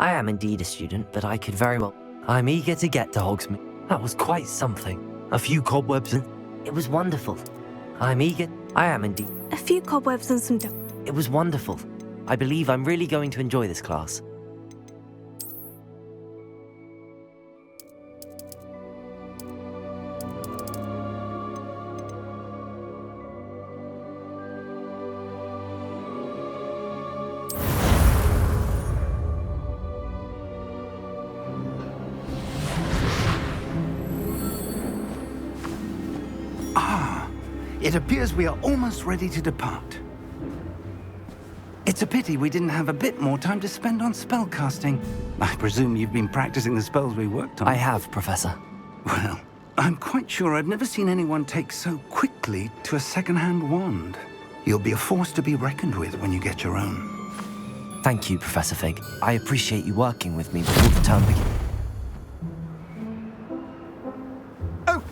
I am indeed a student, but I could very well... I'm eager to get to Hogsmeade. That was quite something. A few cobwebs and... It was wonderful. I'm eager... I am indeed... A few cobwebs and some... It was wonderful. I believe I'm really going to enjoy this class. It appears we are almost ready to depart. It's a pity we didn't have a bit more time to spend on spellcasting. I presume you've been practicing the spells we worked on. I have, Professor. Well, I'm quite sure I've never seen anyone take so quickly to a second-hand wand. You'll be a force to be reckoned with when you get your own. Thank you, Professor Fig. I appreciate you working with me before the term begins. Oh,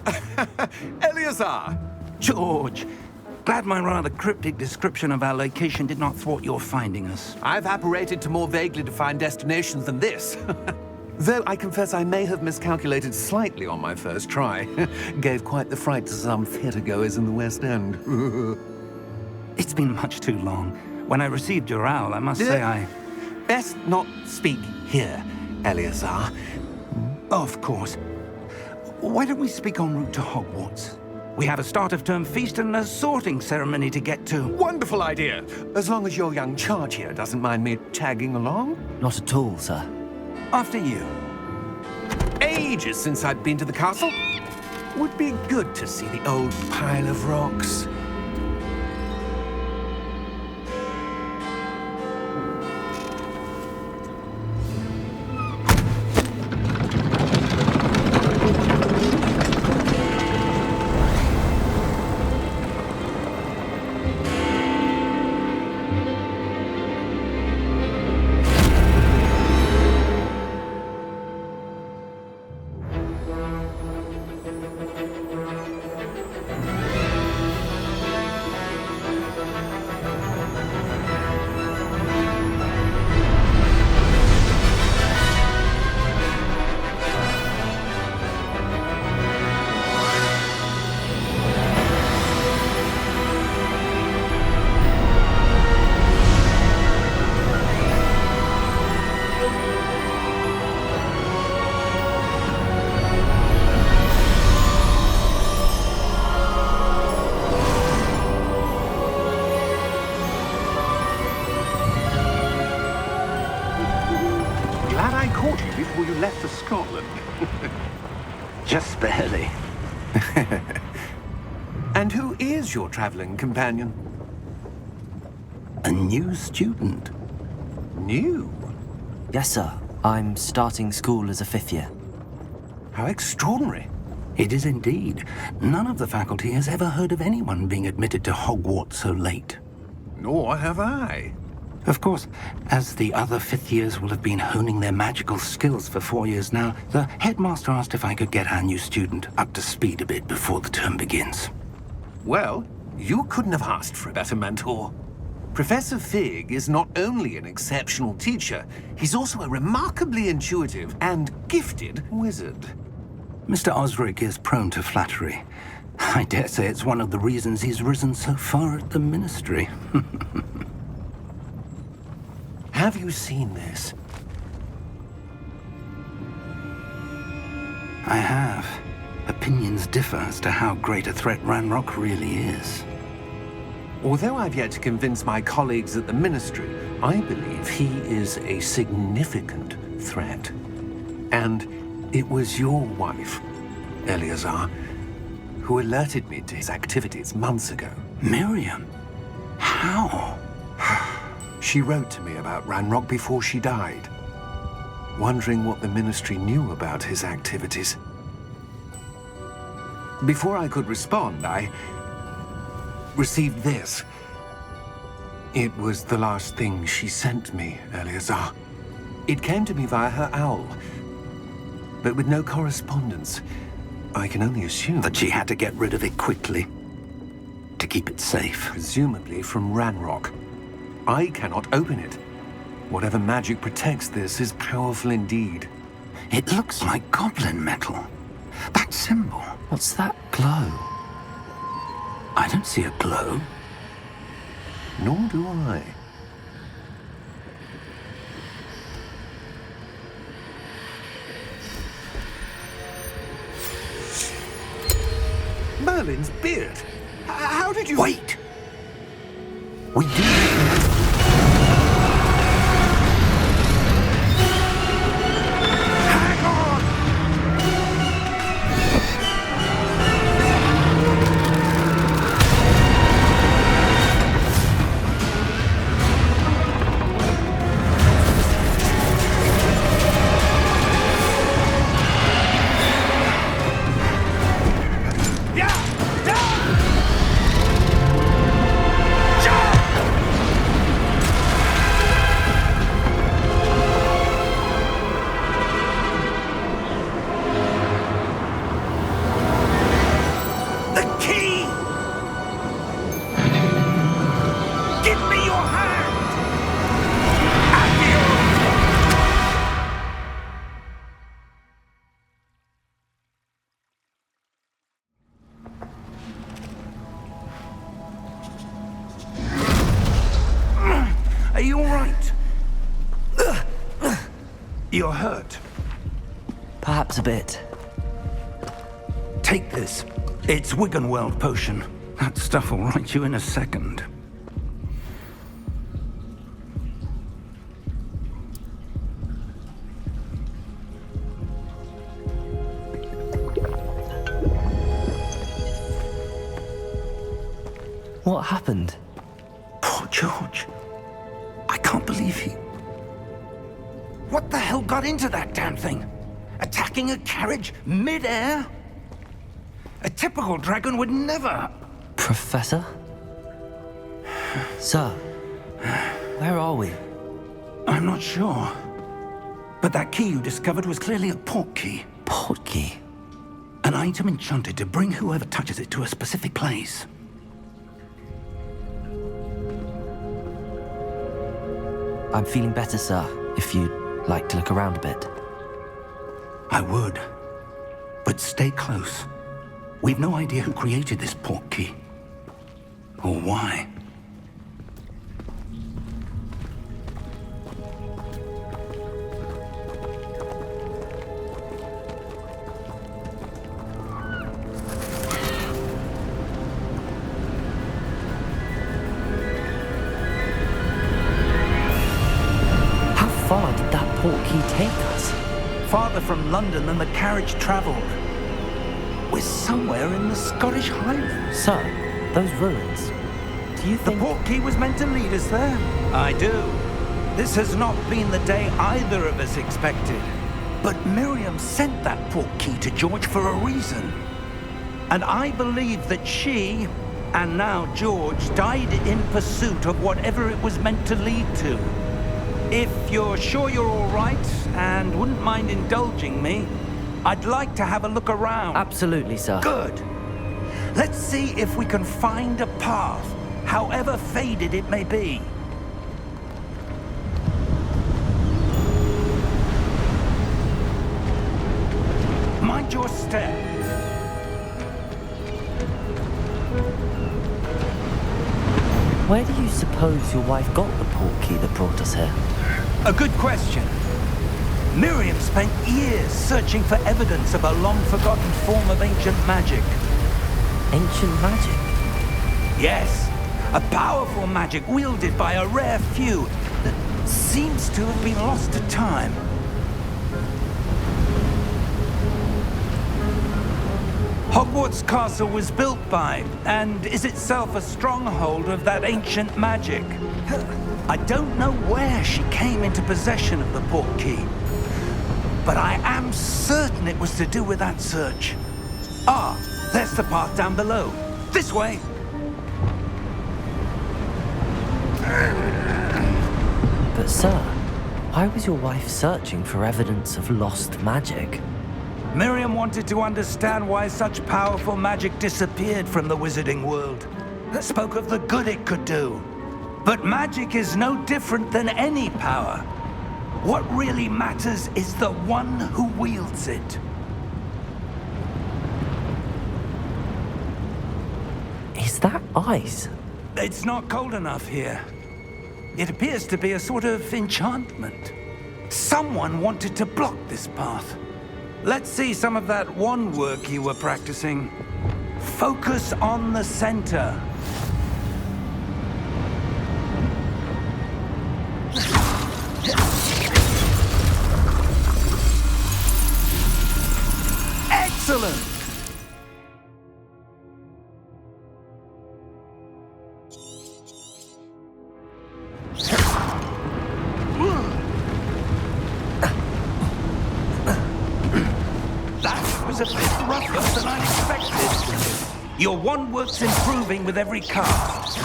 Eleazar! George, glad my rather cryptic description of our location did not thwart your finding us. I've apparated to more vaguely defined destinations than this. Though I confess I may have miscalculated slightly on my first try. Gave quite the fright to some theatre-goers in the West End. It's been much too long. When I received your owl, I must say I... Best not speak here, Eleazar. Of course. Why don't we speak en route to Hogwarts? We have a start-of-term feast and a sorting ceremony to get to. Wonderful idea! As long as your young charge here doesn't mind me tagging along. Not at all, sir. After you. Ages since I'd been to the castle. Would be good to see the old pile of rocks. Before you left for Scotland. Just barely. And who is your traveling companion? A new student. New? Yes, sir. I'm starting school as a 5th year. How extraordinary. It is indeed. None of the faculty has ever heard of anyone being admitted to Hogwarts so late. Nor have I. Of course, as the other 5th years will have been honing their magical skills for 4 years now, the headmaster asked if I could get our new student up to speed a bit before the term begins. Well, you couldn't have asked for a better mentor. Professor Fig is not only an exceptional teacher, he's also a remarkably intuitive and gifted wizard. Mr. Osric is prone to flattery. I dare say it's one of the reasons he's risen so far at the Ministry. Have you seen this? I have. Opinions differ as to how great a threat Ranrock really is. Although I've yet to convince my colleagues at the Ministry, I believe he is a significant threat. And it was your wife, Eleazar, who alerted me to his activities months ago. Miriam? How? She wrote to me about Ranrock before she died, wondering what the Ministry knew about his activities. Before I could respond, I received this. It was the last thing she sent me, Eleazar. It came to me via her owl, but with no correspondence. I can only assume That she had to get rid of it quickly, to keep it safe. presumably from Ranrock. I cannot open it. Whatever magic protects this is powerful indeed. It looks like goblin metal. That symbol. What's that glow? I don't see a glow. Nor do I. Merlin's beard. How did you... Wait! We do... Hang on! Are you all right? You're hurt. Perhaps a bit. Take this. It's Wiggenweld potion. That stuff will right you in a second. What happened? Poor George. I can't believe he... What the hell got into that damn thing? Attacking a carriage mid-air? A typical dragon would never... Professor? Sir, where are we? I'm not sure. But that key you discovered was clearly a portkey. Portkey? An item enchanted to bring whoever touches it to a specific place. I'm feeling better, sir, if you'd like to look around a bit. I would. But stay close. We've no idea who created this portkey. Or why. How far did that portkey take us? Farther from London than the carriage travelled. We're somewhere in the Scottish Highlands. Sir, those ruins. Do you The think... portkey was meant to lead us there? I do. This has not been the day either of us expected. But Miriam sent that portkey to George for a reason. And I believe that she, and now George, died in pursuit of whatever it was meant to lead to. If you're sure you're all right, and wouldn't mind indulging me, I'd like to have a look around. Absolutely, sir. Good. Let's see if we can find a path, however faded it may be. Mind your step. Where do you suppose your wife got the portkey that brought us here? A good question. Miriam spent years searching for evidence of a long-forgotten form of ancient magic. Ancient magic? Yes, a powerful magic wielded by a rare few that seems to have been lost to time. Hogwarts Castle was built by, and is itself a stronghold of that ancient magic. I don't know where she came into possession of the portkey, but I am certain it was to do with that search. Ah, there's the path down below. This way. But sir, why was your wife searching for evidence of lost magic? Miriam wanted to understand why such powerful magic disappeared from the wizarding world. Spoke of the good it could do. But magic is no different than any power. What really matters is the one who wields it. Is that ice? It's not cold enough here. It appears to be a sort of enchantment. Someone wanted to block this path. Let's see some of that wand work you were practicing. Focus on the center. Excellent! That was a bit rougher than I expected. Your wand work's improving with every cast.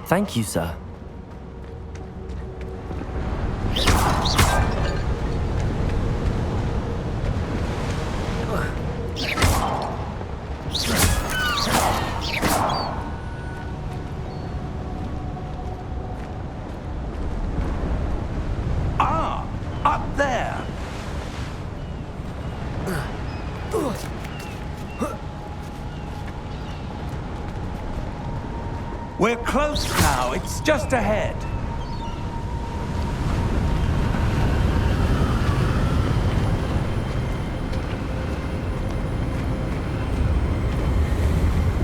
Thank you, sir. Ah, up there. We're close now. It's just ahead.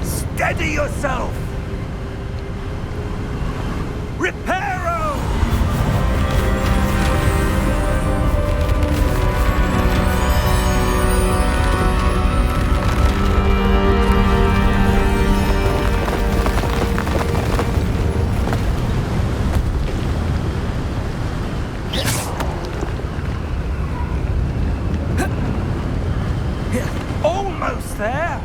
Steady yourself! Reparo! Almost there!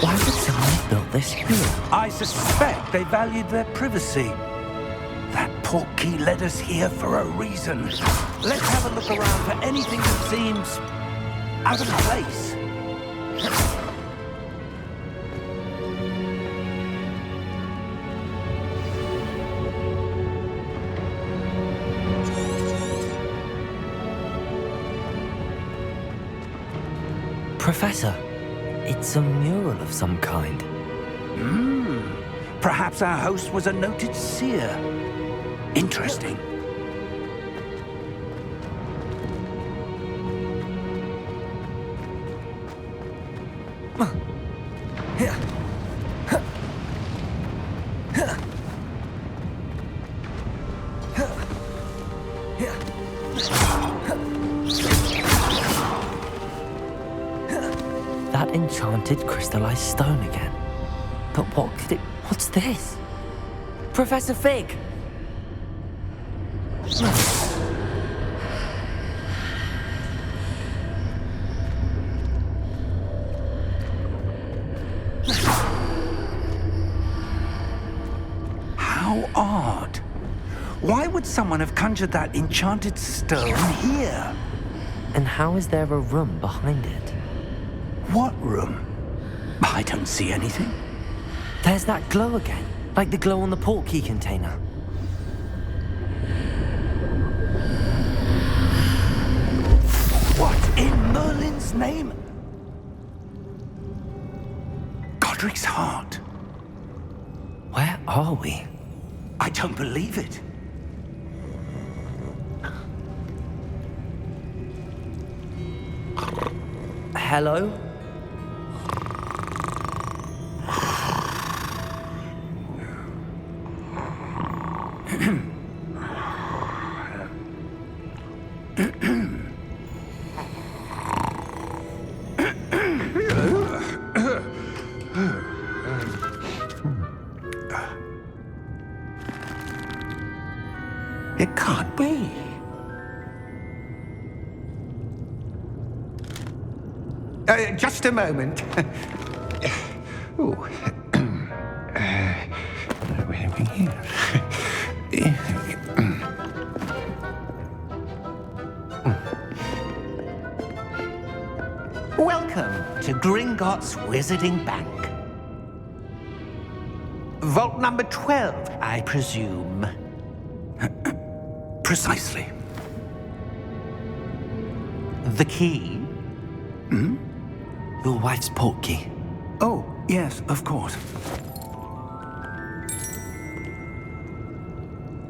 Why would someone have built this here? I suspect they valued their privacy. That Portkey led us here for a reason. Let's have a look around for anything that seems out of place. Professor, it's a mural of some kind. Perhaps our host was a noted seer. Interesting. That enchanted crystallized stone again. But what could it... What's this? Professor Fig! How odd. Why would someone have conjured that enchanted stone here? And how is there a room behind it? What room? I don't see anything. There's that glow again, like the glow on the Portkey container. What in Merlin's name? Godric's heart. Where are we? I don't believe it. Hello? It can't be. Just a moment. Ooh. Where are we here? Welcome to Gringotts Wizarding Bank. Vault number 12, I presume. Precisely. The key? Your wife's portkey. Oh, yes, of course.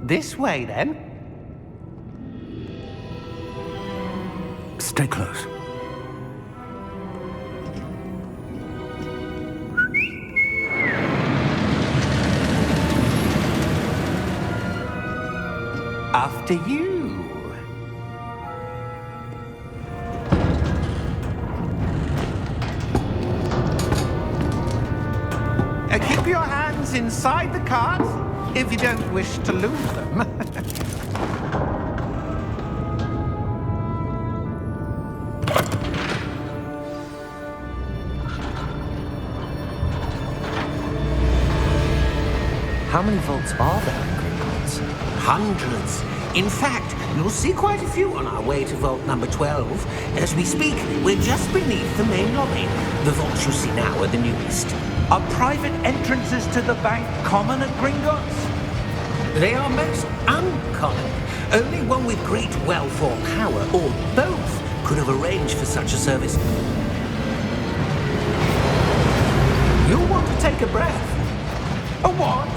This way, then. Stay close. After you. Keep your hands inside the cart if you don't wish to lose them. How many vaults are there in Gringotts? Hundreds. In fact, you'll see quite a few on our way to vault number 12. As we speak, we're just beneath the main lobby. The vaults you see now are the newest. Are private entrances to the bank common at Gringotts? They are most uncommon. Only one with great wealth or power, or both, could have arranged for such a service. You'll want to take a breath. A what?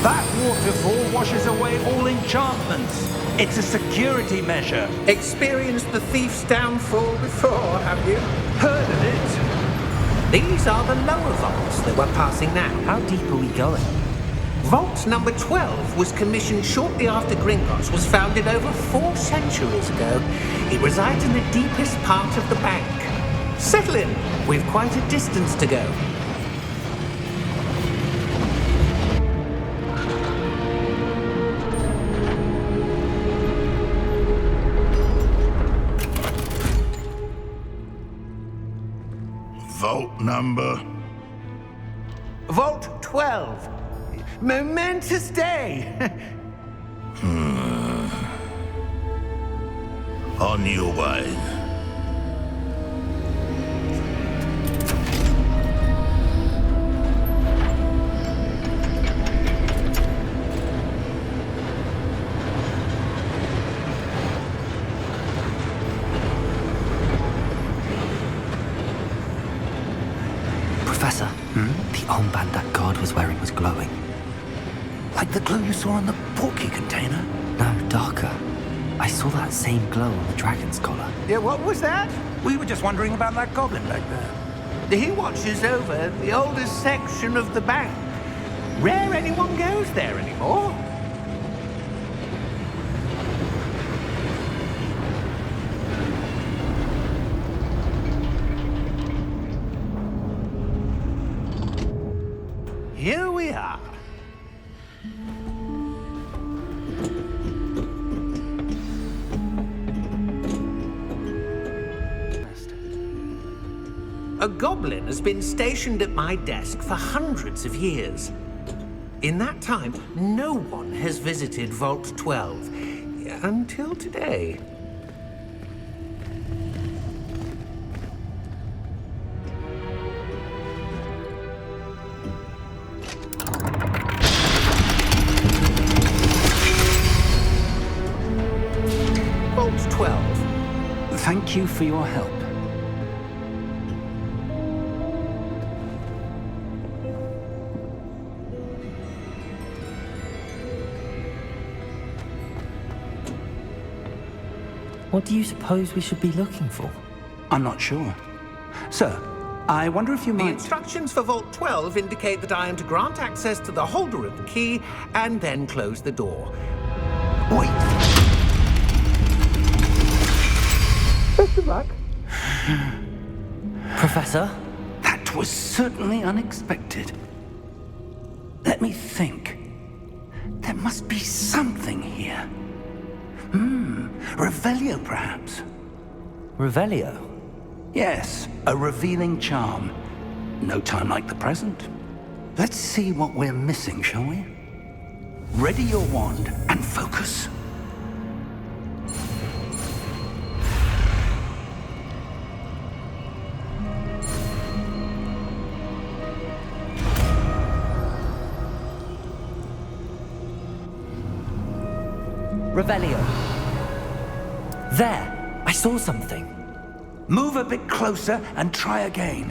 That waterfall washes away all enchantments. It's a security measure. Experienced the thief's downfall before, have you? Heard of it? These are the lower vaults that we're passing now. How deep are we going? Vault number 12 was commissioned shortly after Gringotts was founded over 4 centuries ago. It resides in the deepest part of the bank. Settle in. We've quite a distance to go. Vault number? Vault 12. Momentous day. On your way. Professor, the armband that guard was wearing was glowing. Like the glow you saw on the Portkey container? No, darker. I saw that same glow on the dragon's collar. Yeah, what was that? We were just wondering about that goblin back there. He watches over the oldest section of the bank. Rare anyone goes there anymore. Here we are. A goblin has been stationed at my desk for hundreds of years. In that time, no one has visited Vault 12 until today. Vault 12. Thank you for your help. What do you suppose we should be looking for? I'm not sure. Sir, I wonder if you The might... instructions for Vault 12 indicate that I am to grant access to the holder of the key and then close the door. Wait! Best of luck. Professor? That was certainly unexpected. Let me think. There must be something here. Revelio, perhaps? Revelio? Yes, a revealing charm. No time like the present. Let's see what we're missing, shall we? Ready your wand and focus. Revelio. There! I saw something. Move a bit closer and try again.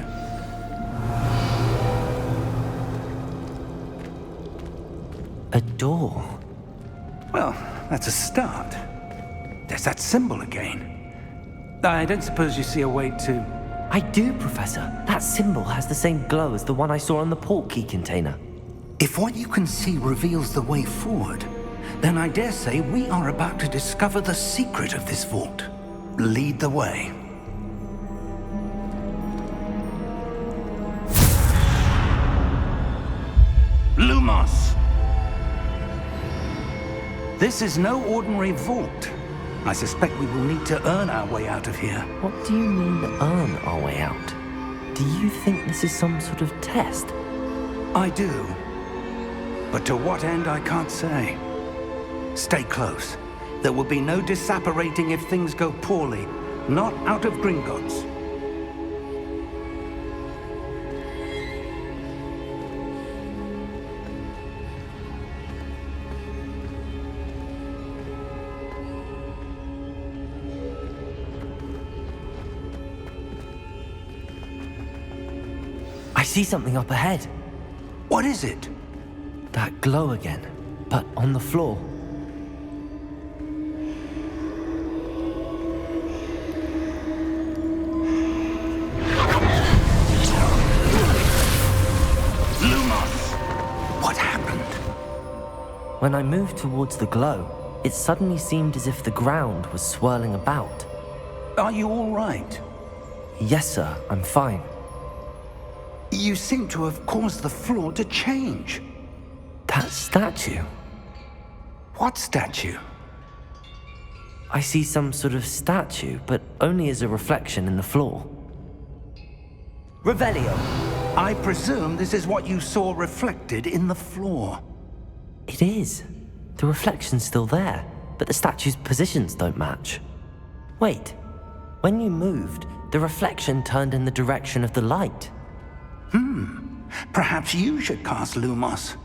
A door. Well, that's a start. There's that symbol again. I don't suppose you see a way to... I do, Professor. That symbol has the same glow as the one I saw on the Portkey container. If what you can see reveals the way forward, then I dare say we are about to discover the secret of this vault. Lead the way. Lumos! This is no ordinary vault. I suspect we will need to earn our way out of here. What do you mean, earn our way out? Do you think this is some sort of test? I do. But to what end, I can't say. Stay close. There will be no disapparating if things go poorly. Not out of Gringotts. I see something up ahead. What is it? That glow again, but on the floor. Lumos! What happened? When I moved towards the glow, it suddenly seemed as if the ground was swirling about. Are you all right? Yes, sir, I'm fine. You seem to have caused the floor to change. That statue? What statue? I see some sort of statue, but only as a reflection in the floor. Revelio! I presume this is what you saw reflected in the floor. It is. The reflection's still there, but the statue's positions don't match. Wait, when you moved, the reflection turned in the direction of the light. Perhaps you should cast Lumos.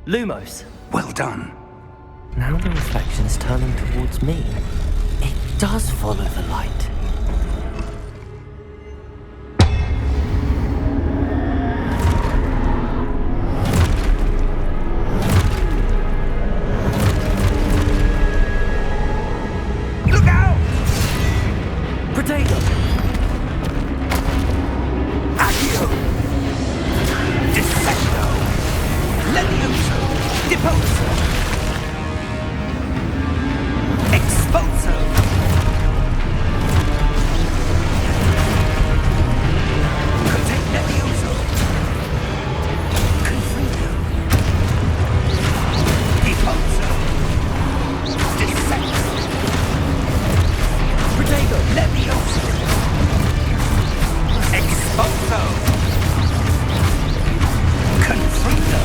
Lumos! Well done. Now the reflection is turning towards me. It does follow the light. Look out! Protego! Accio! Dissecto! Levioso! Deposo! Exposo! Contain Levioso! Confringo! Deposo! Dissecto! Protego! Levioso! Exposo! Confringo!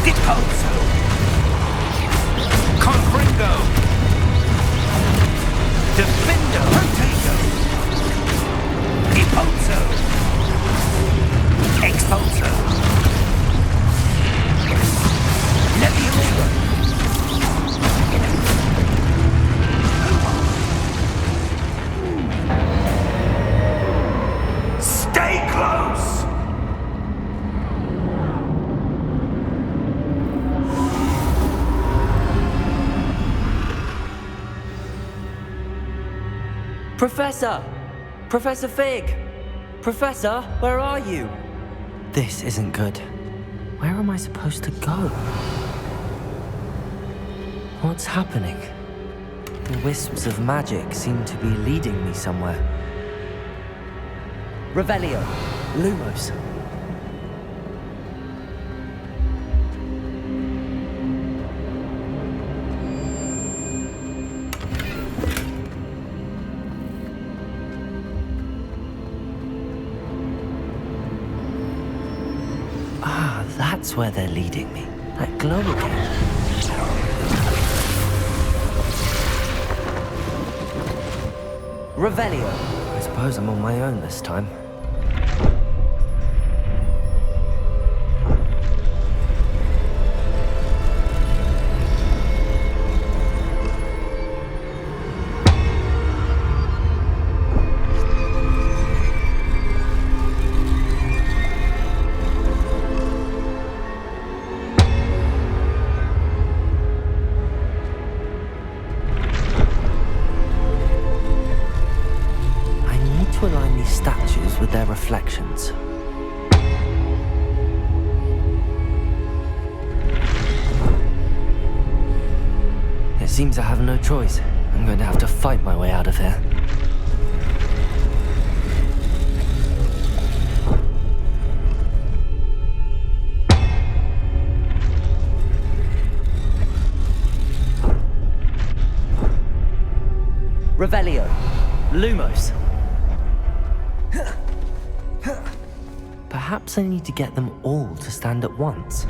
Deposo! Confringo! Defendo! Protego! Deposo! Exposo! Levioso! Stay close! Professor! Professor Fig! Professor, where are you? This isn't good. Where am I supposed to go? What's happening? The wisps of magic seem to be leading me somewhere. Revelio! Lumos! That's where they're leading me. That glow again. Revelio. I suppose I'm on my own this time. To align these statues with their reflections. It seems I have no choice. I'm going to have to fight my way out of here. Revelio. Lumos. Perhaps I need to get them all to stand at once.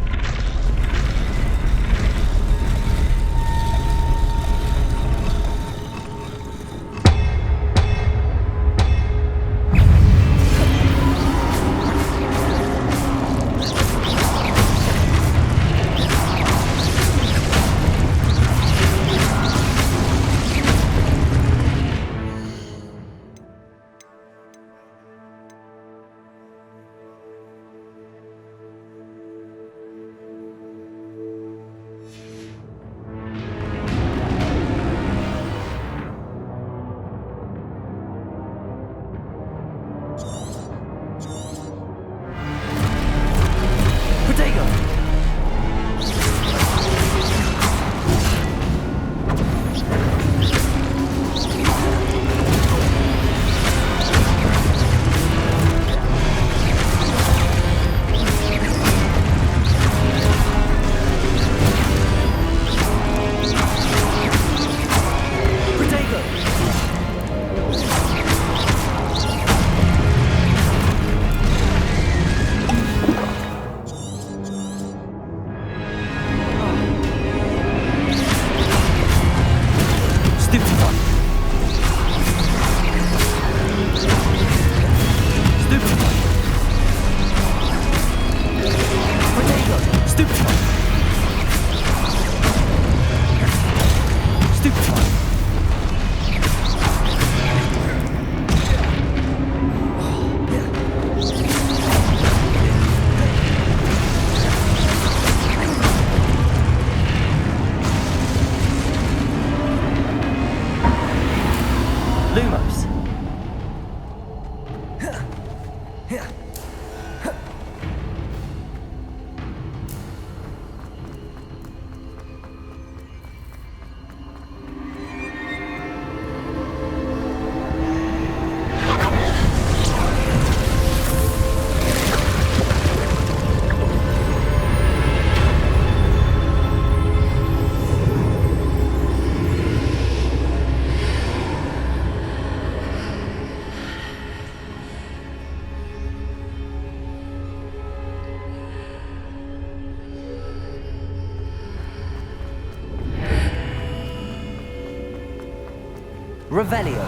Revelio.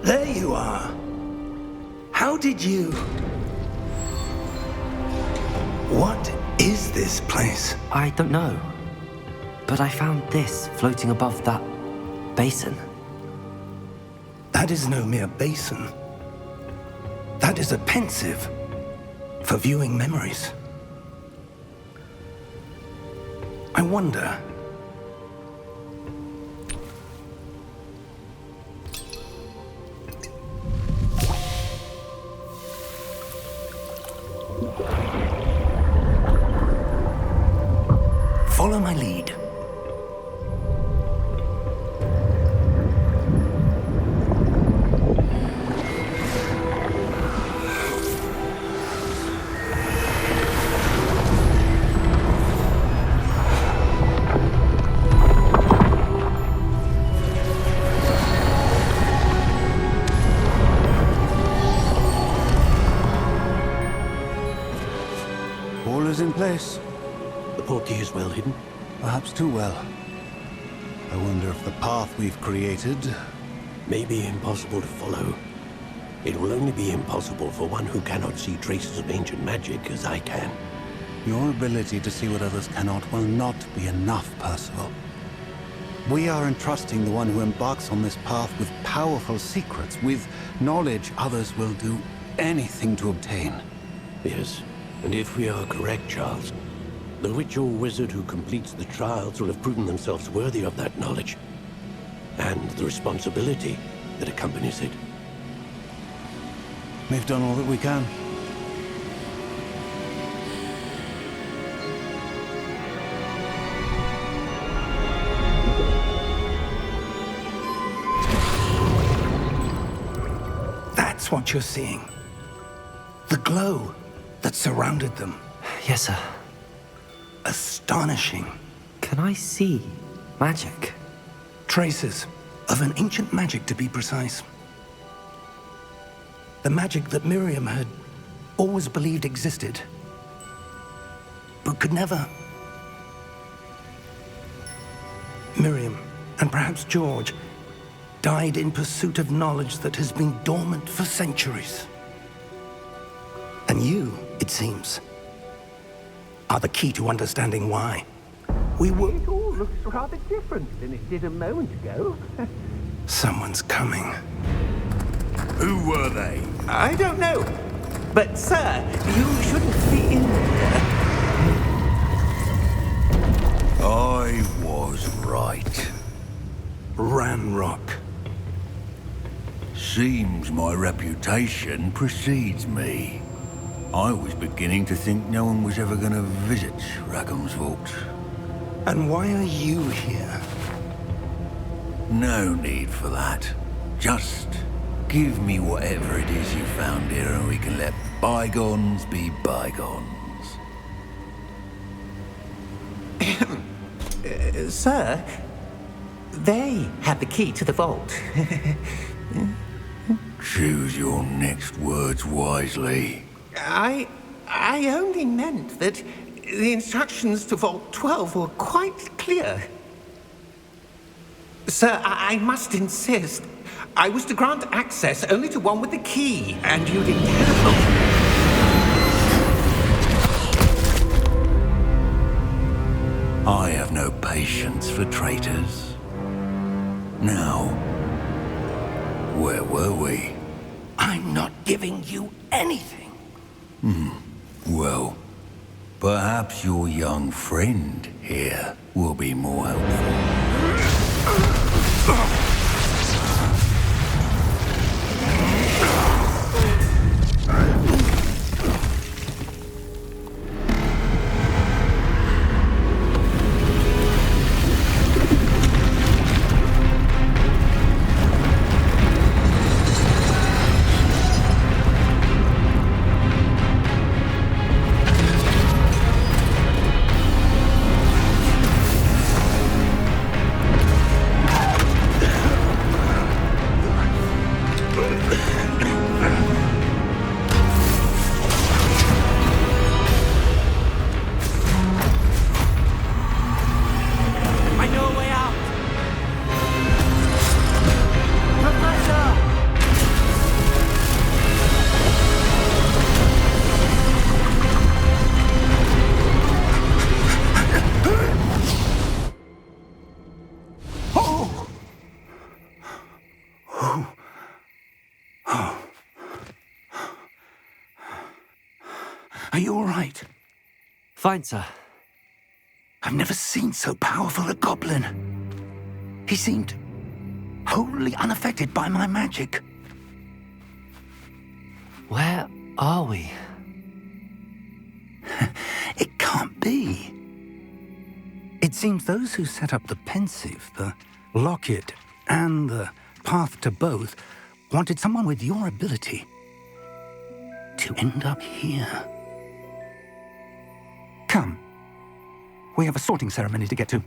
There you are. How did you... What is this place? I don't know. But I found this floating above that basin. That is no mere basin. That is a pensive for viewing memories. I wonder... Follow my lead. in place. The Portkey is well hidden. Perhaps too well. I wonder if the path we've created... May be impossible to follow. It will only be impossible for one who cannot see traces of ancient magic as I can. Your ability to see what others cannot will not be enough, Percival. We are entrusting the one who embarks on this path with powerful secrets, with knowledge others will do anything to obtain. Yes, and if we are correct, Charles, the witch or wizard who completes the trials will have proven themselves worthy of that knowledge, and the responsibility that accompanies it. We've done all that we can. That's what you're seeing. The glow that surrounded them. Yes, sir. Astonishing. Can I see magic? Traces of an ancient magic, to be precise. The magic that Miriam had always believed existed, but could never. Miriam, and perhaps George, died in pursuit of knowledge that has been dormant for centuries. And you, it seems, are the key to understanding why. It all looks rather different than it did a moment ago. Someone's coming. Who were they? I don't know. But, sir, you shouldn't be in there. I was right. Ranrock. Seems my reputation precedes me. I was beginning to think no one was ever going to visit Rackham's vault. And why are you here? No need for that. Just give me whatever it is you found here and we can let bygones be bygones. Sir, they have the key to the vault. Choose your next words wisely. I only meant that the instructions to Vault 12 were quite clear. Sir, I must insist. I was to grant access only to one with the key, and you didn't have. I have no patience for traitors. Now, where were we? I'm not giving you anything. Well, perhaps your young friend here will be more helpful. Are you all right? Fine, sir. I've never seen so powerful a goblin. He seemed wholly unaffected by my magic. Where are we? It can't be. It seems those who set up the pensive, the locket, and the path to both wanted someone with your ability to end up here. Come. We have a sorting ceremony to get to.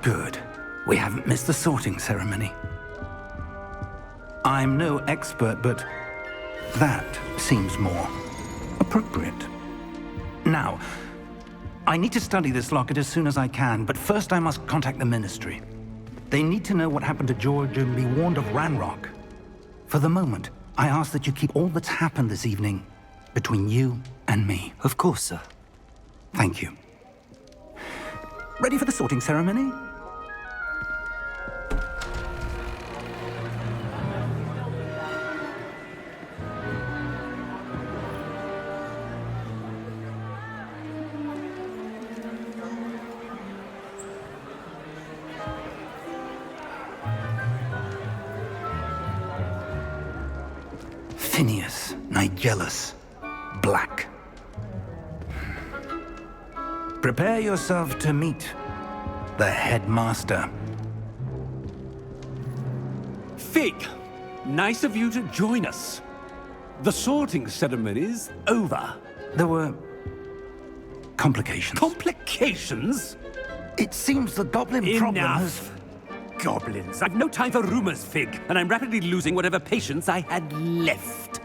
Good. We haven't missed the sorting ceremony. I'm no expert, but that seems more appropriate. Now, I need to study this locket as soon as I can, but first I must contact the Ministry. They need to know what happened to George and be warned of Ranrock. For the moment, I ask that you keep all that's happened this evening between you and me. Of course, sir. Thank you. Ready for the sorting ceremony? Phineas, Nigellus, Black. Prepare yourself to meet the headmaster. Fig, nice of you to join us. The sorting ceremony's over. There were complications. Complications? It seems the goblin problem has... Enough! Goblins. I've no time for rumors, Fig, and I'm rapidly losing whatever patience I had left.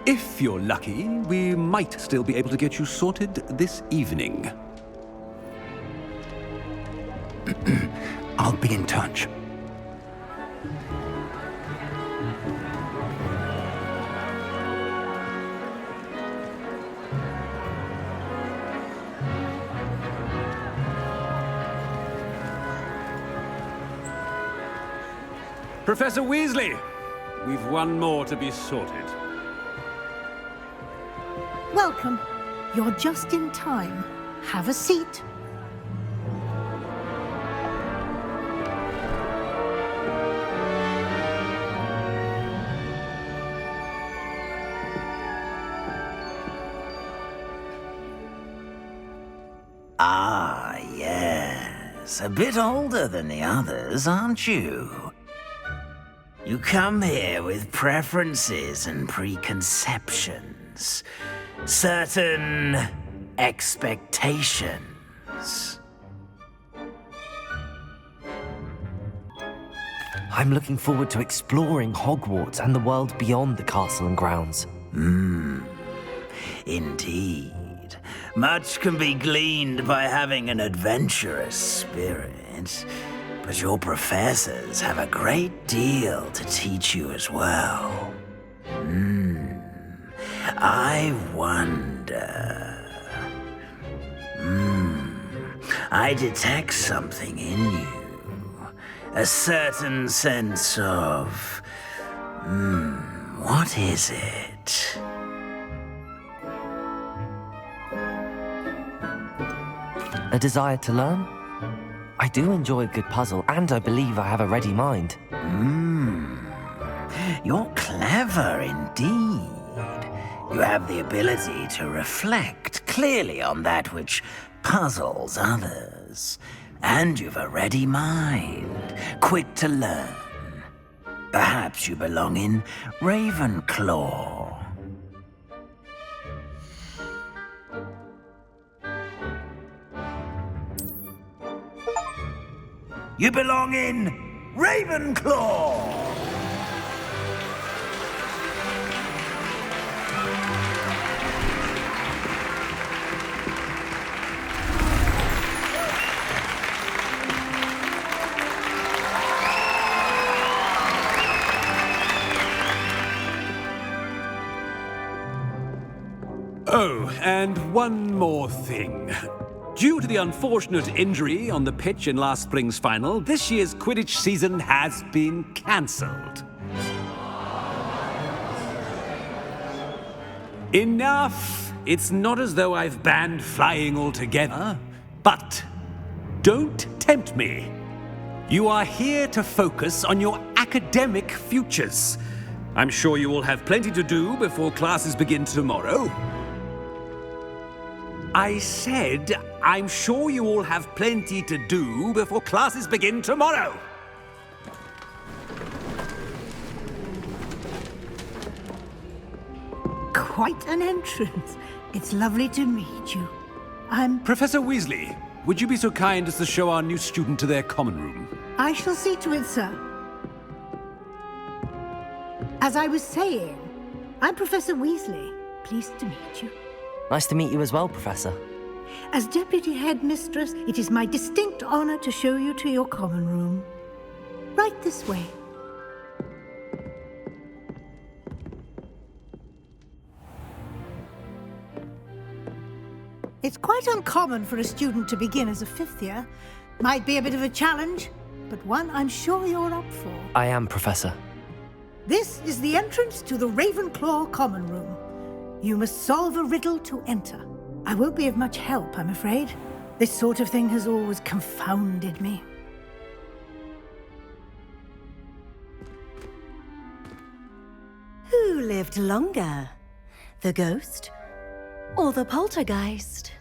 If you're lucky, we might still be able to get you sorted this evening. I'll be in touch. Professor Weasley, we've one more to be sorted. Welcome. You're just in time. Have a seat. Ah, yes. A bit older than the others, aren't you? You come here with preferences and preconceptions. Certain expectations. I'm looking forward to exploring Hogwarts and the world beyond the castle and grounds. Indeed. Much can be gleaned by having an adventurous spirit, but your professors have a great deal to teach you as well. I wonder... I detect something in you. A certain sense of... what is it? A desire to learn? I do enjoy a good puzzle, and I believe I have a ready mind. You're clever indeed. You have the ability to reflect clearly on that which puzzles others. And you've a ready mind, quick to learn. Perhaps you belong in Ravenclaw. You belong in Ravenclaw! Oh, and one more thing. Due to the unfortunate injury on the pitch in last spring's final, this year's Quidditch season has been cancelled. Enough! It's not as though I've banned flying altogether, but don't tempt me. You are here to focus on your academic futures. I'm sure you all have plenty to do before classes begin tomorrow. I said, I'm sure you all have plenty to do before classes begin tomorrow. Quite an entrance. It's lovely to meet you. I'm... Professor Weasley, would you be so kind as to show our new student to their common room? I shall see to it, sir. As I was saying, I'm Professor Weasley. Pleased to meet you. Nice to meet you as well, Professor. As Deputy Headmistress, it is my distinct honor to show you to your common room. Right this way. It's quite uncommon for a student to begin as a fifth year. Might be a bit of a challenge, but one I'm sure you're up for. I am, Professor. This is the entrance to the Ravenclaw Common Room. You must solve a riddle to enter. I won't be of much help, I'm afraid. This sort of thing has always confounded me. Who lived longer? The ghost or the poltergeist?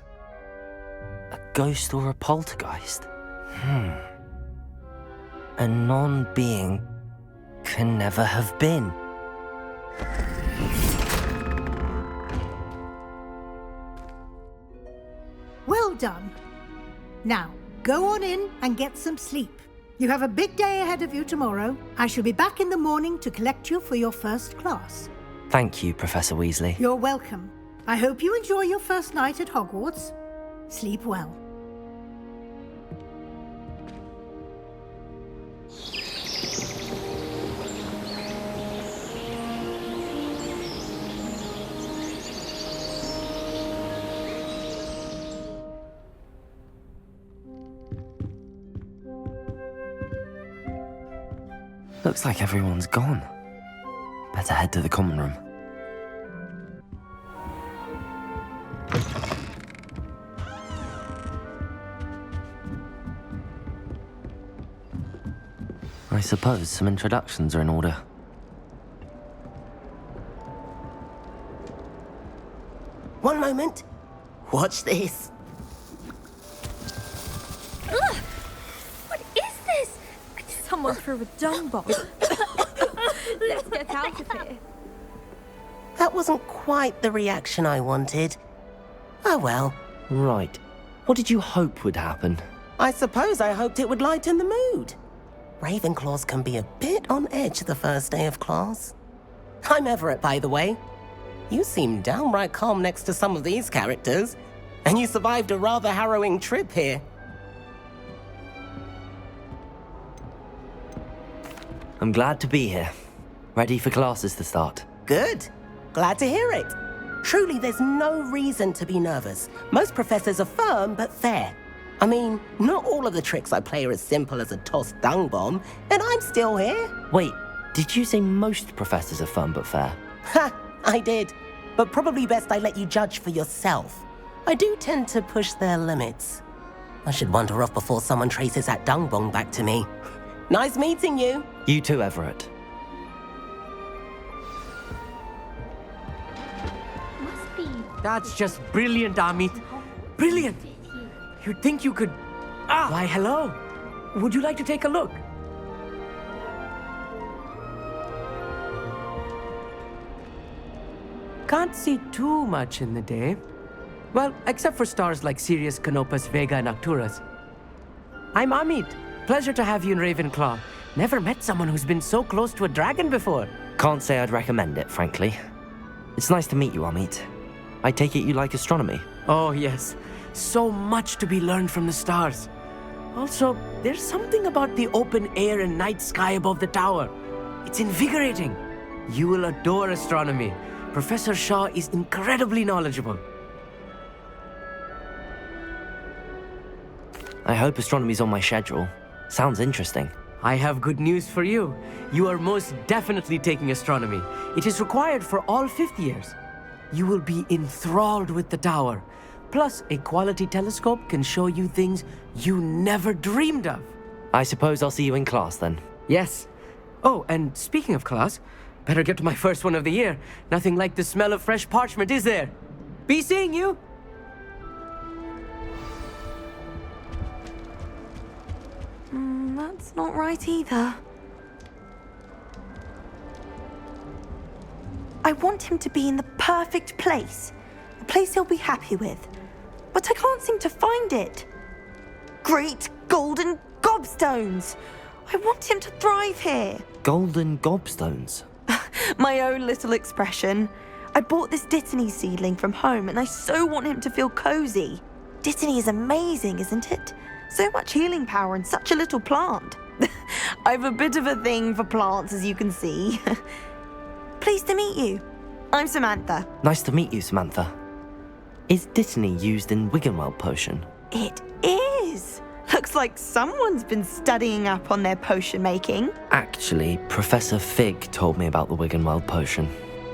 A ghost or a poltergeist? A non-being can never have been. Well done. Now, go on in and get some sleep. You have a big day ahead of you tomorrow. I shall be back in the morning to collect you for your first class. Thank you, Professor Weasley. You're welcome. I hope you enjoy your first night at Hogwarts. Sleep well. Looks like everyone's gone. Better head to the common room. I suppose some introductions are in order. One moment. Watch this. Ugh! What is this? Someone threw a dung bomb. Let's get out of here. That wasn't quite the reaction I wanted. Oh well. Right. What did you hope would happen? I suppose I hoped it would lighten the mood. Ravenclaws can be a bit on edge the first day of class. I'm Everett, by the way. You seem downright calm next to some of these characters, and you survived a rather harrowing trip here. I'm glad to be here. Ready for classes to start. Good. Glad to hear it. Truly, there's no reason to be nervous. Most professors are firm but fair. I mean, not all of the tricks I play are as simple as a tossed dung bomb, and I'm still here. Wait, did you say most professors are fun but fair? Ha! I did. But probably best I let you judge for yourself. I do tend to push their limits. I should wander off before someone traces that dung bomb back to me. Nice meeting you. You too, Everett. That's just brilliant, Amit. Brilliant! You'd think you could... Why, hello. Would you like to take a look? Can't see too much in the day. Well, except for stars like Sirius, Canopus, Vega, and Arcturus. I'm Amit. Pleasure to have you in Ravenclaw. Never met someone who's been so close to a dragon before. Can't say I'd recommend it, frankly. It's nice to meet you, Amit. I take it you like astronomy? Oh, yes. So much to be learned from the stars. Also, there's something about the open air and night sky above the tower. It's invigorating. You will adore astronomy. Professor Shaw is incredibly knowledgeable. I hope astronomy's on my schedule. Sounds interesting. I have good news for you. You are most definitely taking astronomy. It is required for all fifth years. You will be enthralled with the tower. Plus, a quality telescope can show you things you never dreamed of. I suppose I'll see you in class then. Yes. Oh, and speaking of class, better get to my first one of the year. Nothing like the smell of fresh parchment, is there? Be seeing you! That's not right either. I want him to be in the perfect place. A place he'll be happy with. But I can't seem to find it. great golden gobstones! I want him to thrive here. Golden gobstones? My own little expression. I bought this Dittany seedling from home and I so want him to feel cozy. Dittany is amazing, isn't it? So much healing power in such a little plant. I've a bit of a thing for plants, as you can see. Pleased to meet you. I'm Samantha. Nice to meet you, Samantha. Is Dittany used in Wiggenweld potion? It is. Looks like someone's been studying up on their potion making. Actually, Professor Fig told me about the Wiggenweld potion.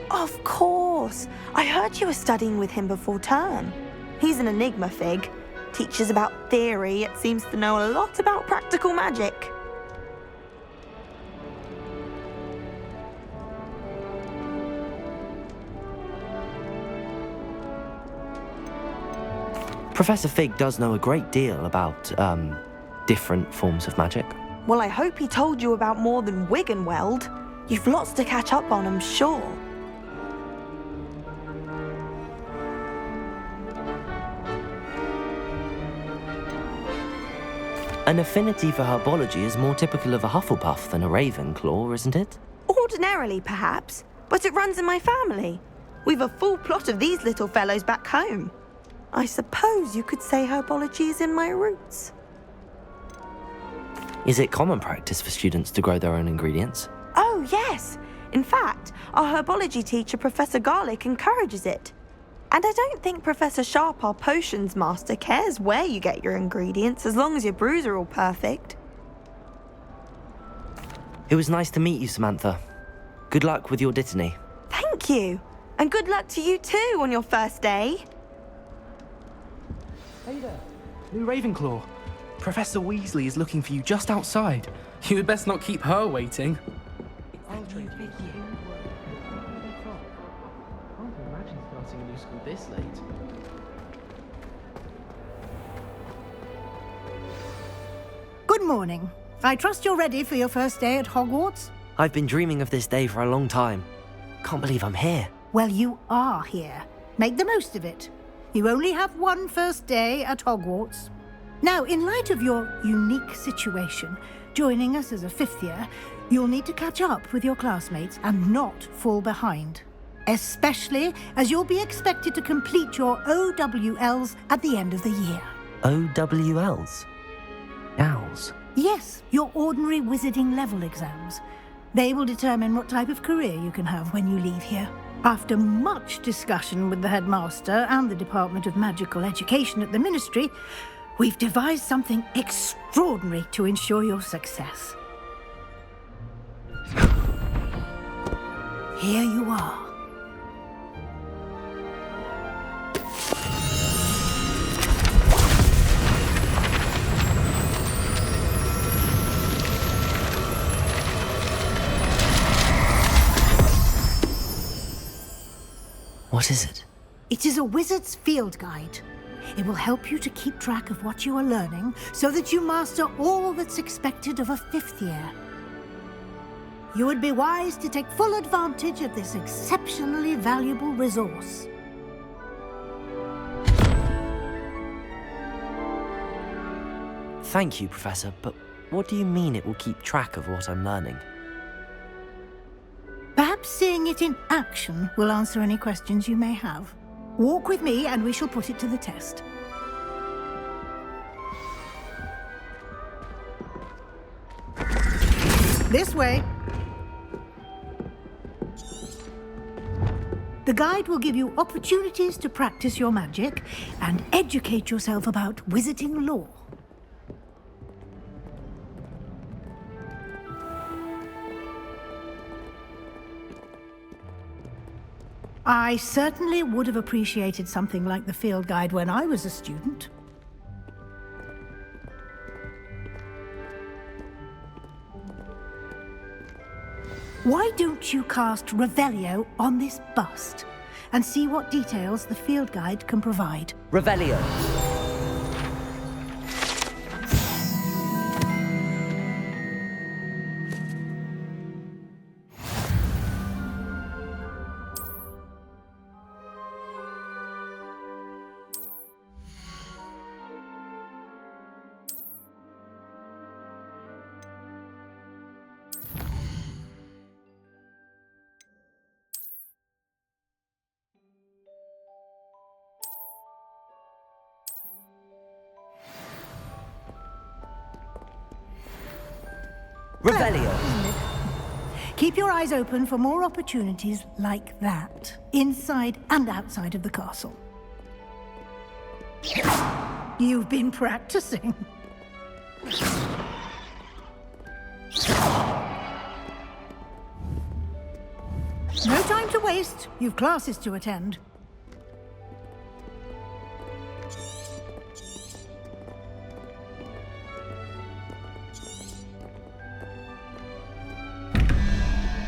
Of course. I heard you were studying with him before term. He's an enigma, Fig. Teaches about theory, yet seems to know a lot about practical magic. Professor Fig does know a great deal about, different forms of magic. Well, I hope he told you about more than Wiggenweld. You've lots to catch up on, I'm sure. An affinity for herbology is more typical of a Hufflepuff than a Ravenclaw, isn't it? Ordinarily, perhaps, but it runs in my family. We've a full plot of these little fellows back home. I suppose you could say herbology is in my roots. Is it common practice for students to grow their own ingredients? Oh, yes. In fact, our herbology teacher, Professor Garlick, encourages it. And I don't think Professor Sharp, our potions master, cares where you get your ingredients as long as your brews are all perfect. It was nice to meet you, Samantha. Good luck with your Dittany. Thank you. And good luck to you too on your first day. Hey there, new Ravenclaw. Professor Weasley is looking for you just outside. You had best not keep her waiting. Can't imagine starting a new school this late. Good morning. I trust you're ready for your first day at Hogwarts? I've been dreaming of this day for a long time. Can't believe I'm here. Well, you are here. Make the most of it. You only have one first day at Hogwarts. Now, in light of your unique situation, joining us as a fifth year, you'll need to catch up with your classmates and not fall behind. Especially as you'll be expected to complete your OWLs at the end of the year. OWLs? Owls? Yes, your ordinary wizarding level exams. They will determine what type of career you can have when you leave here. After much discussion with the headmaster and the Department of Magical Education at the Ministry, we've devised something extraordinary to ensure your success. Here you are. What is it? It is a wizard's field guide. It will help you to keep track of what you are learning so that you master all that's expected of a fifth year. You would be wise to take full advantage of this exceptionally valuable resource. Thank you, Professor, but what do you mean it will keep track of what I'm learning? Perhaps seeing it in action will answer any questions you may have. Walk with me and we shall put it to the test. This way. The guide will give you opportunities to practice your magic and educate yourself about wizarding lore. I certainly would have appreciated something like the field guide when I was a student. Why don't you cast Revelio on this bust and see what details the field guide can provide? Revelio. Revelio. Keep your eyes open for more opportunities like that, inside and outside of the castle. You've been practicing. No time to waste. You've classes to attend.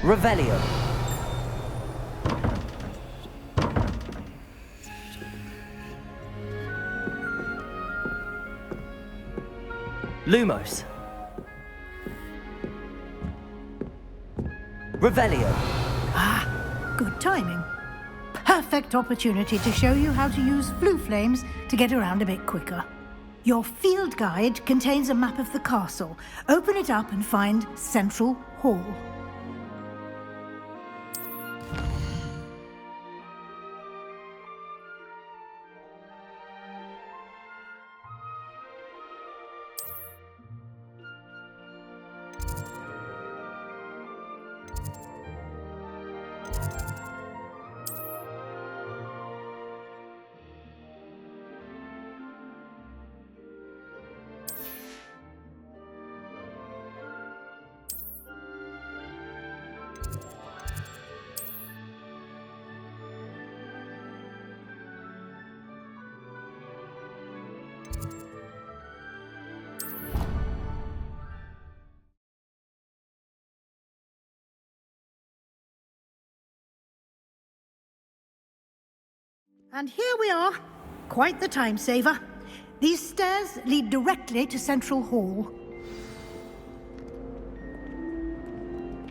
Revelio. Lumos. Revelio. Good timing. Perfect opportunity to show you how to use flue flames to get around a bit quicker. Your field guide contains a map of the castle. Open it up and find Central Hall. And here we are. Quite the time saver. These stairs lead directly to Central Hall.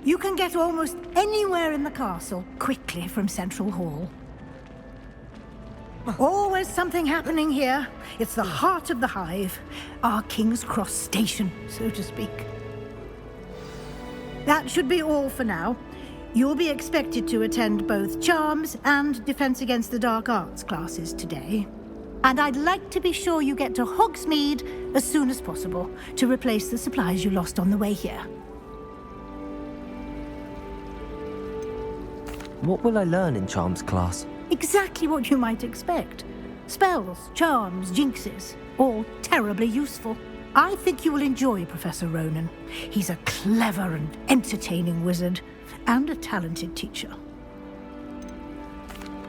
You can get almost anywhere in the castle quickly from Central Hall. Always something happening here. It's the heart of the hive. Our King's Cross station, so to speak. That should be all for now. You'll be expected to attend both Charms and Defense Against the Dark Arts classes today. And I'd like to be sure you get to Hogsmeade as soon as possible to replace the supplies you lost on the way here. What will I learn in Charms class? Exactly what you might expect. Spells, charms, jinxes, all terribly useful. I think you will enjoy Professor Ronan. He's a clever and entertaining wizard, and a talented teacher.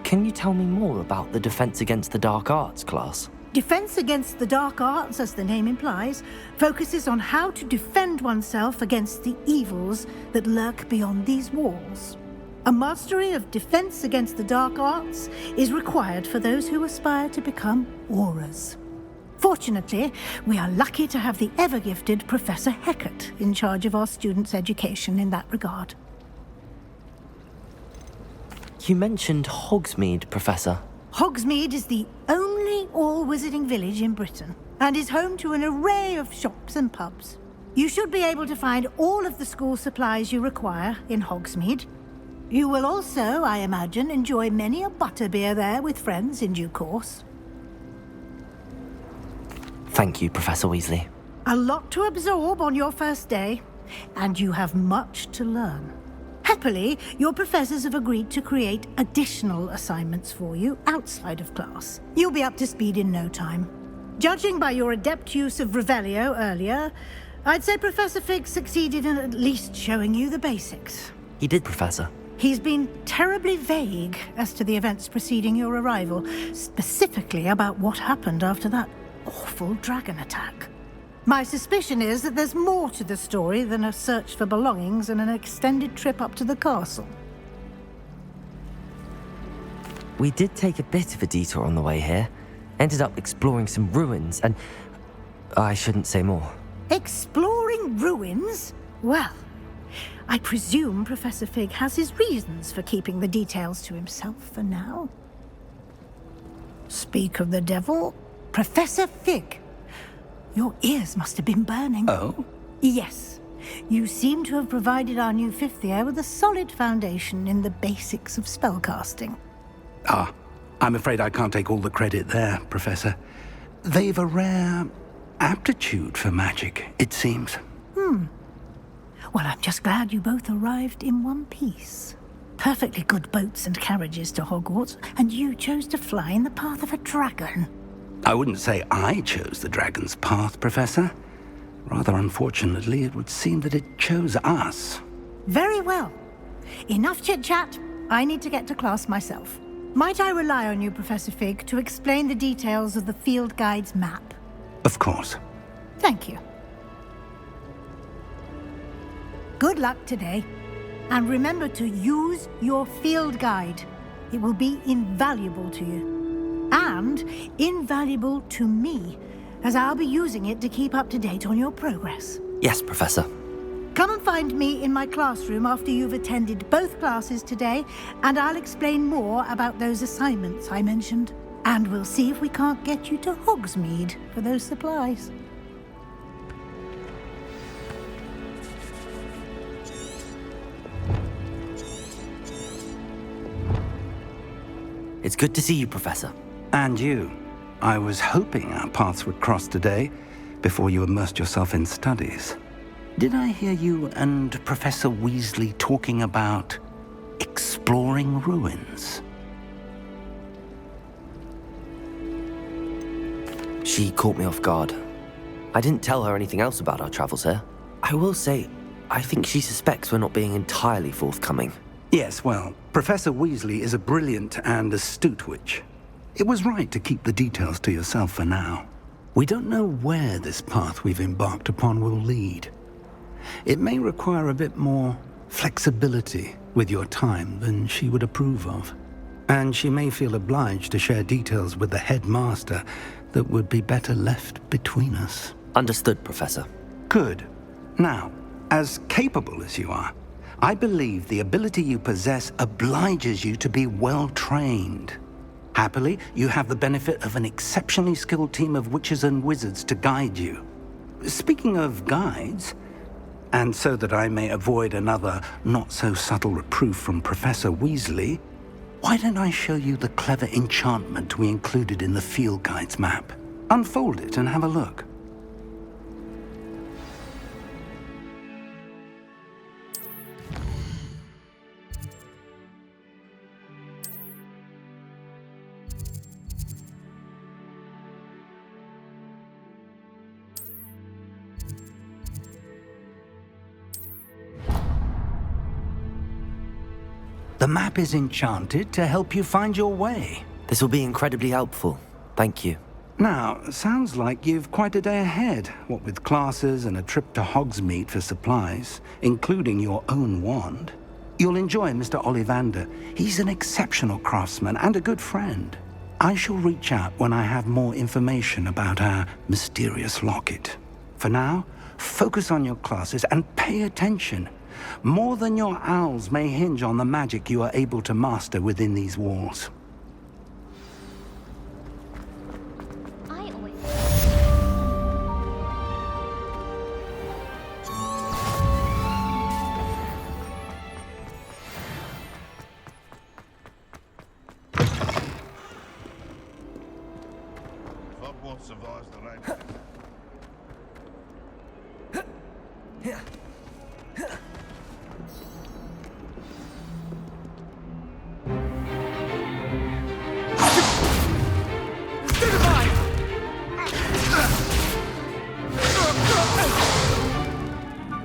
Can you tell me more about the Defense Against the Dark Arts class? Defense Against the Dark Arts, as the name implies, focuses on how to defend oneself against the evils that lurk beyond these walls. A mastery of Defense Against the Dark Arts is required for those who aspire to become auras. Fortunately, we are lucky to have the ever-gifted Professor Hecat in charge of our students' education in that regard. You mentioned Hogsmeade, Professor. Hogsmeade is the only all-wizarding village in Britain, and is home to an array of shops and pubs. You should be able to find all of the school supplies you require in Hogsmeade. You will also, I imagine, enjoy many a butterbeer there with friends in due course. Thank you, Professor Weasley. A lot to absorb on your first day, and you have much to learn. Happily, your professors have agreed to create additional assignments for you outside of class. You'll be up to speed in no time. Judging by your adept use of Revelio earlier, I'd say Professor Fig succeeded in at least showing you the basics. He did, Professor. He's been terribly vague as to the events preceding your arrival, specifically about what happened after that awful dragon attack. My suspicion is that there's more to the story than a search for belongings and an extended trip up to the castle. We did take a bit of a detour on the way here. Ended up exploring some ruins and... I shouldn't say more. Exploring ruins? Well, I presume Professor Fig has his reasons for keeping the details to himself for now. Speak of the devil, Professor Fig. Your ears must have been burning. Oh? Yes. You seem to have provided our new fifth year with a solid foundation in the basics of spellcasting. Ah, I'm afraid I can't take all the credit there, Professor. They've a rare aptitude for magic, it seems. Well, I'm just glad you both arrived in one piece. Perfectly good boats and carriages to Hogwarts, and you chose to fly in the path of a dragon. I wouldn't say I chose the dragon's path, Professor. Rather unfortunately, it would seem that it chose us. Very well. Enough chit-chat. I need to get to class myself. Might I rely on you, Professor Fig, to explain the details of the field guide's map? Of course. Thank you. Good luck today. And remember to use your field guide. It will be invaluable to you. And invaluable to me, as I'll be using it to keep up to date on your progress. Yes, Professor. Come and find me in my classroom after you've attended both classes today, and I'll explain more about those assignments I mentioned. And we'll see if we can't get you to Hogsmeade for those supplies. It's good to see you, Professor. And you. I was hoping our paths would cross today, before you immersed yourself in studies. Did I hear you and Professor Weasley talking about exploring ruins? She caught me off guard. I didn't tell her anything else about our travels here. I will say, I think she suspects we're not being entirely forthcoming. Yes, well, Professor Weasley is a brilliant and astute witch. It was right to keep the details to yourself for now. We don't know where this path we've embarked upon will lead. It may require a bit more flexibility with your time than she would approve of. And she may feel obliged to share details with the headmaster that would be better left between us. Understood, Professor. Good. Now, as capable as you are, I believe the ability you possess obliges you to be well-trained. Happily, you have the benefit of an exceptionally skilled team of witches and wizards to guide you. Speaking of guides, and so that I may avoid another not-so-subtle reproof from Professor Weasley, why don't I show you the clever enchantment we included in the field guide's map? Unfold it and have a look. The map is enchanted to help you find your way. This will be incredibly helpful. Thank you. Now, sounds like you've quite a day ahead, what with classes and a trip to Hogsmeade for supplies, including your own wand. You'll enjoy Mr. Ollivander. He's an exceptional craftsman and a good friend. I shall reach out when I have more information about our mysterious locket. For now, focus on your classes and pay attention. More than your owls may hinge on the magic you are able to master within these walls.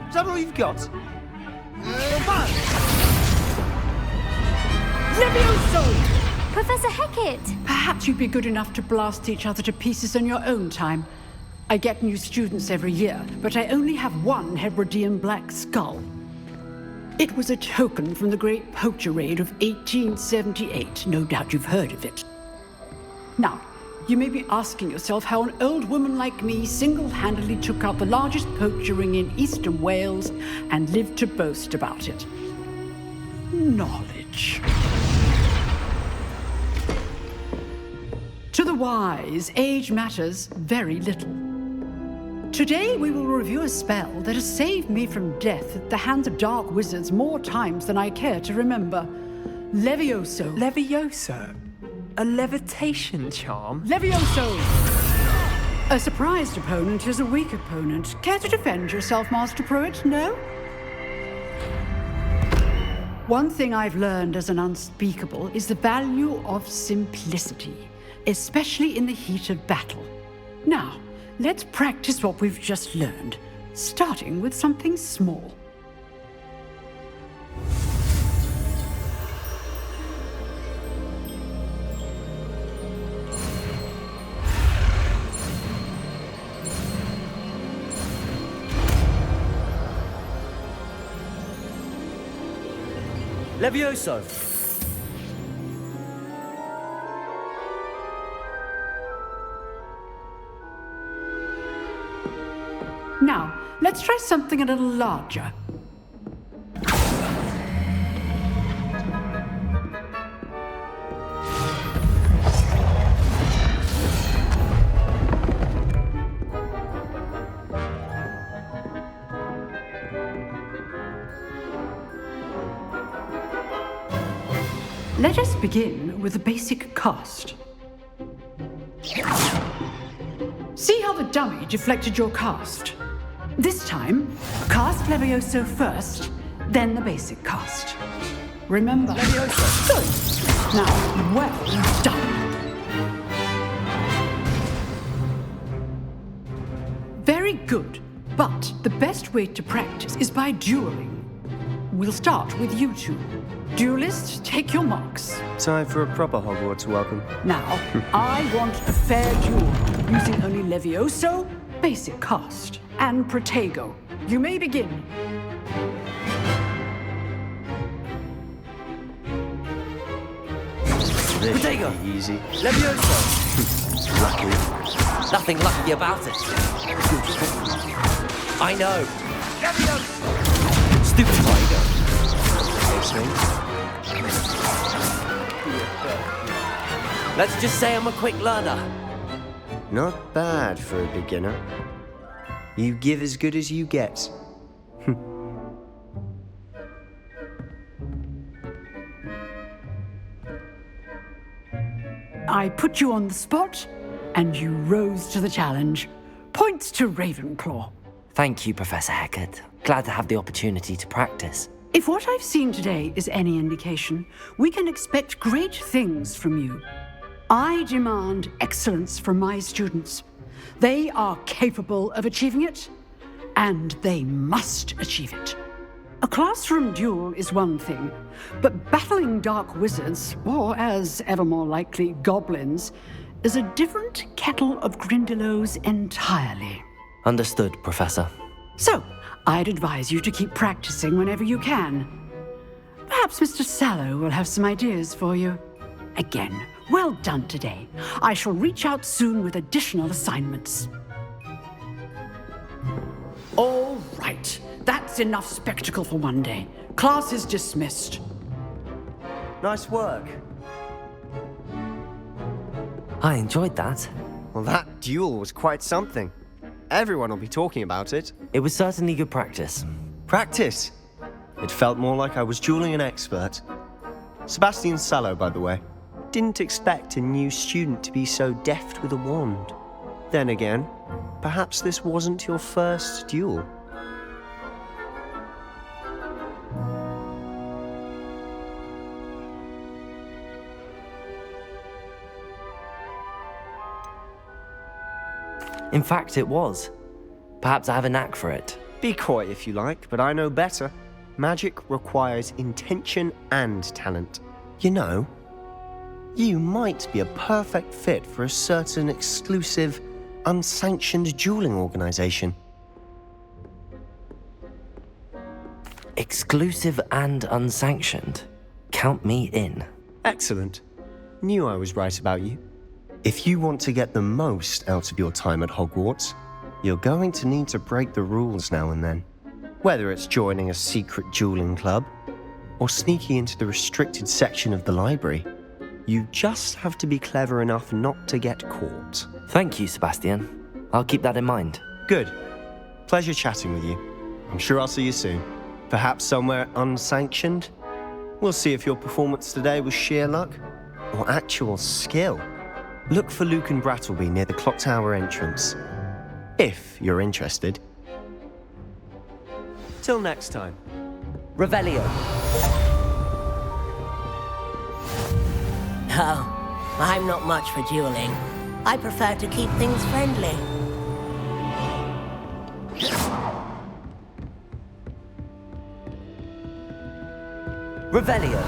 Is that all you've got? Levioso! Professor Hecat! Perhaps you'd be good enough to blast each other to pieces in your own time. I get new students every year, but I only have one Hebridean black skull. It was a token from the Great Poacher Raid of 1878. No doubt you've heard of it. Now, you may be asking yourself how an old woman like me single-handedly took out the largest poacher ring in eastern Wales and lived to boast about it. Knowledge. To the wise, age matters very little. Today we will review a spell that has saved me from death at the hands of dark wizards more times than I care to remember. Levioso. Levioso? A levitation charm? Levioso! A surprised opponent is a weak opponent. Care to defend yourself, Master Pruitt? No? One thing I've learned as an unspeakable is the value of simplicity, especially in the heat of battle. Now, let's practice what we've just learned, starting with something small. Levioso! Now, let's try something a little larger. Let us begin with the basic cast. See how the dummy deflected your cast? This time, cast Levioso first, then the basic cast. Remember, Levioso. Good. Now, well done. Very good, but the best way to practice is by dueling. We'll start with you two. Duelists, take your marks. Time for a proper Hogwarts welcome. Now, I want a fair duel, using only Levioso, basic cast, and Protego. You may begin. Protego! Easy. Levioso! Lucky. Nothing lucky about it. I know. Levioso! Stupid Protego. Let's just say I'm a quick learner. Not bad for a beginner. You give as good as you get. I put you on the spot, and you rose to the challenge. Points to Ravenclaw. Thank you, Professor Hecat. Glad to have the opportunity to practice. If what I've seen today is any indication, we can expect great things from you. I demand excellence from my students. They are capable of achieving it, and they must achieve it. A classroom duel is one thing, but battling dark wizards, or as ever more likely, goblins, is a different kettle of Grindylows entirely. Understood, Professor. So, I'd advise you to keep practicing whenever you can. Perhaps Mr. Sallow will have some ideas for you. Again, well done today. I shall reach out soon with additional assignments. All right. That's enough spectacle for one day. Class is dismissed. Nice work. I enjoyed that. Well, that duel was quite something. Everyone will be talking about it. It was certainly good practice. Practice? It felt more like I was dueling an expert. Sebastian Sallow, by the way. Didn't expect a new student to be so deft with a wand. Then again, perhaps this wasn't your first duel. In fact, it was. Perhaps I have a knack for it. Be coy if you like, but I know better. Magic requires intention and talent. You know, you might be a perfect fit for a certain exclusive, unsanctioned dueling organization. Exclusive and unsanctioned? Count me in. Excellent. Knew I was right about you. If you want to get the most out of your time at Hogwarts, you're going to need to break the rules now and then. Whether it's joining a secret dueling club, or sneaking into the restricted section of the library, you just have to be clever enough not to get caught. Thank you, Sebastian. I'll keep that in mind. Good. Pleasure chatting with you. I'm sure I'll see you soon. Perhaps somewhere unsanctioned? We'll see if your performance today was sheer luck, or actual skill. Look for Luke and Brattleby near the Clock Tower entrance. If you're interested. Till next time. Revelio. Oh, I'm not much for dueling. I prefer to keep things friendly. Revelio.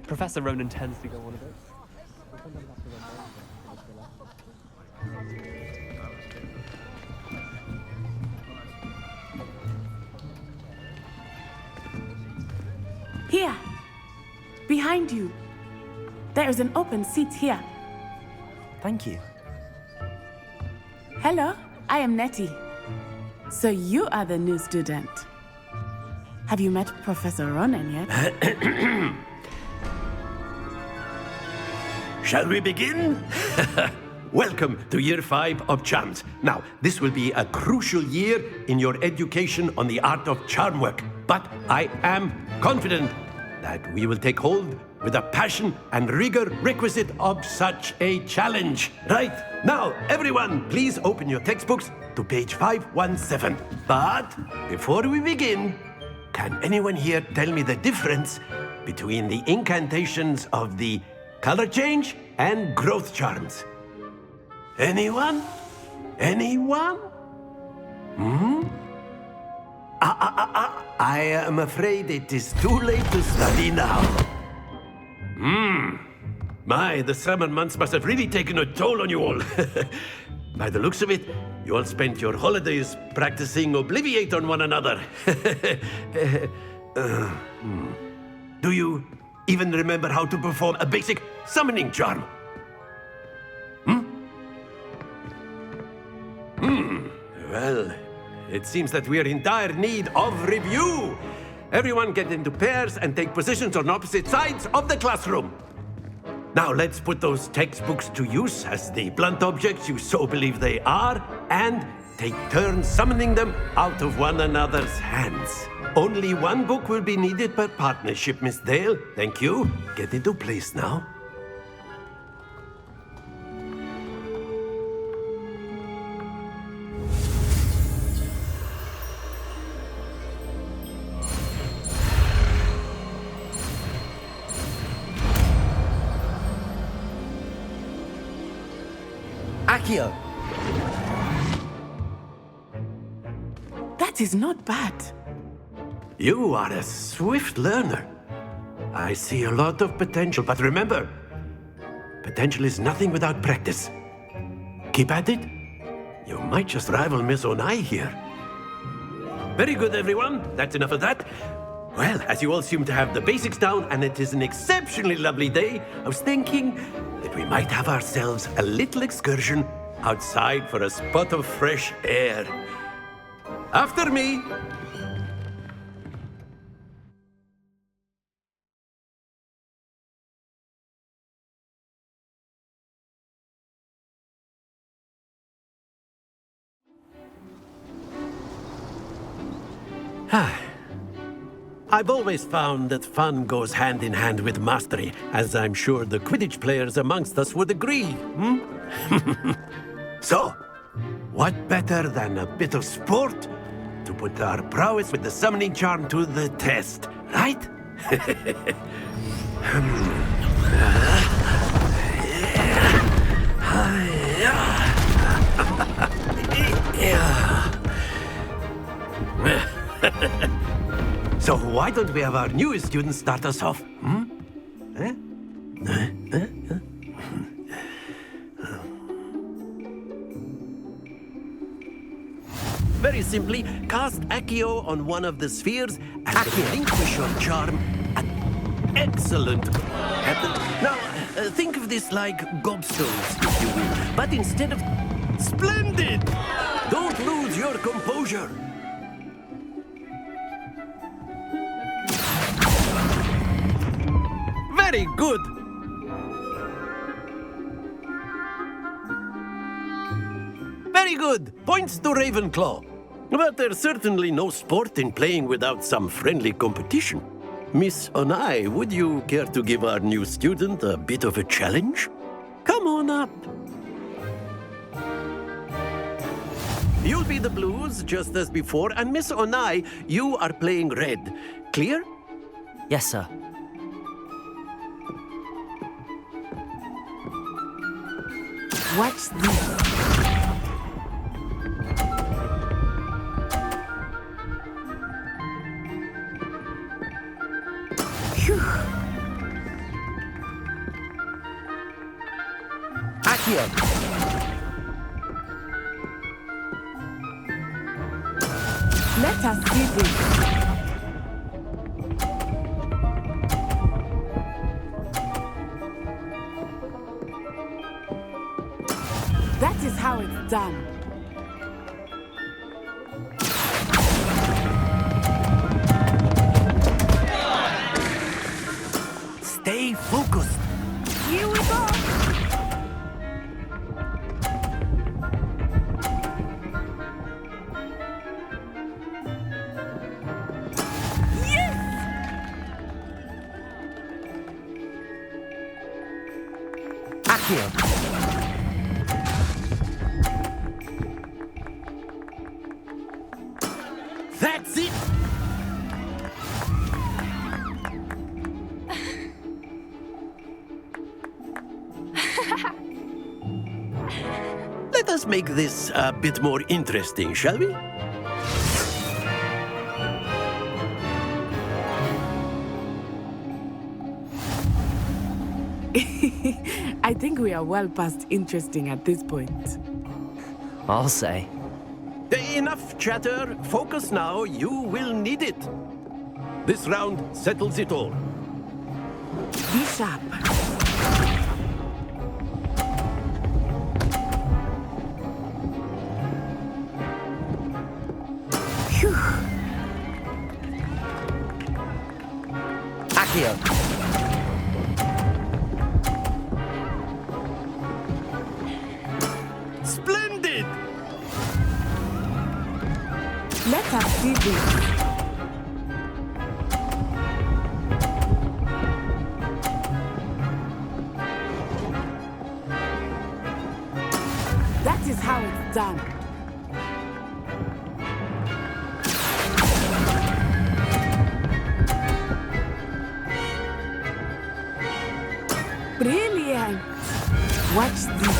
Professor Ronan tends to go on a bit. Here! Behind you! There is an open seat here. Thank you. Hello, I am Nettie. So you are the new student. Have you met Professor Ronan yet? Shall we begin? Welcome to Year 5 of Charms. Now, this will be a crucial year in your education on the art of charm work. But I am confident that we will take hold with the passion and rigor requisite of such a challenge. Right, now, everyone, please open your textbooks to page 517. But before we begin, can anyone here tell me the difference between the incantations of the color change and growth charms? Anyone? Anyone? I am afraid it is too late to study now. My, the summer months must have really taken a toll on you all. By the looks of it, you all spent your holidays practicing Obliviate on one another. Do you even remember how to perform a basic summoning charm? Well, it seems that we are in dire need of review. Everyone get into pairs and take positions on opposite sides of the classroom. Now let's put those textbooks to use as the blunt objects you so believe they are, and take turns summoning them out of one another's hands. Only one book will be needed per partnership, Miss Dale. Thank you. Get into place now. Accio. That is not bad. You are a swift learner. I see a lot of potential, but remember, potential is nothing without practice. Keep at it. You might just rival Miss Onai here. Very good, everyone. That's enough of that. Well, as you all seem to have the basics down, and it is an exceptionally lovely day, I was thinking that we might have ourselves a little excursion outside for a spot of fresh air. After me. I've always found that fun goes hand in hand with mastery, as I'm sure the Quidditch players amongst us would agree. So, what better than a bit of sport to put our prowess with the summoning charm to the test, right? So why don't we have our newest student start us off? Very simply, cast Accio on one of the spheres and relinquish your charm. Excellent. Now, think of this like gobstones, if you will. But instead of... Splendid! Don't lose your composure. Very good. Very good. Points to Ravenclaw. But there's certainly no sport in playing without some friendly competition. Miss Onai, would you care to give our new student a bit of a challenge? Come on up. You'll be the blues, just as before, and Miss Onai, you are playing red. Clear? Yes, sir. Watch this. Accio! Let us see this. That is how it's done. Stay focused. Here we go. Accio! That's it! Let us make this a bit more interesting, shall we? I think we are well past interesting at this point. I'll say. Enough chatter. Focus now. You will need it. This round settles it all. Be sharp. Phew. Accio! Splendid! Let us see this. That is how it's done. Brilliant! Watch this.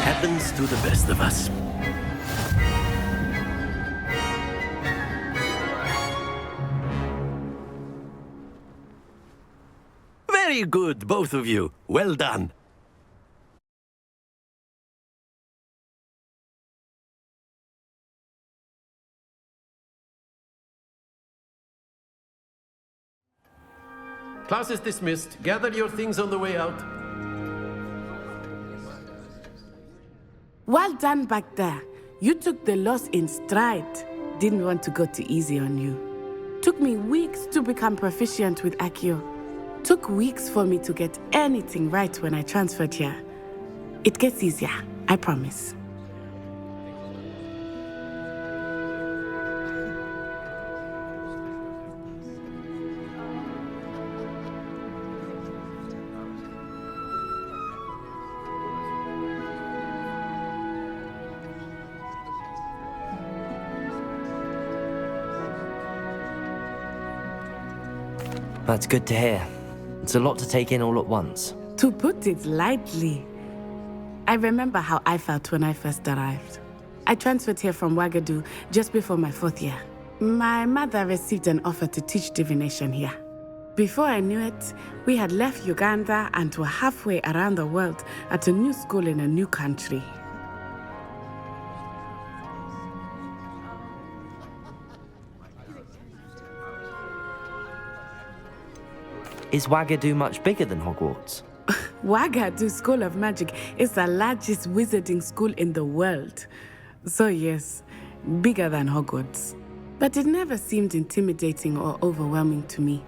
Happens to the best of us. Very good, both of you. Well done. Class is dismissed. Gather your things on the way out. Well done back there. You took the loss in stride. Didn't want to go too easy on you. Took me weeks to become proficient with Accio. Took weeks for me to get anything right when I transferred here. It gets easier, I promise. That's good to hear. It's a lot to take in all at once. To put it lightly, I remember how I felt when I first arrived. I transferred here from Ouagadougou just before my 4th year. My mother received an offer to teach divination here. Before I knew it, we had left Uganda and were halfway around the world at a new school in a new country. Is Wagadu much bigger than Hogwarts? Wagadu School of Magic is the largest wizarding school in the world. So yes, bigger than Hogwarts. But it never seemed intimidating or overwhelming to me.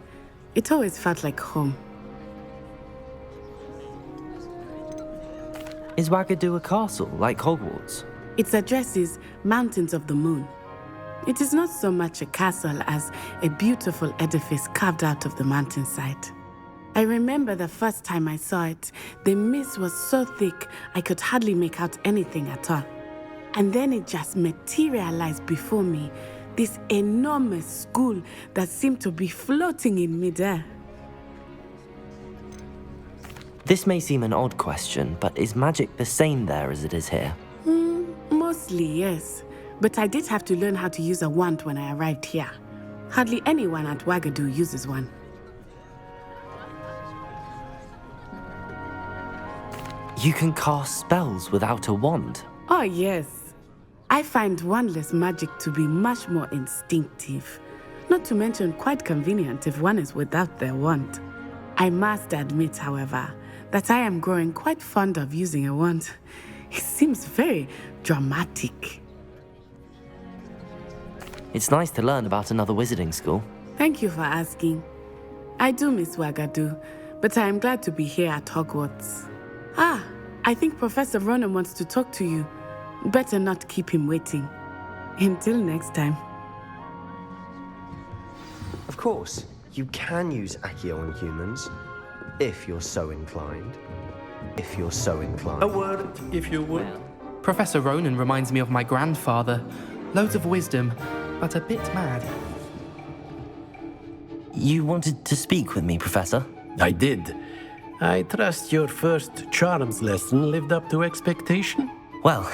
It always felt like home. Is Wagadu a castle, like Hogwarts? Its address is Mountains of the Moon. It is not so much a castle as a beautiful edifice carved out of the mountainside. I remember the first time I saw it, the mist was so thick I could hardly make out anything at all. And then it just materialized before me, this enormous school that seemed to be floating in midair. This may seem an odd question, but is magic the same there as it is here? Mostly, yes. But I did have to learn how to use a wand when I arrived here. Hardly anyone at Wagadu uses one. You can cast spells without a wand? Oh, yes. I find wandless magic to be much more instinctive. Not to mention quite convenient if one is without their wand. I must admit, however, that I am growing quite fond of using a wand. It seems very dramatic. It's nice to learn about another wizarding school. Thank you for asking. I do miss Wagadu, but I am glad to be here at Hogwarts. I think Professor Ronan wants to talk to you. Better not keep him waiting. Until next time. Of course, you can use Accio on humans, if you're so inclined. If you're so inclined. A word, if you would. Professor Ronan reminds me of my grandfather. Loads of wisdom, but a bit mad. You wanted to speak with me, Professor? I did. I trust your first charms lesson lived up to expectation? Well,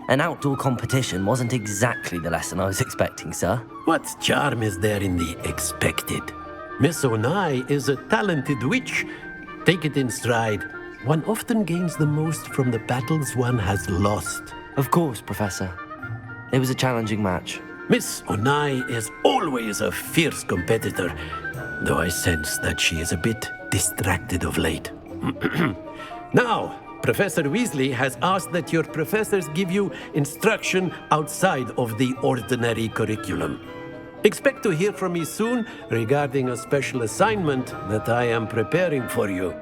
an outdoor competition wasn't exactly the lesson I was expecting, sir. What charm is there in the expected? Miss Onai is a talented witch. Take it in stride. One often gains the most from the battles one has lost. Of course, Professor. It was a challenging match. Miss Onai is always a fierce competitor, though I sense that she is a bit distracted of late. Now, Professor Weasley has asked that your professors give you instruction outside of the ordinary curriculum. Expect to hear from me soon regarding a special assignment that I am preparing for you.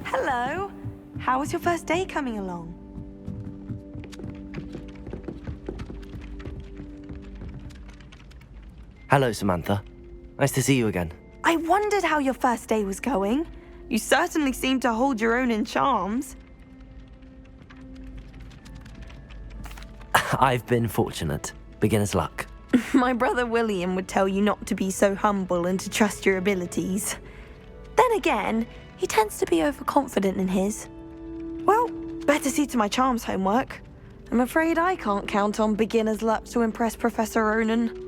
Hello. How was your first day coming along? Hello, Samantha. Nice to see you again. I wondered how your first day was going. You certainly seem to hold your own in charms. I've been fortunate. Beginner's luck. My brother William would tell you not to be so humble and to trust your abilities. Then again, he tends to be overconfident in his. Well, better see to my charms homework. I'm afraid I can't count on beginner's luck to impress Professor Ronan.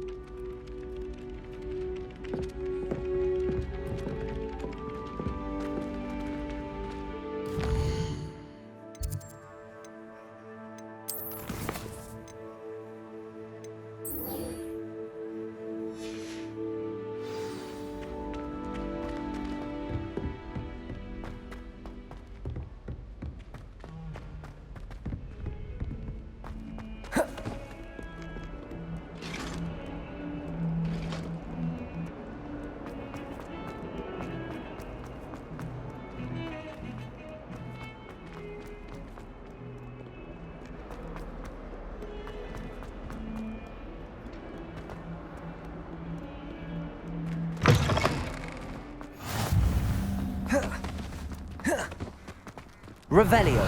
Revelio.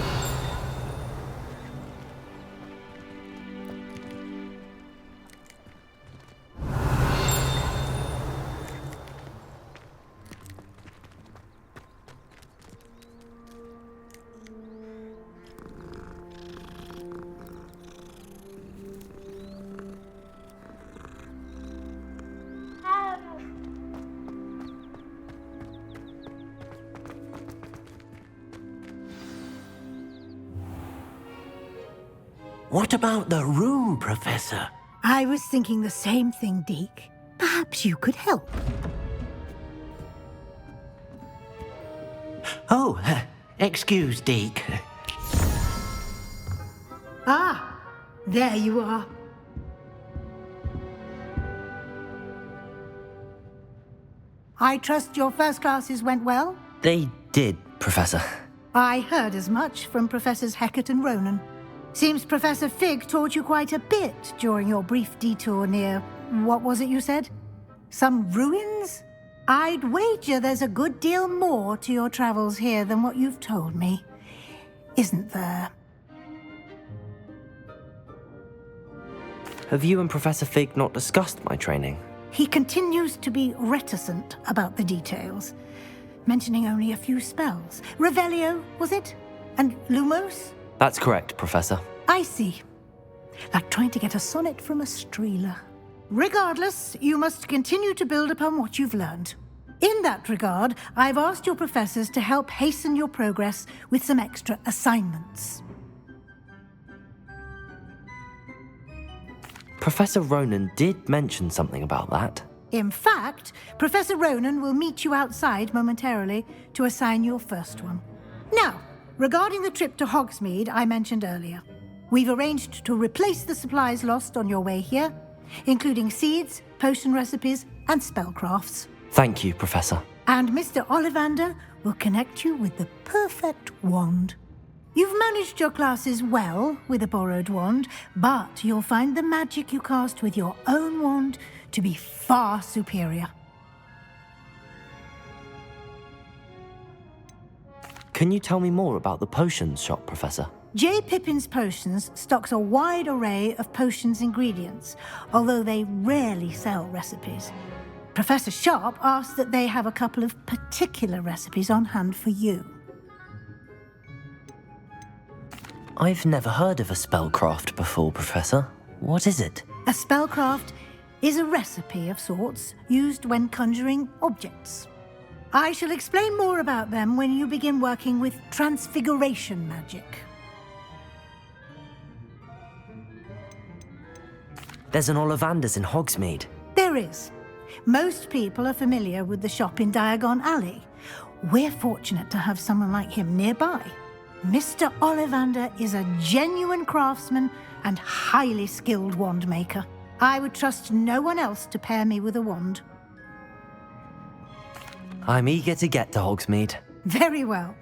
What about the room, Professor? I was thinking the same thing, Deke. Perhaps you could help. Oh, excuse, Deke. Ah, there you are. I trust your first classes went well? They did, Professor. I heard as much from Professors Hecat and Ronan. Seems Professor Fig taught you quite a bit during your brief detour near... what was it you said? Some ruins? I'd wager there's a good deal more to your travels here than what you've told me. Isn't there? Have you and Professor Fig not discussed my training? He continues to be reticent about the details, mentioning only a few spells. Revelio, was it? And Lumos? That's correct, Professor. I see. Like trying to get a sonnet from a streeler. Regardless, you must continue to build upon what you've learned. In that regard, I've asked your professors to help hasten your progress with some extra assignments. Professor Ronan did mention something about that. In fact, Professor Ronan will meet you outside momentarily to assign your first one. Now, regarding the trip to Hogsmeade I mentioned earlier, we've arranged to replace the supplies lost on your way here, including seeds, potion recipes, and spellcrafts. Thank you, Professor. And Mr. Ollivander will connect you with the perfect wand. You've managed your classes well with a borrowed wand, but you'll find the magic you cast with your own wand to be far superior. Can you tell me more about the potions shop, Professor? J. Pippin's Potions stocks a wide array of potions ingredients, although they rarely sell recipes. Professor Sharp asks that they have a couple of particular recipes on hand for you. I've never heard of a spellcraft before, Professor. What is it? A spellcraft is a recipe of sorts used when conjuring objects. I shall explain more about them when you begin working with transfiguration magic. There's an Ollivander's in Hogsmeade. There is. Most people are familiar with the shop in Diagon Alley. We're fortunate to have someone like him nearby. Mr. Ollivander is a genuine craftsman and highly skilled wand maker. I would trust no one else to pair me with a wand. I'm eager to get to Hogsmeade. Very well.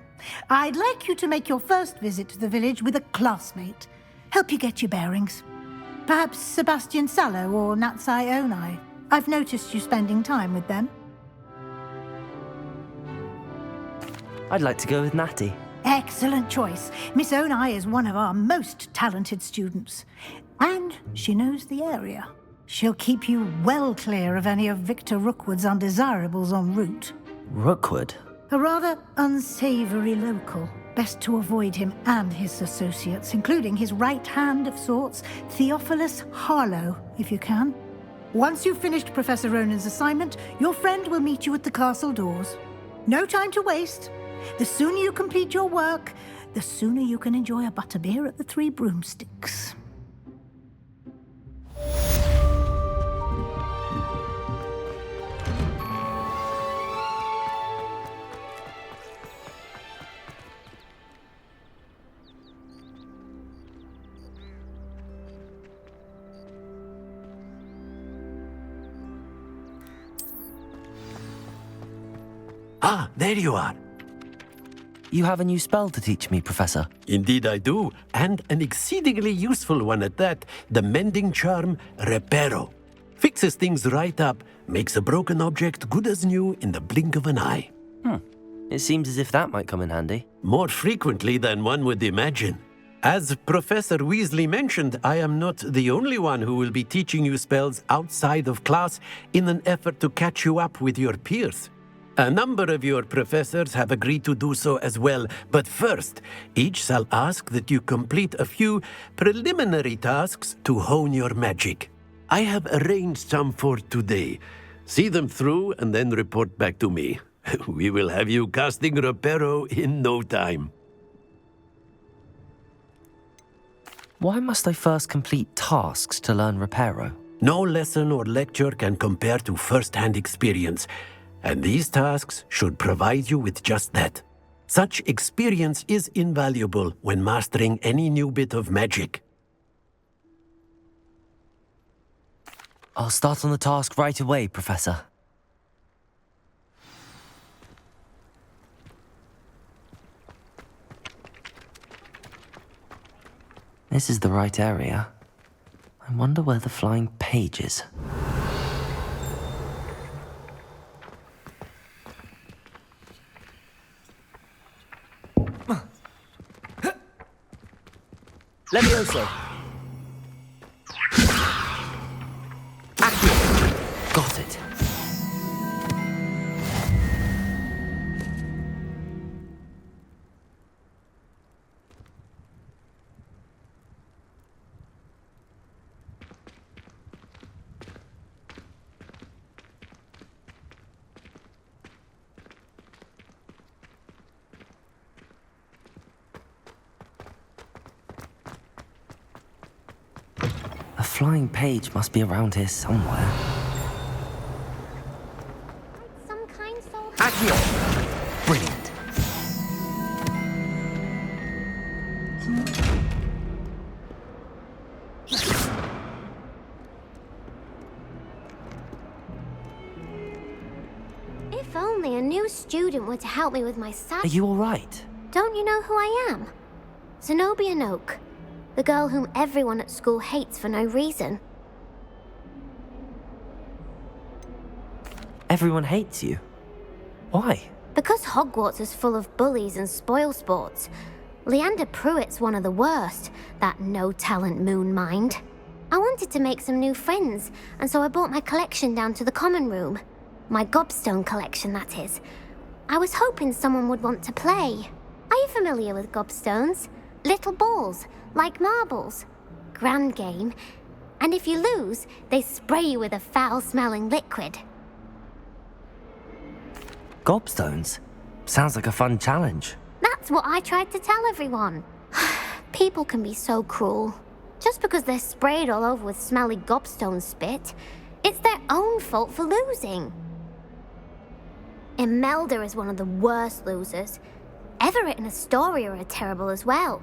I'd like you to make your first visit to the village with a classmate. Help you get your bearings. Perhaps Sebastian Sallow or Natsai Onai. I've noticed you spending time with them. I'd like to go with Natty. Excellent choice. Miss Onai is one of our most talented students. And she knows the area. She'll keep you well clear of any of Victor Rookwood's undesirables en route. Rookwood? A rather unsavory local. Best to avoid him and his associates, including his right hand of sorts, Theophilus Harlow, if you can. Once you've finished Professor Ronan's assignment, your friend will meet you at the castle doors. No time to waste. The sooner you complete your work, the sooner you can enjoy a butterbeer at the Three Broomsticks. Ah, there you are. You have a new spell to teach me, Professor. Indeed I do, and an exceedingly useful one at that. The mending charm, Reparo. Fixes things right up, makes a broken object good as new in the blink of an eye. It seems as if that might come in handy. More frequently than one would imagine. As Professor Weasley mentioned, I am not the only one who will be teaching you spells outside of class in an effort to catch you up with your peers. A number of your professors have agreed to do so as well, but first, each shall ask that you complete a few preliminary tasks to hone your magic. I have arranged some for today. See them through and then report back to me. We will have you casting Reparo in no time. Why must I first complete tasks to learn Reparo? No lesson or lecture can compare to first-hand experience, and these tasks should provide you with just that. Such experience is invaluable when mastering any new bit of magic. I'll start on the task right away, Professor. This is the right area. I wonder where the flying page is. Levioso. Got it. A flying page must be around here somewhere. Some kind soul. Accio! Brilliant. If only a new student were to help me with my sad. Are you all right? Don't you know who I am? Zenobia Noak, the girl whom everyone at school hates for no reason. Everyone hates you. Why? Because Hogwarts is full of bullies and spoilsports. Leander Pruitt's one of the worst, that no-talent moon mind. I wanted to make some new friends, and so I brought my collection down to the common room. My gobstone collection, that is. I was hoping someone would want to play. Are you familiar with gobstones? Little balls, like marbles. Grand game. And if you lose, they spray you with a foul-smelling liquid. Gobstones? Sounds like a fun challenge. That's what I tried to tell everyone. People can be so cruel. Just because they're sprayed all over with smelly gobstone spit, it's their own fault for losing. Imelda is one of the worst losers. Everett and Astoria are terrible as well.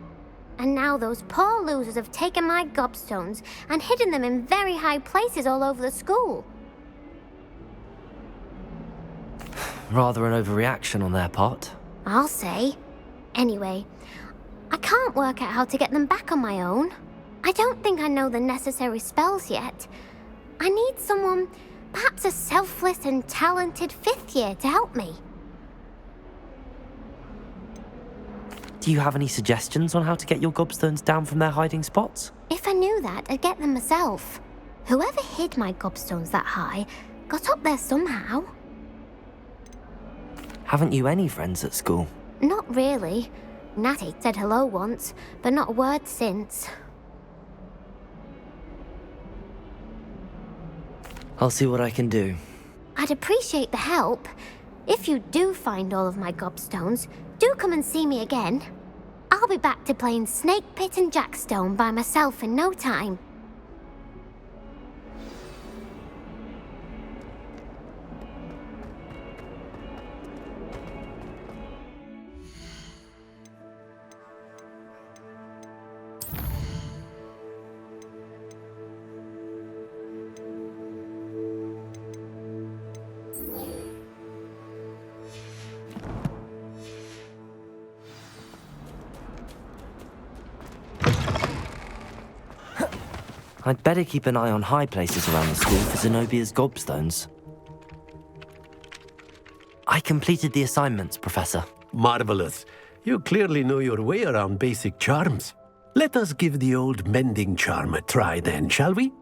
And now those poor losers have taken my gobstones and hidden them in very high places all over the school. Rather an overreaction on their part. I'll say. Anyway, I can't work out how to get them back on my own. I don't think I know the necessary spells yet. I need someone, perhaps a selfless and talented fifth year to help me. Do you have any suggestions on how to get your gobstones down from their hiding spots? If I knew that, I'd get them myself. Whoever hid my gobstones that high got up there somehow. Haven't you any friends at school? Not really. Natty said hello once, but not a word since. I'll see what I can do. I'd appreciate the help. If you do find all of my gobstones, do come and see me again. I'll be back to playing Snake Pit and Jackstone by myself in no time. I'd better keep an eye on high places around the school for Zenobia's gobstones. I completed the assignments, Professor. Marvelous. You clearly know your way around basic charms. Let us give the old mending charm a try then, shall we?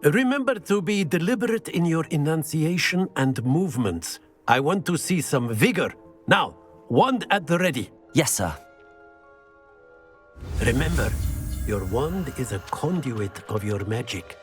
Remember to be deliberate in your enunciation and movements. I want to see some vigor. Now, wand at the ready. Yes, sir. Remember, your wand is a conduit of your magic.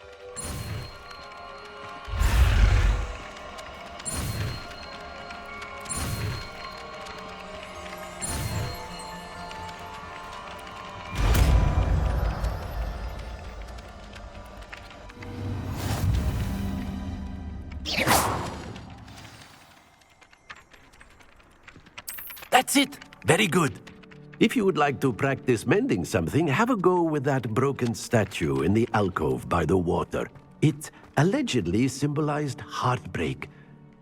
That's it! Very good. If you would like to practice mending something, have a go with that broken statue in the alcove by the water. It allegedly symbolized heartbreak.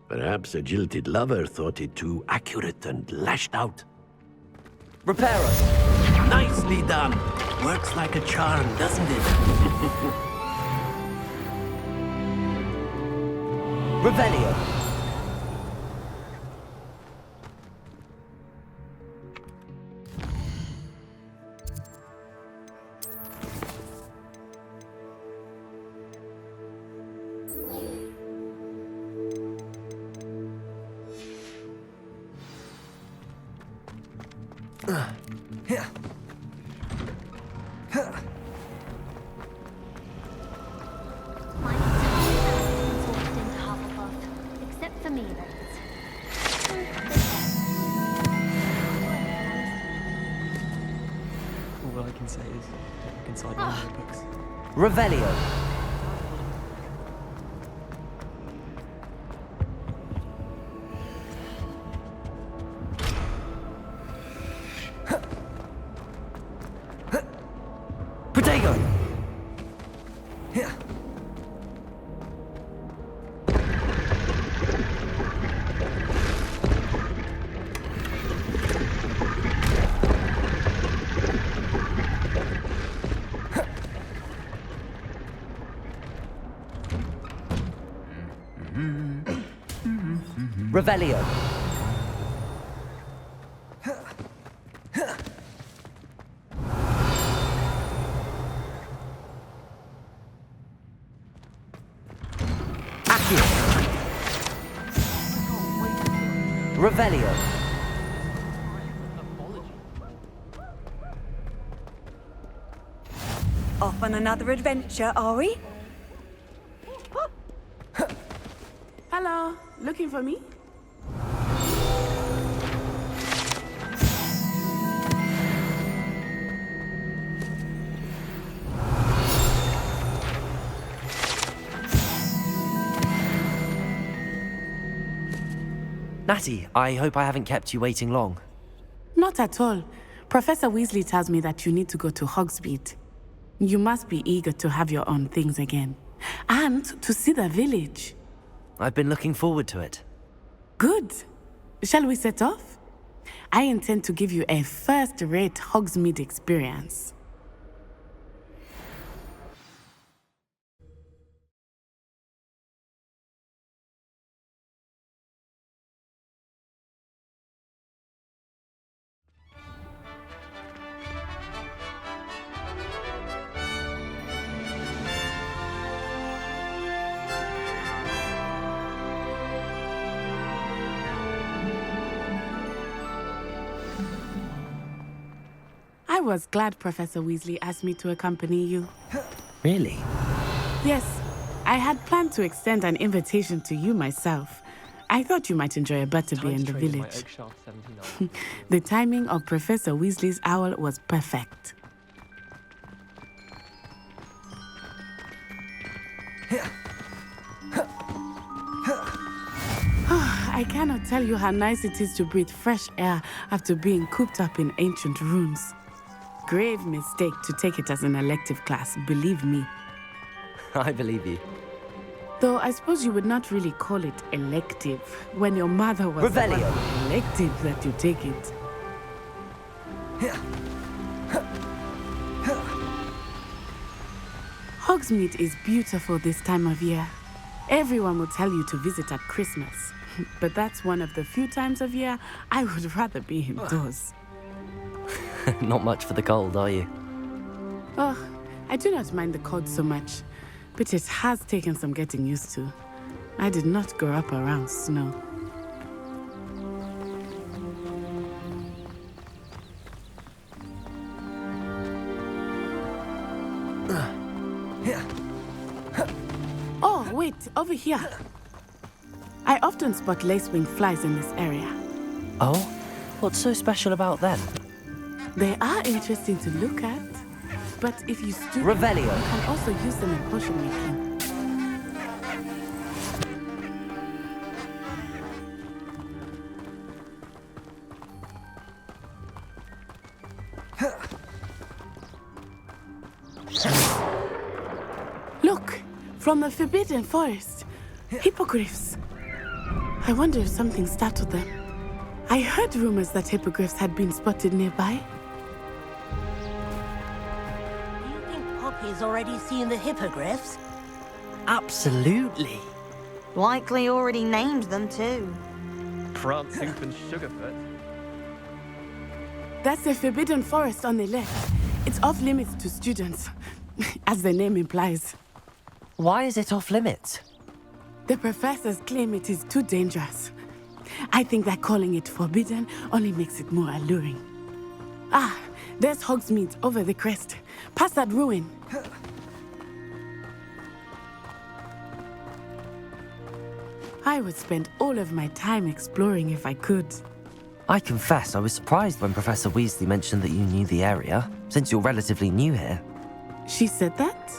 Perhaps a jilted lover thought it too accurate and lashed out. Reparo! Nicely done! Works like a charm, doesn't it? Revelio! Except for me, All I can say is look inside my notebooks. Revelio! Protego! Revelio! Accio! Revelio! Off on another adventure, are we? Hello, looking for me? Natty, I hope I haven't kept you waiting long. Not at all. Professor Weasley tells me that you need to go to Hogsmeade. You must be eager to have your own things again. And to see the village. I've been looking forward to it. Good. Shall we set off? I intend to give you a first-rate Hogsmeade experience. I was glad Professor Weasley asked me to accompany you. Really? Yes, I had planned to extend an invitation to you myself. I thought you might enjoy a butterbeer in the village. The timing of Professor Weasley's owl was perfect. I cannot tell you how nice it is to breathe fresh air after being cooped up in ancient rooms. Grave mistake to take it as an elective class, believe me. I believe you. Though I suppose you would not really call it elective when your mother was Revelio. elected that you take it. Hogsmeade is beautiful this time of year. Everyone will tell you to visit at Christmas. But that's one of the few times of year I would rather be indoors. Not much for the cold, are you? Oh, I do not mind the cold so much, but it has taken some getting used to. I did not grow up around snow. Oh, wait, over here. I often spot lacewing flies in this area. Oh? What's so special about them? They are interesting to look at, but if you stoop, Revelio. you can also use them in potion making. Look, from the Forbidden Forest, hippogriffs. I wonder if something startled them. I heard rumors that hippogriffs had been spotted nearby. Do you think Poppy's already seen the hippogriffs? Absolutely. Likely already named them too. Prancing and Sugarfoot. That's the Forbidden Forest on the left. It's off limits to students, as the name implies. Why is it off limits? The professors claim it is too dangerous. I think that calling it forbidden only makes it more alluring. Ah, there's Hogsmeade over the crest. Past that ruin. I would spend all of my time exploring if I could. I confess I was surprised when Professor Weasley mentioned that you knew the area, since you're relatively new here. She said that?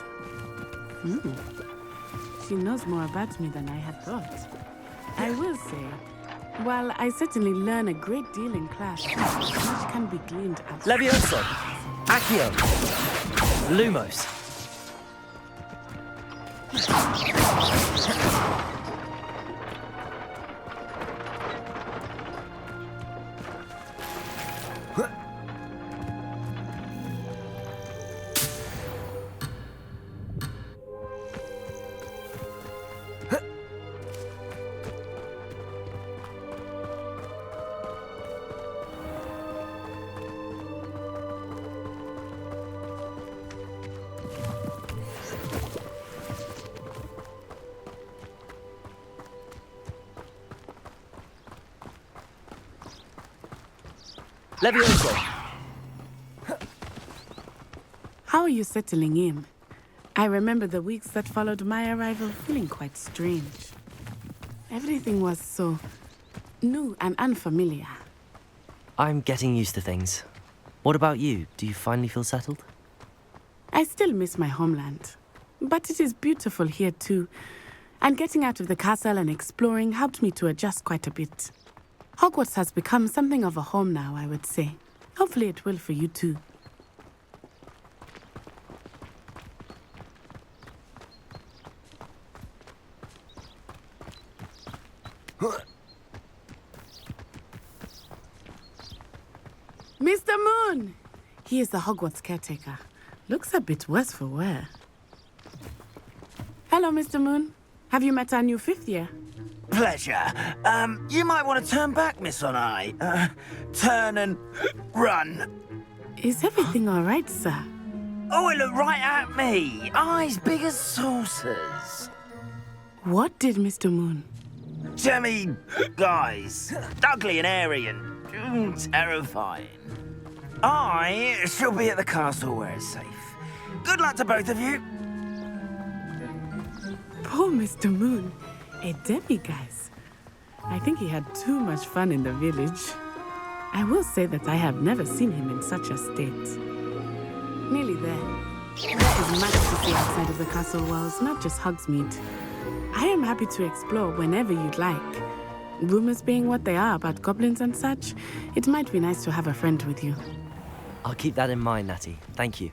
She knows more about me than I had thought. I will say, while I certainly learn a great deal in class, much can be gleaned at... Levioso! Accio! Lumos! Levioso! How are you settling in? I remember the weeks that followed my arrival feeling quite strange. Everything was so new and unfamiliar. I'm getting used to things. What about you? Do you finally feel settled? I still miss my homeland, but it is beautiful here too. And getting out of the castle and exploring helped me to adjust quite a bit. Hogwarts has become something of a home now, I would say. Hopefully it will for you too. Mr. Moon! He is the Hogwarts caretaker. Looks a bit worse for wear. Hello, Mr. Moon. Have you met our new fifth year? Pleasure. You might want to turn back, Miss Onai. Turn and run. Is everything all right, sir? Oh, it looked right at me. Eyes big as saucers. What did Mr. Moon? Jemmy, guys. Ugly and airy and terrifying. I shall be at the castle where it's safe. Good luck to both of you. Poor Mr. Moon. A demiguise. I think he had too much fun in the village. I will say that I have never seen him in such a state. Nearly there. There is much to see outside of the castle walls, not just Hogsmeade. I am happy to explore whenever you'd like. Rumors being what they are about goblins and such, it might be nice to have a friend with you. I'll keep that in mind, Natty. Thank you.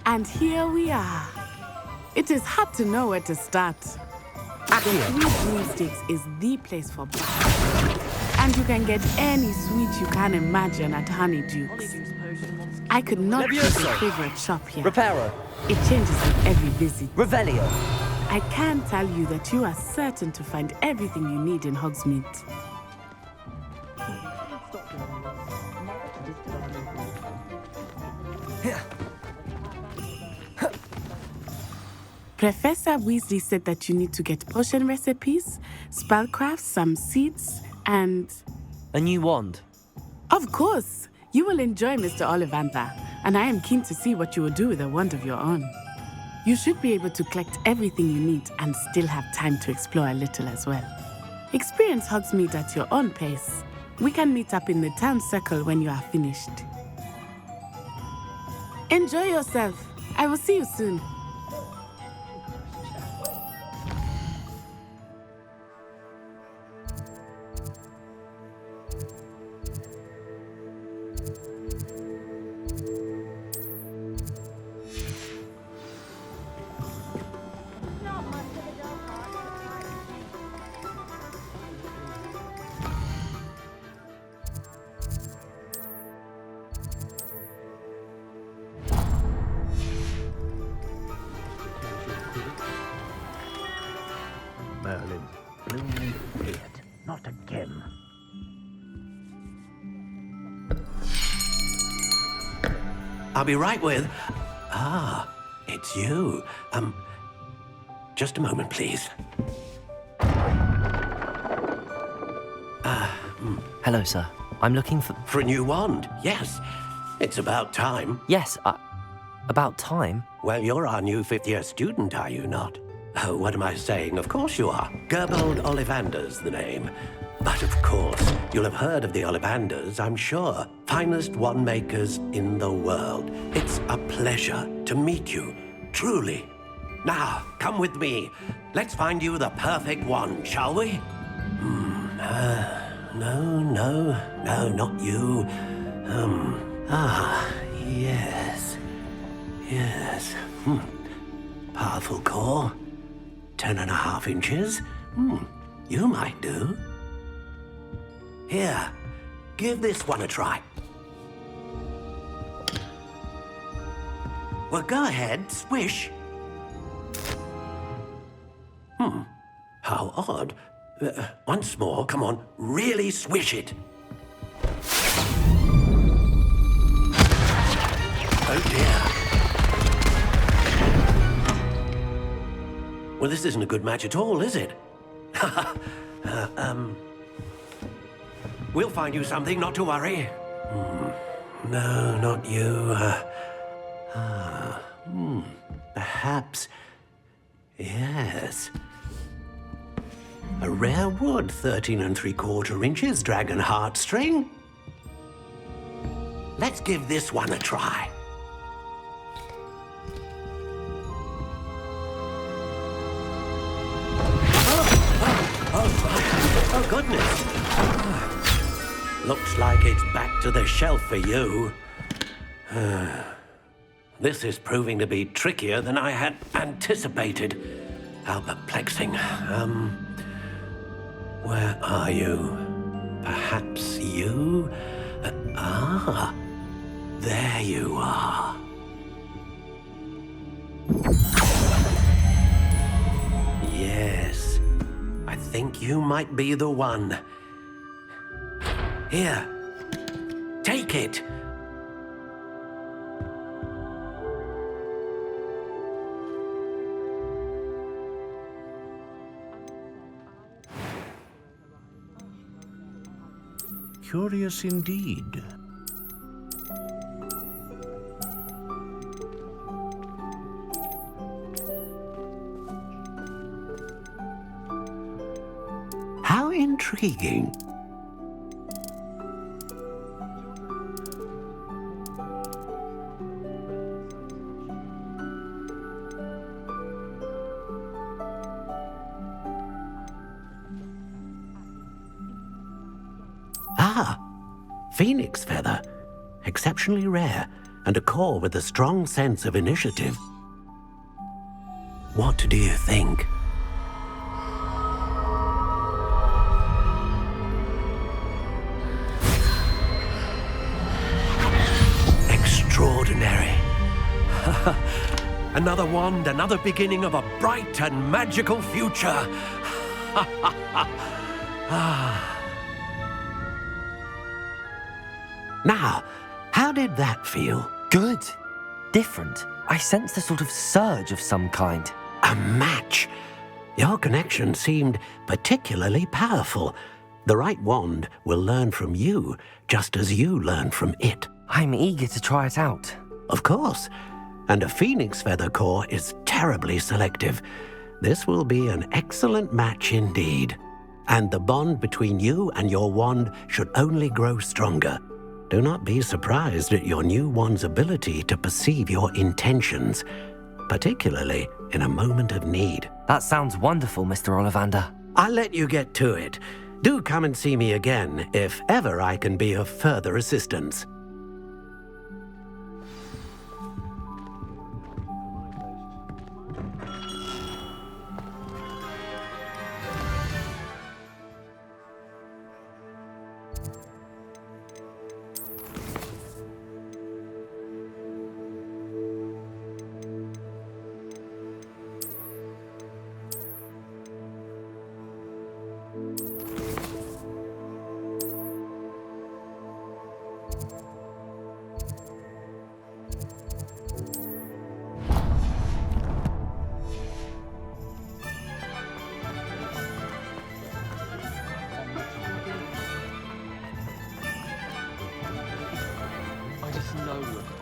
And here we are. It is hard to know where to start. The Sweet Broomsticks is the place for bars. And you can get any sweet you can imagine at Honeydukes. I could not pick a favorite shop here. Reparo. It changes with every visit. Revelio. I can tell you that you are certain to find everything you need in Hogsmeade. Professor Weasley said that you need to get potion recipes, spellcraft, some seeds, and... A new wand. Of course! You will enjoy Mr. Ollivander, and I am keen to see what you will do with a wand of your own. You should be able to collect everything you need and still have time to explore a little as well. Experience Hogsmeade at your own pace. We can meet up in the town circle when you are finished. Enjoy yourself. I will see you soon. Merlin, blooming beard, not again. I'll be right with... Ah, it's you. Just a moment, please. Hello, sir. I'm looking for... For a new wand, yes. It's about time. Yes, about time? Well, you're our new fifth-year student, are you not? Oh, what am I saying? Of course you are. Gerbold Ollivander's the name. But of course, you'll have heard of the Ollivanders, I'm sure. Finest wand makers in the world. It's a pleasure to meet you, truly. Now, come with me. Let's find you the perfect wand, shall we? No, not you. Yes. Powerful core. 10.5 inches. You might do. Here, give this one a try. Well, go ahead, swish. How odd. Once more, come on, really swish it. Oh dear. Well, this isn't a good match at all, is it? We'll find you something, not to worry. No, not you. Perhaps... Yes. A rare wood, 13 3/4 inches, dragon heartstring. Let's give this one a try. Oh, goodness. Looks like it's back to the shelf for you. This is proving to be trickier than I had anticipated. How perplexing. Where are you? Perhaps you? There you are. Yes. I think you might be the one. Here. Take it. Curious indeed. How intriguing. Phoenix feather. Exceptionally rare, and a core with a strong sense of initiative. What do you think? Another wand, another beginning of a bright and magical future. Now, how did that feel? Good. Different. I sensed a sort of surge of some kind. A match. Your connection seemed particularly powerful. The right wand will learn from you, just as you learn from it. I'm eager to try it out. Of course. And a phoenix feather core is terribly selective. This will be an excellent match indeed. And the bond between you and your wand should only grow stronger. Do not be surprised at your new wand's ability to perceive your intentions, particularly in a moment of need. That sounds wonderful, Mr. Ollivander. I'll let you get to it. Do come and see me again if ever I can be of further assistance.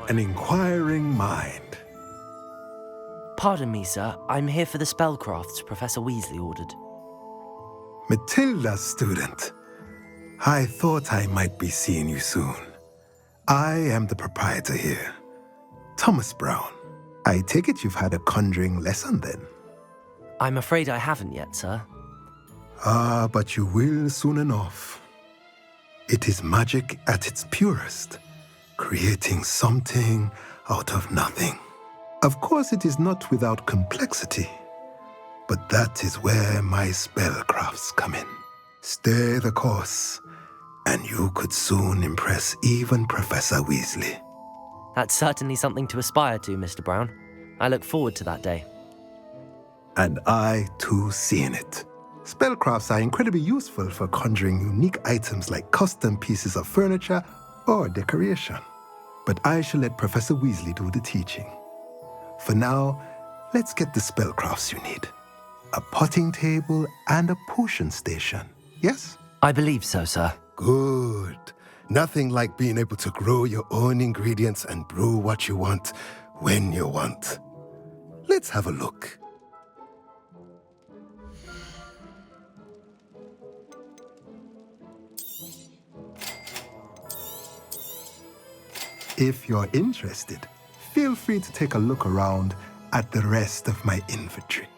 An inquiring mind. Pardon me, sir. I'm here for the spellcrafts Professor Weasley ordered. Matilda's student. I thought I might be seeing you soon. I am the proprietor here, Thomas Brown. I take it you've had a conjuring lesson then? I'm afraid I haven't yet, sir. Ah, but you will soon enough. It is magic at its purest, creating something out of nothing. Of course, it is not without complexity, but that is where my spellcrafts come in. Stay the course, and you could soon impress even Professor Weasley. That's certainly something to aspire to, Mr. Brown. I look forward to that day. And I, too, seeing it. Spellcrafts are incredibly useful for conjuring unique items like custom pieces of furniture or decoration. But I shall let Professor Weasley do the teaching. For now, let's get the spellcrafts you need. A potting table and a potion station, yes? I believe so, sir. Good. Nothing like being able to grow your own ingredients and brew what you want when you want. Let's have a look. If you're interested, feel free to take a look around at the rest of my inventory.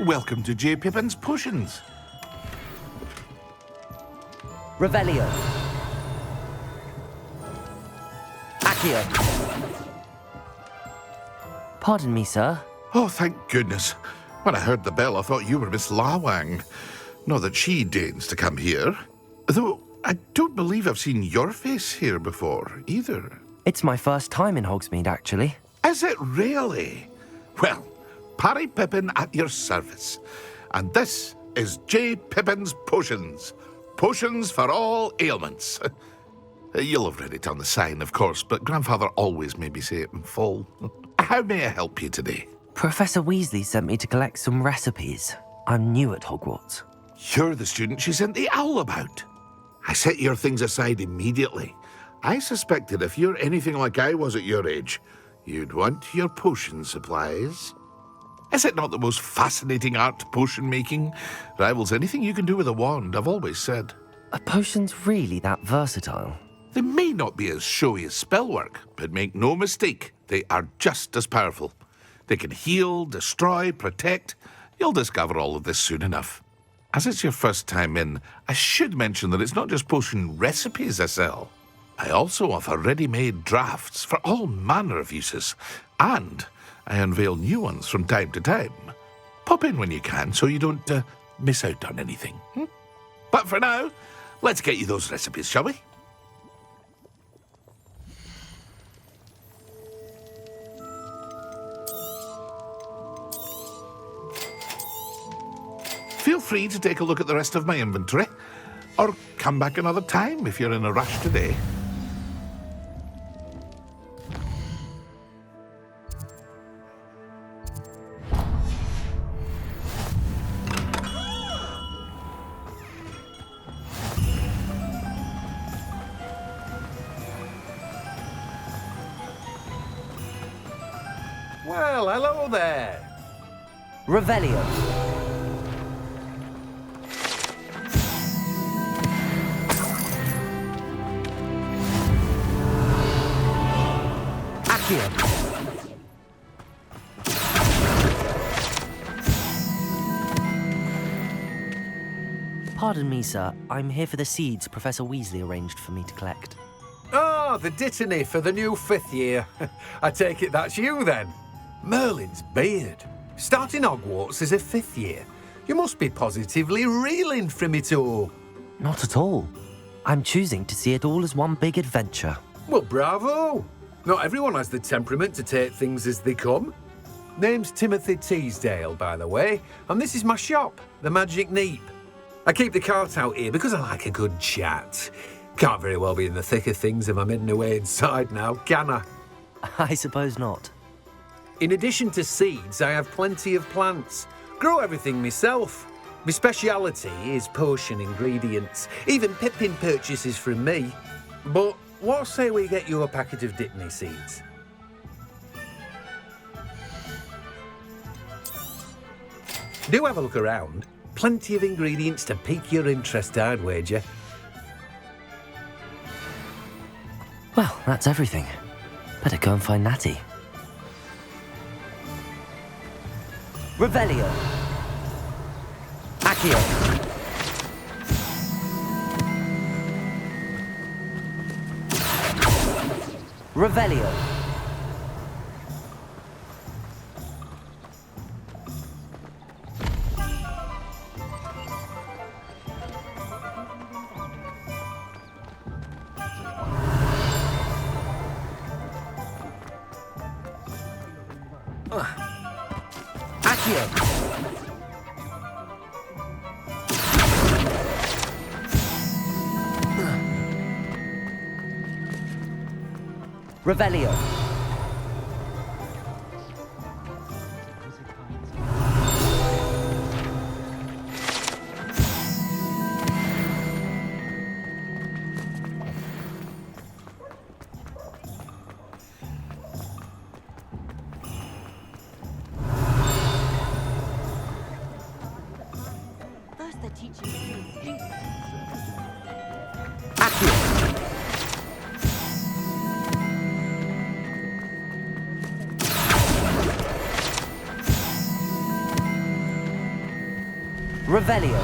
Welcome to J. Pippin's Potions. Revelio. Accio. Pardon me, sir. Oh, thank goodness. When I heard the bell, I thought you were Miss Lawang. Not that she deigns to come here. Though I don't believe I've seen your face here before, either. It's my first time in Hogsmeade, actually. Is it really? Well, Parry Pippin at your service. And this is J. Pippin's Potions. Potions for all ailments. You'll have read it on the sign, of course, but Grandfather always made me say it in full. How may I help you today? Professor Weasley sent me to collect some recipes. I'm new at Hogwarts. You're the student she sent the owl about. I set your things aside immediately. I suspected if you're anything like I was at your age, you'd want your potion supplies. Is it not the most fascinating art, potion making? Rivals anything you can do with a wand, I've always said. Are potions really that versatile? They may not be as showy as spellwork, but make no mistake, they are just as powerful. They can heal, destroy, protect. You'll discover all of this soon enough. As it's your first time in, I should mention that it's not just potion recipes I sell. I also offer ready-made drafts for all manner of uses, and I unveil new ones from time to time. Pop in when you can so you don't miss out on anything. But for now, let's get you those recipes, shall we? Feel free to take a look at the rest of my inventory, or come back another time if you're in a rush today. Well, hello there. Revelio. Pardon me, sir. I'm here for the seeds Professor Weasley arranged for me to collect. Ah, the dittany for the new 5th year. I take it that's you, then. Merlin's beard. Starting Hogwarts as a 5th year. You must be positively reeling from it all. Not at all. I'm choosing to see it all as one big adventure. Well, bravo. Not everyone has the temperament to take things as they come. Name's Timothy Teasdale, by the way, and this is my shop, the Magic Neep. I keep the cart out here because I like a good chat. Can't very well be in the thick of things if I'm hidden away inside now, can I? I suppose not. In addition to seeds, I have plenty of plants. Grow everything myself. My speciality is potion ingredients. Even Pippin purchases from me. But what say we get you a packet of Dittany seeds? Do have a look around. Plenty of ingredients to pique your interest, I'd wager. Well, that's everything. Better go and find Natty. Revelio. Accio. Revelio. Revelio. First they're teaching you. Revelio.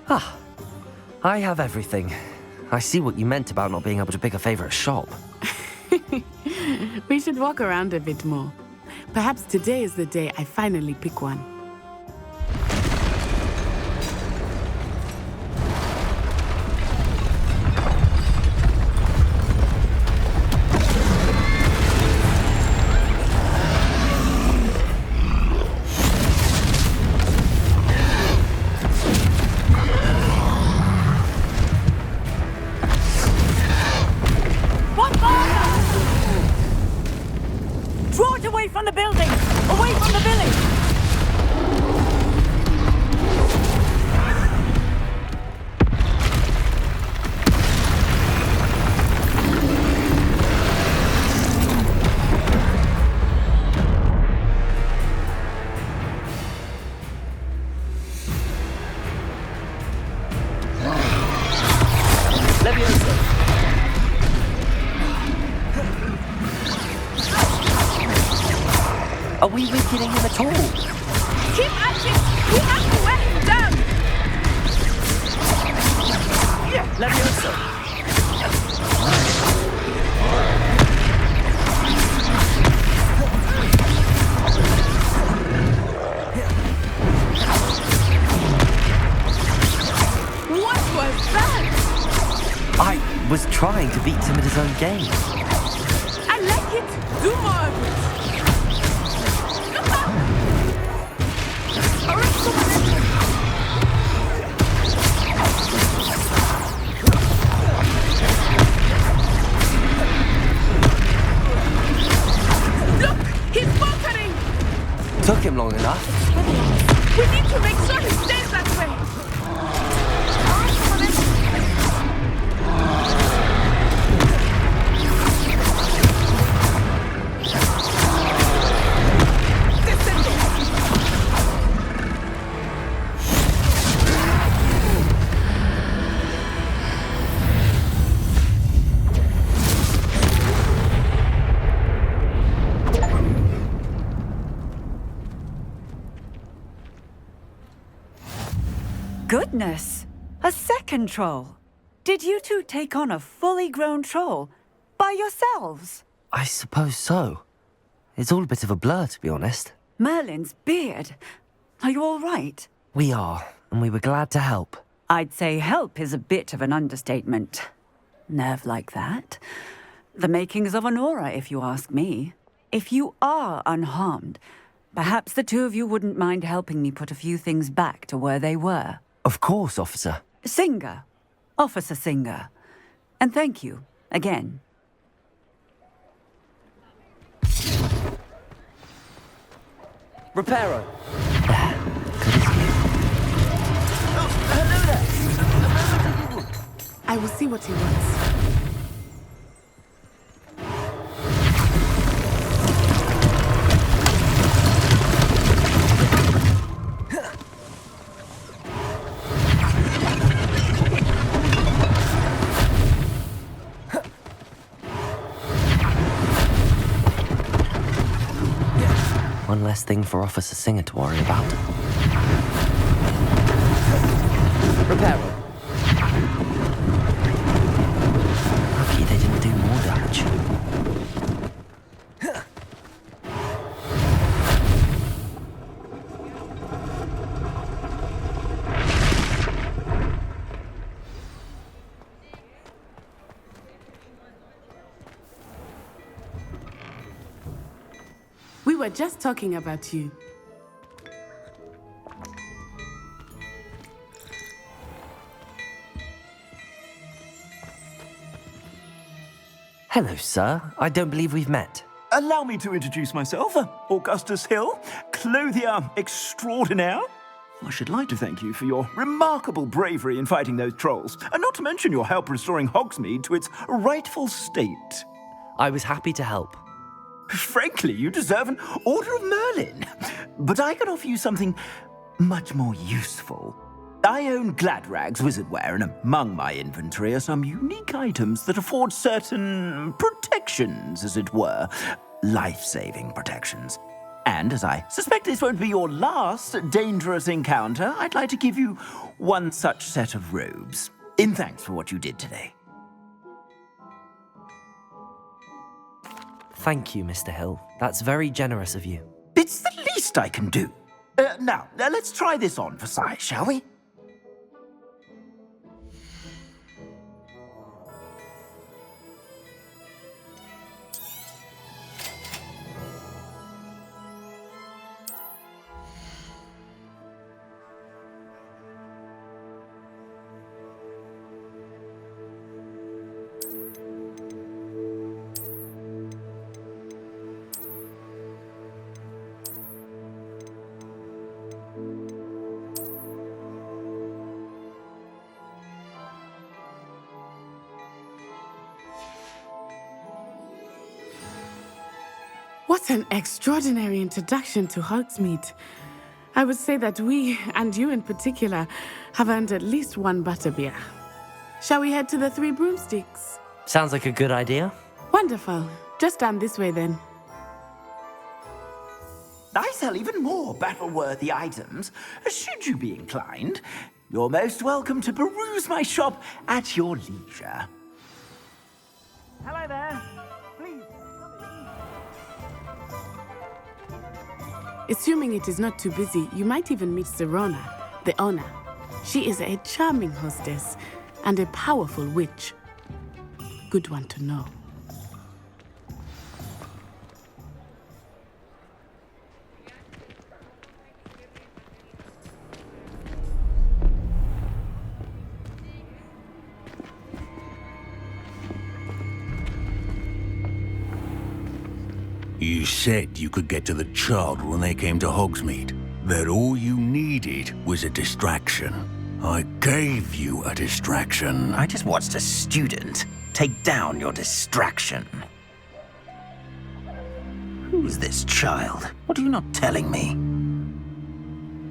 Ah, I have everything. I see what you meant about not being able to pick a favorite shop. We should walk around a bit more. Perhaps today is the day I finally pick one. Away from the building! Away from the village! Are we weakening him at all? Keep at it! We have to wear him down! Levioso! What was that? I was trying to beat him at his own game. I like it! Do more of it! Look! He's faltering! Took him long enough. We need to make sure he stays that way! Goodness! A second troll! Did you two take on a fully grown troll? By yourselves? I suppose so. It's all a bit of a blur, to be honest. Merlin's beard. Are you all right? We are, and we were glad to help. I'd say help is a bit of an understatement. Nerve like that. The makings of an aura, if you ask me. If you are unharmed, perhaps the two of you wouldn't mind helping me put a few things back to where they were. Of course, officer. Singer. Officer Singer. And thank you, again. Reparo. I will see what he wants. One less thing for Officer Singer to worry about. Reparo. Lucky they didn't do more damage. We were just talking about you. Hello, sir. I don't believe we've met. Allow me to introduce myself, Augustus Hill, clothier extraordinaire. I should like to thank you for your remarkable bravery in fighting those trolls, and not to mention your help restoring Hogsmeade to its rightful state. I was happy to help. Frankly, you deserve an Order of Merlin. But I can offer you something much more useful. I own Gladrag's wizardware, and among my inventory are some unique items that afford certain protections, as it were. Life-saving protections. And as I suspect this won't be your last dangerous encounter, I'd like to give you one such set of robes, in thanks for what you did today. Thank you, Mr. Hill. That's very generous of you. It's the least I can do. Now, let's try this on for size, shall we? What an extraordinary introduction to Hogsmeade. I would say that we, and you in particular, have earned at least one butterbeer. Shall we head to the Three Broomsticks? Sounds like a good idea. Wonderful. Just down this way then. I sell even more battle-worthy items. Should you be inclined, you're most welcome to peruse my shop at your leisure. Hello there. Please. Assuming it is not too busy, you might even meet Serona, the owner. She is a charming hostess and a powerful witch. Good one to know. You said you could get to the child when they came to Hogsmeade. That all you needed was a distraction. I gave you a distraction. I just watched a student take down your distraction. Who's this child? What are you not telling me?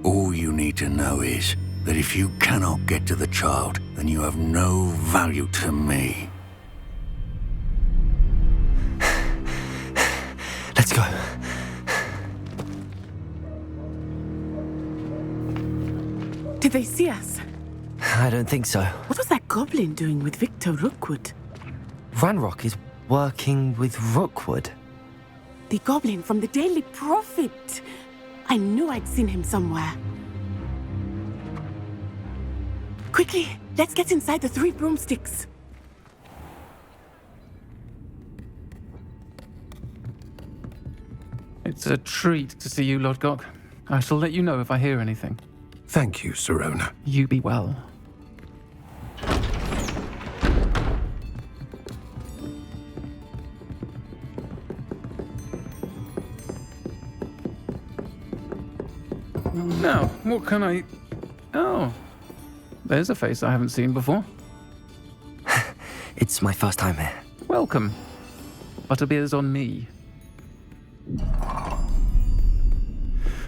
All you need to know is that if you cannot get to the child, then you have no value to me. Let's go. Did they see us? I don't think so. What was that goblin doing with Victor Rookwood? Ranrock is working with Rookwood. The goblin from the Daily Prophet. I knew I'd seen him somewhere. Quickly, let's get inside the Three Broomsticks. It's a treat to see you, Lodgok. I shall let you know if I hear anything. Thank you, Serona. You be well. Now, what can I... Oh, there's a face I haven't seen before. It's my first time here. Welcome. Butterbeer's on me.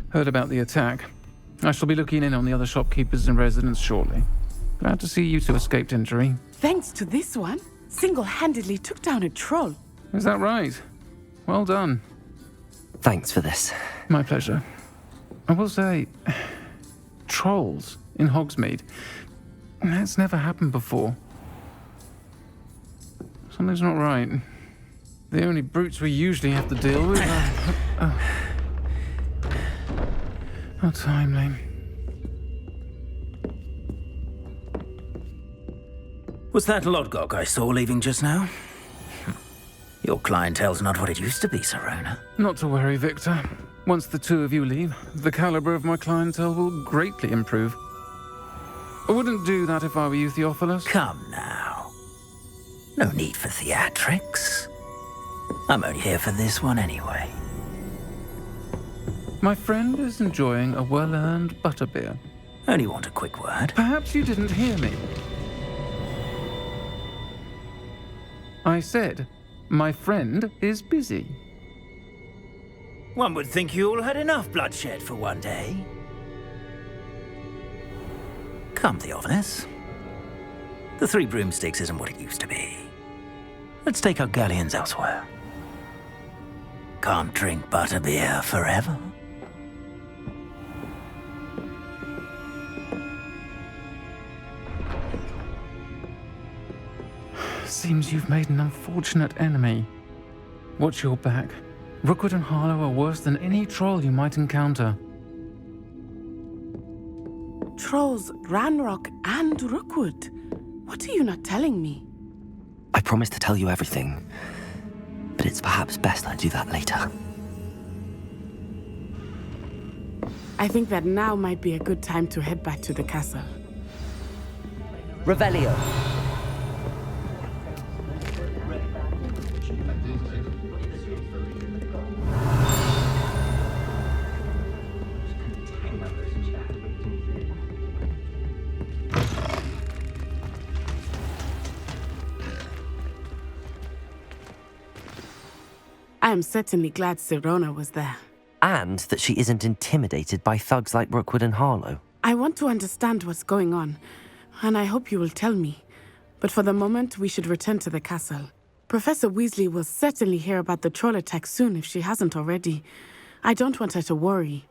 Heard about the attack. I shall be looking in on the other shopkeepers and residents shortly. Glad to see you two escaped injury. Thanks to this one, single-handedly took down a troll. Is that right? Well done. Thanks for this. My pleasure. I will say, trolls in Hogsmeade. That's never happened before. Something's not right. The only brutes we usually have to deal with are... How timely. Was that Lodgok I saw leaving just now? Your clientele's not what it used to be, Serona. Not to worry, Victor. Once the two of you leave, the caliber of my clientele will greatly improve. I wouldn't do that if I were you, Theophilus. Come now. No need for theatrics. I'm only here for this one anyway. My friend is enjoying a well-earned butterbeer. Only want a quick word. Perhaps you didn't hear me. I said, my friend is busy. One would think you all had enough bloodshed for one day. Come, Theophilus. The Three Broomsticks isn't what it used to be. Let's take our galleons elsewhere. Can't drink butterbeer forever. Seems you've made an unfortunate enemy. Watch your back. Rookwood and Harlow are worse than any troll you might encounter. Trolls, Ranrock, and Rookwood. What are you not telling me? I promise to tell you everything, but it's perhaps best I do that later. I think that now might be a good time to head back to the castle. Revelio. I am certainly glad Sirona was there. And that she isn't intimidated by thugs like Rookwood and Harlow. I want to understand what's going on, and I hope you will tell me. But for the moment, we should return to the castle. Professor Weasley will certainly hear about the troll attack soon if she hasn't already. I don't want her to worry.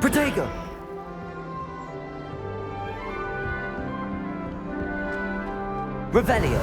Protego! Revelio!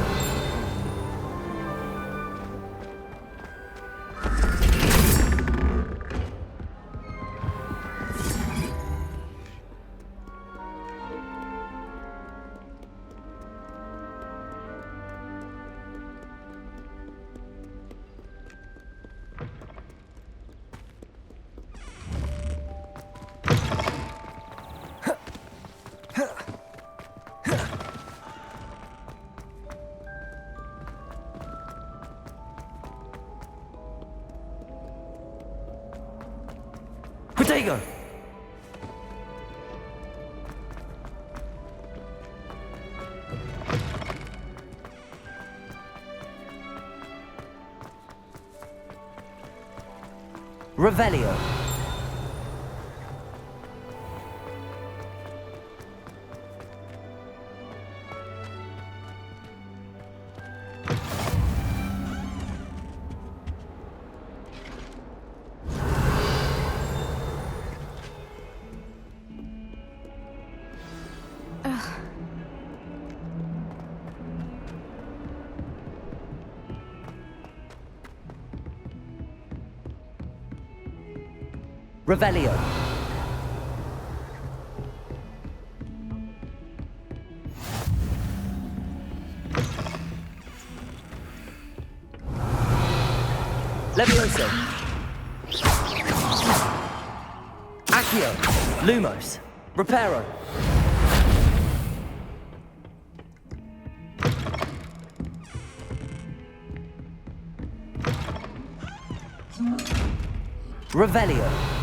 Protego! Revelio! Revelio. Levioso. Accio. Lumos. Reparo. Revelio.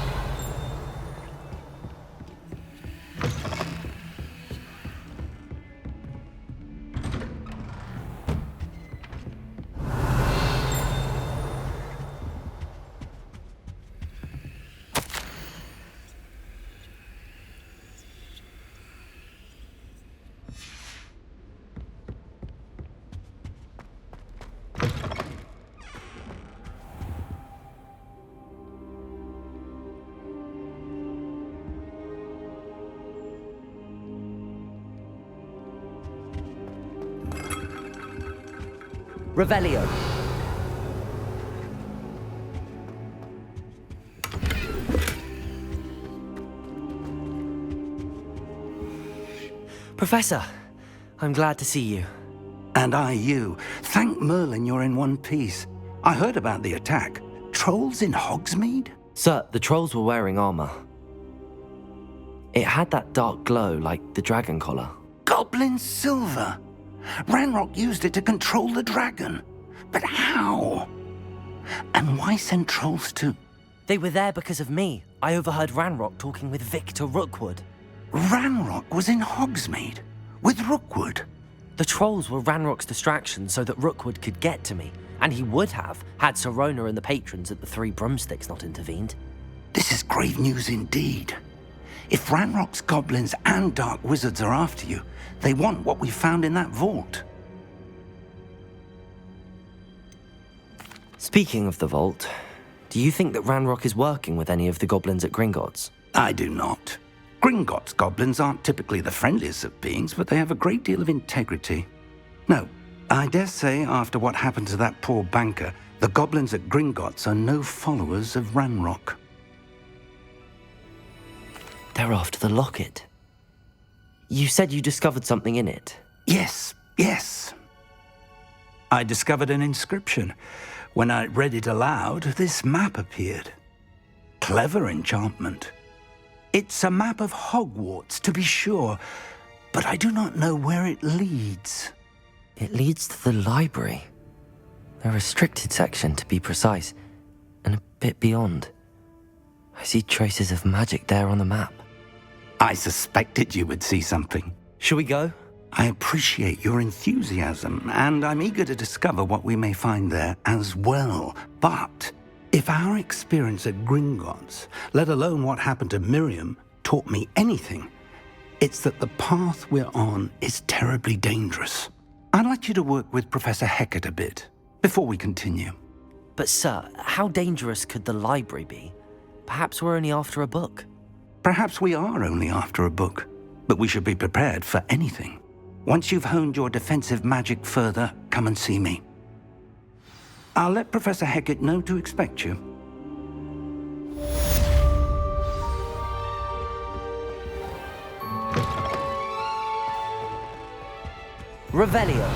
Revelio. Professor, I'm glad to see you. And I you. Thank Merlin you're in one piece. I heard about the attack. Trolls in Hogsmeade? Sir, the trolls were wearing armor. It had that dark glow like the dragon collar. Goblin silver! Ranrock used it to control the dragon. But how? And why send trolls to... They were there because of me. I overheard Ranrock talking with Victor Rookwood. Ranrock was in Hogsmeade? With Rookwood? The trolls were Ranrock's distraction so that Rookwood could get to me. And he would have, had Sirona and the patrons at the Three Broomsticks not intervened. This is grave news indeed. If Ranrock's goblins and dark wizards are after you, they want what we found in that vault. Speaking of the vault, do you think that Ranrock is working with any of the goblins at Gringotts? I do not. Gringotts goblins aren't typically the friendliest of beings, but they have a great deal of integrity. No, I dare say after what happened to that poor banker, the goblins at Gringotts are no followers of Ranrock. They're after the locket. You said you discovered something in it. Yes. I discovered an inscription. When I read it aloud, this map appeared. Clever enchantment. It's a map of Hogwarts, to be sure, but I do not know where it leads. It leads to the library. A restricted section, to be precise, and a bit beyond. I see traces of magic there on the map. I suspected you would see something. Shall we go? I appreciate your enthusiasm, and I'm eager to discover what we may find there as well. But if our experience at Gringotts, let alone what happened to Miriam, taught me anything, it's that the path we're on is terribly dangerous. I'd like you to work with Professor Hecat a bit before we continue. But sir, how dangerous could the library be? Perhaps we're only after a book. Perhaps we are only after a book, but we should be prepared for anything. Once you've honed your defensive magic further, come and see me. I'll let Professor Hecat know to expect you. Revelio.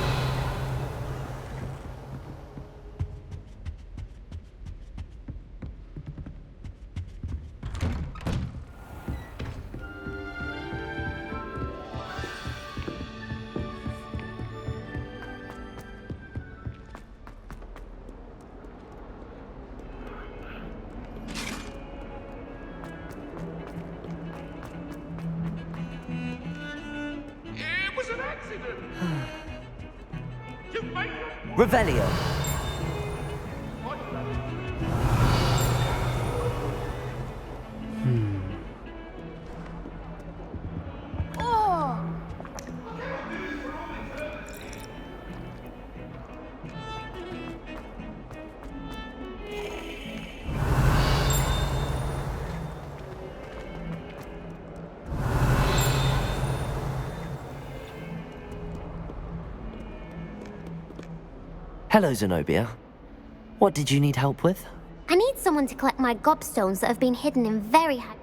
Revelio. Hello, Zenobia. What did you need help with? I need someone to collect my gobstones that have been hidden in very high...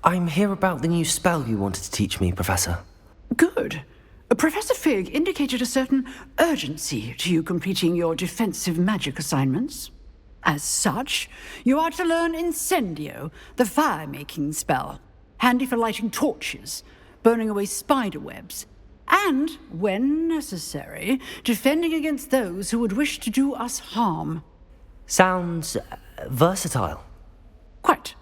I'm here about the new spell you wanted to teach me, Professor. Good. Professor Fig indicated a certain urgency to you completing your defensive magic assignments. As such, you are to learn Incendio, the fire-making spell, handy for lighting torches, burning away spider webs, and, when necessary, defending against those who would wish to do us harm. Sounds versatile. Quite.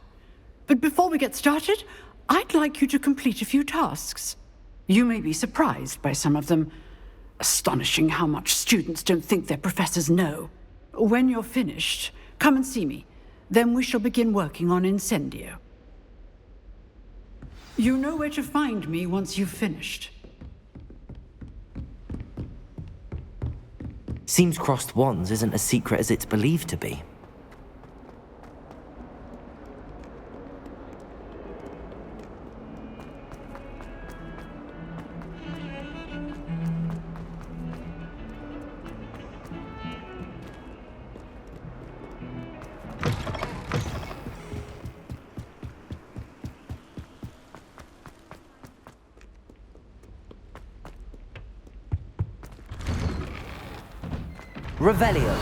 But before we get started, I'd like you to complete a few tasks. You may be surprised by some of them. Astonishing how much students don't think their professors know. When you're finished, come and see me. Then we shall begin working on Incendio. You know where to find me once you've finished. Seems crossed wands isn't as secret as it's believed to be. Revelio.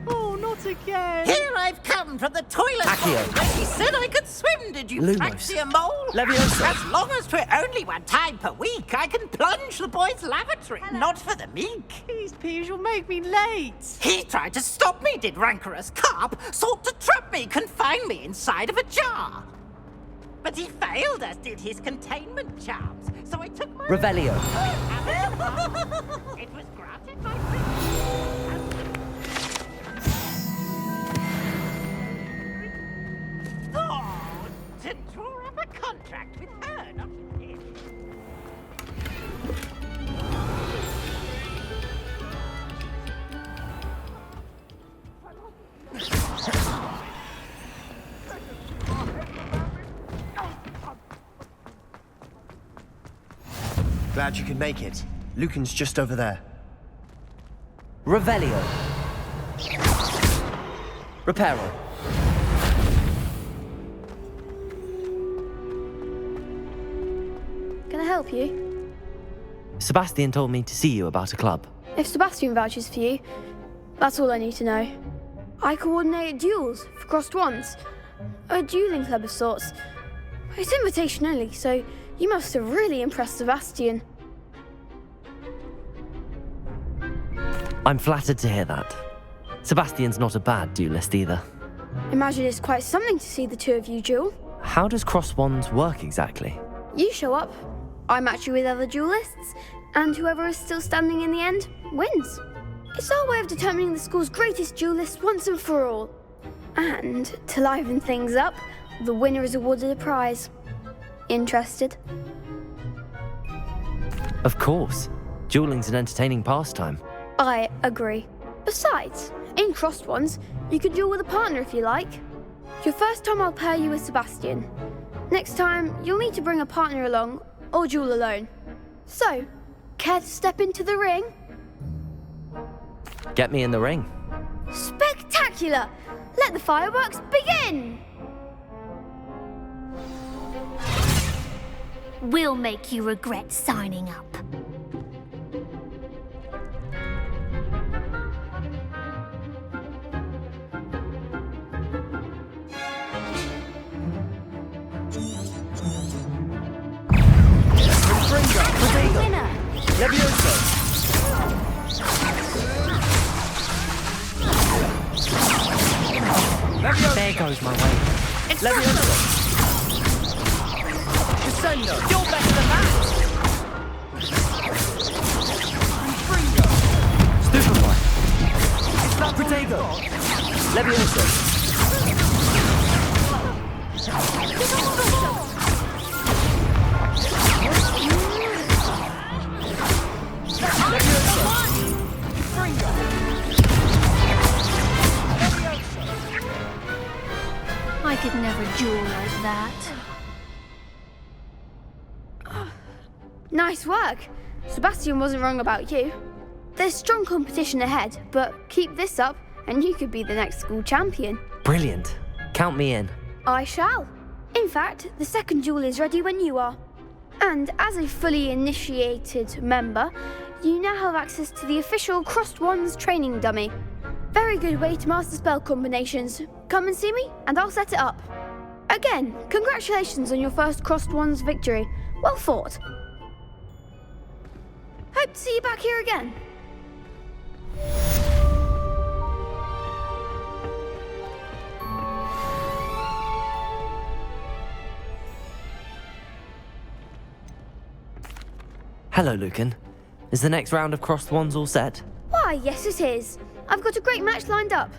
Oh, not again. Here I've come from the toilet Accio. bowl where he said I could swim. Did you Lumos. taxi a mole? Levioso. As long as for only one time per week, I can plunge the boy's lavatory. Not for the meek. These peas will make me late. He tried to stop me, did rancorous carp. Sought to trap me, confine me inside of a jar. But he failed, as did his containment charms. So I took my... Revelio. It was granted by... Oh, to draw up a contract with her, not with him. Glad you could make it. Lucan's just over there. Revelio. Reparo. Can I help you? Sebastian told me to see you about a club. If Sebastian vouches for you, that's all I need to know. I coordinate duels for crossed wands. A dueling club of sorts. It's invitation only, so you must have really impressed Sebastian. I'm flattered to hear that. Sebastian's not a bad duelist either. Imagine it's quite something to see the two of you duel. How does cross wands work exactly? You show up, I match you with other duelists, and whoever is still standing in the end wins. It's our way of determining the school's greatest duelist once and for all. And to liven things up, the winner is awarded a prize. Interested? Of course. Dueling's an entertaining pastime. I agree. Besides, in crossed ones, you can duel with a partner if you like. Your first time I'll pair you with Sebastian. Next time, you'll need to bring a partner along, or duel alone. So, care to step into the ring? Get me in the ring. Spectacular! Let the fireworks begin! We'll make you regret signing up. Winner! Levioso! There goes my way. Levioso! Descendo, you're better than that! Stupefy! Protego! Levioso! I could never duel like that. Nice work. Sebastian wasn't wrong about you. There's strong competition ahead, but keep this up and you could be the next school champion. Brilliant. Count me in. I shall. In fact, the second duel is ready when you are. And as a fully initiated member, you now have access to the official Crossed Wands training dummy. Very good way to master spell combinations. Come and see me, and I'll set it up. Again, congratulations on your first Crossed Wands victory. Well fought. Hope to see you back here again. Hello, Lucan. Is the next round of crossed wands all set? Why, yes it is. I've got a great match lined up.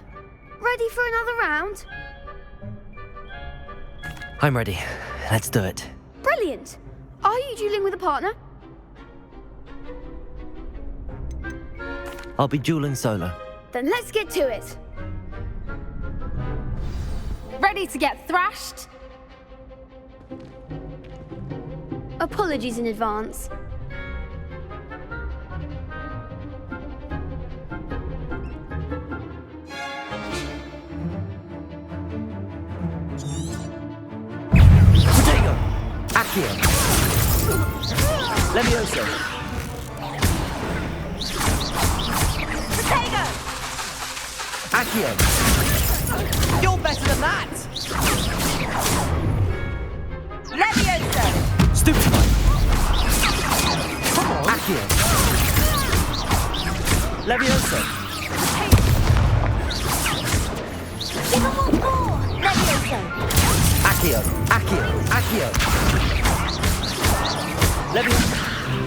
Ready for another round? I'm ready. Let's do it. Brilliant. Are you dueling with a partner? I'll be dueling solo. Then let's get to it. Ready to get thrashed? Apologies in advance. Accio! Levioso. Potato! Accio. You're better than that! Levioso! Stupefy. Come on. Accio. Levioso. Give them what more! Levioso! Accio. Accio. Levioso.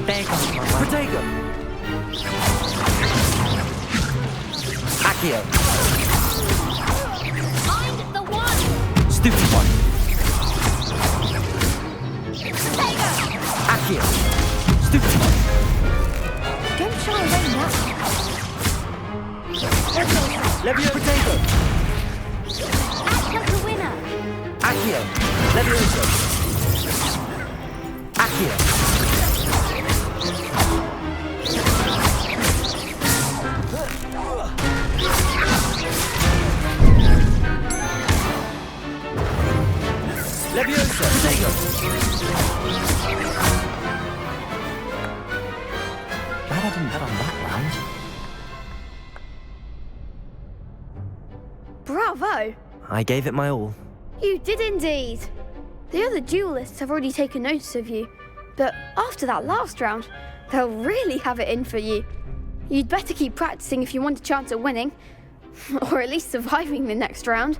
There goes my one. Protego. Accio. Find the one! Stupefy. Potato! Accio. Stupefy. Don't shy away now. Levioso. Protego. Act like a winner. Accio. Levioso. Accio. Levioso. Protego. Glad I didn't bet on that round. Bravo! I gave it my all. You did indeed. The other duelists have already taken notice of you, but after that last round, they'll really have it in for you. You'd better keep practicing if you want a chance at winning, or at least surviving the next round.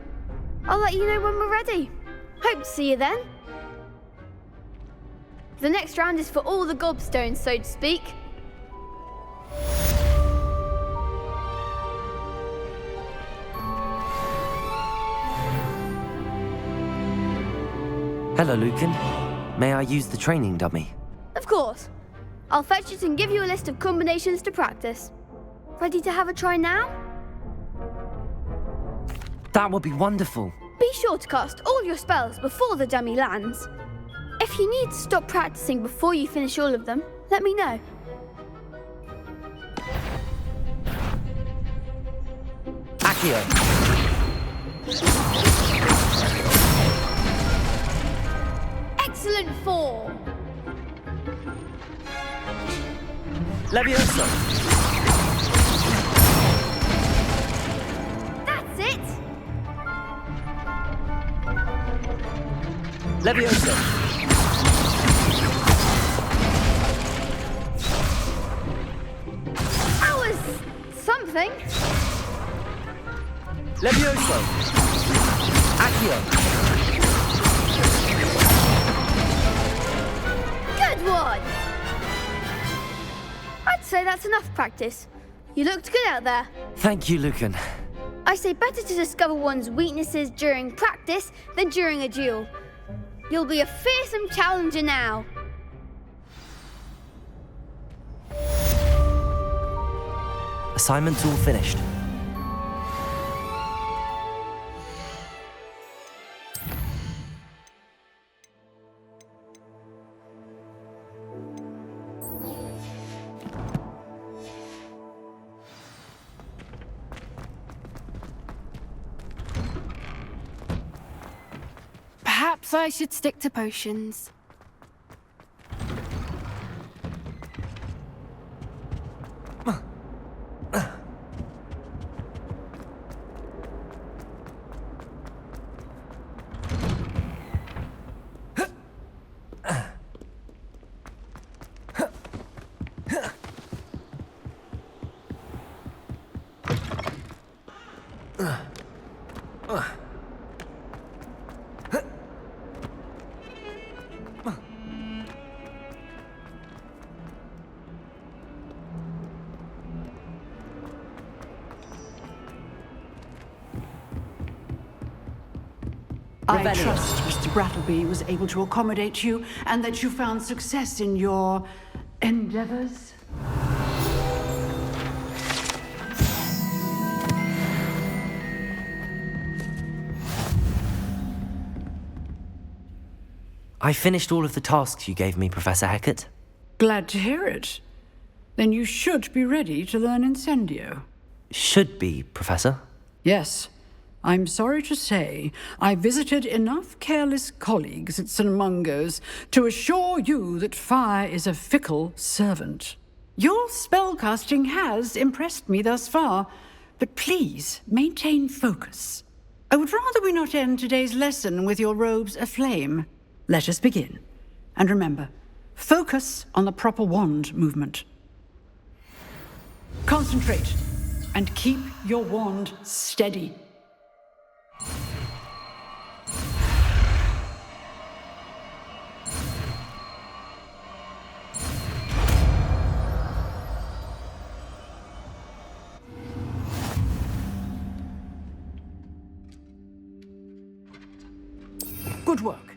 I'll let you know when we're ready. Hope to see you then. The next round is for all the gobstones, so to speak. Hello, Lucan. May I use the training dummy? Of course. I'll fetch it and give you a list of combinations to practice. Ready to have a try now? That would be wonderful. Be sure to cast all your spells before the dummy lands. If you need to stop practicing before you finish all of them, let me know. Accio. Excellent form! Levioso. That's it! Levioso. That was something. Levioso. Accio. Good one! I'd say that's enough practice. You looked good out there. Thank you, Lucan. I say better to discover one's weaknesses during practice than during a duel. You'll be a fearsome challenger now. Assignment's all finished. Perhaps I should stick to potions. I trust Mr. Brattleby was able to accommodate you and that you found success in your endeavors. I finished all of the tasks you gave me, Professor Hecat. Glad to hear it. Then you should be ready to learn Incendio. Should be, Professor. Yes. I'm sorry to say, I visited enough careless colleagues at St. Mungo's to assure you that fire is a fickle servant. Your spellcasting has impressed me thus far, but please maintain focus. I would rather we not end today's lesson with your robes aflame. Let us begin. And remember, focus on the proper wand movement. Concentrate, and keep your wand steady. Good work.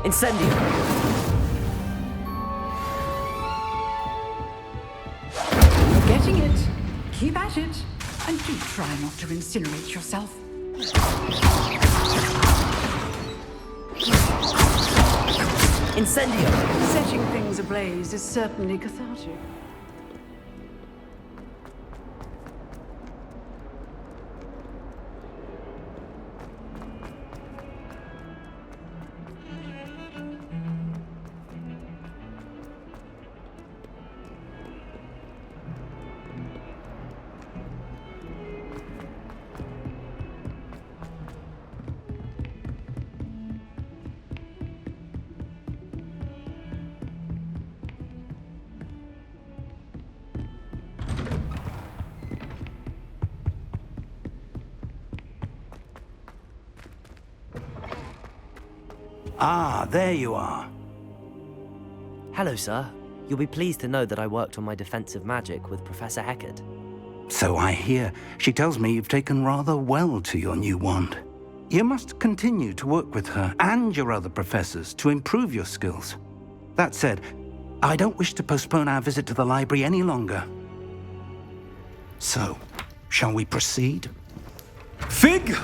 Incendio! You're getting it. Keep at it. And do try not to incinerate yourself. Incendio! Setting things ablaze is certainly cathartic. Ah, there you are. Hello, sir. You'll be pleased to know that I worked on my defensive magic with Professor Eckert. So I hear. She tells me you've taken rather well to your new wand. You must continue to work with her and your other professors to improve your skills. That said, I don't wish to postpone our visit to the library any longer. So, shall we proceed? Fig!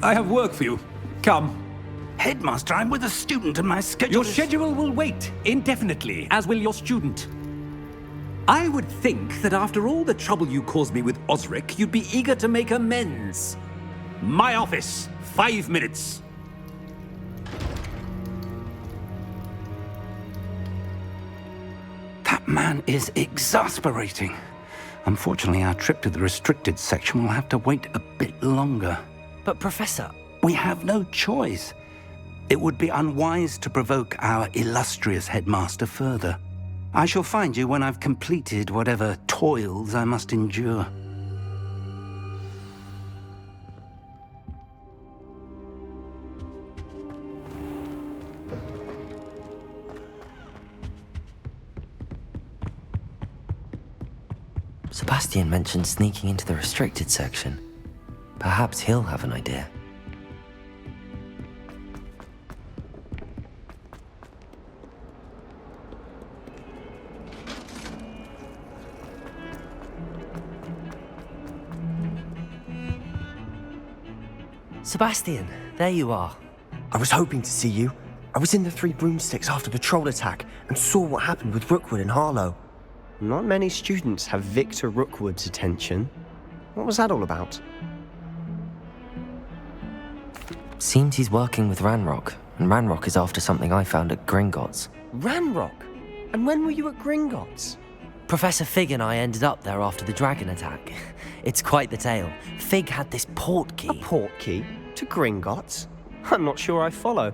I have work for you. Come. Headmaster, I'm with a student and my schedule Your schedule will wait indefinitely, as will your student. I would think that after all the trouble you caused me with Osric, you'd be eager to make amends. My office, 5 minutes. That man is exasperating. Unfortunately, our trip to the restricted section will have to wait a bit longer. But Professor... We have no choice. It would be unwise to provoke our illustrious headmaster further. I shall find you when I've completed whatever toils I must endure. Sebastian mentioned sneaking into the restricted section. Perhaps he'll have an idea. Sebastian, there you are. I was hoping to see you. I was in the Three Broomsticks after the troll attack and saw what happened with Rookwood and Harlow. Not many students have Victor Rookwood's attention. What was that all about? Seems he's working with Ranrock, and Ranrock is after something I found at Gringotts. Ranrock? And when were you at Gringotts? Professor Fig and I ended up there after the dragon attack. It's quite the tale. Fig had this portkey. A portkey? To Gringotts? I'm not sure I follow.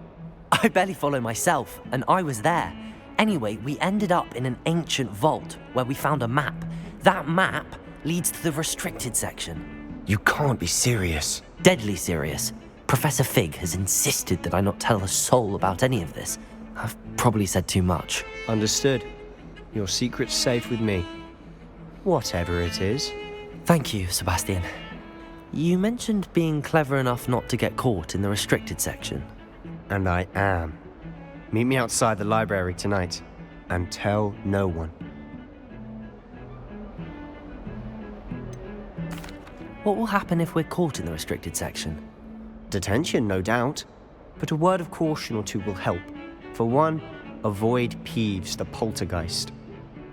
I barely follow myself, and I was there. Anyway, we ended up in an ancient vault where we found a map. That map leads to the restricted section. You can't be serious. Deadly serious. Professor Fig has insisted that I not tell a soul about any of this. I've probably said too much. Understood. Your secret's safe with me. Whatever it is. Thank you, Sebastian. You mentioned being clever enough not to get caught in the restricted section. And I am. Meet me outside the library tonight, and tell no one. What will happen if we're caught in the restricted section? Detention, no doubt. But a word of caution or two will help. For one, avoid Peeves the poltergeist.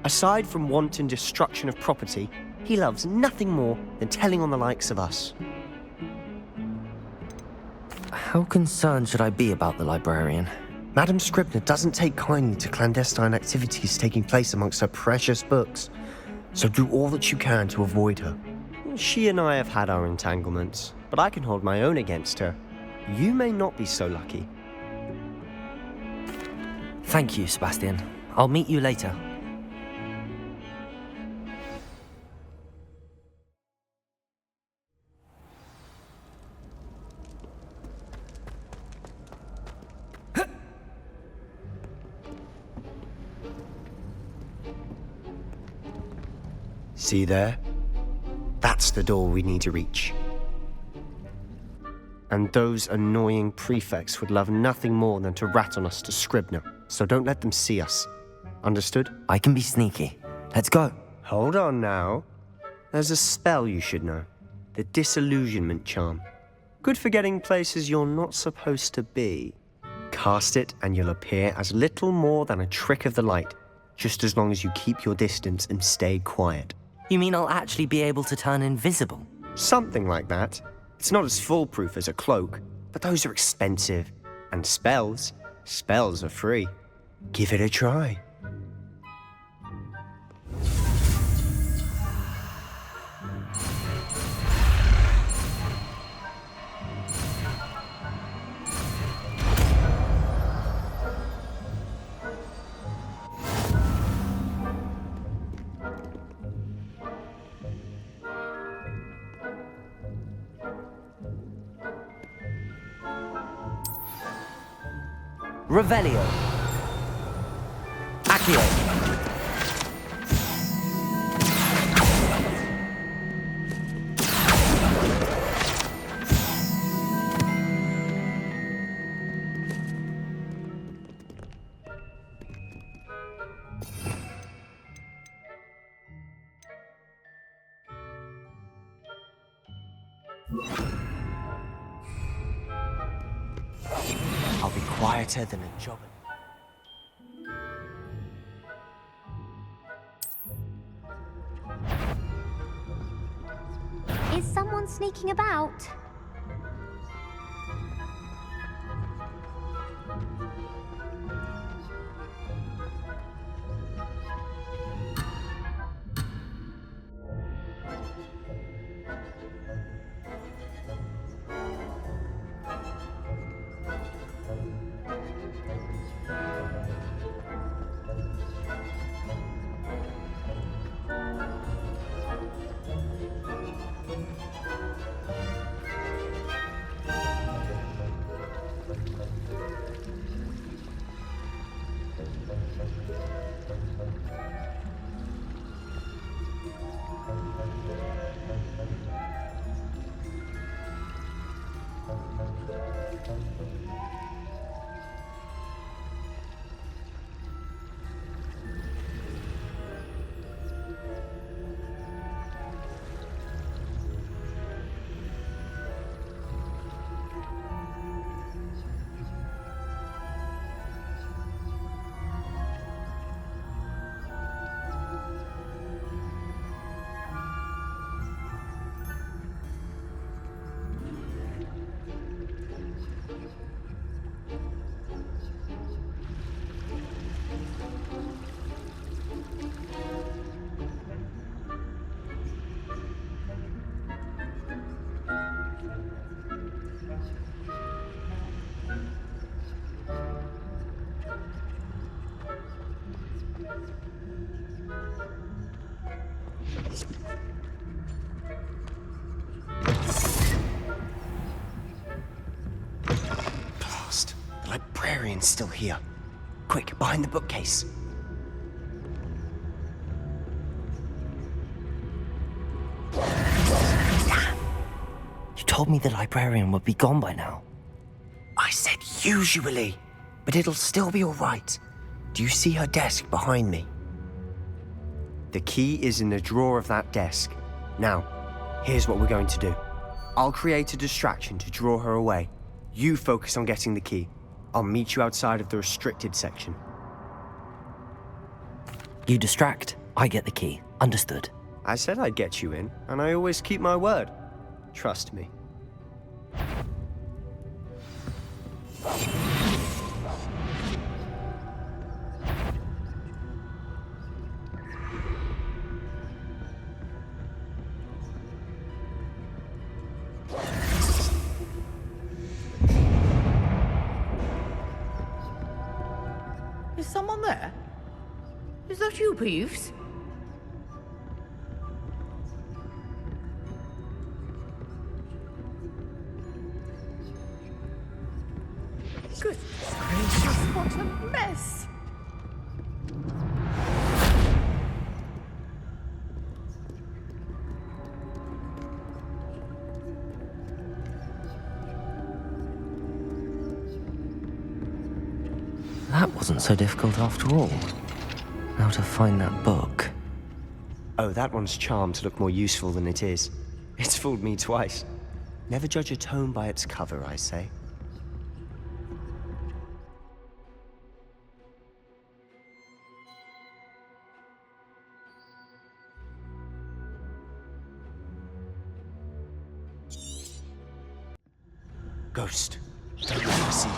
Aside from wanton destruction of property, he loves nothing more than telling on the likes of us. How concerned should I be about the librarian? Madame Scribner doesn't take kindly to clandestine activities taking place amongst her precious books, so do all that you can to avoid her. She and I have had our entanglements, but I can hold my own against her. You may not be so lucky. Thank you, Sebastian. I'll meet you later. See there? That's the door we need to reach. And those annoying prefects would love nothing more than to rat on us to Scribner, so don't let them see us. Understood? I can be sneaky. Let's go. Hold on now. There's a spell you should know. The Disillusionment Charm. Good for getting places you're not supposed to be. Cast it and you'll appear as little more than a trick of the light, just as long as you keep your distance and stay quiet. You mean I'll actually be able to turn invisible? Something like that. It's not as foolproof as a cloak, but those are expensive. And spells are free. Give it a try. Revelio. Accio. I'll be quieter than a job. Is someone sneaking about? Blast. The librarian's still here. Quick, behind the bookcase. told me the librarian would be gone by now. I said usually, but it'll still be all right. Do you see her desk behind me? The key is in the drawer of that desk. Now, here's what we're going to do. I'll create a distraction to draw her away. You focus on getting the key. I'll meet you outside of the restricted section. You distract, I get the key. Understood. I said I'd get you in, and I always keep my word. Trust me. Is someone there? Is that you, Peeves? Goodness gracious, what a mess! That wasn't so difficult after all. Now to find that book. Oh, that one's charmed to look more useful than it is. It's fooled me twice. Never judge a tome by its cover, I say. Ghost, don't let me see you.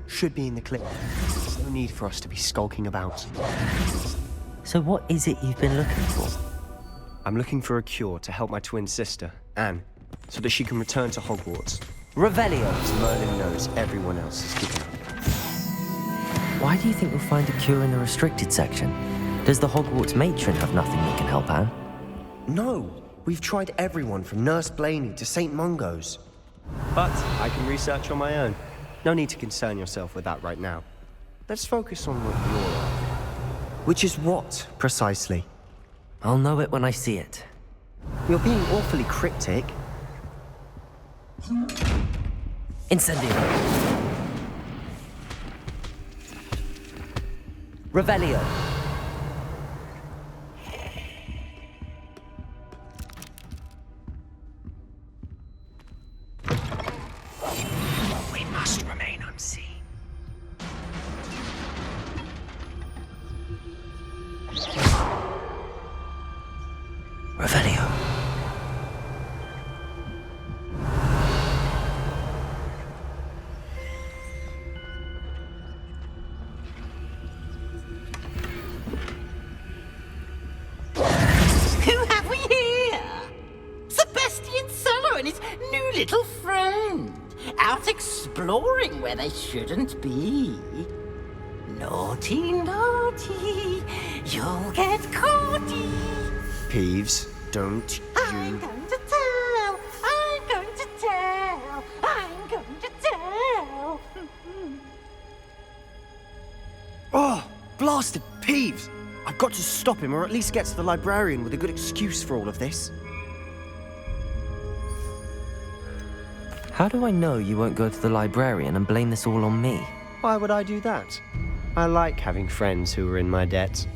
Should be in the clip. There's no need for us to be skulking about. So what is it you've been looking for? I'm looking for a cure to help my twin sister, Anne, so that she can return to Hogwarts. Revelio! As Merlin knows everyone else is giving up. Why do you think you'll find a cure in the restricted section? Does the Hogwarts matron have nothing that can help Anne? No! We've tried everyone from Nurse Blaney to St. Mungo's. But I can research on my own. No need to concern yourself with that right now. Let's focus on what you're after. Which is what, precisely? I'll know it when I see it. You're being awfully cryptic. Incendio. Revelio. We must remain unseen. Revelio. Who have we here? Sebastian Solo and his new little friend. Out exploring where they shouldn't be. Naughty, naughty. You'll get caughty. Peeves, don't you... I'm going to tell. I'm going to tell. I'm going to tell. Oh, blasted Peeves! I've got to stop him, or at least get to the librarian with a good excuse for all of this. How do I know you won't go to the librarian and blame this all on me? Why would I do that? I like having friends who are in my debt.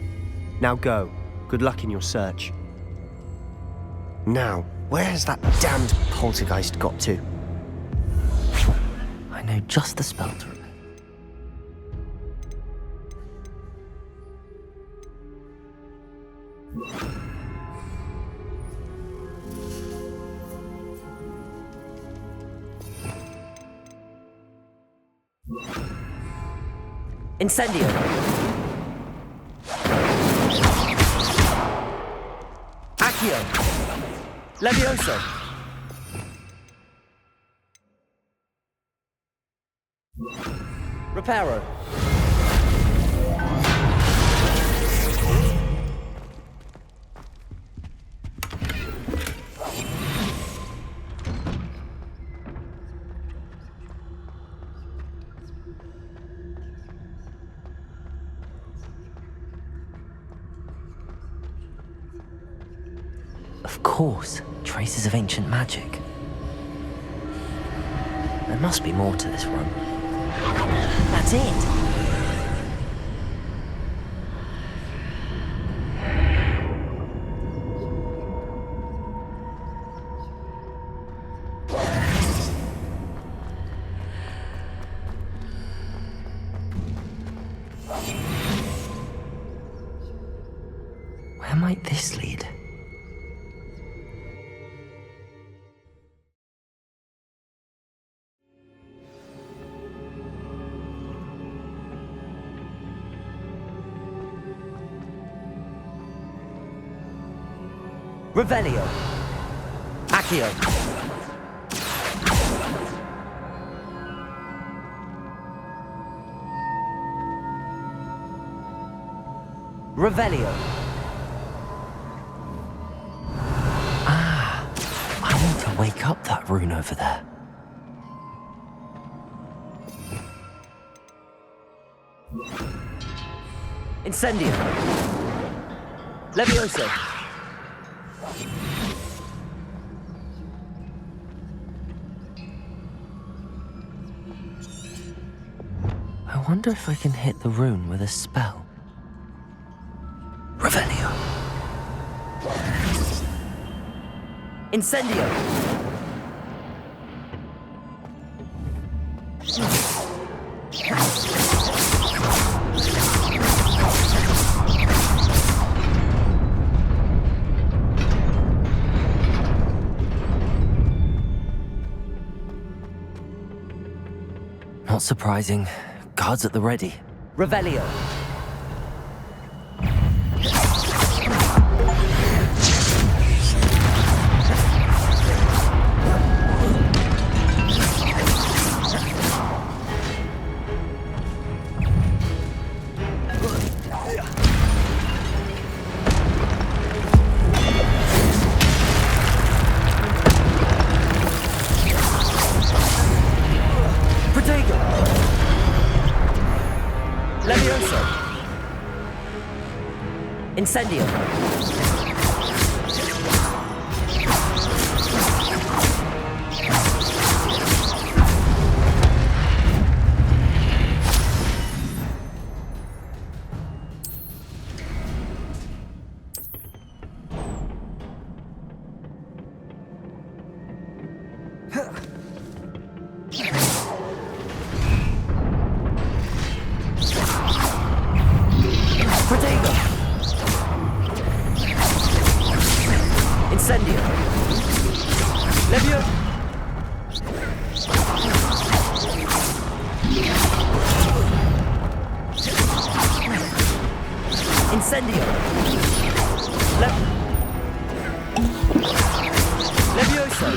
Now go. Good luck in your search. Now, where has that damned poltergeist got to? I know just the spell to remember. Incendio! Accio! Levioso! Reparo! Of course, traces of ancient magic. There must be more to this room. That's it! Where might this lead? Revelio. Accio. Revelio. Ah, I need to wake up that rune over there. Incendio. Levioso. I wonder if I can hit the rune with a spell. Revelio. Incendio. Not surprising. Guards at the ready. Revelio. Incendio. Incendio. Levio. Incendio. Levioso.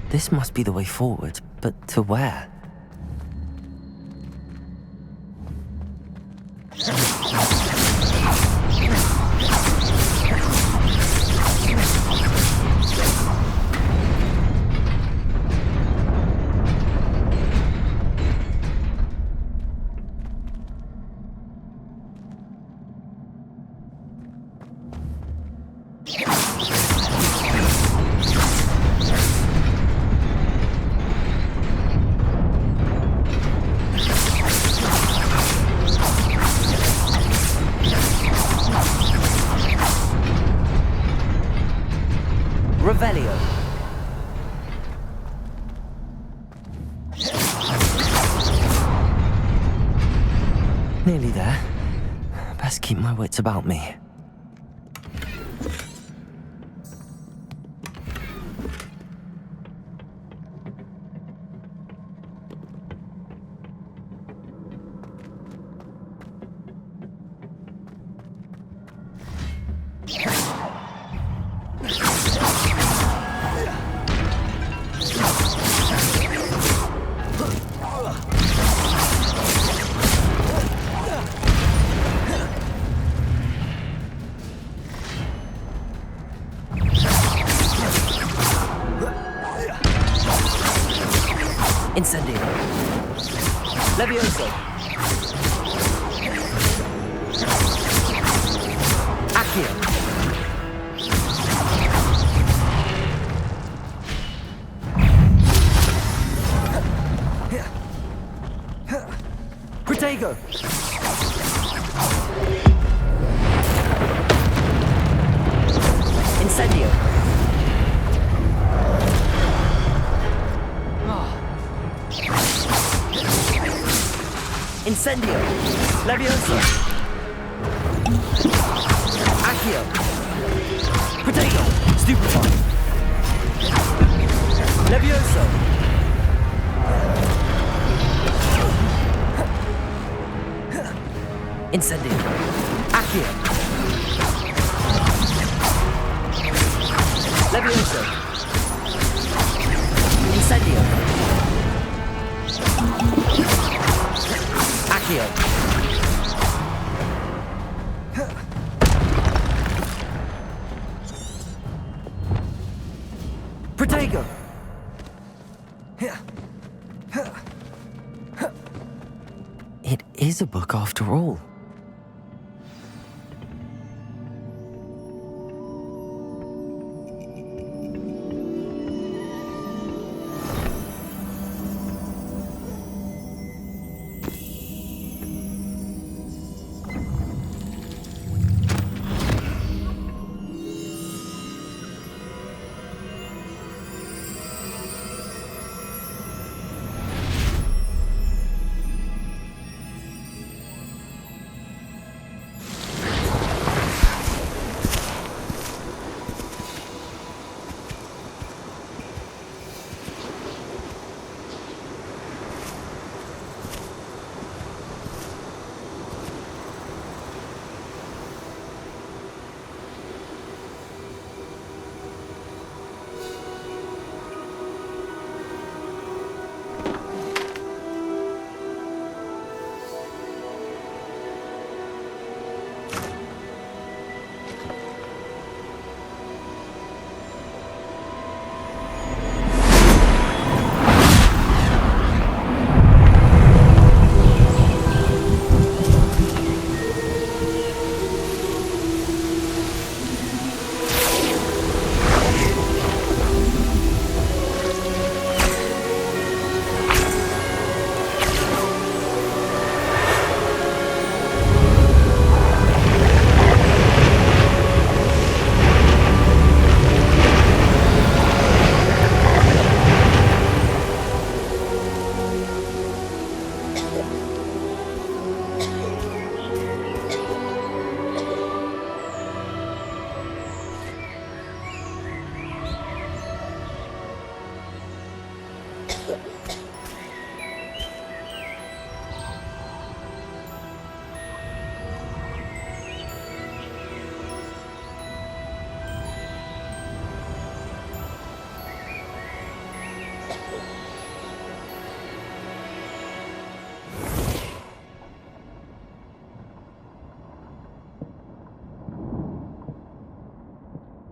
This must be the way forward, but to where? Revelio. Nearly there. Best keep my wits about me. Protego! Incendio! Incendio! Levioso! Accio! Protego! Stupefy! Levioso! Incendio! Accio! Levioso! Incendio! Accio! Protego! It is a book after all.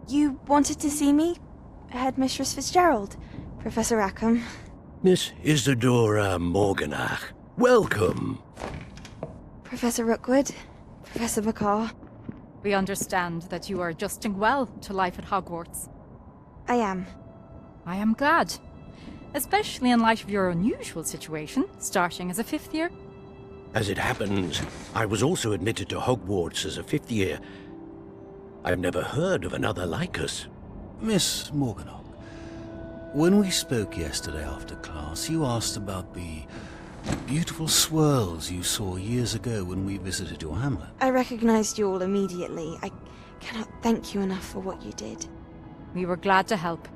You wanted to see me? Headmistress Fitzgerald, Professor Rackham. Miss Isadora Morganach, welcome. Professor Rookwood, Professor McCaw. We understand that you are adjusting well to life at Hogwarts. I am. I am glad. Especially in light of your unusual situation, starting as a 5th year. As it happens, I was also admitted to Hogwarts as a 5th year. I've never heard of another like us. Miss Morganach, when we spoke yesterday after class, you asked about the beautiful swirls you saw years ago when we visited your hamlet. I recognized you all immediately. I cannot thank you enough for what you did. We were glad to help.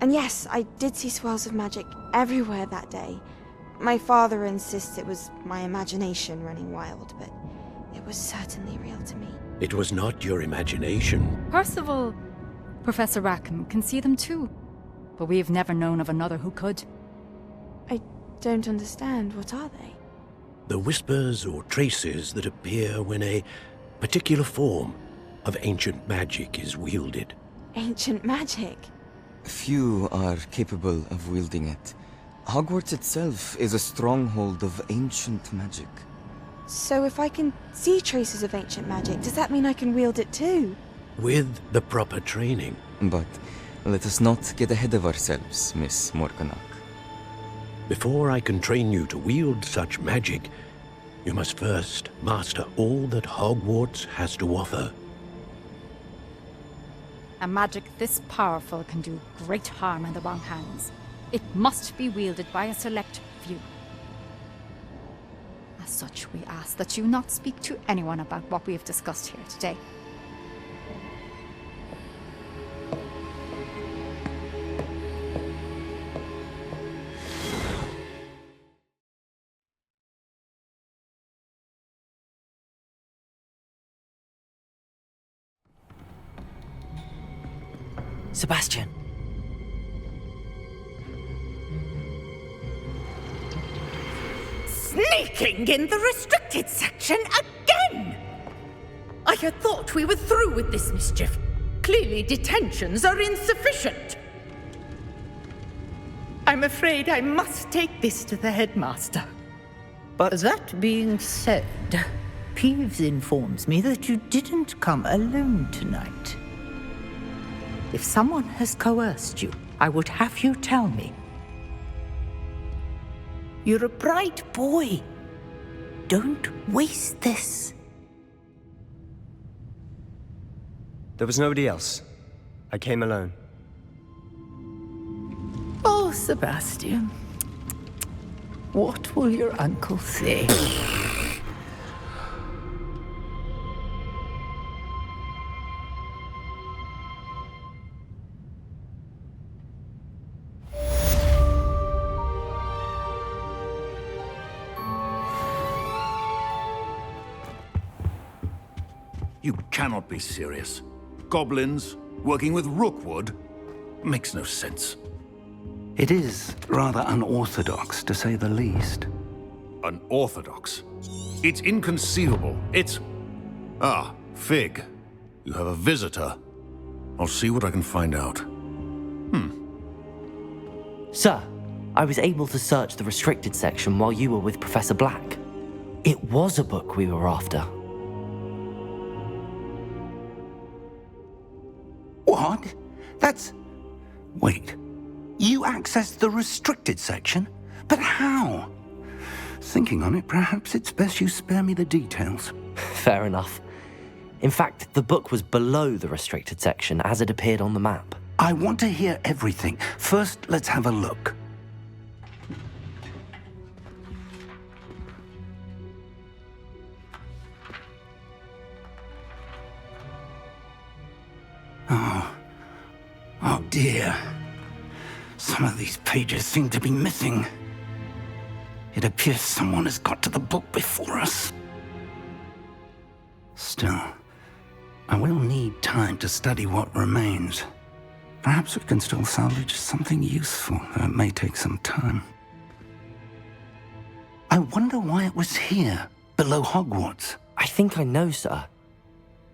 And yes, I did see swirls of magic everywhere that day. My father insists it was my imagination running wild, but it was certainly real to me. It was not your imagination. Percival, Professor Rackham can see them too. But we have never known of another who could. I don't understand. What are they? The whispers or traces that appear when a particular form of ancient magic is wielded. Ancient magic? Few are capable of wielding it. Hogwarts itself is a stronghold of ancient magic. So if I can see traces of ancient magic, does that mean I can wield it too? With the proper training. But let us not get ahead of ourselves, Miss Morganach. Before I can train you to wield such magic, you must first master all that Hogwarts has to offer. A magic this powerful can do great harm in the wrong hands. It must be wielded by a select few. As such, we ask that you not speak to anyone about what we have discussed here today. Sebastian. Sneaking in the restricted section again! I had thought we were through with this mischief. Clearly detentions are insufficient. I'm afraid I must take this to the headmaster. But that being said, Peeves informs me that you didn't come alone tonight. If someone has coerced you, I would have you tell me. You're a bright boy. Don't waste this. There was nobody else. I came alone. Oh, Sebastian. What will your uncle say? You cannot be serious. Goblins working with Rookwood? Makes no sense. It is rather unorthodox, to say the least. Unorthodox? It's inconceivable. It's... Ah, Fig. You have a visitor. I'll see what I can find out. Sir, I was able to search the restricted section while you were with Professor Black. It was a book we were after. What? That's... Wait. You accessed the restricted section? But how? Thinking on it, perhaps it's best you spare me the details. Fair enough. In fact, the book was below the restricted section as it appeared on the map. I want to hear everything. First, let's have a look. Oh dear. Some of these pages seem to be missing. It appears someone has got to the book before us. Still, I will need time to study what remains. Perhaps we can still salvage something useful, though it may take some time. I wonder why it was here, below Hogwarts. I think I know, sir.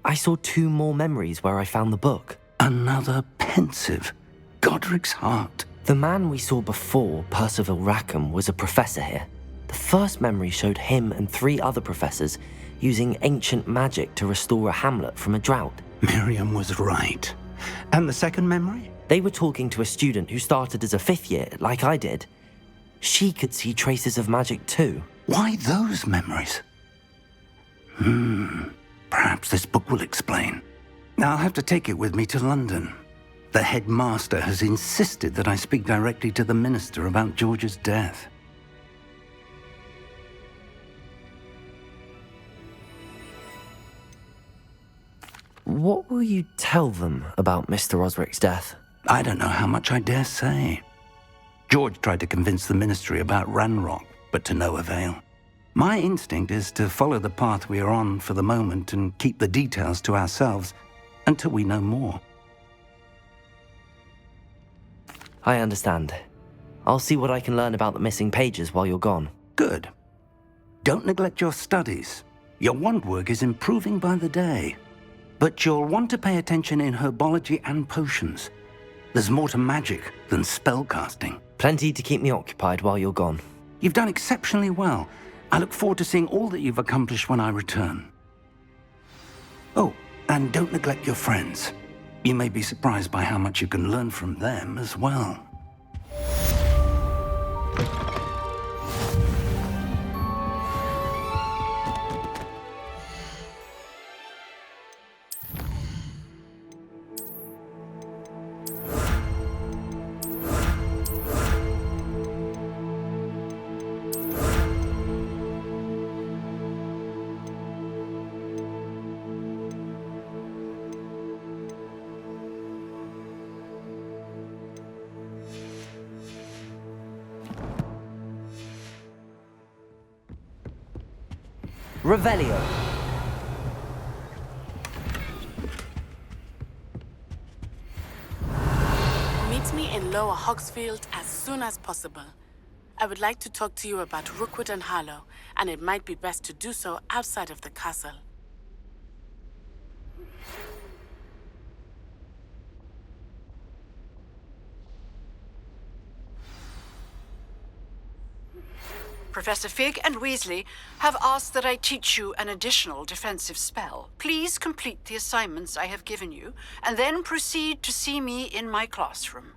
I saw 2 more memories where I found the book. Another pensive. Godric's heart. The man we saw before, Percival Rackham, was a professor here. The first memory showed him and 3 other professors using ancient magic to restore a hamlet from a drought. Miriam was right. And the second memory? They were talking to a student who started as a 5th year, like I did. She could see traces of magic too. Why those memories? Perhaps this book will explain. I'll have to take it with me to London. The headmaster has insisted that I speak directly to the minister about George's death. What will you tell them about Mr. Osric's death? I don't know how much I dare say. George tried to convince the ministry about Ranrock, but to no avail. My instinct is to follow the path we are on for the moment and keep the details to ourselves until we know more. I understand. I'll see what I can learn about the missing pages while you're gone. Good. Don't neglect your studies. Your wand work is improving by the day. But you'll want to pay attention in herbology and potions. There's more to magic than spellcasting. Plenty to keep me occupied while you're gone. You've done exceptionally well. I look forward to seeing all that you've accomplished when I return. Oh, and don't neglect your friends. You may be surprised by how much you can learn from them as well. Revelio. Meet me in Lower Hogsfield as soon as possible. I would like to talk to you about Rookwood and Harlow, and it might be best to do so outside of the castle. Professor Fig and Weasley have asked that I teach you an additional defensive spell. Please complete the assignments I have given you, and then proceed to see me in my classroom.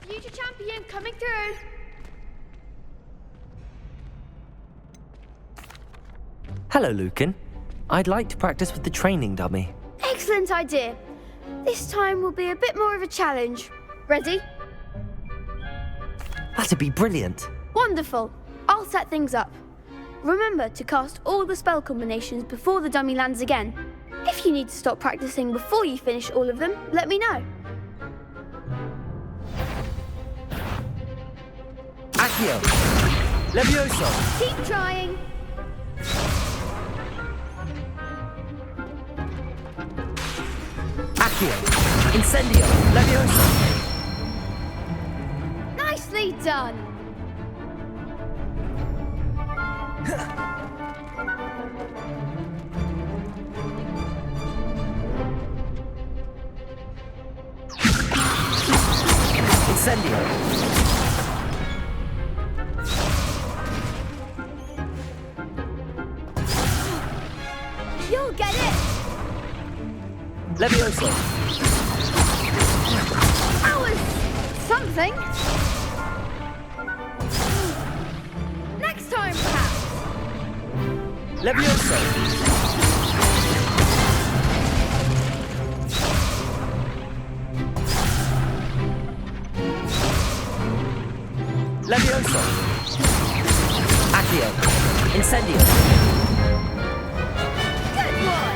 Future champion coming through. Hello, Lucan. I'd like to practice with the training dummy. Excellent idea. This time will be a bit more of a challenge. Ready? That'd be brilliant. Wonderful. I'll set things up. Remember to cast all the spell combinations before the dummy lands again. If you need to stop practicing before you finish all of them, let me know. Accio! Levioso! Keep trying. Accio! Incendio! Levioso! Nicely done. Incendio! You'll get it! Levioso! That was something. Next time, perhaps. Levioso! Levioso! Accio! Incendio! Good boy!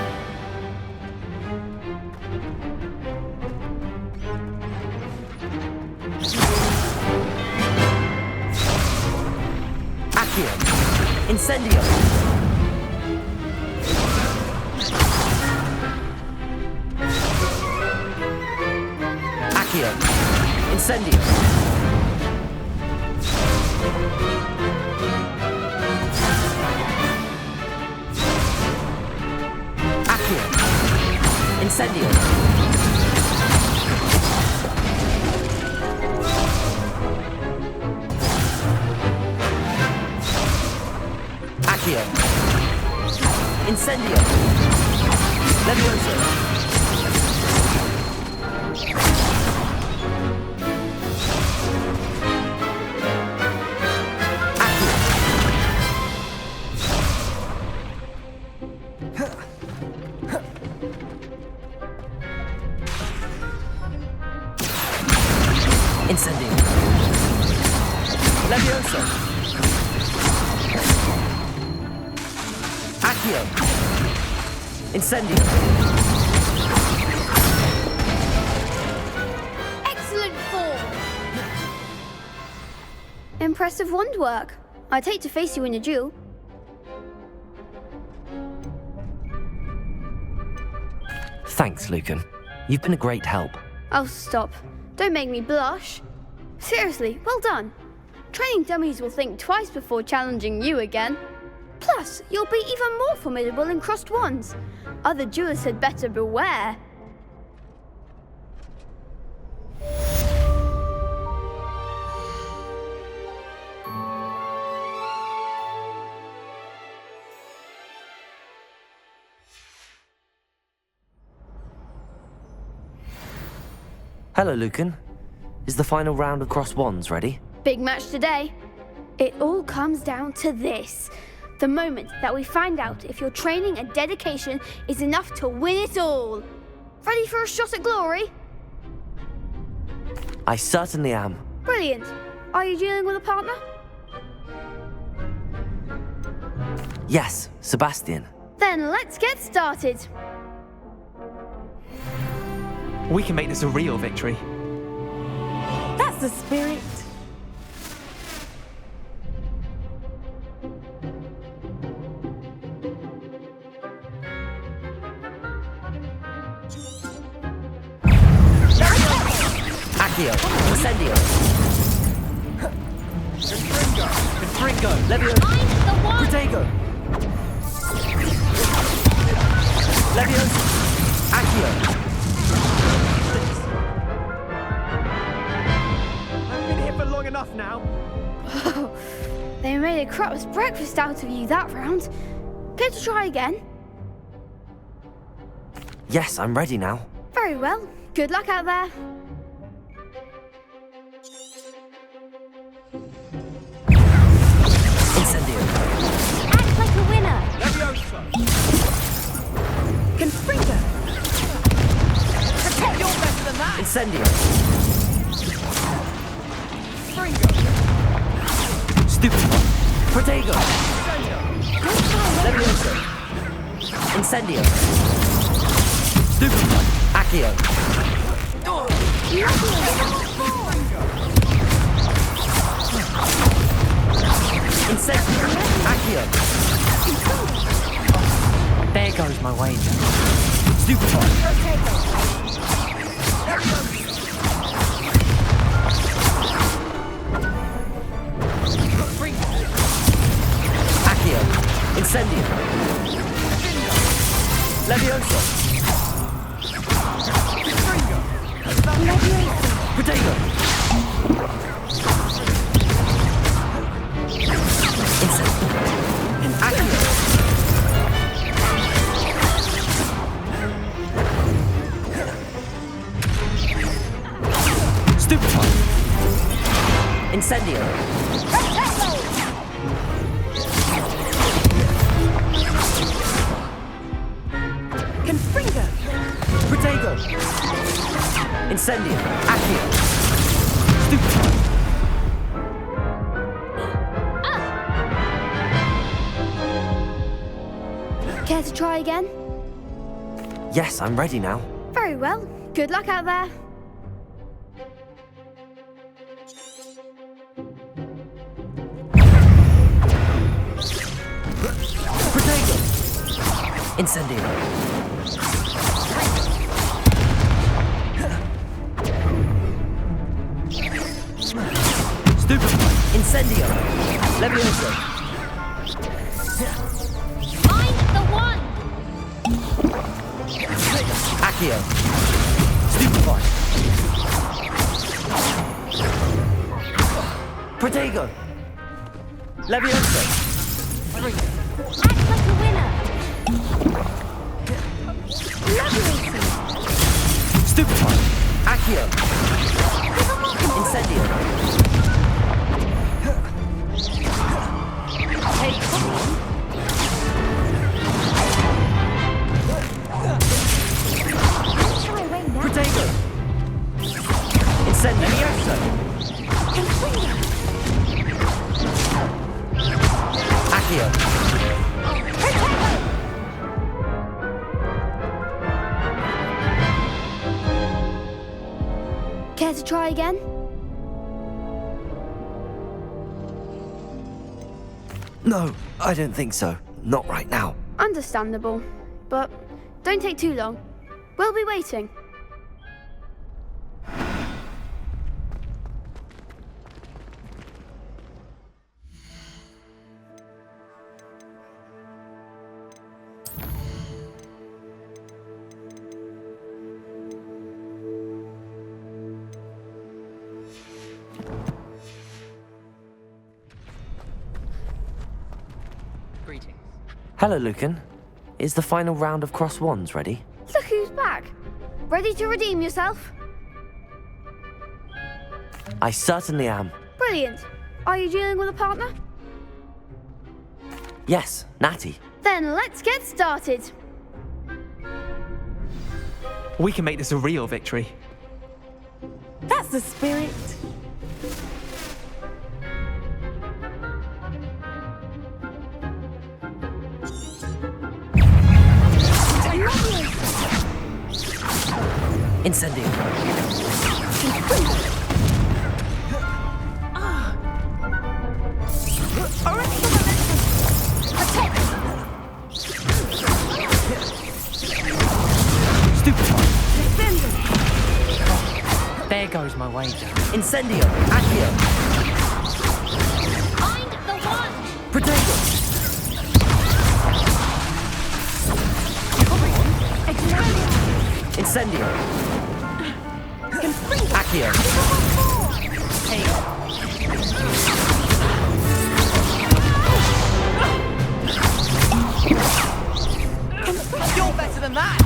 Accio! Incendio! Accio! Incendio! Accio! Incendio! Accio! Incendio! Levioso! Incendio! Levioso! Accio! Incendio! Excellent form! Impressive wand work. I'd hate to face you in a duel. Thanks, Lucan. You've been a great help. Oh, stop. Don't make me blush. Seriously, well done. Training dummies will think twice before challenging you again. Plus, you'll be even more formidable in crossed wands. Other duelists had better beware. Hello, Lucan. Is the final round of crossed wands ready? Big match today. It all comes down to this. The moment that we find out if your training and dedication is enough to win it all. Ready for a shot at glory? I certainly am. Brilliant. Are you dealing with a partner? Yes, Sebastian. Then let's get started. We can make this a real victory. That's the spirit. Accio! Incendio! Confringo! Levioso! Protego! Levioso! Accio! I've been here for long enough now. They made a crap's breakfast out of you that round. Care to try again? Yes, I'm ready now. Very well. Good luck out there. Incendio! Act like a winner! Levioso! Confringo! Protect you're better than that! Incendio! Fringo! Stupid! Protego! Levioso! Incendio! Stupid! Accio! Incendio! Accio! There goes my wager. Stupefy! Accio! Incendio! Levioso! Protego! Incendio! Accio! Stupefy! Incendio! Confringo! Protego! Incendio! Accio! Stupefy! Care to try again? Yes, I'm ready now. Very well. Good luck out there. Incendio. Stupefy. Incendio. Levioso. Find the one! Accio. Stupefy. Protego. Levioso. Act like a winner! Lovely! Stupefy. Accio. Incendio. Hey, come on! Protego. Incendio. Accio. Care to try again? No, I don't think so. Not right now. Understandable. But don't take too long. We'll be waiting. Greetings. Hello, Lucan. Is the final round of Cross Wands ready? Look who's back. Ready to redeem yourself? I certainly am. Brilliant. Are you dealing with a partner? Yes, Natty. Then let's get started. We can make this a real victory. That's the spirit. Incendio. There goes my wager. Incendio. Accio. Find the one! Protego. Incendio. Accio. You're better than that!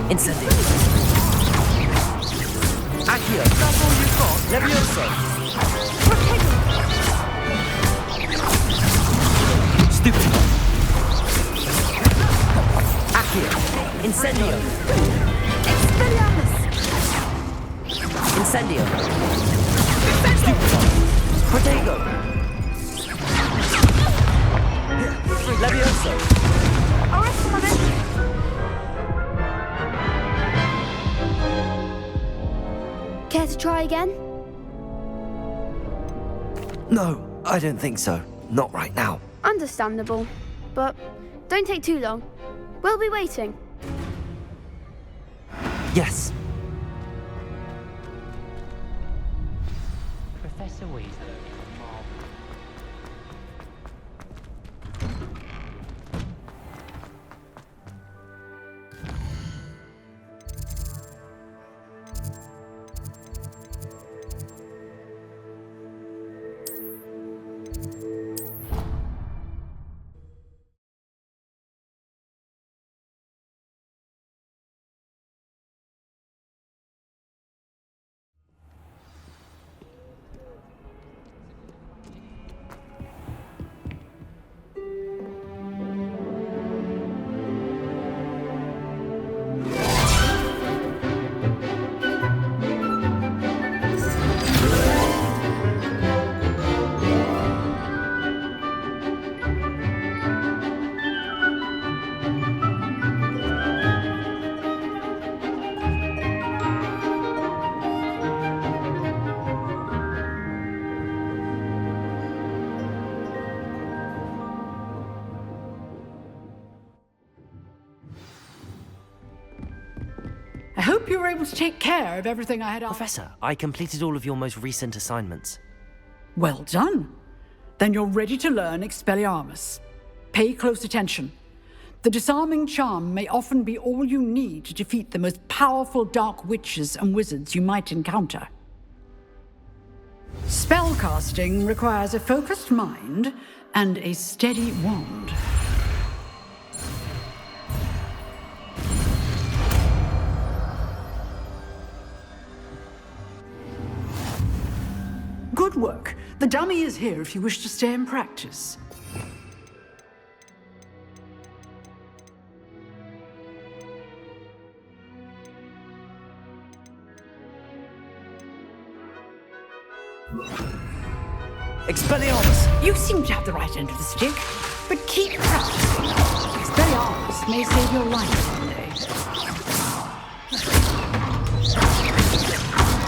Incendio. Accio. That's all you've got? Levioso. Stupid. Accio. Incendio. Expelliarmus! Incendio. Stupid. Protego. Levioso. Care to try again? No, I don't think so. Not right now. Understandable. But don't take too long. We'll be waiting. Yes. Professor Weasley. hope you were able to take care of everything I had asked. Professor, I completed all of your most recent assignments. Well done. Then you're ready to learn Expelliarmus. Pay close attention. The disarming charm may often be all you need to defeat the most powerful dark witches and wizards you might encounter. Spellcasting requires a focused mind and a steady wand. Good work. The dummy is here if you wish to stay and practice. Expelliarmus! You seem to have the right end of the stick, but keep practicing. Expelliarmus may save your life someday.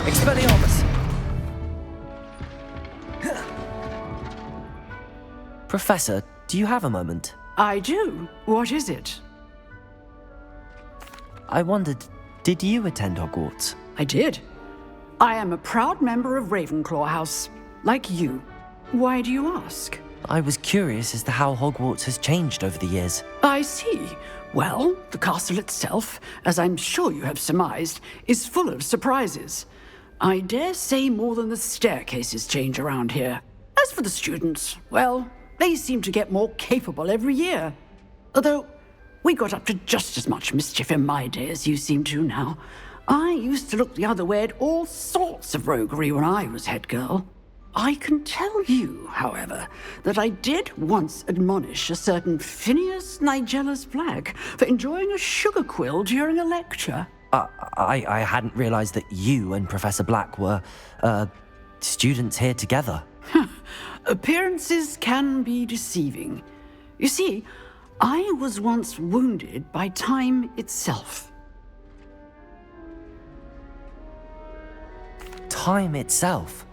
Expelliarmus! Professor, do you have a moment? I do. What is it? I wondered, did you attend Hogwarts? I did. I am a proud member of Ravenclaw House, like you. Why do you ask? I was curious as to how Hogwarts has changed over the years. I see. Well, the castle itself, as I'm sure you have surmised, is full of surprises. I dare say more than the staircases change around here. As for the students, well, they seem to get more capable every year. Although, we got up to just as much mischief in my day as you seem to now. I used to look the other way at all sorts of roguery when I was head girl. I can tell you, however, that I did once admonish a certain Phineas Nigella's Black for enjoying a sugar quill during a lecture. I hadn't realized that you and Professor Black were, students here together. Appearances can be deceiving. You see, I was once wounded by time itself. Time itself?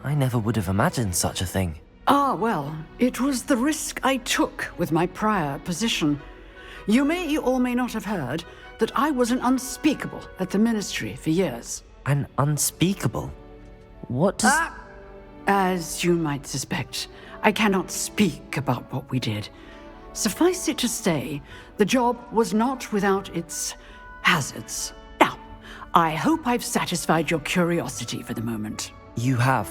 I never would have imagined such a thing. Ah, well, it was the risk I took with my prior position. You may or may not have heard that I was an unspeakable at the Ministry for years. An unspeakable? What does... As you might suspect, I cannot speak about what we did. Suffice it to say, the job was not without its hazards. Now, I hope I've satisfied your curiosity for the moment. You have.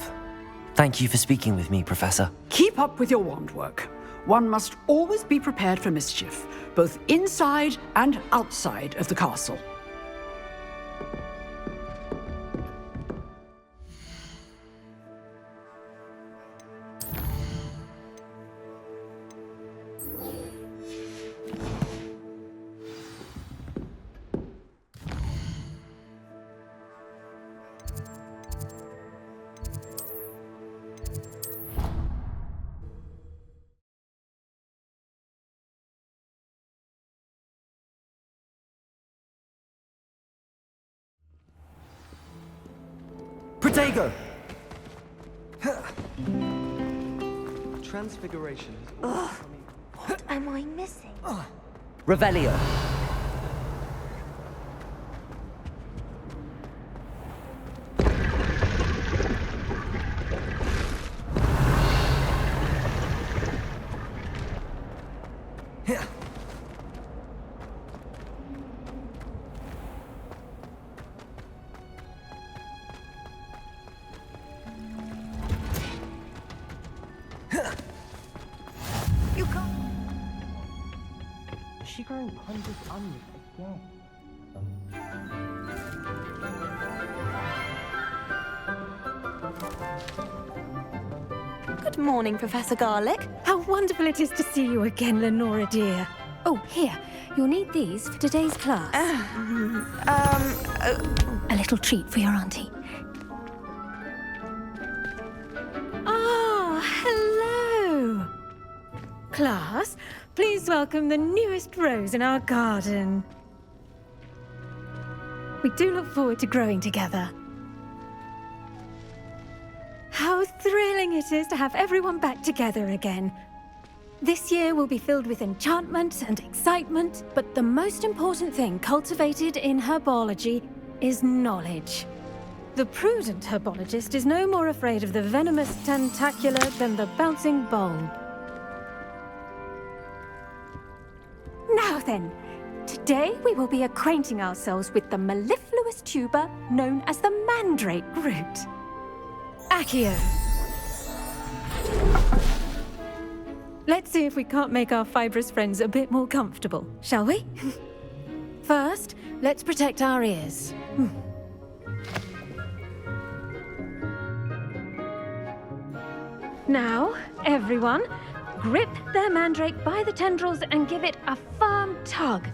Thank you for speaking with me, Professor. Keep up with your wand work. One must always be prepared for mischief, both inside and outside of the castle. Protego! Transfiguration. Ugh, what am I missing? Revelio. You can't. Is she growing hundreds on me again? Good morning, Professor Garlick. How wonderful it is to see you again, Lenora dear. Oh, here. You'll need these for today's class. A little treat for your auntie. Ah, hello. Class, please welcome the newest rose in our garden. We do look forward to growing together. How thrilling it is to have everyone back together again. This year will be filled with enchantment and excitement, but the most important thing cultivated in herbology is knowledge. The prudent herbologist is no more afraid of the venomous tentacular than the bouncing bulb. Now then, today we will be acquainting ourselves with the mellifluous tuber known as the mandrake root. Accio. Let's see if we can't make our fibrous friends a bit more comfortable, shall we? First, let's protect our ears. Now, everyone, grip their mandrake by the tendrils and give it a firm tug.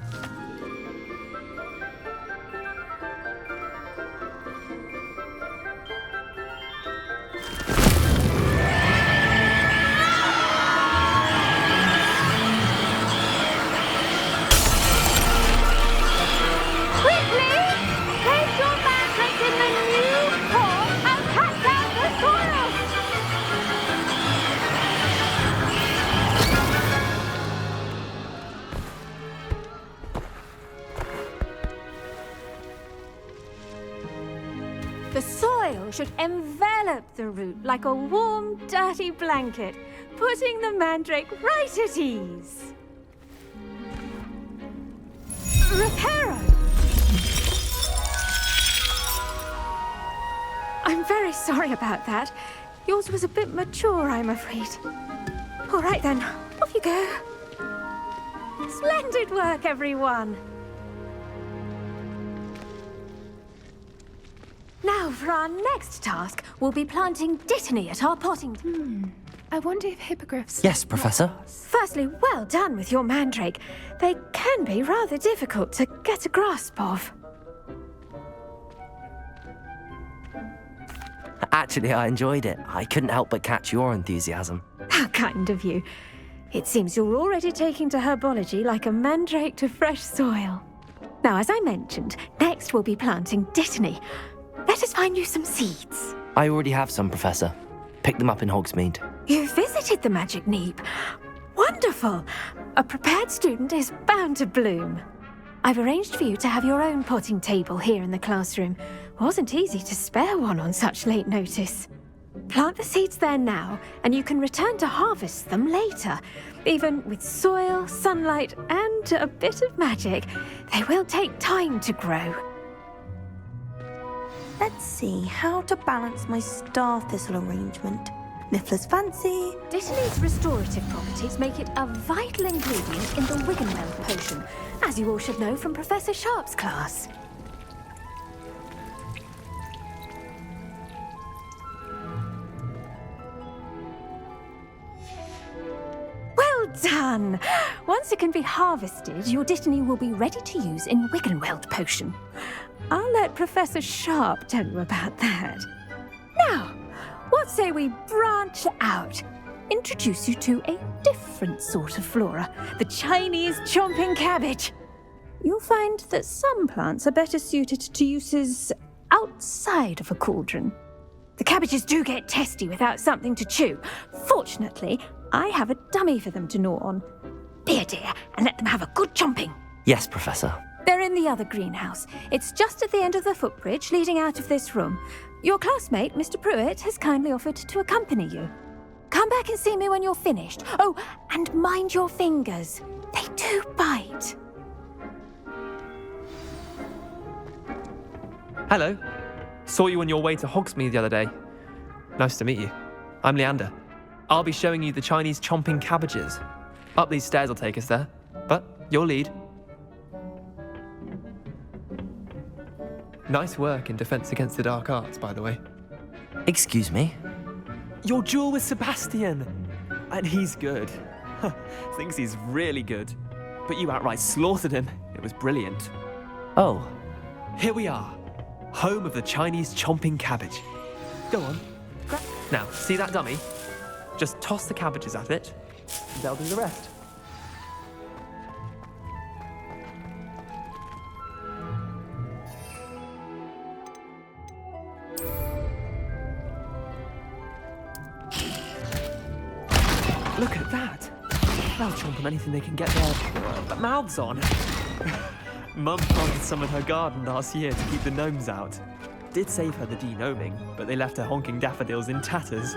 The soil should envelop the root like a warm, dirty blanket, putting the mandrake right at ease. Reparo! I'm very sorry about that. Yours was a bit mature, I'm afraid. All right then, off you go. Splendid work, everyone. Now, for our next task, we'll be planting dittany at our potting. I wonder if hippogriffs... Yes, Professor. Firstly, well done with your mandrake. They can be rather difficult to get a grasp of. Actually, I enjoyed it. I couldn't help but catch your enthusiasm. How kind of you. It seems you're already taking to herbology like a mandrake to fresh soil. Now, as I mentioned, next we'll be planting dittany. Let us find you some seeds. I already have some, Professor. Pick them up in Hogsmeade. You visited the Magic Neep. Wonderful. A prepared student is bound to bloom. I've arranged for you to have your own potting table here in the classroom. Wasn't easy to spare one on such late notice. Plant the seeds there now, and you can return to harvest them later. Even with soil, sunlight, and a bit of magic, they will take time to grow. Let's see how to balance my star thistle arrangement. Niffler's fancy. Dittany's restorative properties make it a vital ingredient in the Wiggenweld potion, as you all should know from Professor Sharp's class. Well done! Once it can be harvested, your dittany will be ready to use in Wiggenweld potion. I'll let Professor Sharp tell you about that. Now, what say we branch out? Introduce you to a different sort of flora, the Chinese chomping cabbage. You'll find that some plants are better suited to uses outside of a cauldron. The cabbages do get testy without something to chew. Fortunately, I have a dummy for them to gnaw on. Be a dear and let them have a good chomping. Yes, Professor. They're in the other greenhouse. It's just at the end of the footbridge leading out of this room. Your classmate, Mr. Pruitt, has kindly offered to accompany you. Come back and see me when you're finished. Oh, and mind your fingers. They do bite. Hello. Saw you on your way to Hogsmeade the other day. Nice to meet you. I'm Leander. I'll be showing you the Chinese chomping cabbages. Up these stairs will take us there, but you'll lead. Nice work in Defense Against the Dark Arts, by the way. Excuse me? Your duel with Sebastian! And he's good. Thinks he's really good. But you outright slaughtered him. It was brilliant. Oh. Here we are. Home of the Chinese chomping cabbage. Go on. Now, see that dummy? Just toss the cabbages at it, and they'll do the rest. Look at that! They'll chomp on anything they can get their mouths on. Mum planted some in her garden last year to keep the gnomes out. Did save her the de-gnoming, but they left her honking daffodils in tatters.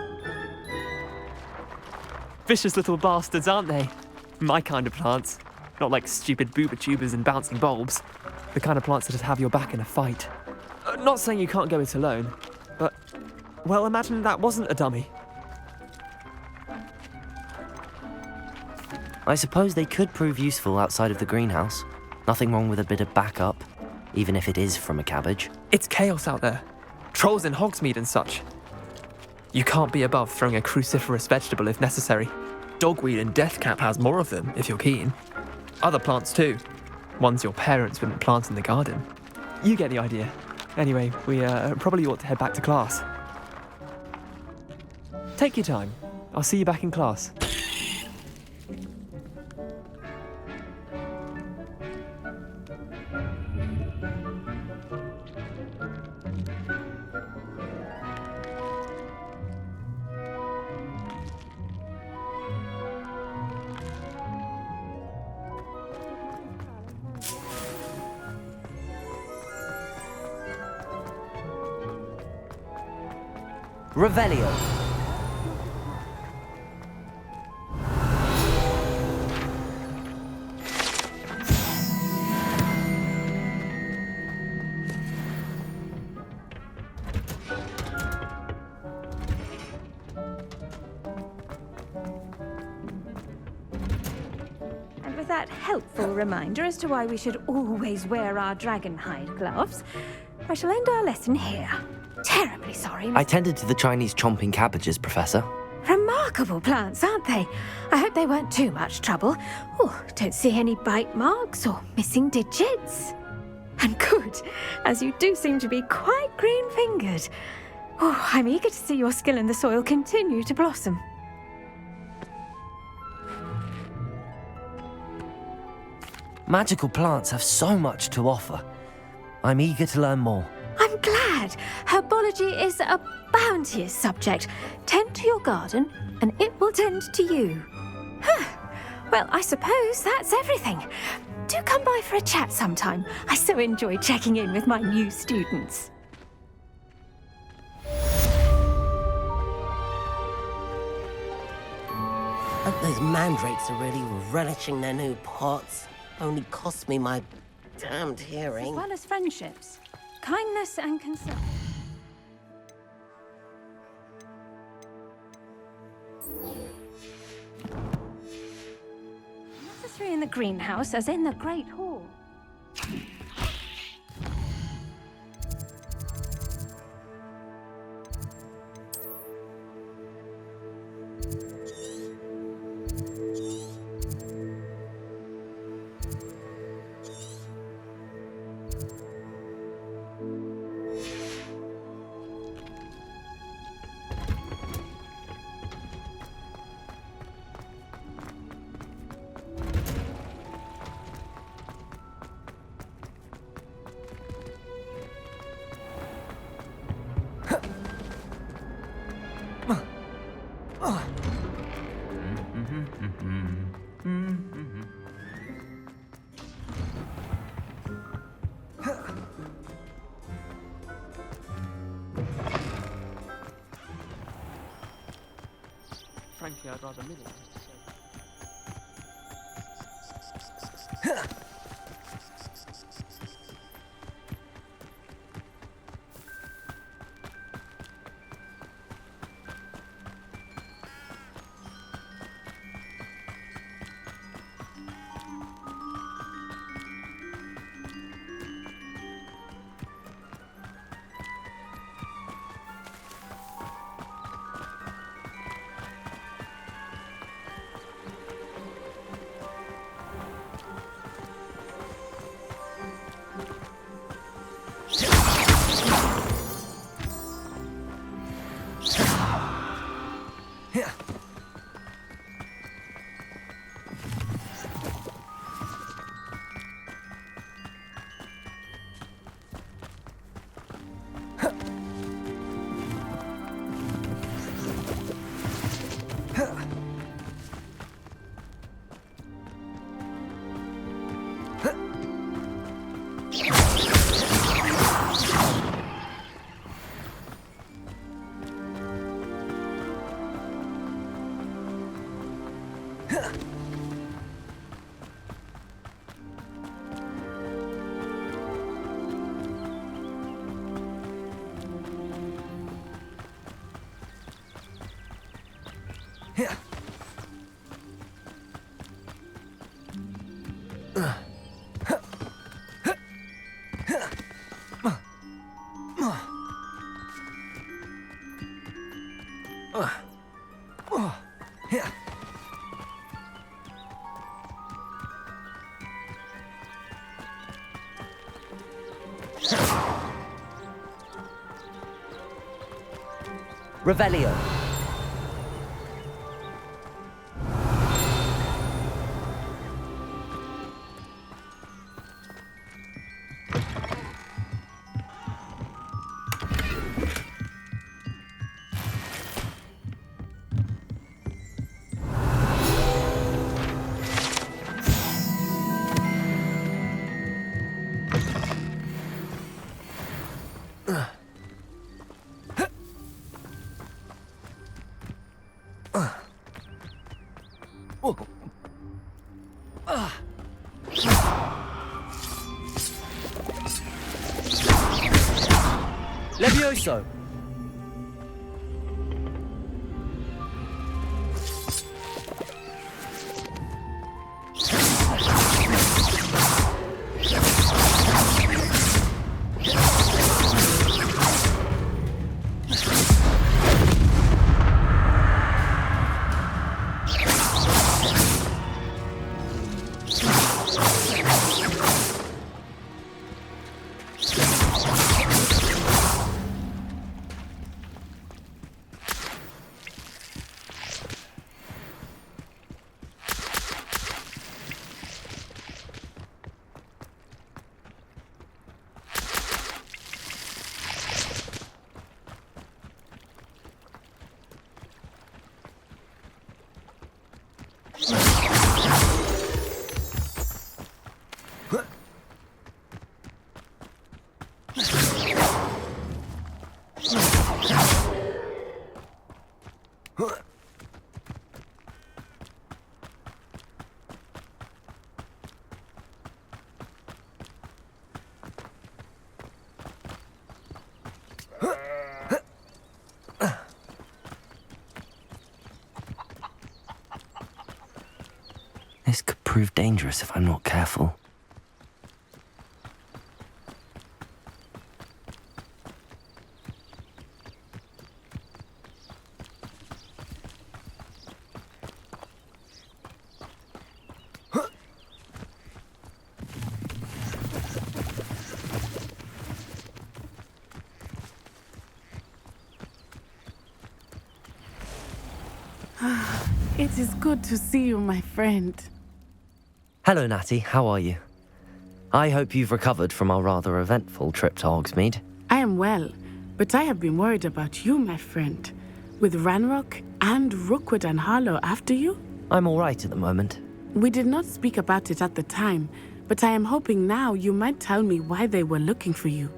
Vicious little bastards, aren't they? My kind of plants. Not like stupid booba tubers and bouncing bulbs. The kind of plants that'd have your back in a fight. Not saying you can't go it alone, but, well, imagine that wasn't a dummy. I suppose they could prove useful outside of the greenhouse. Nothing wrong with a bit of backup, even if it is from a cabbage. It's chaos out there. Trolls in Hogsmeade and such. You can't be above throwing a cruciferous vegetable if necessary. Dogweed and deathcap has more of them, if you're keen. Other plants too. Ones your parents wouldn't plant in the garden. You get the idea. Anyway, we probably ought to head back to class. Take your time. I'll see you back in class. Revelio. And with that helpful reminder as to why we should always wear our dragonhide gloves, I shall end our lesson here. Terribly sorry, I tended to the Chinese chomping cabbages, Professor. Remarkable plants, aren't they? I hope they weren't too much trouble. Oh, don't see any bite marks or missing digits. And good, as you do seem to be quite green-fingered. Oh, I'm eager to see your skill in the soil continue to blossom. Magical plants have so much to offer. I'm eager to learn more. I'm glad. Herbology is a bounteous subject. Tend to your garden, and it will tend to you. Huh. Well, I suppose that's everything. Do come by for a chat sometime. I so enjoy checking in with my new students. Hope those mandrakes are really relishing their new pots. Only cost me my damned hearing. As well as friendships. Kindness and concern. Necessary in the greenhouse as in the Great Hall. Frankly, I'd rather live it. Revelio. Levioso. This could prove dangerous if I'm not careful. It is good to see you, my friend. Hello, Natty. How are you? I hope you've recovered from our rather eventful trip to Hogsmeade. I am well, but I have been worried about you, my friend. With Ranrock and Rookwood and Harlow after you? I'm all right at the moment. We did not speak about it at the time, but I am hoping now you might tell me why they were looking for you.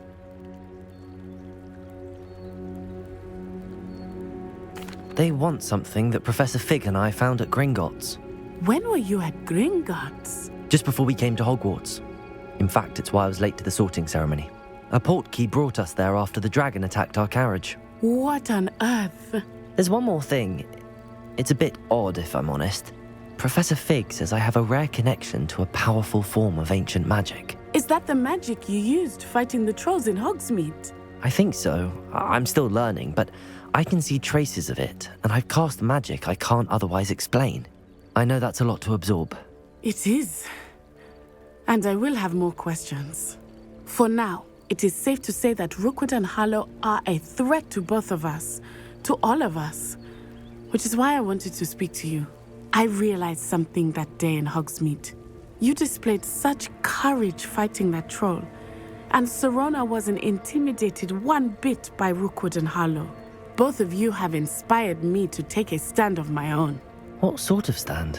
They want something that Professor Fig and I found at Gringotts. When were you at Gringotts? Just before we came to Hogwarts. In fact, it's why I was late to the sorting ceremony. A portkey brought us there after the dragon attacked our carriage. What on earth? There's one more thing. It's a bit odd, if I'm honest. Professor Fig says I have a rare connection to a powerful form of ancient magic. Is that the magic you used fighting the trolls in Hogsmeade? I think so. I'm still learning, but I can see traces of it, and I've cast magic I can't otherwise explain. I know that's a lot to absorb. It is. And I will have more questions. For now, it is safe to say that Rookwood and Harlow are a threat to both of us, to all of us, which is why I wanted to speak to you. I realized something that day in Hogsmeade. You displayed such courage fighting that troll, and Serona wasn't intimidated one bit by Rookwood and Harlow. Both of you have inspired me to take a stand of my own. What sort of stand?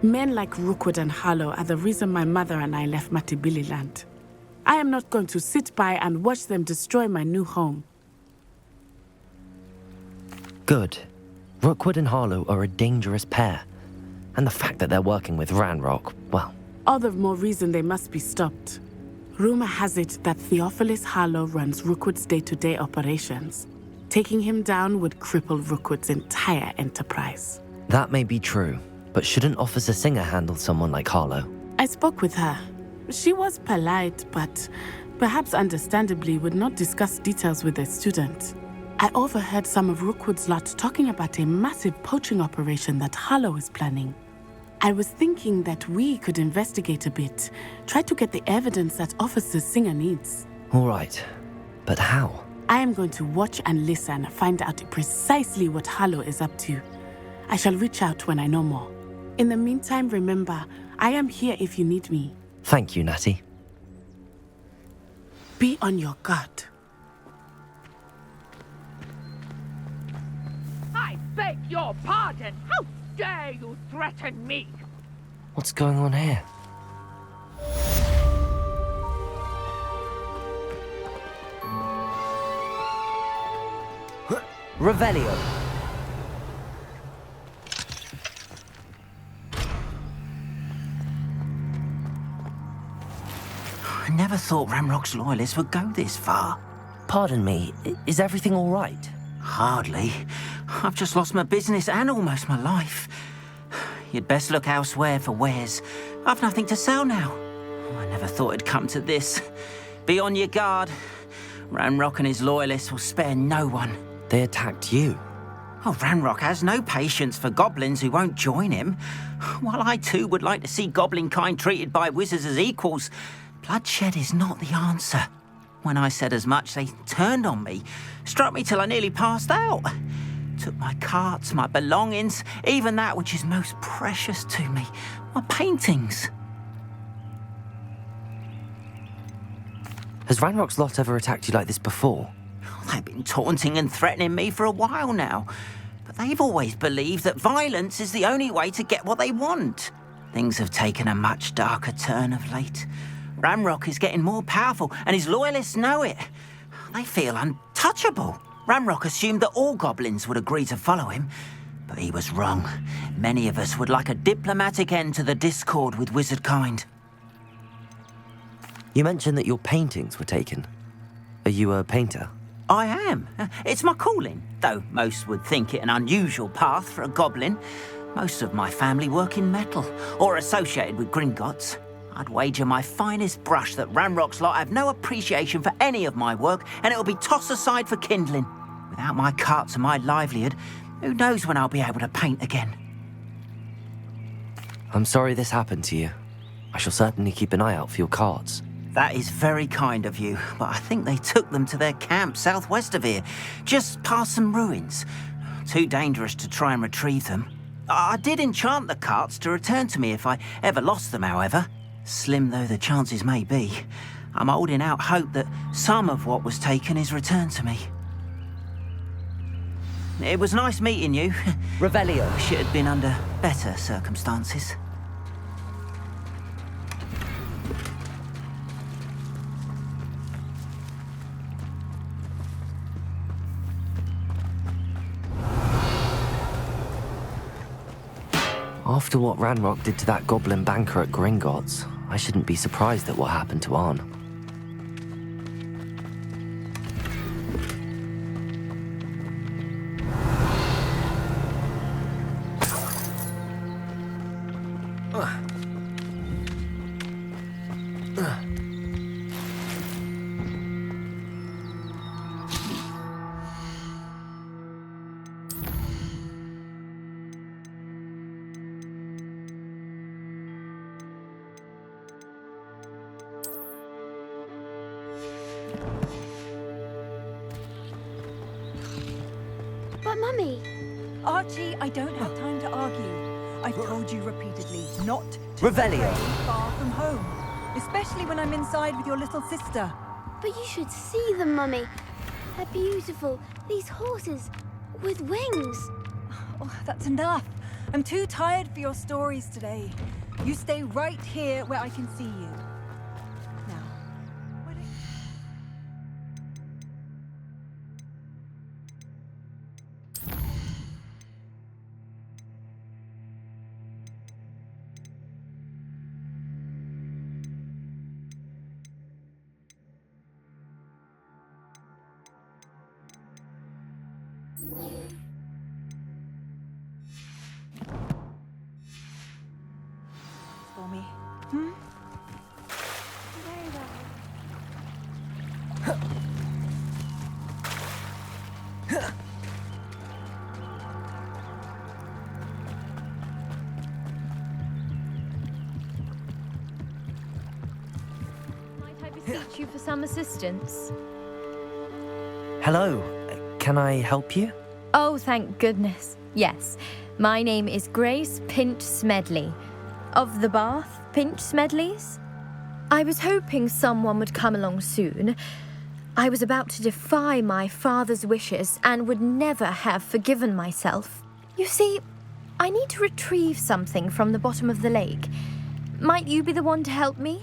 Men like Rookwood and Harlow are the reason my mother and I left Matibili Land. I am not going to sit by and watch them destroy my new home. Good. Rookwood and Harlow are a dangerous pair. And the fact that they're working with Ranrock, well... All the more reason they must be stopped. Rumor has it that Theophilus Harlow runs Rookwood's day-to-day operations. Taking him down would cripple Rookwood's entire enterprise. That may be true, but shouldn't Officer Singer handle someone like Harlow? I spoke with her. She was polite, but perhaps understandably would not discuss details with a student. I overheard some of Rookwood's lot talking about a massive poaching operation that Harlow is planning. I was thinking that we could investigate a bit, try to get the evidence that Officer Singer needs. All right, but how? I am going to watch and listen, find out precisely what Harlow is up to. I shall reach out when I know more. In the meantime, remember, I am here if you need me. Thank you, Natty. Be on your guard. I beg your pardon! How dare you threaten me? What's going on here? Revelio. I never thought Ramrock's loyalists would go this far. Pardon me, is everything all right? Hardly. I've just lost my business and almost my life. You'd best look elsewhere for wares. I've nothing to sell now. I never thought it'd come to this. Be on your guard. Ramrock and his loyalists will spare no one. They attacked you? Oh, Ramrock has no patience for goblins who won't join him. While I too would like to see goblin kind treated by wizards as equals, bloodshed is not the answer. When I said as much, they turned on me, struck me till I nearly passed out. Took my carts, my belongings, even that which is most precious to me, my paintings. Has Ranrock's lot ever attacked you like this before? They've been taunting and threatening me for a while now, but they've always believed that violence is the only way to get what they want. Things have taken a much darker turn of late. Ramrock is getting more powerful, and his loyalists know it. They feel untouchable. Ramrock assumed that all goblins would agree to follow him, but he was wrong. Many of us would like a diplomatic end to the discord with wizard kind. You mentioned that your paintings were taken. Are you a painter? I am. It's my calling, though most would think it an unusual path for a goblin. Most of my family work in metal, or associated with Gringotts. I'd wager my finest brush that Ramrock's lot have no appreciation for any of my work, and it'll be tossed aside for kindling. Without my carts and my livelihood, who knows when I'll be able to paint again. I'm sorry this happened to you. I shall certainly keep an eye out for your cards. That is very kind of you, but I think they took them to their camp southwest of here, just past some ruins. Too dangerous to try and retrieve them. I did enchant the carts to return to me if I ever lost them, however. Slim though the chances may be, I'm holding out hope that some of what was taken is returned to me. It was nice meeting you. Revelio. Wish it had been under better circumstances. After what Ranrock did to that goblin banker at Gringotts, I shouldn't be surprised at what happened to Arn. But Mummy... Archie, I don't have time to argue. I've told you repeatedly not to Revelio. stray far from home. Especially when I'm inside with your little sister. But you should see them, Mummy. They're beautiful. These horses with wings. Oh, that's enough. I'm too tired for your stories today. You stay right here where I can see you. Now, why don't reach you for some assistance? Hello. Can I help you? Oh, thank goodness. Yes. My name is Grace Pinch Smedley. Of the Bath Pinch Smedleys? I was hoping someone would come along soon. I was about to defy my father's wishes and would never have forgiven myself. You see, I need to retrieve something from the bottom of the lake. Might you be the one to help me?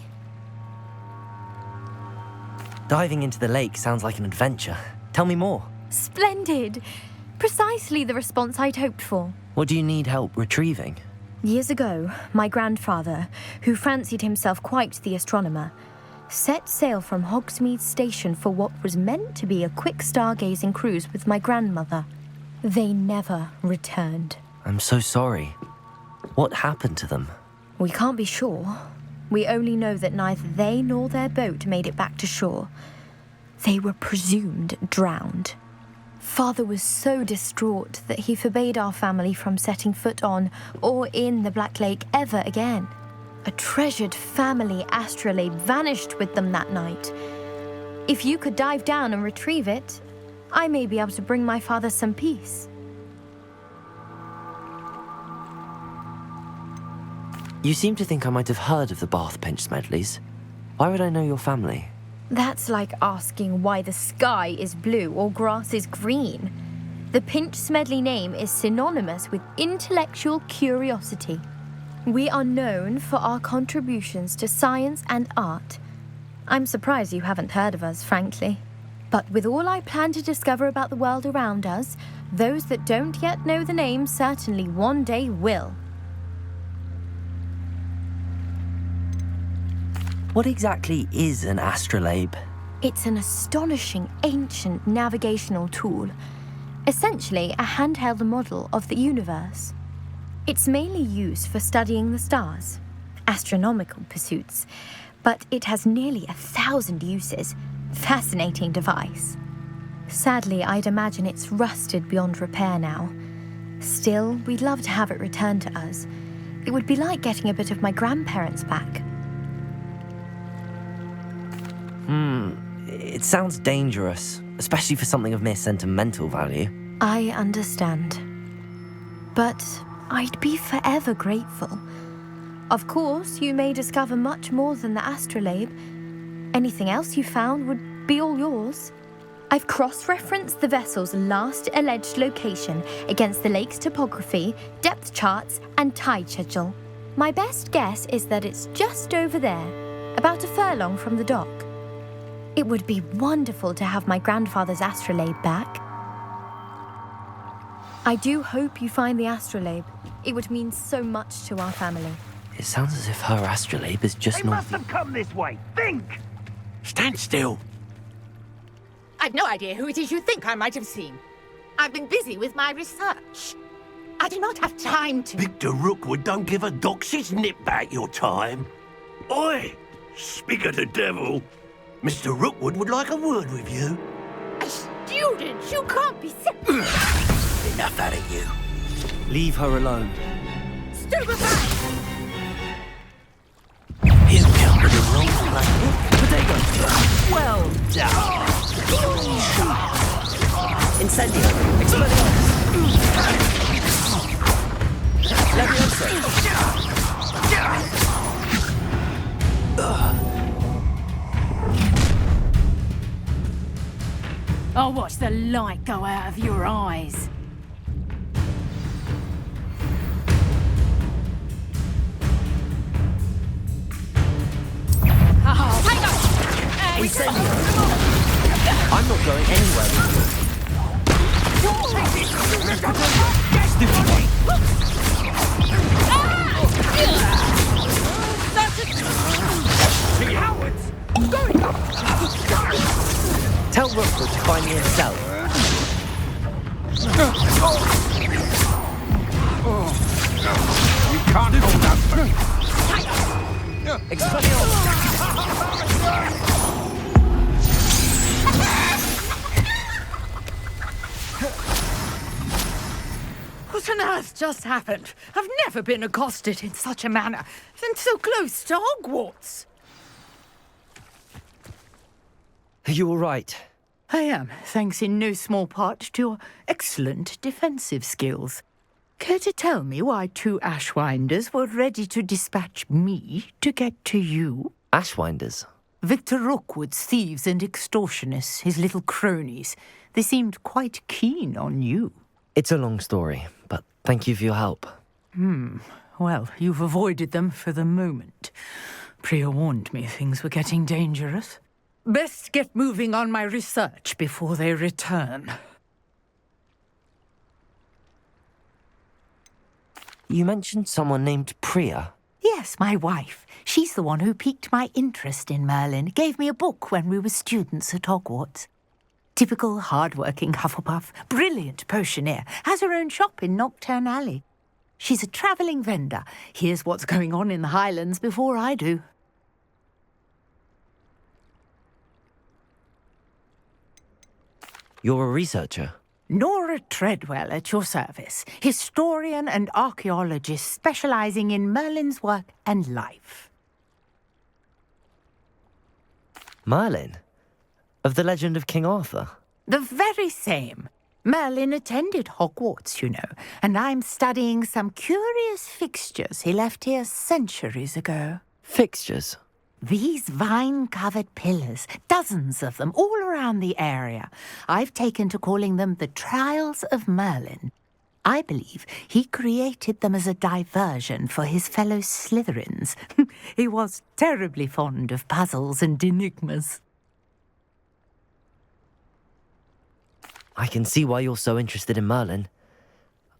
Diving into the lake sounds like an adventure. Tell me more. Splendid! Precisely the response I'd hoped for. What do you need help retrieving? Years ago, my grandfather, who fancied himself quite the astronomer, set sail from Hogsmeade Station for what was meant to be a quick stargazing cruise with my grandmother. They never returned. I'm so sorry. What happened to them? We can't be sure. We only know that neither they nor their boat made it back to shore. They were presumed drowned. Father was so distraught that he forbade our family from setting foot on or in the Black Lake ever again. A treasured family astrolabe vanished with them that night. If you could dive down and retrieve it, I may be able to bring my father some peace. You seem to think I might have heard of the Bath Pinch Smedleys. Why would I know your family? That's like asking why the sky is blue or grass is green. The Pinch Smedley name is synonymous with intellectual curiosity. We are known for our contributions to science and art. I'm surprised you haven't heard of us, frankly. But with all I plan to discover about the world around us, those that don't yet know the name certainly one day will. What exactly is an astrolabe? It's an astonishing ancient navigational tool, essentially a handheld model of the universe. It's mainly used for studying the stars, astronomical pursuits, but it has nearly 1,000 uses. Fascinating device. Sadly, I'd imagine it's rusted beyond repair now. Still, we'd love to have it returned to us. It would be like getting a bit of my grandparents back. It sounds dangerous, especially for something of mere sentimental value. I understand. But I'd be forever grateful. Of course, you may discover much more than the astrolabe. Anything else you found would be all yours. I've cross-referenced the vessel's last alleged location against the lake's topography, depth charts, and tide schedule. My best guess is that it's just over there, about a furlong from the dock. It would be wonderful to have my grandfather's astrolabe back. I do hope you find the astrolabe. It would mean so much to our family. It sounds as if her astrolabe is just They not... must have come this way. Think! Stand still. I've no idea who it is you think I might have seen. I've been busy with my research. I do not have time to... Victor Rookwood don't give a doxy's nip back your time. Oi! Speak of the devil. Mr. Rookwood would like a word with you. A student? You can't be serious. Enough out of you. Leave her alone. Stupefy! He's come to the wrong place. Potato! Well done! Incendio! Expelliarmus! Leviosa! I'll watch the light go out of your eyes. Incendio! I'm not going anywhere with Tell Rookwood to find me a cell. You can't hold that first. Expelliarmus! What on earth just happened? I've never been accosted in such a manner, and so close to Hogwarts. Are you all right? I am, thanks in no small part to your excellent defensive skills. Care to tell me why 2 Ashwinders were ready to dispatch me to get to you? Ashwinders? Victor Rookwood's thieves and extortionists, his little cronies. They seemed quite keen on you. It's a long story, but thank you for your help. Well, you've avoided them for the moment. Priya warned me things were getting dangerous. Best get moving on my research before they return. You mentioned someone named Priya. Yes, my wife. She's the one who piqued my interest in Merlin. Gave me a book when we were students at Hogwarts. Typical hard-working Hufflepuff. Brilliant potioneer. Has her own shop in Nocturne Alley. She's a travelling vendor. Hears what's going on in the Highlands before I do. You're a researcher? Nora Treadwell at your service. Historian and archaeologist specialising in Merlin's work and life. Merlin? Of the legend of King Arthur? The very same. Merlin attended Hogwarts, you know, and I'm studying some curious fixtures he left here centuries ago. Fixtures? These vine-covered pillars, dozens of them, all around the area. I've taken to calling them the Trials of Merlin. I believe he created them as a diversion for his fellow Slytherins. He was terribly fond of puzzles and enigmas. I can see why you're so interested in Merlin.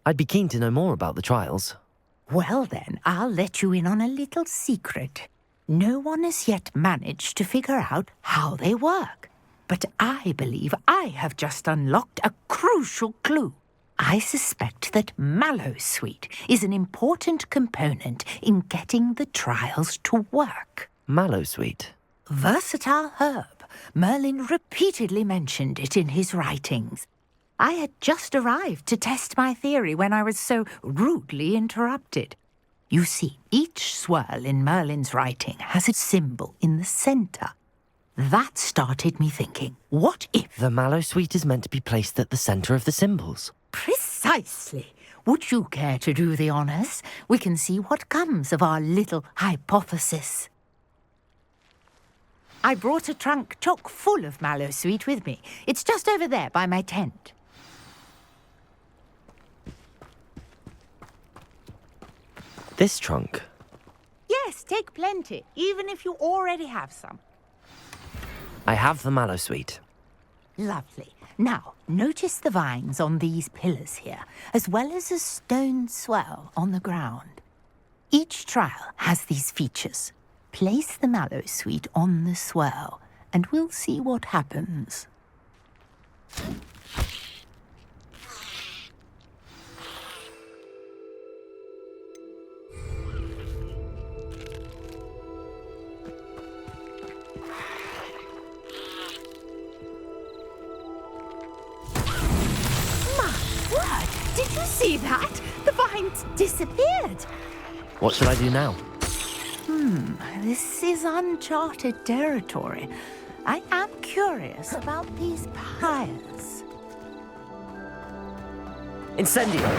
I'd be keen to know more about the trials. Well then, I'll let you in on a little secret. No one has yet managed to figure out how they work. But I believe I have just unlocked a crucial clue. I suspect that Mallowsweet is an important component in getting the trials to work. Mallowsweet? Versatile herb. Merlin repeatedly mentioned it in his writings. I had just arrived to test my theory when I was so rudely interrupted. You see, each swirl in Merlin's writing has a symbol in the centre. That started me thinking, what if... The Mallowsweet is meant to be placed at the centre of the symbols. Precisely. Would you care to do the honours? We can see what comes of our little hypothesis. I brought a trunk chock full of Mallowsweet with me. It's just over there by my tent. This trunk? Yes, take plenty, even if you already have some. I have the Mallowsweet. Lovely. Now, notice the vines on these pillars here, as well as a stone swell on the ground. Each trial has these features. Place the Mallowsweet on the swell, and we'll see what happens. Did you see that? The vines disappeared. What should I do now? This is uncharted territory. I am curious about these pyres. Incendio!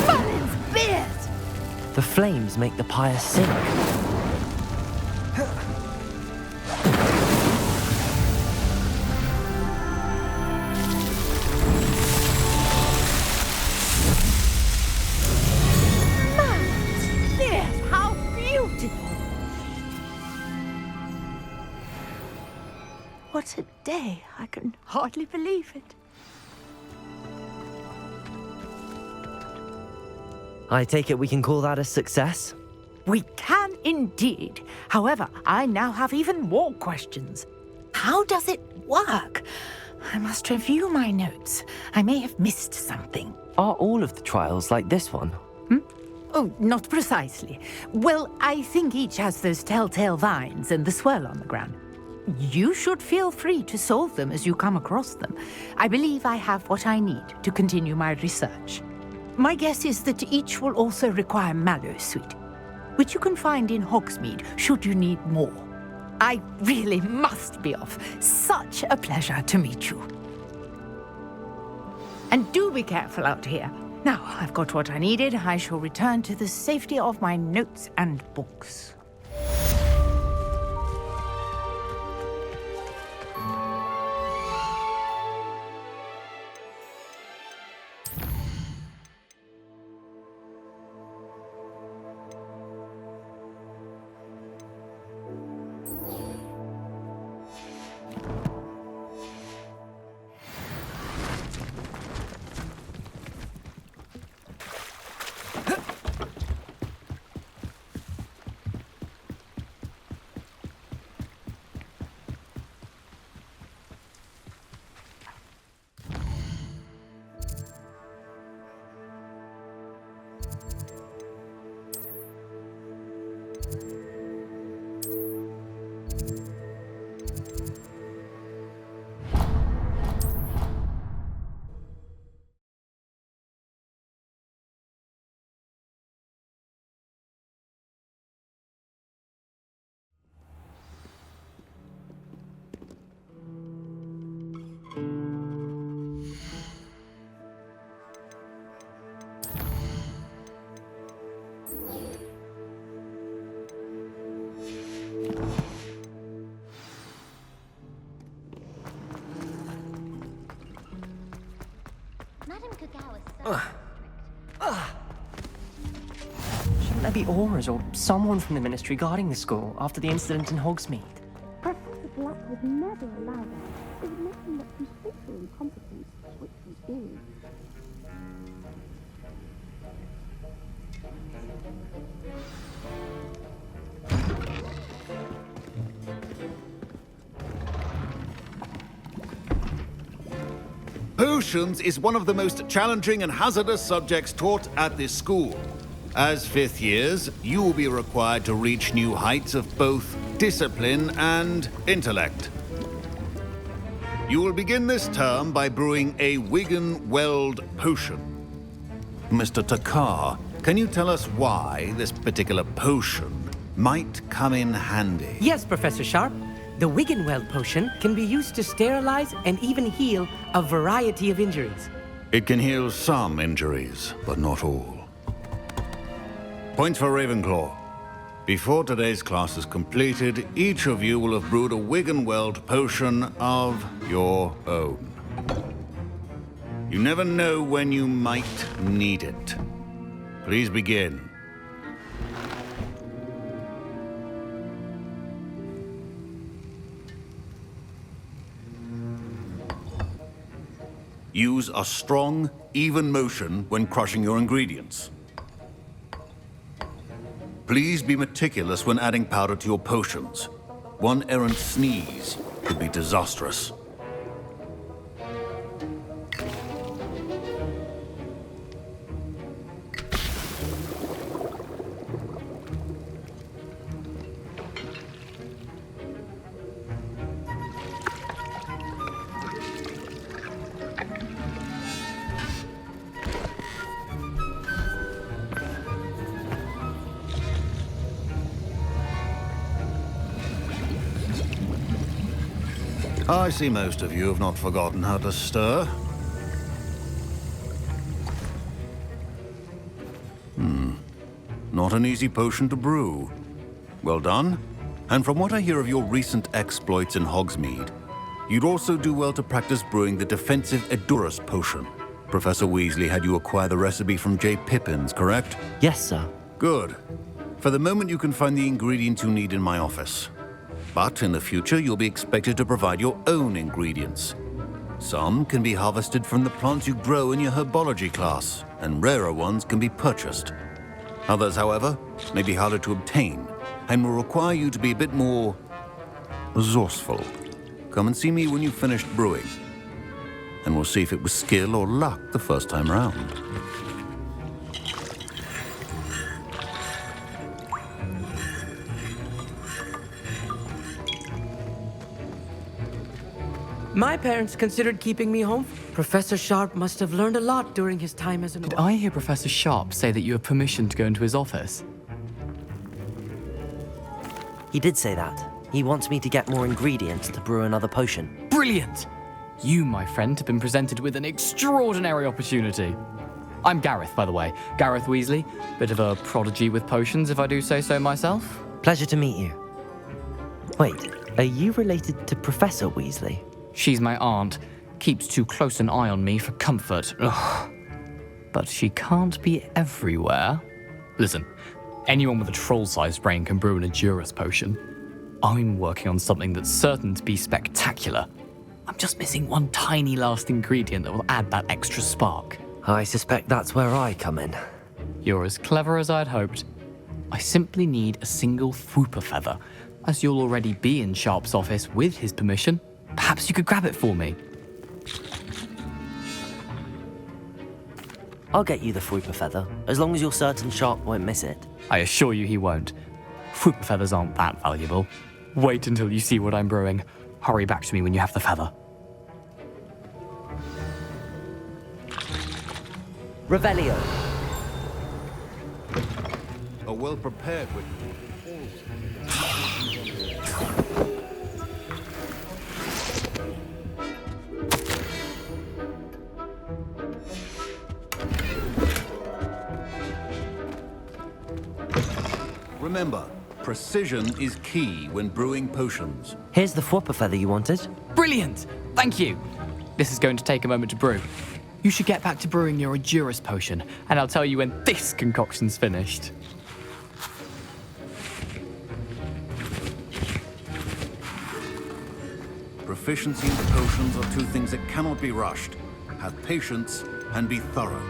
Merlin's beard! The flames make the pyre sink. What a day. I can hardly believe it. I take it we can call that a success? We can indeed. However, I now have even more questions. How does it work? I must review my notes. I may have missed something. Are all of the trials like this one? Oh, not precisely. Well, I think each has those telltale vines and the swirl on the ground. You should feel free to solve them as you come across them. I believe I have what I need to continue my research. My guess is that each will also require Mallowsweet, which you can find in Hogsmeade should you need more. I really must be off. Such a pleasure to meet you. And do be careful out here. Now, I've got what I needed. I shall return to the safety of my notes and books. Shouldn't there be auras or someone from the Ministry guarding the school after the incident in Hogsmeade? Professor Black would never allow that. It would make him look completely incompetent, which he is. Potions is one of the most challenging and hazardous subjects taught at this school. As fifth years, you will be required to reach new heights of both discipline and intellect. You will begin this term by brewing a Wiggenweld potion. Mr. Takar, can you tell us why this particular potion might come in handy? Yes, Professor Sharp. The Wiggenweld potion can be used to sterilize and even heal a variety of injuries. It can heal some injuries, but not all. Points for Ravenclaw. Before today's class is completed, each of you will have brewed a Wiggenweld potion of your own. You never know when you might need it. Please begin. Use a strong, even motion when crushing your ingredients. Please be meticulous when adding powder to your potions. One errant sneeze could be disastrous. I see most of you have not forgotten how to stir. Not an easy potion to brew. Well done. And from what I hear of your recent exploits in Hogsmeade, you'd also do well to practice brewing the defensive Edurus potion. Professor Weasley had you acquire the recipe from J. Pippins, correct? Yes, sir. Good. For the moment, you can find the ingredients you need in my office. But in the future, you'll be expected to provide your own ingredients. Some can be harvested from the plants you grow in your herbology class, and rarer ones can be purchased. Others, however, may be harder to obtain, and will require you to be a bit more resourceful. Come and see me when you've finished brewing, and we'll see if it was skill or luck the first time round. My parents considered keeping me home. Professor Sharp must have learned a lot during his time as an... Did I hear Professor Sharp say that you have permission to go into his office? He did say that. He wants me to get more ingredients to brew another potion. Brilliant! You, my friend, have been presented with an extraordinary opportunity. I'm Gareth, by the way. Gareth Weasley. Bit of a prodigy with potions, if I do say so myself. Pleasure to meet you. Wait, are you related to Professor Weasley? She's my aunt. Keeps too close an eye on me for comfort. Ugh. But she can't be everywhere. Listen, anyone with a troll-sized brain can brew an Endurus potion. I'm working on something that's certain to be spectacular. I'm just missing one tiny last ingredient that will add that extra spark. I suspect that's where I come in. You're as clever as I'd hoped. I simply need a single Fwooper feather. As you'll already be in Sharp's office with his permission, perhaps you could grab it for me. I'll get you the Fwooper feather, as long as you're certain Sharp won't miss it. I assure you he won't. Fwooper feathers aren't that valuable. Wait until you see what I'm brewing. Hurry back to me when you have the feather. Revelio. A well-prepared with... Remember, precision is key when brewing potions. Here's the Fwooper feather you wanted. Brilliant! Thank you! This is going to take a moment to brew. You should get back to brewing your Endurus potion, and I'll tell you when this concoction's finished. Proficiency in the potions are two things that cannot be rushed. Have patience and be thorough.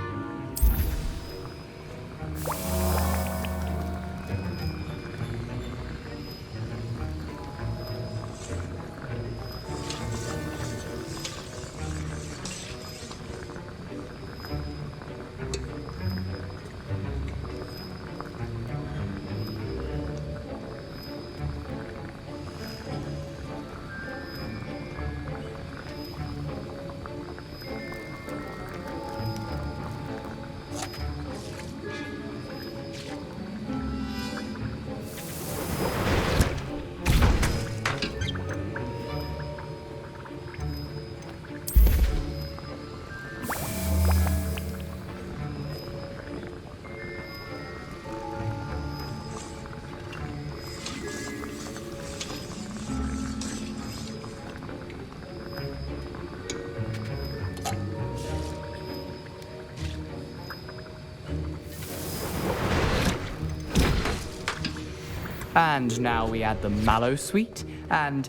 And now we add the mallow sweet, and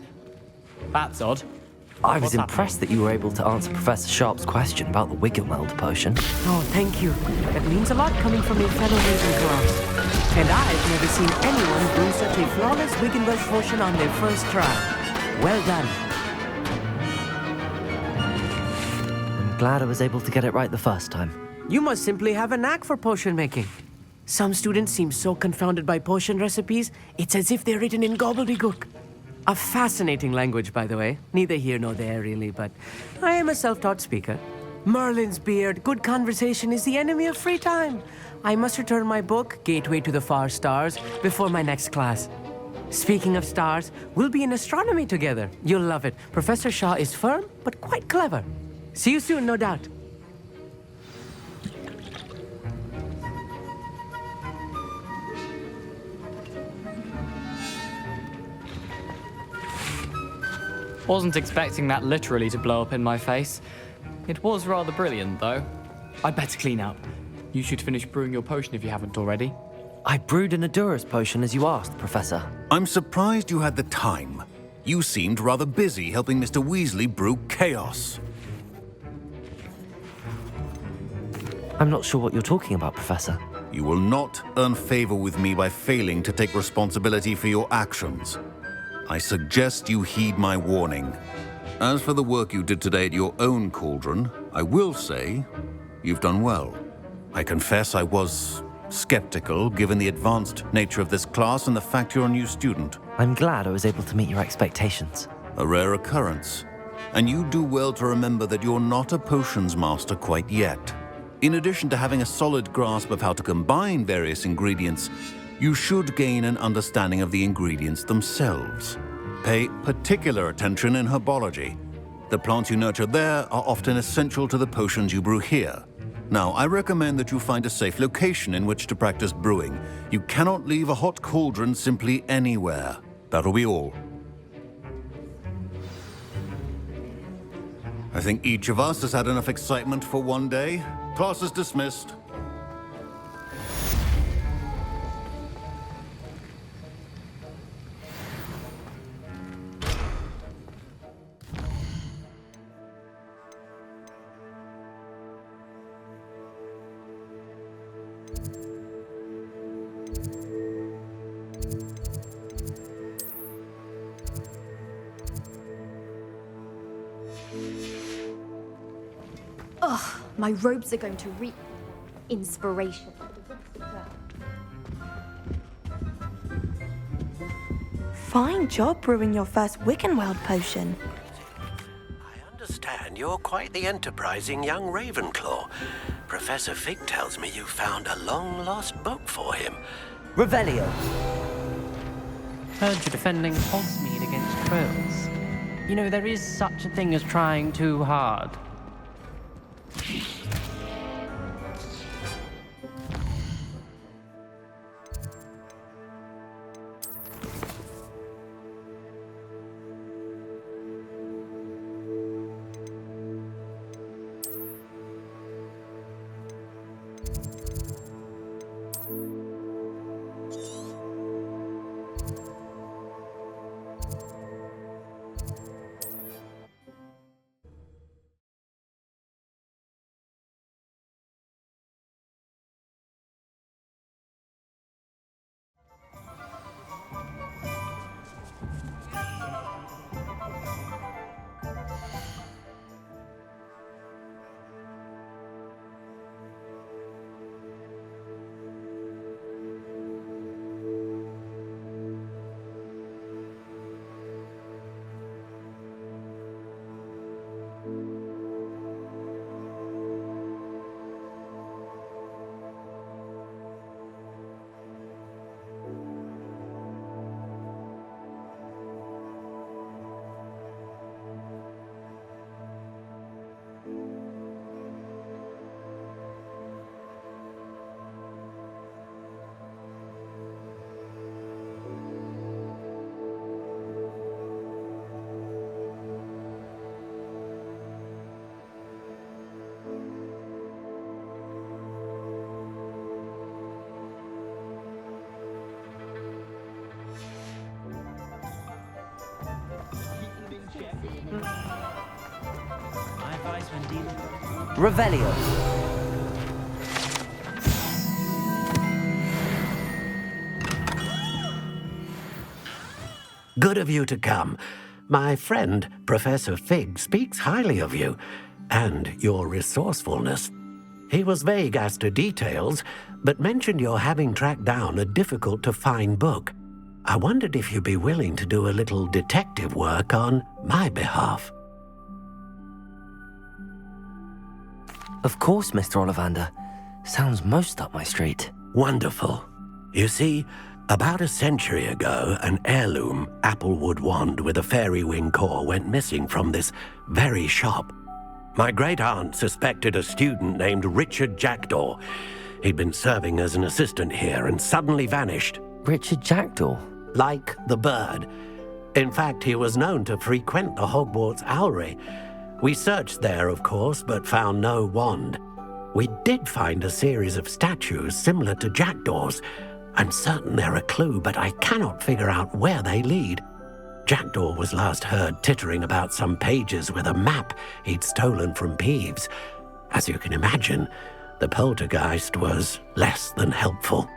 that's odd. I was impressed that you were able to answer Professor Sharp's question about the Wiggenweld potion. Oh, thank you. That means a lot coming from your fellow Ravenclaws. And I've never seen anyone brew such a flawless Wiggenweld potion on their first try. Well done. I'm glad I was able to get it right the first time. You must simply have a knack for potion making. Some students seem so confounded by potion recipes, it's as if they're written in gobbledygook. A fascinating language, by the way. Neither here nor there, really, but I am a self-taught speaker. Merlin's beard, good conversation is the enemy of free time. I must return my book, Gateway to the Far Stars, before my next class. Speaking of stars, we'll be in astronomy together. You'll love it. Professor Shaw is firm, but quite clever. See you soon, no doubt. Wasn't expecting that literally to blow up in my face. It was rather brilliant, though. I'd better clean up. You should finish brewing your potion if you haven't already. I brewed an Endurus potion as you asked, Professor. I'm surprised you had the time. You seemed rather busy helping Mr. Weasley brew chaos. I'm not sure what you're talking about, Professor. You will not earn favor with me by failing to take responsibility for your actions. I suggest you heed my warning. As for the work you did today at your own cauldron, I will say you've done well. I confess I was skeptical, given the advanced nature of this class and the fact you're a new student. I'm glad I was able to meet your expectations. A rare occurrence. And you do well to remember that you're not a potions master quite yet. In addition to having a solid grasp of how to combine various ingredients, you should gain an understanding of the ingredients themselves. Pay particular attention in herbology. The plants you nurture there are often essential to the potions you brew here. Now, I recommend that you find a safe location in which to practice brewing. You cannot leave a hot cauldron simply anywhere. That'll be all. I think each of us has had enough excitement for one day. Class is dismissed. Ugh, my robes are going to reap inspiration. Fine job brewing your first Wickenweld potion. I understand you're quite the enterprising young Ravenclaw. Professor Fig tells me you found a long-lost book for him. Revelio. Heard you're defending Hogsmeade against trolls. You know, there is such a thing as trying too hard. My advice when dealing... Revelio. Good of you to come. My friend, Professor Fig, speaks highly of you and your resourcefulness. He was vague as to details, but mentioned your having tracked down a difficult-to-find book. I wondered if you'd be willing to do a little detective work on my behalf. Of course, Mr. Ollivander. Sounds most up my street. Wonderful. You see, about a century ago, an heirloom applewood wand with a fairy wing core went missing from this very shop. My great-aunt suspected a student named Richard Jackdaw. He'd been serving as an assistant here and suddenly vanished. Richard Jackdaw? Like the bird. In fact, he was known to frequent the Hogwarts Owlry. We searched there, of course, but found no wand. We did find a series of statues similar to Jackdaw's. I'm certain they're a clue, but I cannot figure out where they lead. Jackdaw was last heard tittering about some pages with a map he'd stolen from Peeves. As you can imagine, the poltergeist was less than helpful.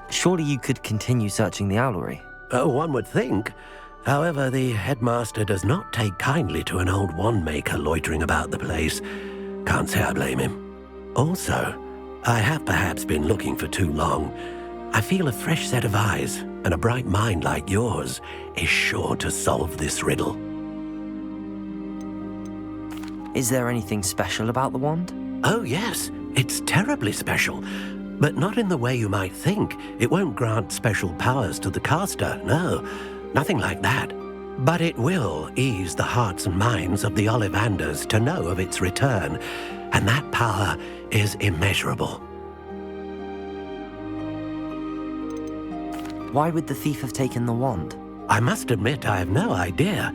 Surely you could continue searching the owlery. One would think. However, the headmaster does not take kindly to an old wand-maker loitering about the place. Can't say I blame him. Also, I have perhaps been looking for too long. I feel a fresh set of eyes, and a bright mind like yours is sure to solve this riddle. Is there anything special about the wand? Oh, yes. It's terribly special. But not in the way you might think. It won't grant special powers to the caster, no. Nothing like that. But it will ease the hearts and minds of the Ollivanders to know of its return, and that power is immeasurable. Why would the thief have taken the wand? I must admit I have no idea.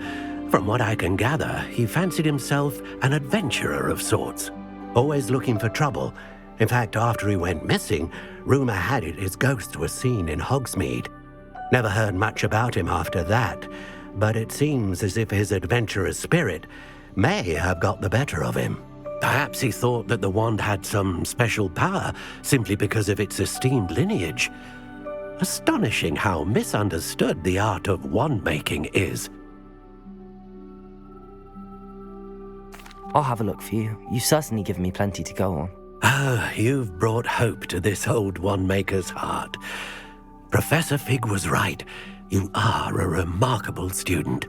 From what I can gather, he fancied himself an adventurer of sorts, always looking for trouble. In fact, after he went missing, rumor had it his ghost was seen in Hogsmeade. Never heard much about him after that, but it seems as if his adventurous spirit may have got the better of him. Perhaps he thought that the wand had some special power simply because of its esteemed lineage. Astonishing how misunderstood the art of wand-making is. I'll have a look for you. You've certainly given me plenty to go on. Oh, you've brought hope to this old wand-maker's heart. Professor Fig was right. You are a remarkable student.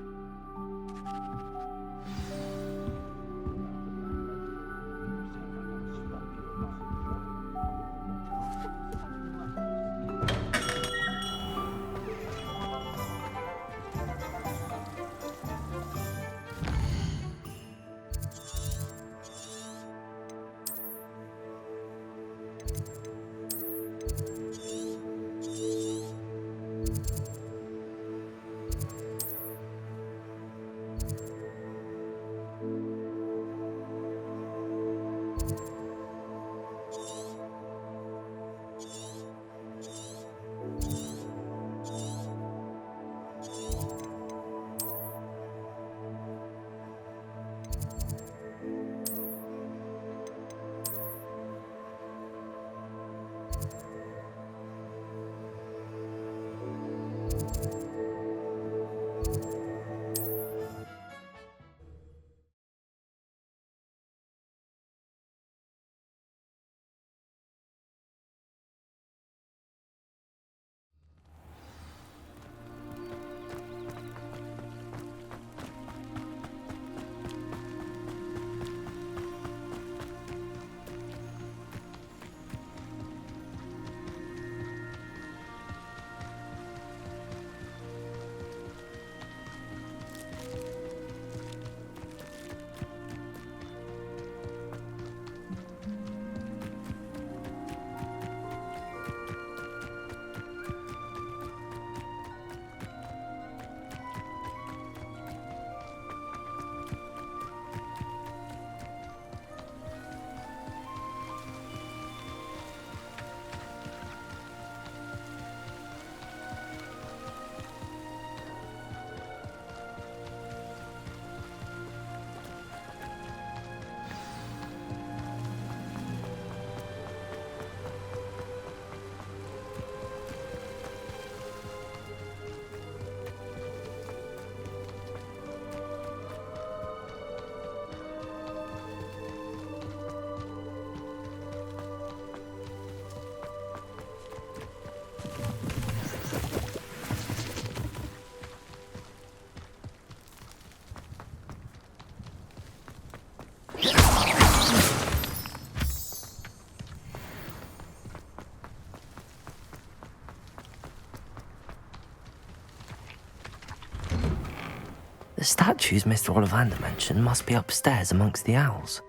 The statues Mr. Ollivander mentioned must be upstairs amongst the owls.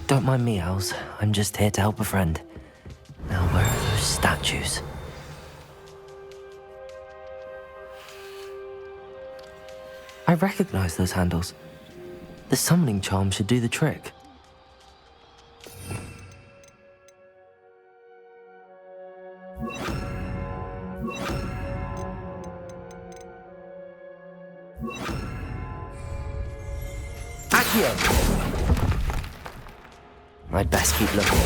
Don't mind me, owls. I'm just here to help a friend. Now, where are those statues? I recognize those handles. The summoning charm should do the trick. Accio! I'd best keep looking.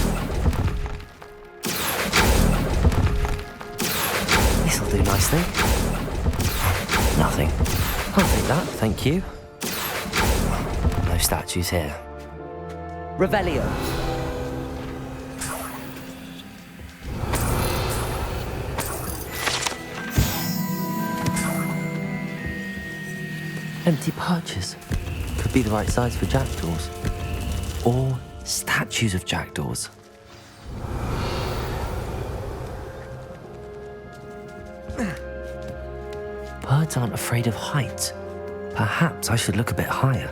This'll do nicely. Nothing. I'll take that, thank you. No statues here. Revelio. Empty perches. Could be the right size for jackdaws. Or statues of jackdaws. Birds aren't afraid of heights. Perhaps I should look a bit higher.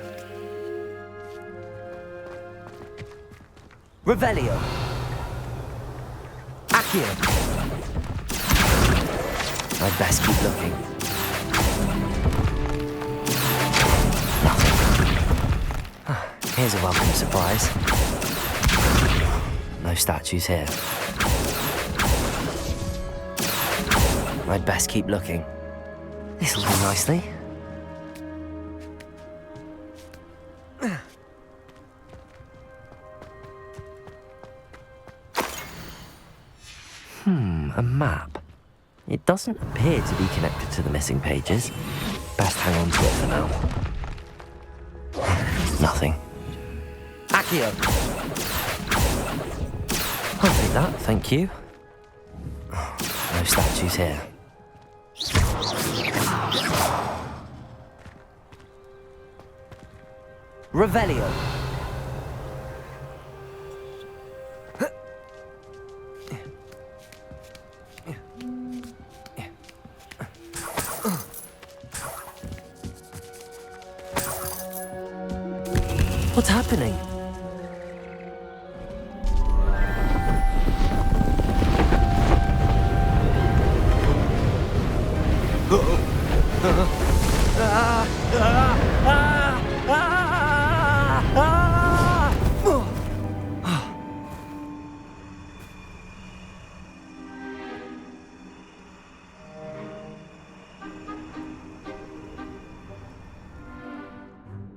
Revelio. Accio. I'd best keep looking. Nothing. Here's a welcome surprise. No statues here. I'd best keep looking. This'll do nicely. A map. It doesn't appear to be connected to the missing pages. Best hang on to it for now. Nothing. Accio! I'll take that, thank you. No statues here. Revelio. What's happening?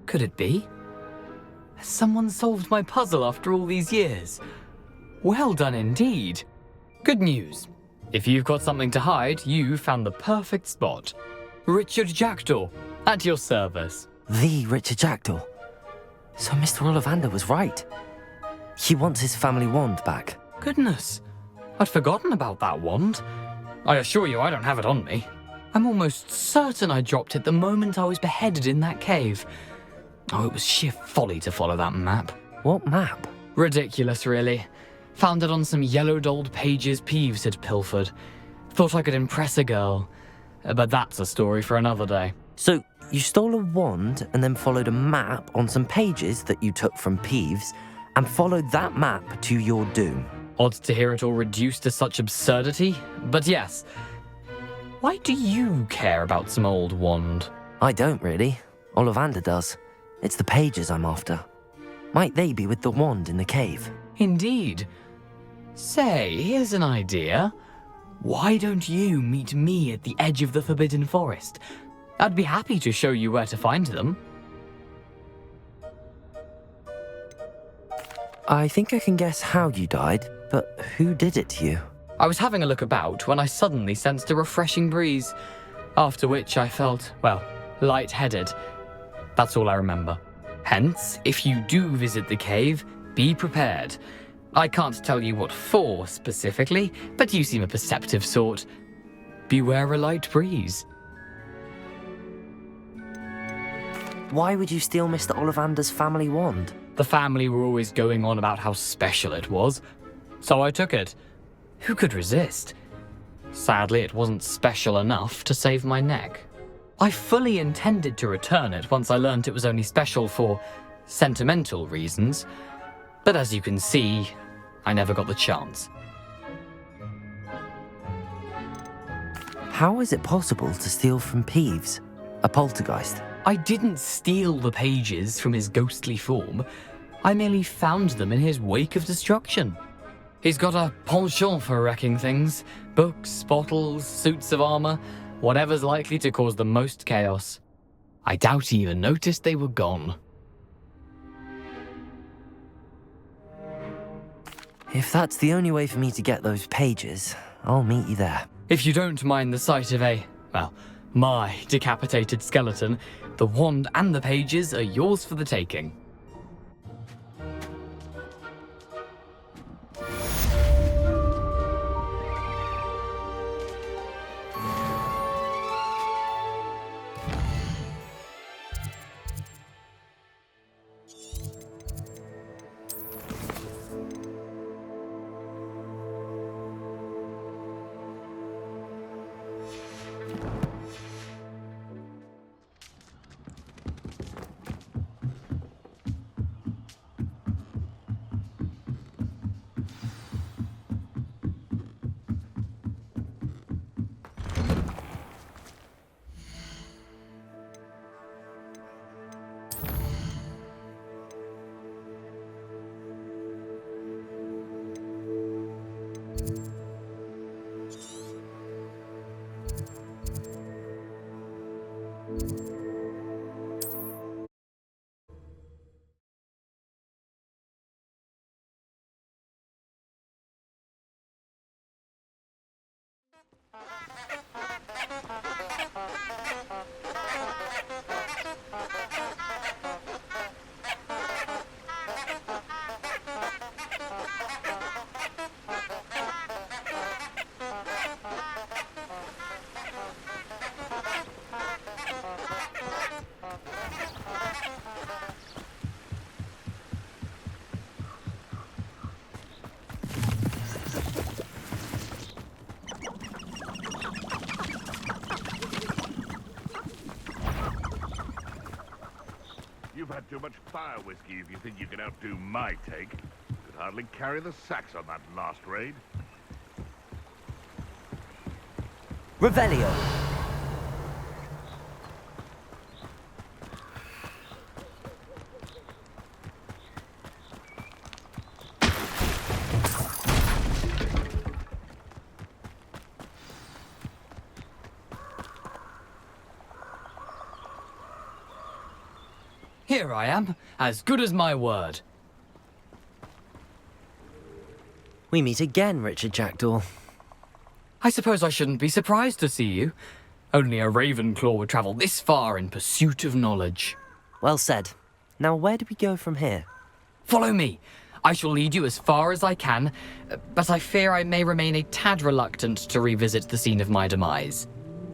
Could it be? Has someone solved my puzzle after all these years? Well done indeed. Good news. If you've got something to hide, you found the perfect spot. Richard Jackdaw, at your service. The Richard Jackdaw. So Mr. Ollivander was right. He wants his family wand back. Goodness, I'd forgotten about that wand. I assure you I don't have it on me. I'm almost certain I dropped it the moment I was beheaded in that cave. Oh, it was sheer folly to follow that map. What map? Ridiculous, really. Found it on some yellowed old pages Peeves had pilfered. Thought I could impress a girl. But that's a story for another day. So, you stole a wand and then followed a map on some pages that you took from Peeves and followed that map to your doom. Odd to hear it all reduced to such absurdity, but yes. Why do you care about some old wand? I don't really. Ollivander does. It's the pages I'm after. Might they be with the wand in the cave? Indeed. Say, here's an idea. Why don't you meet me at the edge of the Forbidden Forest? I'd be happy to show you where to find them. I think I can guess how you died, but who did it to you? I was having a look about when I suddenly sensed a refreshing breeze, after which I felt, well, lightheaded. That's all I remember. Hence, if you do visit the cave, be prepared. I can't tell you what for specifically, but you seem a perceptive sort. Beware a light breeze. Why would you steal Mr. Ollivander's family wand? The family were always going on about how special it was, so I took it. Who could resist? Sadly, it wasn't special enough to save my neck. I fully intended to return it once I learned it was only special for sentimental reasons, but as you can see, I never got the chance. How is it possible to steal from Peeves, a poltergeist? I didn't steal the pages from his ghostly form. I merely found them in his wake of destruction. He's got a penchant for wrecking things. Books, bottles, suits of armor, whatever's likely to cause the most chaos. I doubt he even noticed they were gone. If that's the only way for me to get those pages, I'll meet you there. If you don't mind the sight of my decapitated skeleton, the wand and the pages are yours for the taking. You've had too much fire whiskey if you think you can outdo my take. Could hardly carry the sacks on that last raid. Revelio. Here I am, as good as my word. We meet again, Richard Jackdaw. I suppose I shouldn't be surprised to see you. Only a Ravenclaw would travel this far in pursuit of knowledge. Well said. Now where do we go from here? Follow me. I shall lead you as far as I can, but I fear I may remain a tad reluctant to revisit the scene of my demise.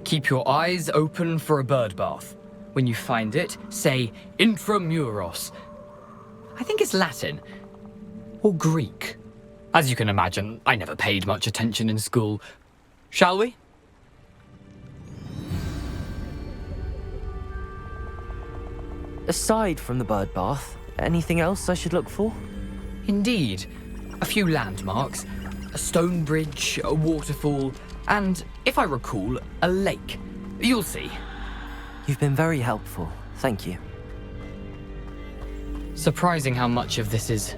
Keep your eyes open for a bird bath. When you find it, say intramuros. I think it's Latin. Or Greek. As you can imagine, I never paid much attention in school. Shall we? Aside from the bird bath, anything else I should look for? Indeed. A few landmarks, a stone bridge, a waterfall, and, if I recall, a lake. You'll see. You've been very helpful. Thank you. Surprising how much of this is,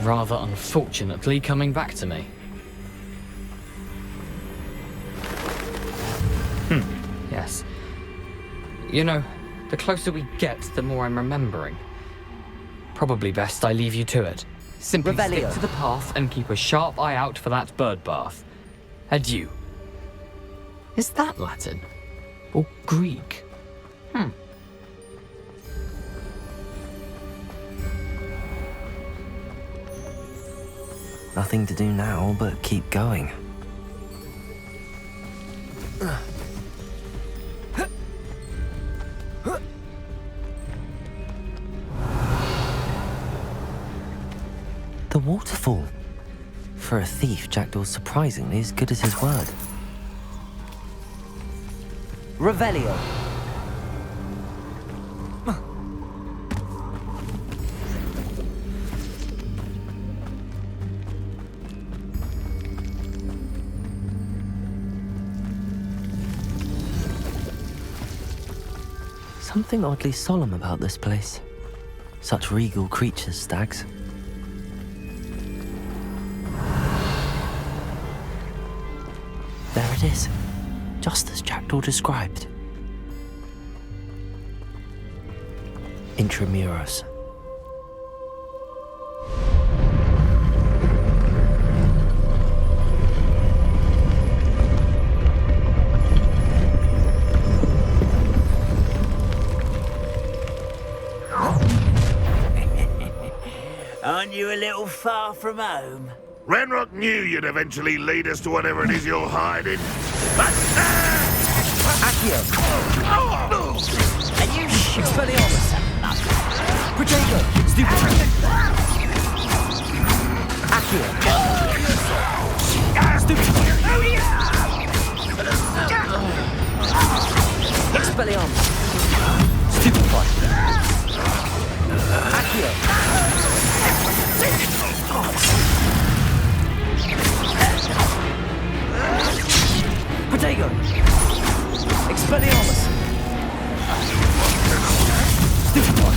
rather unfortunately, coming back to me. Yes. You know, the closer we get, the more I'm remembering. Probably best I leave you to it. Simply stick to the path and keep a sharp eye out for that bird bath. Adieu. Is that Latin? Or Greek? Nothing to do now but keep going. The waterfall. For a thief, Jackdaw's surprisingly as good as his word. Revelio. Something oddly solemn about this place. Such regal creatures, stags. There it is, just as Jackdaw described. Intramuros. Aren't you a little far from home? Renrock knew you'd eventually lead us to whatever it is you're hiding. Accio! Are you sure? Expelliarmus! Protego! Stupid! Accio! Stupid! Expelliarmus! Stupid! Accio! Protego! Expelliarmus! Stupid one!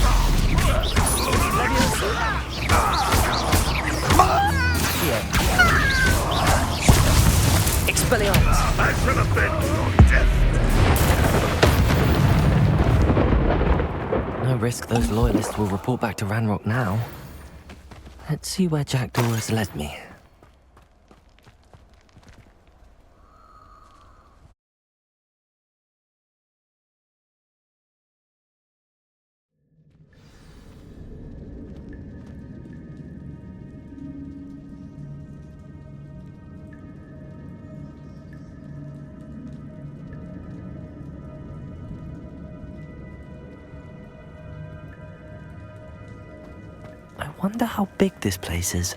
Here. Expelliarmus! I shall have been your death! risk those loyalists will report back to Ranrock now. Let's see where Jackdaw has led me. I wonder how big this place is.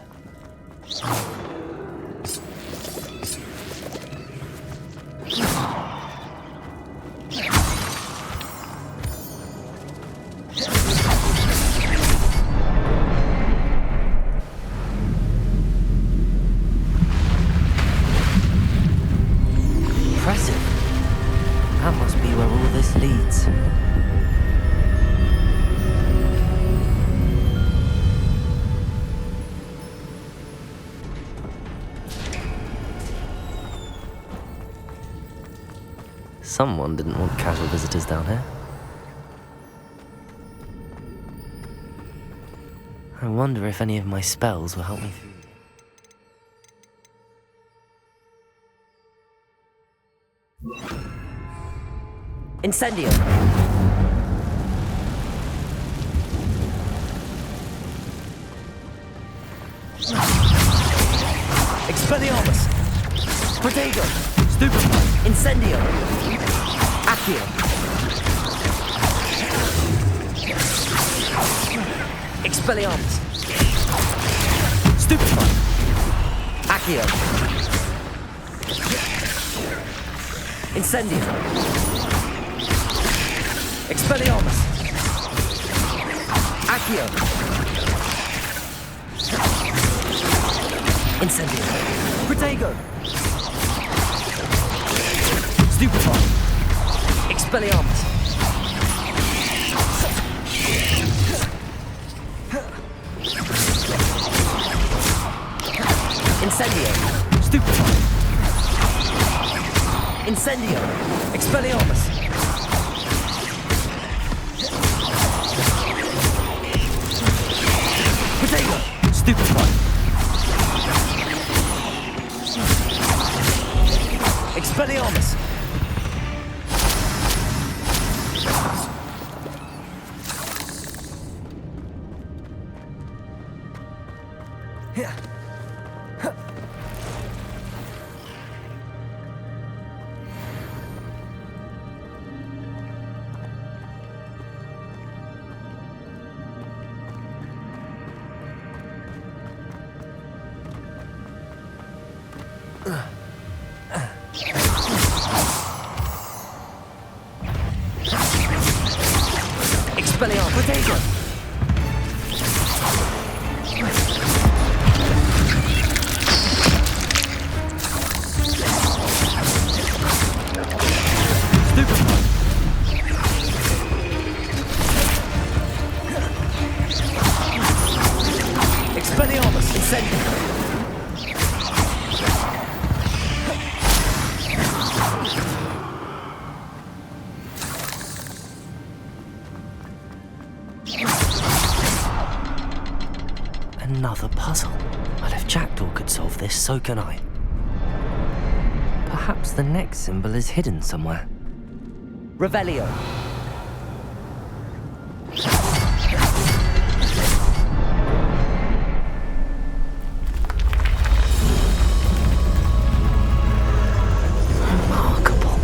Impressive. That must be where all this leads. Someone didn't want casual visitors down here. I wonder if any of my spells will help me through. Incendio! Expelliarmus! Protego! Stupefy! Incendio! Accio! Expelliarmus! Stupefy! Accio! Incendio! Expelliarmus! Accio! Incendio! Protego! Stupefy! Expelliarmus! Incendio! Stupefy! Incendio! Expelliarmus! Protego! Stupefy! Expelliarmus! Expelliarmus! Protego! Expelliarmus! Incendio! Another puzzle. Well, if Jackdaw could solve this, so can I. Perhaps the next symbol is hidden somewhere. Revelio. Remarkable.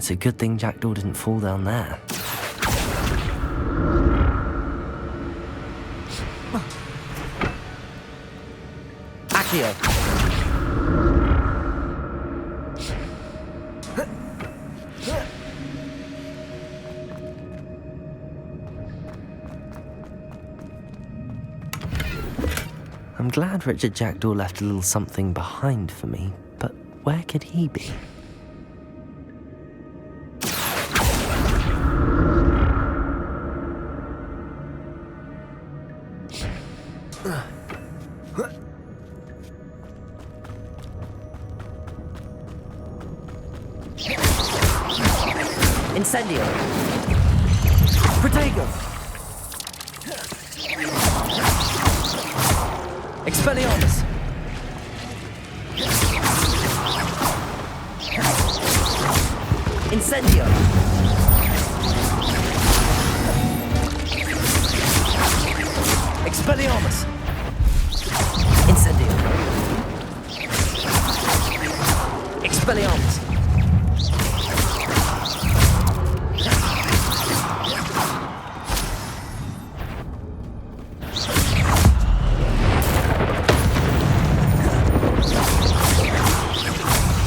It's a good thing Jackdaw didn't fall down there. Accio! I'm glad Richard Jackdaw left a little something behind for me, but where could he be? Incendio! Protego! Expelliarmus! Incendio! Expelliarmus! Incendio! Expelliarmus!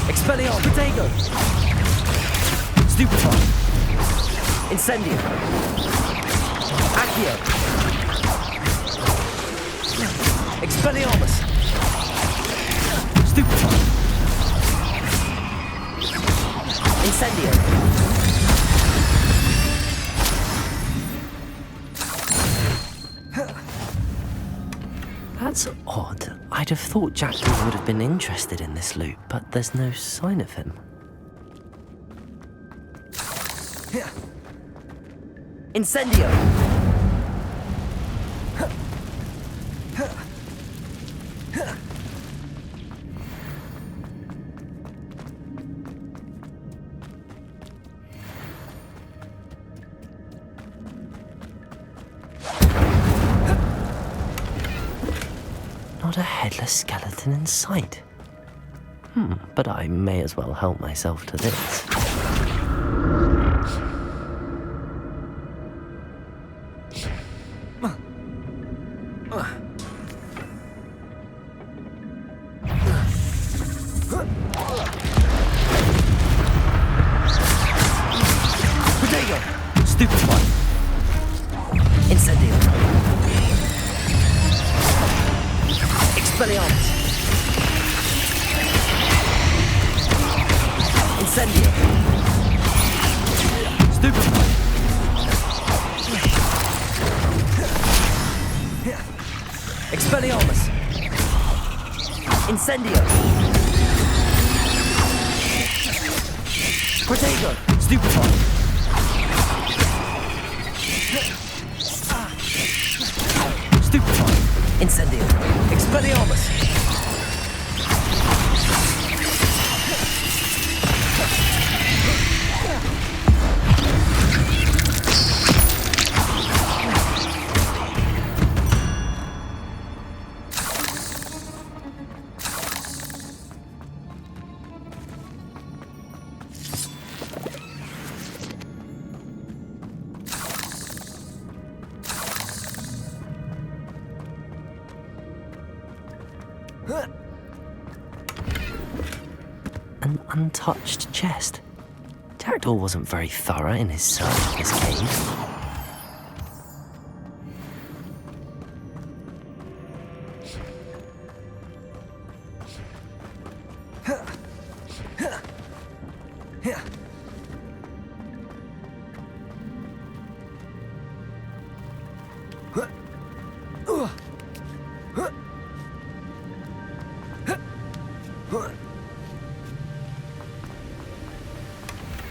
Expelliarmus! Protego! Stupefy! Incendio! Accio! Expelliarmus! Stupefy! Incendio! That's odd. I'd have thought Jackdaw would have been interested in this loot, but there's no sign of him. Incendio! Not a headless skeleton in sight. But I may as well help myself to this. Protego! Stupefy! Incendio! Expelliarmus! Incendio! Stupefy! Expelliarmus! Incendio! Protego! Stupefy! Stupefy! Incendio! Expelliarmus! An untouched chest. Jackdaw wasn't very thorough in his search of this cave.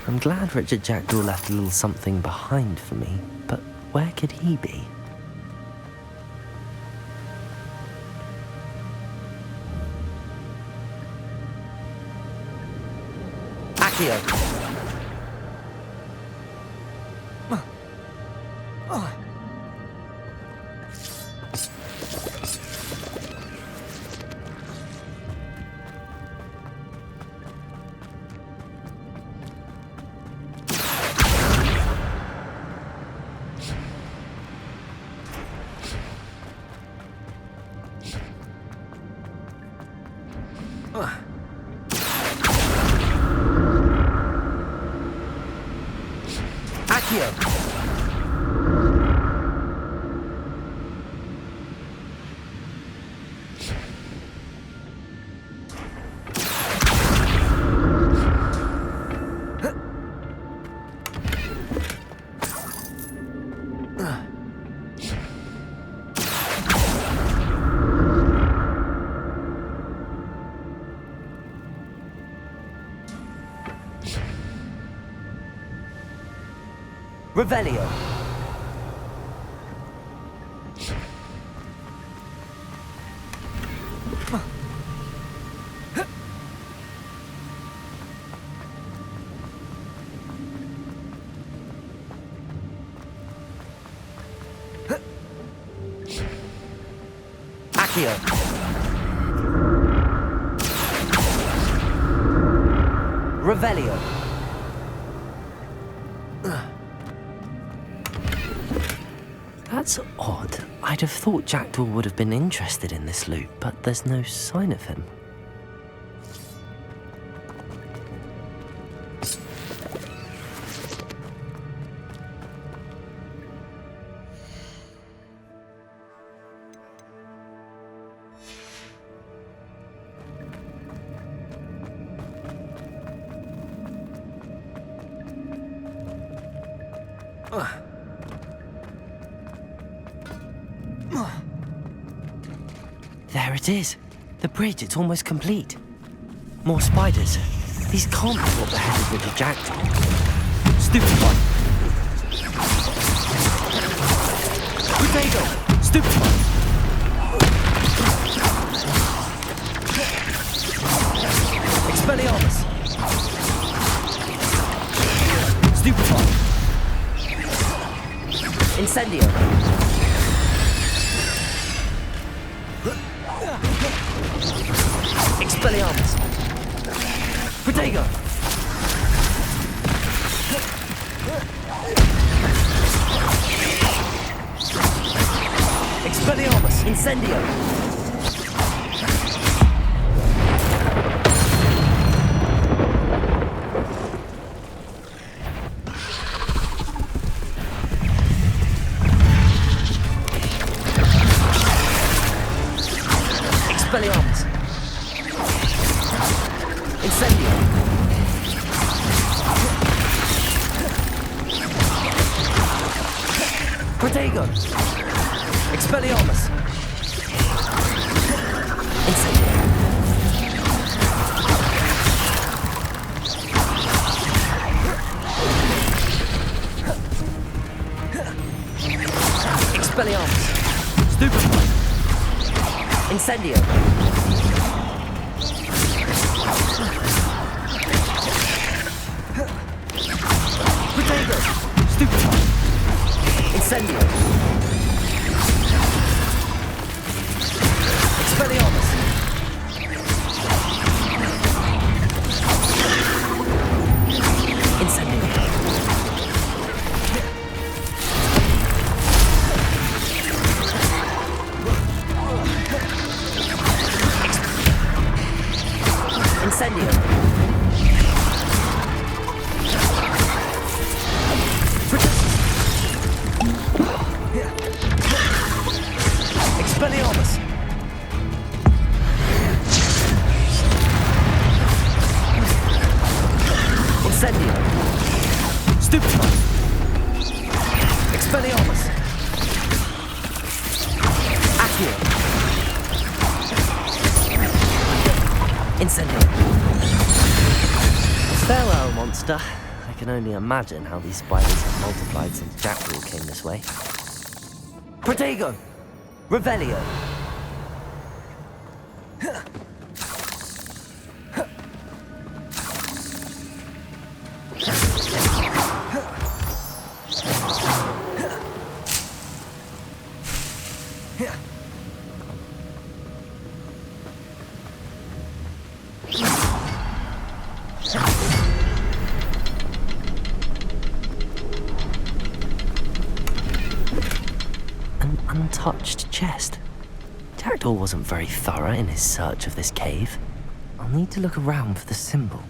I'm glad Richard Jackdaw left a little something behind for me, but where could he be? Accio! Accio! Revelio. Accio. Revelio. That's odd. I'd have thought Jackdaw would have been interested in this loot, but there's no sign of him. There it is. The bridge, it's almost complete. More spiders. These can't be what the hell with the Jackdaw. Stupid one. Potato. Stupid one. Expelliarmus. Stupid one. Incendio. Expelliarmus. Protego. Expelliarmus. Incendio. Expelliarmus. Incendio. Protego. Expelliarmus. Incendio. Expelliarmus. Stupid one. Incendio. Protego. Stupid one. Incendio. Expelliarmus. Incendio. Incendio. Expelliarmus. Incendio. Stupid one. Expelliarmus. Accio. Incendio. Farewell, monster. I can only imagine how these spiders have multiplied since Jackdaw came this way. Protego. Revelio. An untouched chest. Jackdaw wasn't very thorough in his search of this cave. I'll need to look around for the symbol.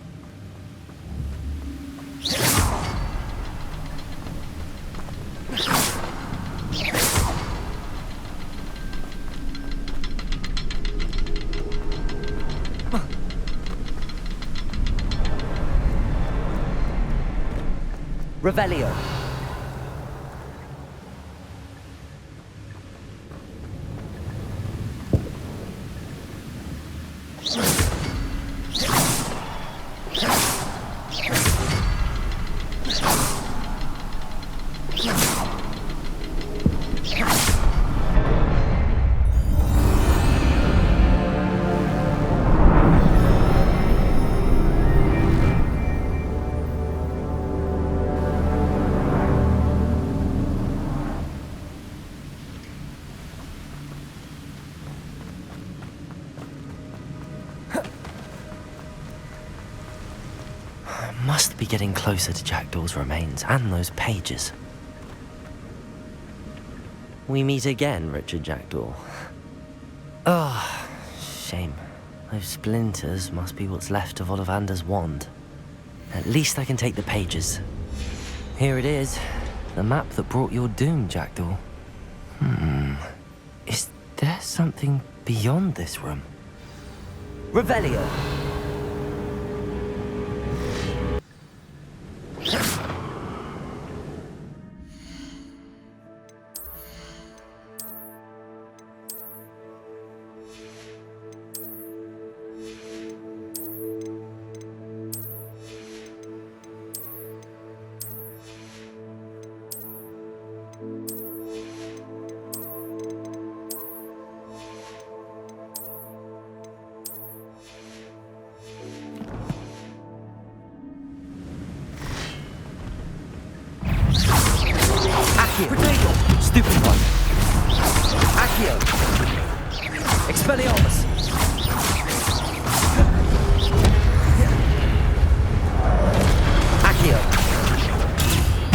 Revelio. Must be getting closer to Jackdaw's remains and those pages. We meet again, Richard Jackdaw. Ah, shame. Those splinters must be what's left of Ollivander's wand. At least I can take the pages. Here it is, the map that brought your doom, Jackdaw. Is there something beyond this room? Revelio! Potato! Stupid one! Accio! Expelliarmus! Accio!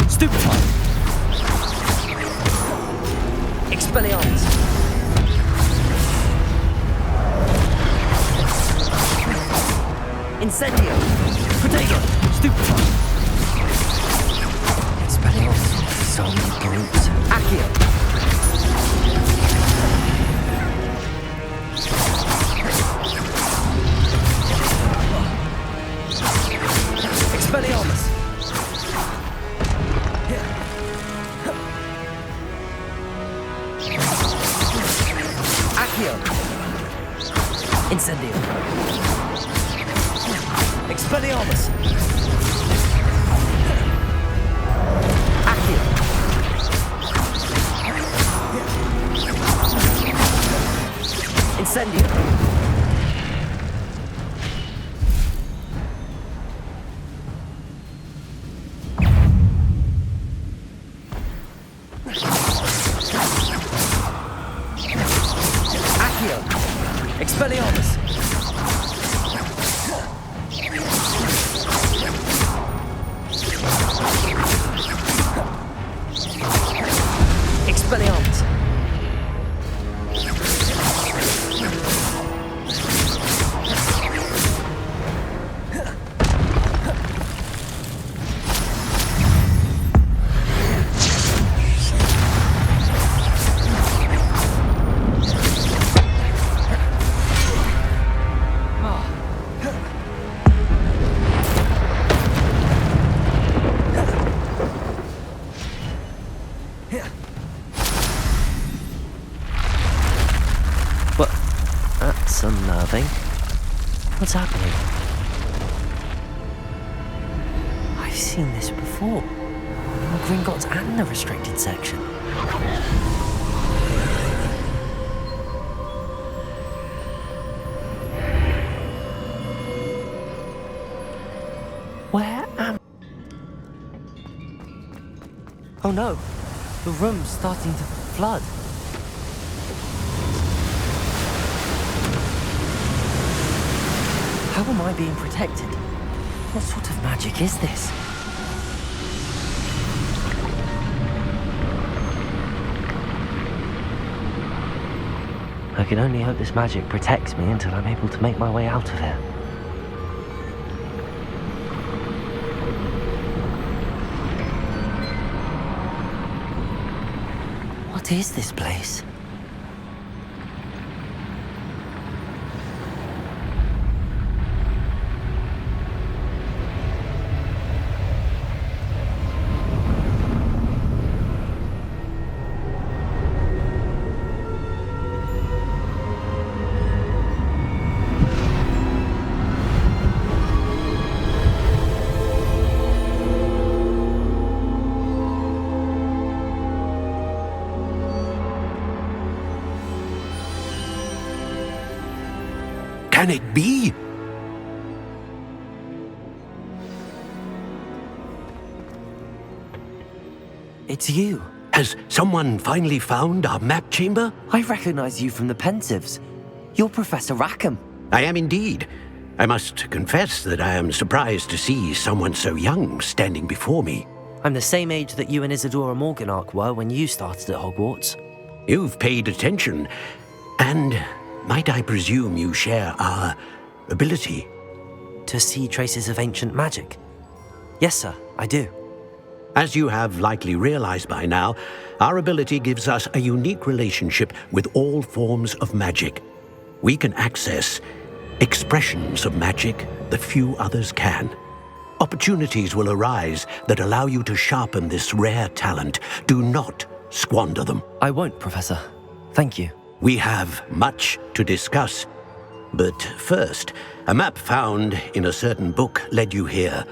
Stupid one! Expelliarmus! Incendio! Potato! Stupid one! Expelliarmus! So many brutes. Accio! Expelliarmus! Accio! Incendio! Expelliarmus! Accio! Incendio! Accio! Expelliarmus! Expelliarmus! That's unnerving. What's happening? I've seen this before. On Gringotts and the restricted section. Where am... Oh no! The room's starting to flood. How am I being protected? What sort of magic is this? I can only hope this magic protects me until I'm able to make my way out of here. What is this place? can it be? It's you. Has someone finally found our map chamber? I recognize you from the Pensives. You're Professor Rackham. I am indeed. I must confess that I am surprised to see someone so young standing before me. I'm the same age that you and Isadora Morganach were when you started at Hogwarts. You've paid attention, and might I presume you share our ability? To see traces of ancient magic? Yes, sir, I do. As you have likely realized by now, our ability gives us a unique relationship with all forms of magic. We can access expressions of magic that few others can. Opportunities will arise that allow you to sharpen this rare talent. Do not squander them. I won't, Professor. Thank you. We have much to discuss. But first, a map found in a certain book led you here.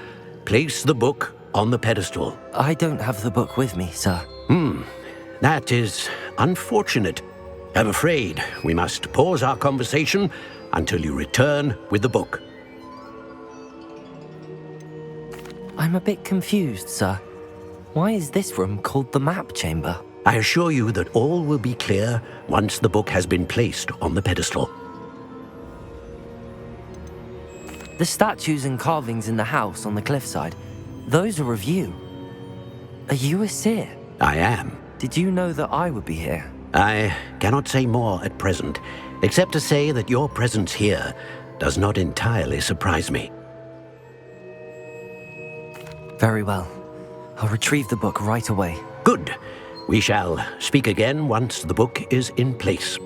Place the book on the pedestal. I don't have the book with me, sir. That is unfortunate. I'm afraid we must pause our conversation until you return with the book. I'm a bit confused, sir. Why is this room called the map chamber? I assure you that all will be clear once the book has been placed on the pedestal. The statues and carvings in the house on the cliffside, those are of you. Are you a seer? I am. Did you know that I would be here? I cannot say more at present, except to say that your presence here does not entirely surprise me. Very well. I'll retrieve the book right away. Good. We shall speak again once the book is in place.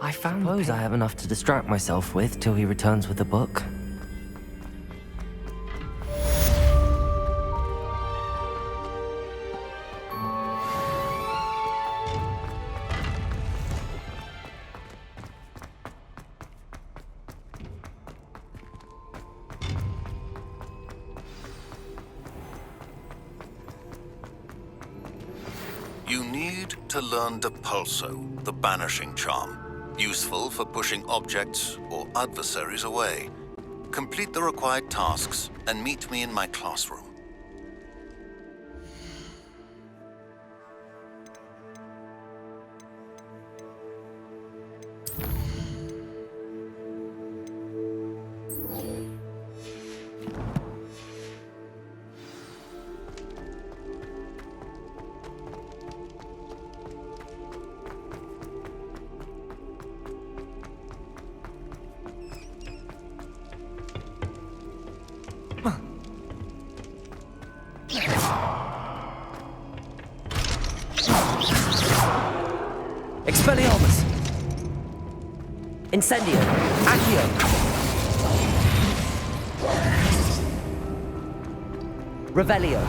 I suppose I have enough to distract myself with till he returns with the book. You need to learn Depulso, the banishing charm. Useful for pushing objects or adversaries away. Complete the required tasks and meet me in my classroom. Incendio! Accio! Revelio!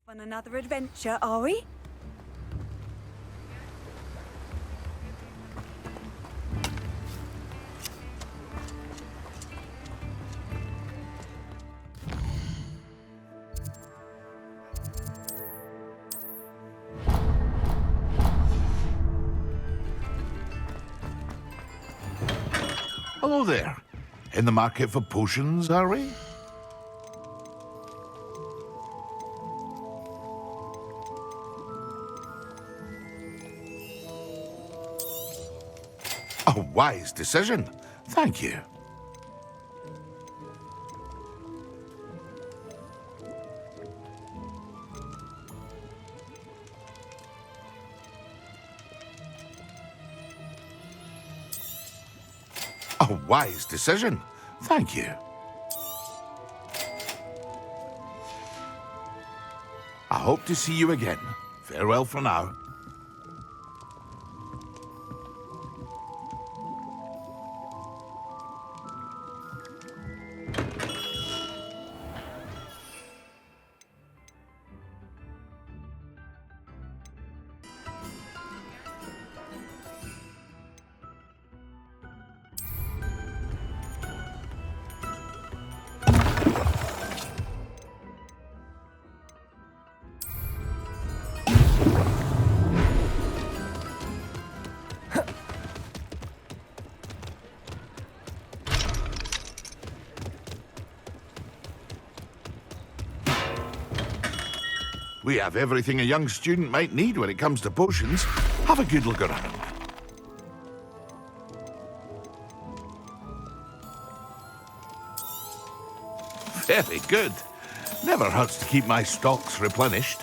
On another adventure, are we? Hello there. In the market for potions, are we? A wise decision. Thank you. A wise decision. Thank you. I hope to see you again. Farewell for now. We have everything a young student might need when it comes to potions. Have a good look around. Very good. Never hurts to keep my stocks replenished.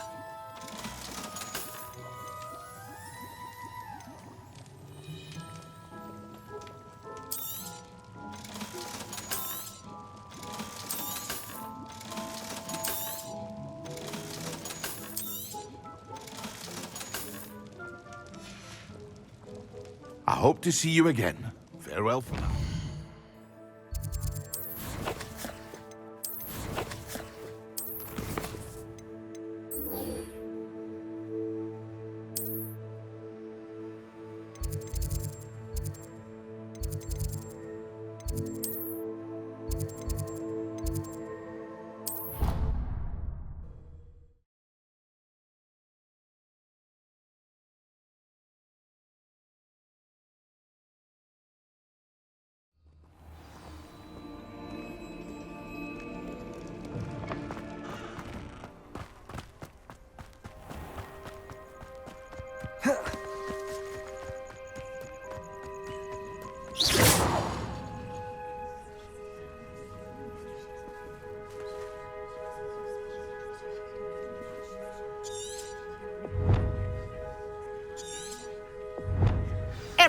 I hope to see you again. Farewell for now.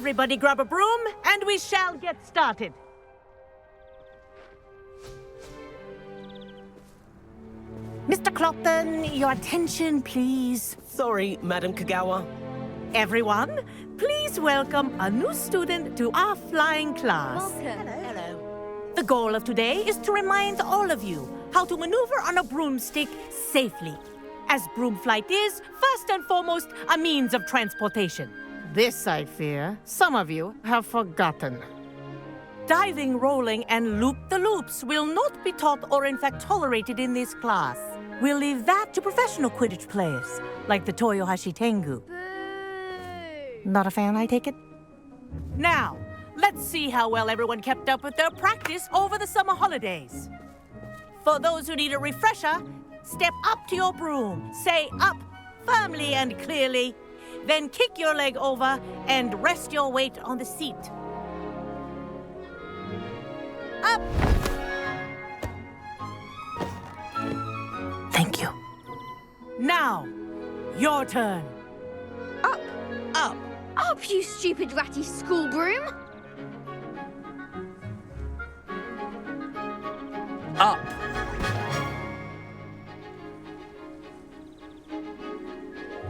Everybody grab a broom, and we shall get started. Mr. Clopton, your attention, please. Sorry, Madam Kagawa. Everyone, please welcome a new student to our flying class. Welcome. Hello. The goal of today is to remind all of you how to maneuver on a broomstick safely, as broom flight is, first and foremost, a means of transportation. This, I fear, some of you have forgotten. Diving, rolling, and loop-the-loops will not be taught or in fact tolerated in this class. We'll leave that to professional Quidditch players, like the Toyohashi Tengu. Not a fan, I take it? Now, let's see how well everyone kept up with their practice over the summer holidays. For those who need a refresher, step up to your broom, say up firmly and clearly, then kick your leg over and rest your weight on the seat. Up! Thank you. Now, your turn. Up. Up. Up, you stupid ratty school broom. Up.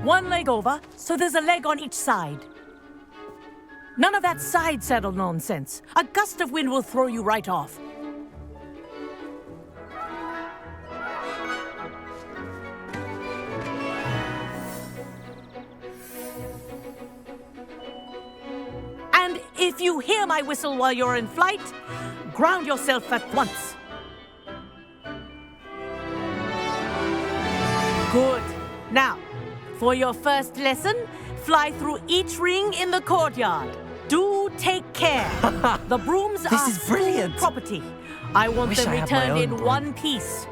One leg over, so there's a leg on each side. None of that side saddle nonsense. A gust of wind will throw you right off. And if you hear my whistle while you're in flight, ground yourself at once. Good. Now, for your first lesson, fly through each ring in the courtyard. Do take care. The brooms This are is brilliant. school property. I want Wish them I had my returned own in broom. one piece.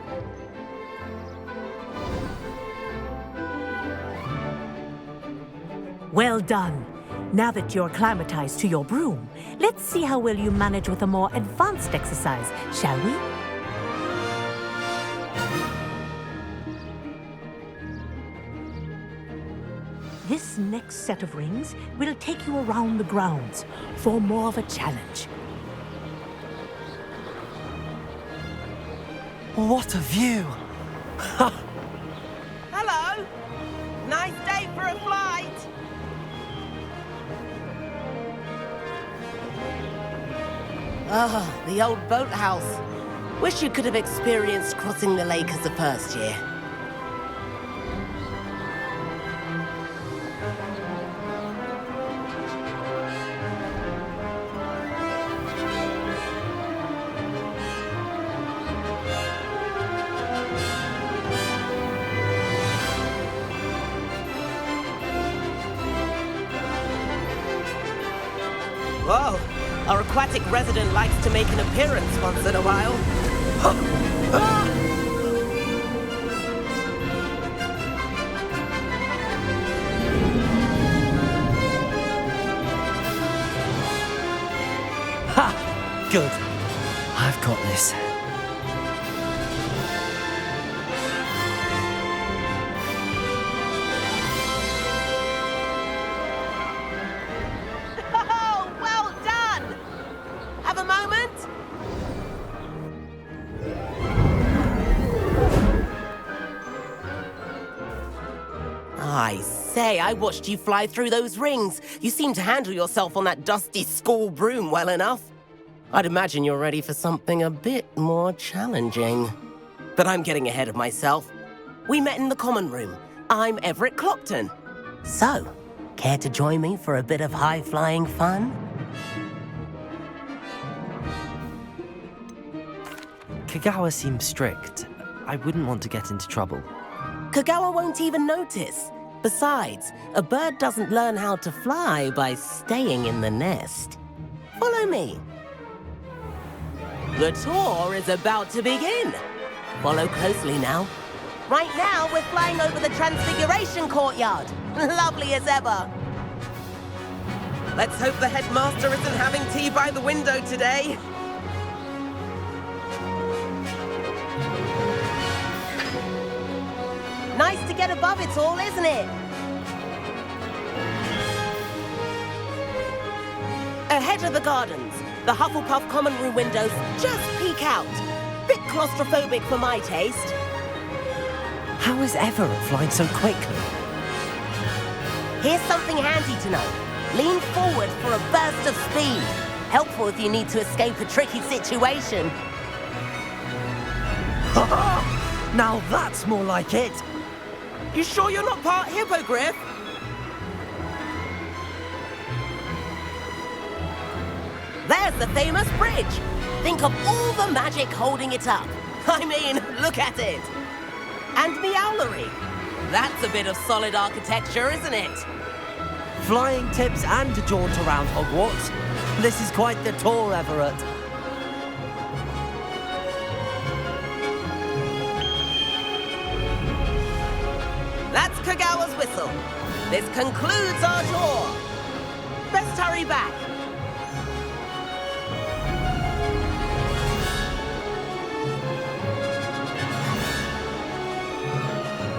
Well done. Now that you're acclimatized to your broom, let's see how well you manage with a more advanced exercise, shall we? This next set of rings will take you around the grounds for more of a challenge. What a view! Hello. Nice day for a flight. Ah, the old boathouse. Wish you could have experienced crossing the lake as a first year. Whoa, our aquatic resident likes to make an appearance once in a while. Ha! Good. I've got this. Oh, well done! Have a moment? I say, I watched you fly through those rings. You seem to handle yourself on that dusty school broom well enough. I'd imagine you're ready for something a bit more challenging. But I'm getting ahead of myself. We met in the common room. I'm Everett Clopton. So, care to join me for a bit of high-flying fun? Kagawa seems strict. I wouldn't want to get into trouble. Kagawa won't even notice. Besides, a bird doesn't learn how to fly by staying in the nest. Follow me. The tour is about to begin. Follow closely now. Right now, we're flying over the Transfiguration Courtyard. Lovely as ever. Let's hope the headmaster isn't having tea by the window today. Nice to get above it all, isn't it? Ahead of the gardens, the Hufflepuff common room windows just peek out. Bit claustrophobic for my taste. How is Everett flying so quickly? Here's something handy to know. Lean forward for a burst of speed. Helpful if you need to escape a tricky situation. Now that's more like it. You sure you're not part hippogriff? There's the famous bridge. Think of all the magic holding it up. I mean, look at it. And Meowlery. That's a bit of solid architecture, isn't it? Flying tips and a jaunt around Hogwarts. This is quite the tour, Everett. That's Kagawa's whistle. This concludes our tour. Best hurry back.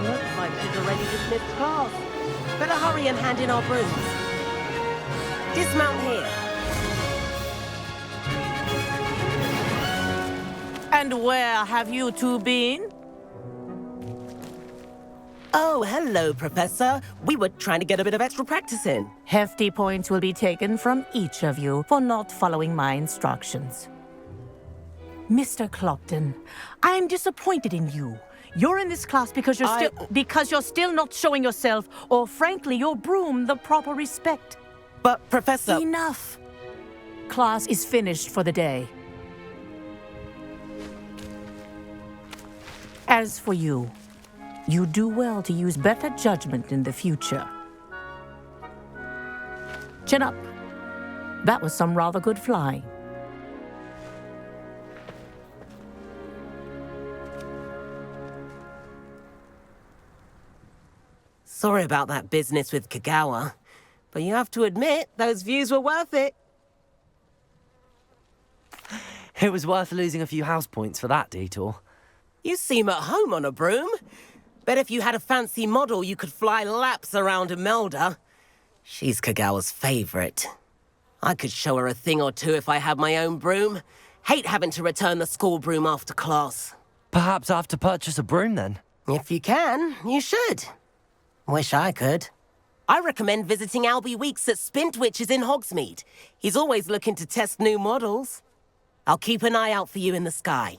Looks like she's already dismissed class. Better hurry and hand in our brooms. Dismount here. And where have you two been? Oh, hello, Professor. We were trying to get a bit of extra practice in. Hefty points will be taken from each of you for not following my instructions. Mr. Clopton, I'm disappointed in you. You're in this class because you're still not showing yourself, or frankly, your broom the proper respect. But, Professor... Enough. Class is finished for the day. As for you, you do well to use better judgment in the future. Chin up. That was some rather good flying. Sorry about that business with Kagawa, but you have to admit, those views were worth it. It was worth losing a few house points for that detour. You seem at home on a broom. Bet if you had a fancy model, you could fly laps around Imelda. She's Kagawa's favorite. I could show her a thing or two if I had my own broom. Hate having to return the school broom after class. Perhaps I have to purchase a broom then? If you can, you should. Wish I could. I recommend visiting Albie Weeks at Spintwitches in Hogsmeade. He's always looking to test new models. I'll keep an eye out for you in the sky.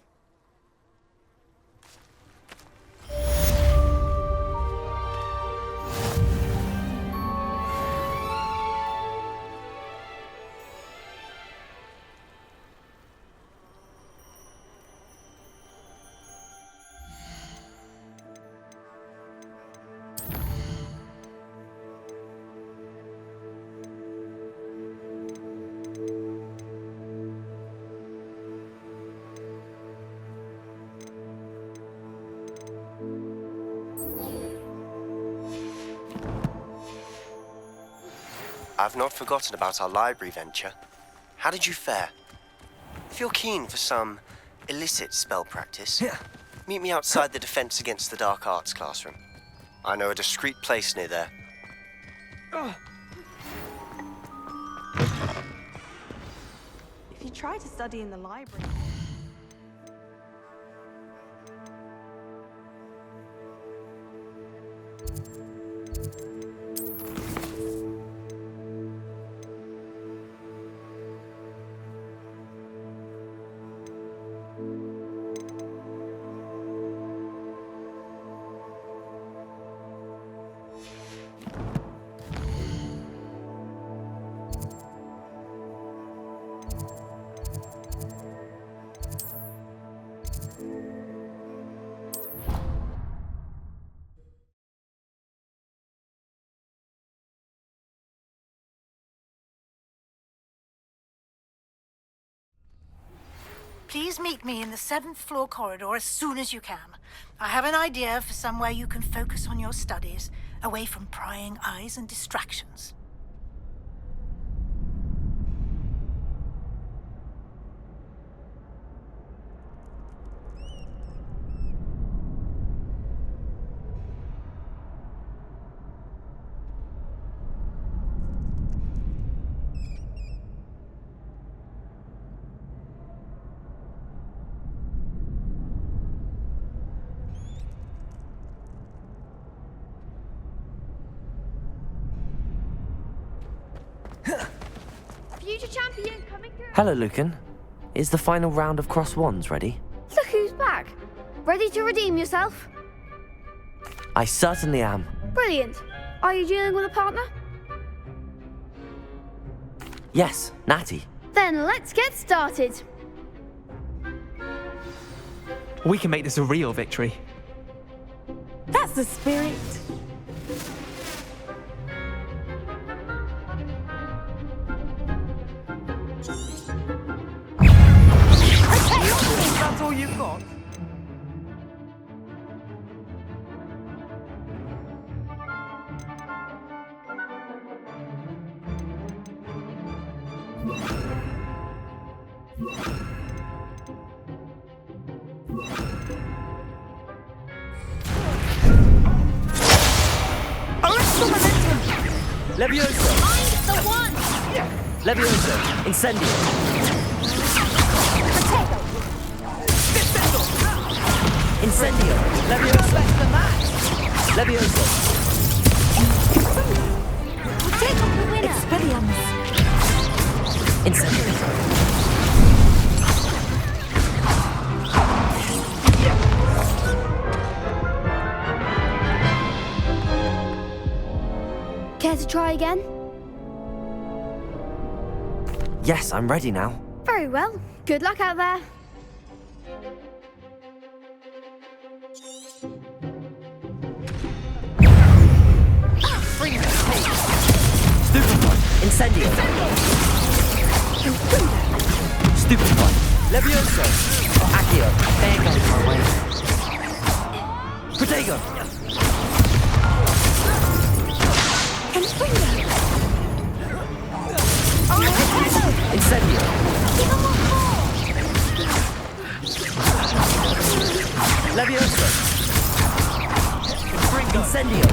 I've not forgotten about our library venture. How did you fare? If you're keen for some illicit spell practice, meet me outside the Defense Against the Dark Arts classroom. I know a discreet place near there. If you try to study in the library... Please meet me in the 7th floor corridor as soon as you can. I have an idea for somewhere you can focus on your studies, away from prying eyes and distractions. Champion coming through. Hello, Lucan. Is the final round of Cross Wands ready? Look who's back. Ready to redeem yourself? I certainly am. Brilliant. Are you dealing with a partner? Yes, Natty. Then let's get started. We can make this a real victory. That's the spirit. That's all you've got? Levioso! Find the one! Levioso! Incendio! Incendio! Levioso! Levioso! Take up the winner! Expelliarmus! Incendio! Care to try again? Yes, I'm ready now. Very well. Good luck out there. Stupefy! Incendio! Stupefy! Levioso! Accio! There goes my way. Protego! Incendio! Levioso! Incendio!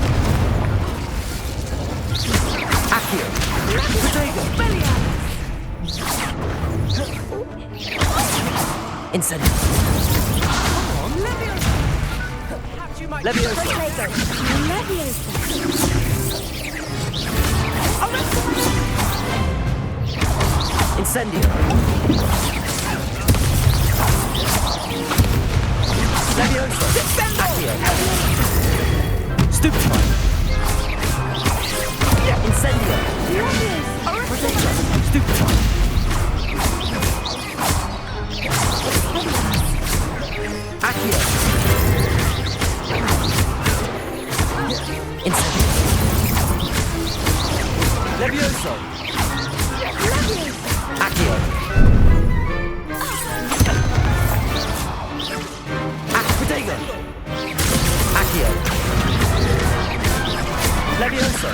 Accio! Protego! Incendio! Levioso! Incendio! Levioso! Accio! Stupefy! Incendio! Protego! Stupefy! Accio! Incendio! Levioso! Accio! Protego! Accio! Levioso!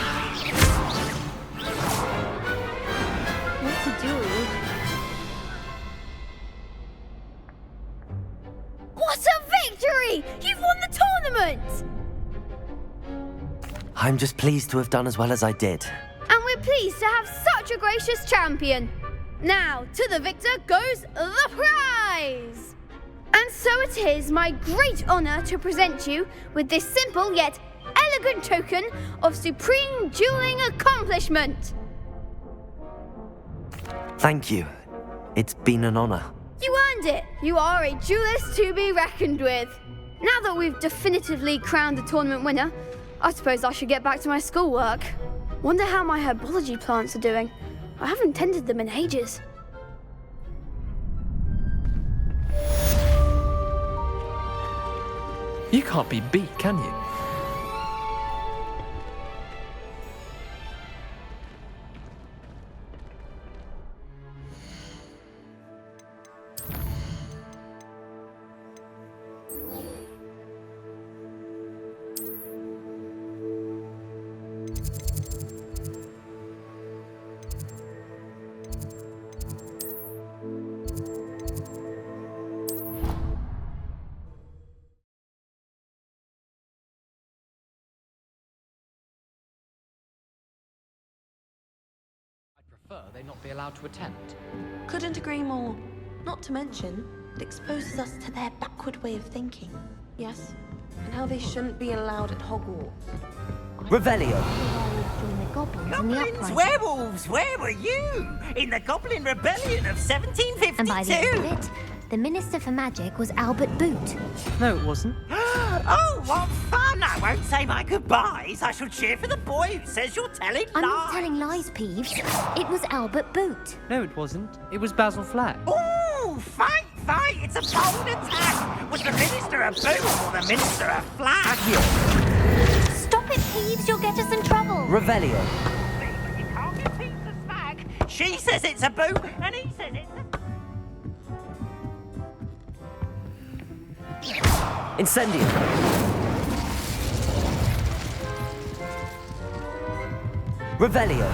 What to do? What a victory! You've won the tournament! I'm just pleased to have done as well as I did. And we're pleased to have such a gracious champion. Now, to the victor goes the prize! And so it is my great honor to present you with this simple yet elegant token of supreme dueling accomplishment. Thank you. It's been an honor. You earned it. You are a duelist to be reckoned with. Now that we've definitively crowned the tournament winner, I suppose I should get back to my schoolwork. Wonder how my herbology plants are doing. I haven't tended them in ages. You can't be beat, can you? They not be allowed to attend. Couldn't agree more. Not to mention, it exposes us to their backward way of thinking. Yes, and how they shouldn't be allowed at Hogwarts. Revelio! join the goblins in the Goblins, uprising. werewolves, where were you? In the Goblin Rebellion of 1752? And by the end of it, the Minister for Magic was Albert Boot. No, it wasn't. Oh, what fun! I won't say my goodbyes. I shall cheer for the boy who says you're telling lies. I'm not telling lies, Peeves. It was Albert Boot. No, it wasn't. It was Basil Flack. Ooh, fight! It's a bold attack! Was the Minister a boot or the Minister a flag? Stop it, Peeves. You'll get us in trouble. Revelio. But you can't get Peeves to smack. She says it's a boot, and he says it's a... Incendio. Revelio.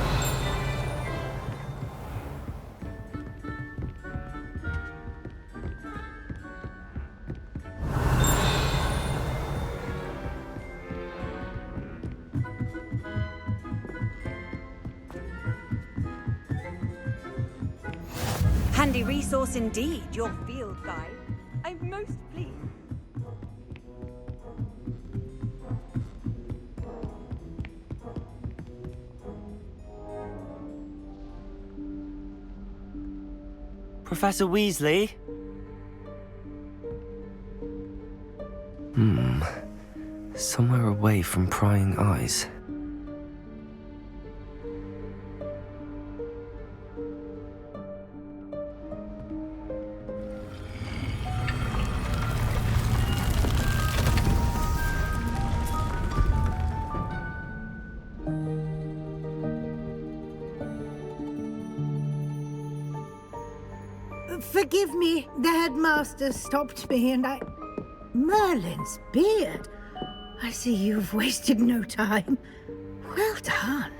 Handy resource indeed, your field guide. I'm most pleased. Professor Weasley? Somewhere away from prying eyes. Forgive me, the headmaster stopped me and I... Merlin's beard. I see you've wasted no time. Well done.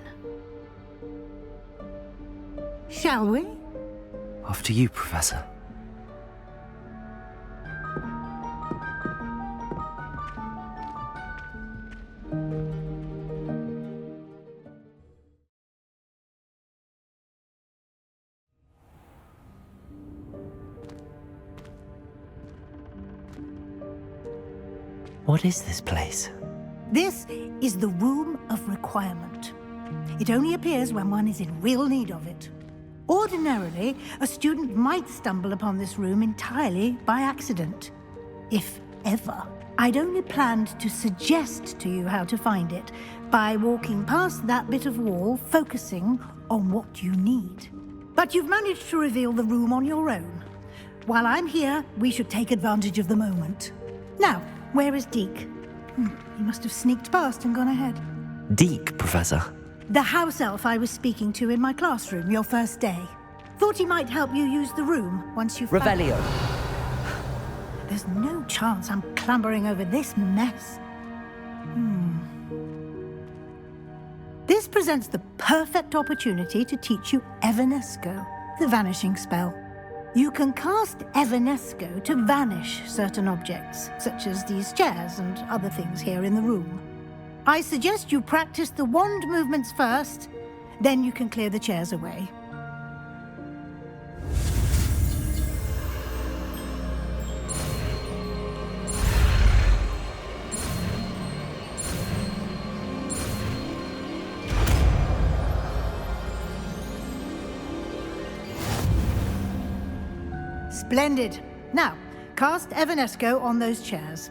Shall we? After you, Professor. What is this place? This is the Room of Requirement. It only appears when one is in real need of it. Ordinarily, a student might stumble upon this room entirely by accident, if ever. I'd only planned to suggest to you how to find it by walking past that bit of wall, focusing on what you need. But you've managed to reveal the room on your own. While I'm here, we should take advantage of the moment. Now, where is Deke? He must have sneaked past and gone ahead. Deke, Professor. The house elf I was speaking to in my classroom your first day. Thought he might help you use the room once you've... Revelio. There's no chance I'm clambering over this mess. This presents the perfect opportunity to teach you Evanesco, the vanishing spell. You can cast Evanesco to vanish certain objects, such as these chairs and other things here in the room. I suggest you practice the wand movements first, then you can clear the chairs away. Splendid. Now, cast Evanesco on those chairs.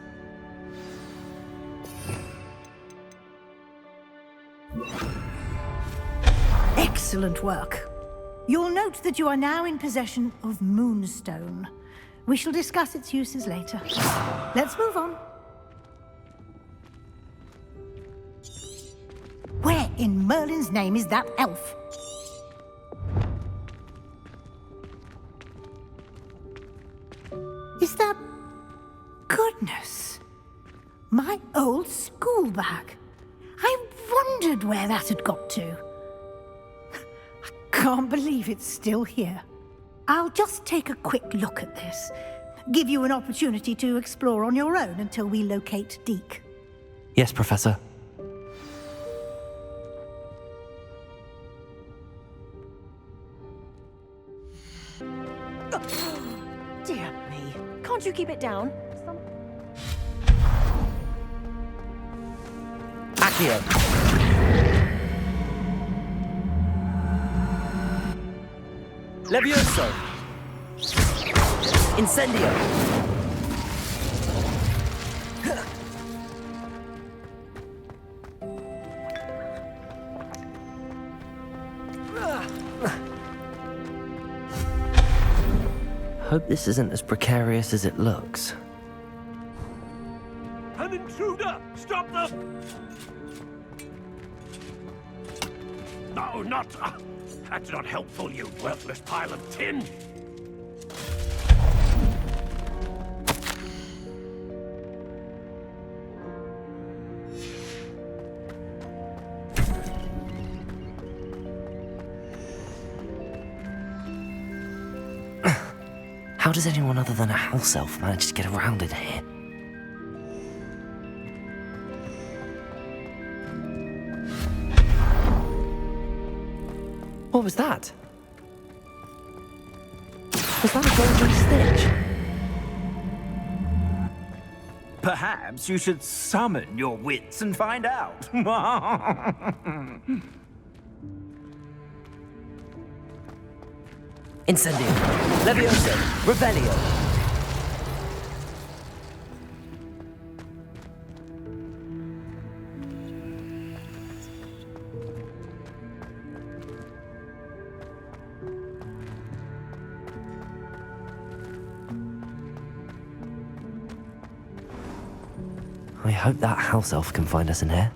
Excellent work. You'll note that you are now in possession of Moonstone. We shall discuss its uses later. Let's move on. Where in Merlin's name is that elf? Is that... Goodness. My old school bag. I wondered where that had got to. I can't believe it's still here. I'll just take a quick look at this. Give you an opportunity to explore on your own until we locate Deke. Yes, Professor. Dear me. Can't you keep it down? Accio. Levioso! Incendio! Hope this isn't as precarious as it looks. An intruder! Stop them! No, not... that's not helpful, you worthless pile of tin! How does anyone other than a house elf manage to get around in here? What was that? Was that a golden stitch? Perhaps you should summon your wits and find out. Incendio! Levioso! Rebellion! I hope that house elf can find us in here.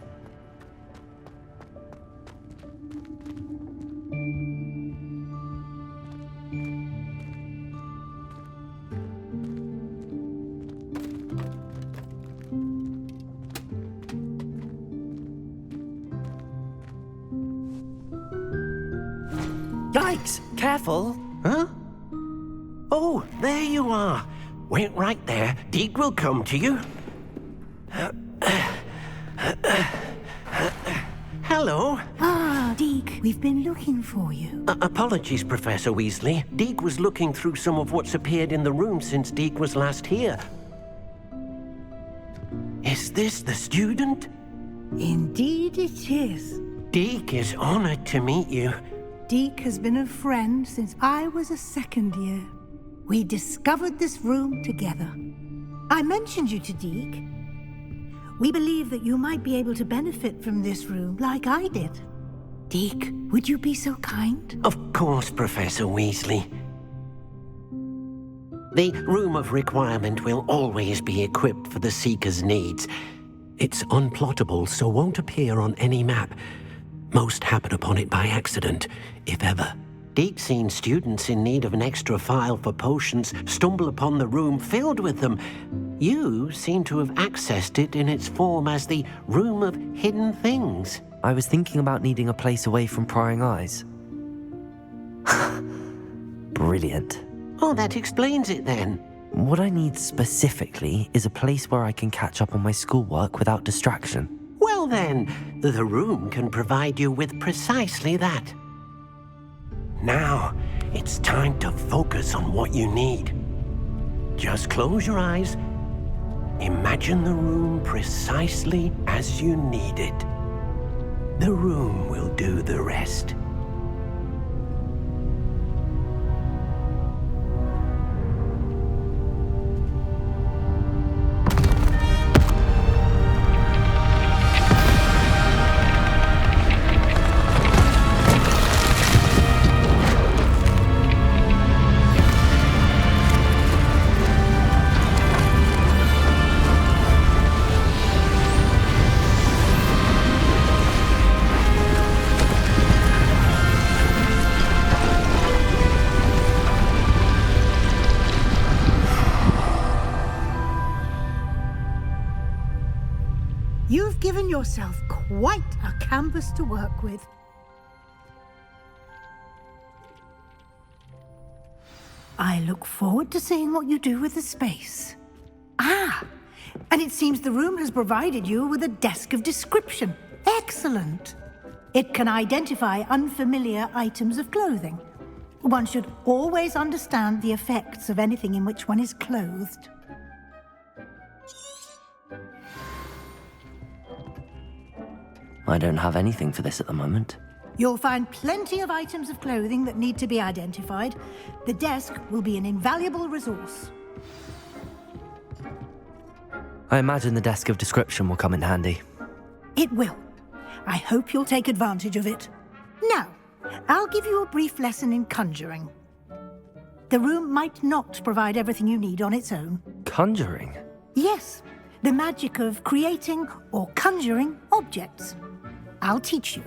Yikes! Careful! Huh? Oh, there you are. Wait right there. Deke will come to you. Hello. Ah, Deke, we've been looking for you. Apologies, Professor Weasley. Deke was looking through some of what's appeared in the room since Deke was last here. Is this the student? Indeed it is. Deke is honored to meet you. Deke has been a friend since I was a second year. We discovered this room together. I mentioned you to Deke. We believe that you might be able to benefit from this room like I did. Deke, would you be so kind? Of course, Professor Weasley. The Room of Requirement will always be equipped for the Seeker's needs. It's unplottable, so won't appear on any map. Most happen upon it by accident, if ever. Deke's seen students in need of an extra file for potions stumble upon the room filled with them. You seem to have accessed it in its form as the Room of Hidden Things. I was thinking about needing a place away from prying eyes. Brilliant. Oh, that explains it then. What I need specifically is a place where I can catch up on my schoolwork without distraction. Well then, the room can provide you with precisely that. Now, it's time to focus on what you need. Just close your eyes. Imagine the room precisely as you need it. The room will do the rest. You've given yourself quite a canvas to work with. I look forward to seeing what you do with the space. Ah, and it seems the room has provided you with a desk of description. Excellent. It can identify unfamiliar items of clothing. One should always understand the effects of anything in which one is clothed. I don't have anything for this at the moment. You'll find plenty of items of clothing that need to be identified. The desk will be an invaluable resource. I imagine the desk of description will come in handy. It will. I hope you'll take advantage of it. Now, I'll give you a brief lesson in conjuring. The room might not provide everything you need on its own. Conjuring? Yes, the magic of creating or conjuring objects. I'll teach you.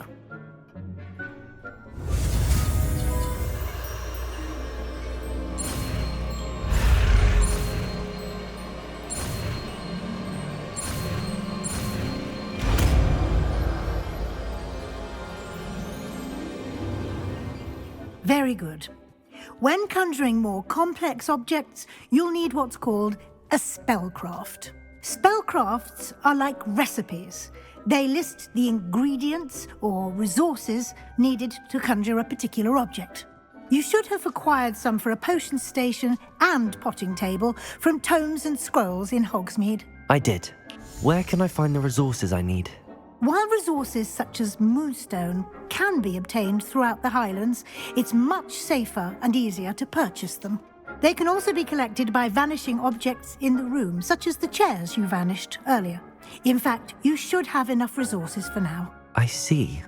Very good. When conjuring more complex objects, you'll need what's called a spellcraft. Spellcrafts are like recipes. They list the ingredients or resources needed to conjure a particular object. You should have acquired some for a potion station and potting table from tomes and scrolls in Hogsmeade. I did. Where can I find the resources I need? While resources such as moonstone can be obtained throughout the Highlands, it's much safer and easier to purchase them. They can also be collected by vanishing objects in the room, such as the chairs you vanished earlier. In fact, you should have enough resources for now. I see.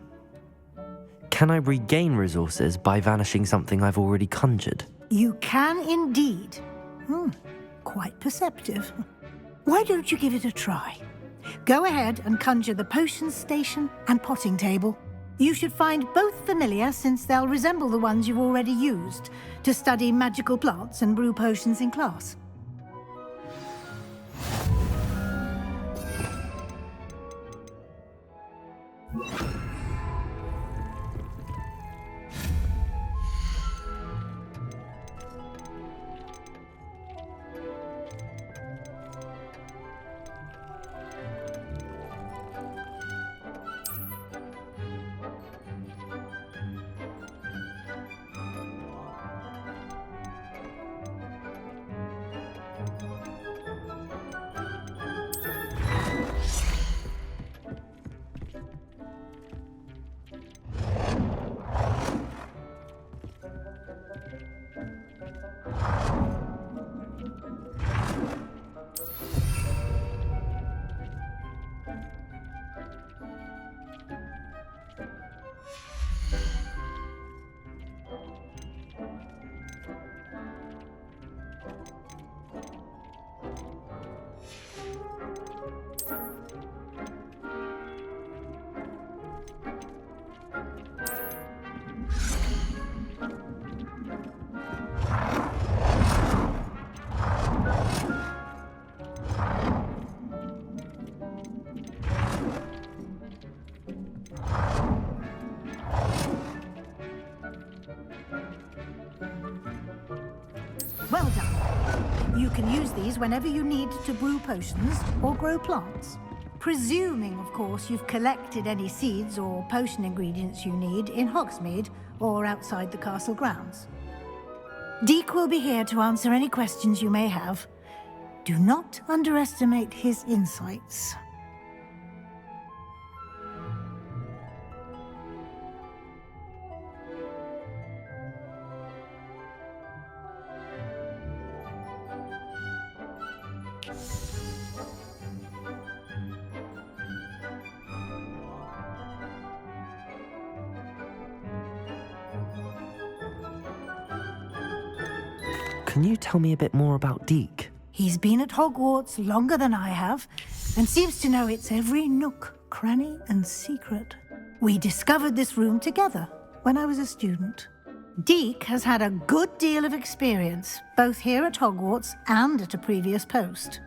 Can I regain resources by vanishing something I've already conjured? You can indeed. Quite perceptive. Why don't you give it a try? Go ahead and conjure the potion station and potting table. You should find both familiar, since they'll resemble the ones you've already used to study magical plants and brew potions in class. Well done. You can use these whenever you need to brew potions or grow plants. Presuming, of course, you've collected any seeds or potion ingredients you need in Hogsmeade or outside the castle grounds. Deek will be here to answer any questions you may have. Do not underestimate his insights. Can you tell me a bit more about Deek? He's been at Hogwarts longer than I have, and seems to know its every nook, cranny, and secret. We discovered this room together when I was a student. Deek has had a good deal of experience, both here at Hogwarts and at a previous post.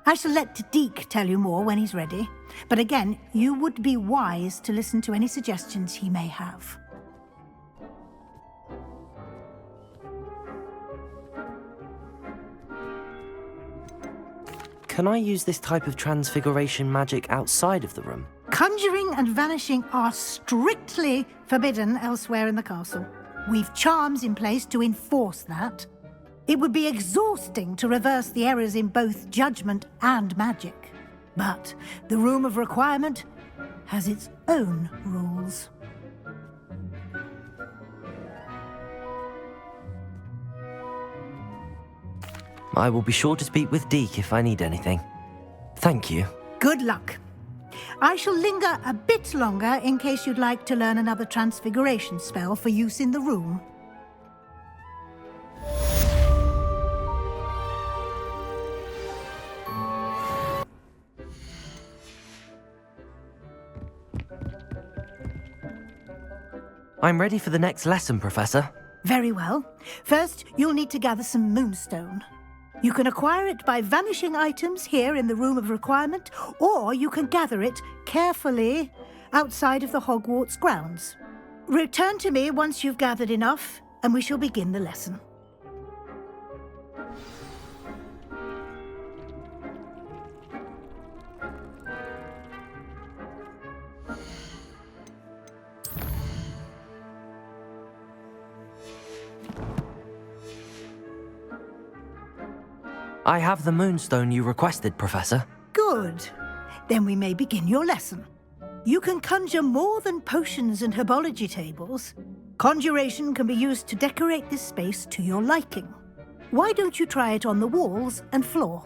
I shall let Deek tell you more when he's ready, but again, you would be wise to listen to any suggestions he may have. Can I use this type of transfiguration magic outside of the room? Conjuring and vanishing are strictly forbidden elsewhere in the castle. We've charms in place to enforce that. It would be exhausting to reverse the errors in both judgment and magic. But the Room of Requirement has its own rules. I will be sure to speak with Deke if I need anything. Thank you. Good luck. I shall linger a bit longer in case you'd like to learn another transfiguration spell for use in the room. I'm ready for the next lesson, Professor. Very well. First, you'll need to gather some moonstone. You can acquire it by vanishing items here in the Room of Requirement, or you can gather it carefully outside of the Hogwarts grounds. Return to me once you've gathered enough, and we shall begin the lesson. I have the moonstone you requested, Professor. Good. Then we may begin your lesson. You can conjure more than potions and herbology tables. Conjuration can be used to decorate this space to your liking. Why don't you try it on the walls and floor?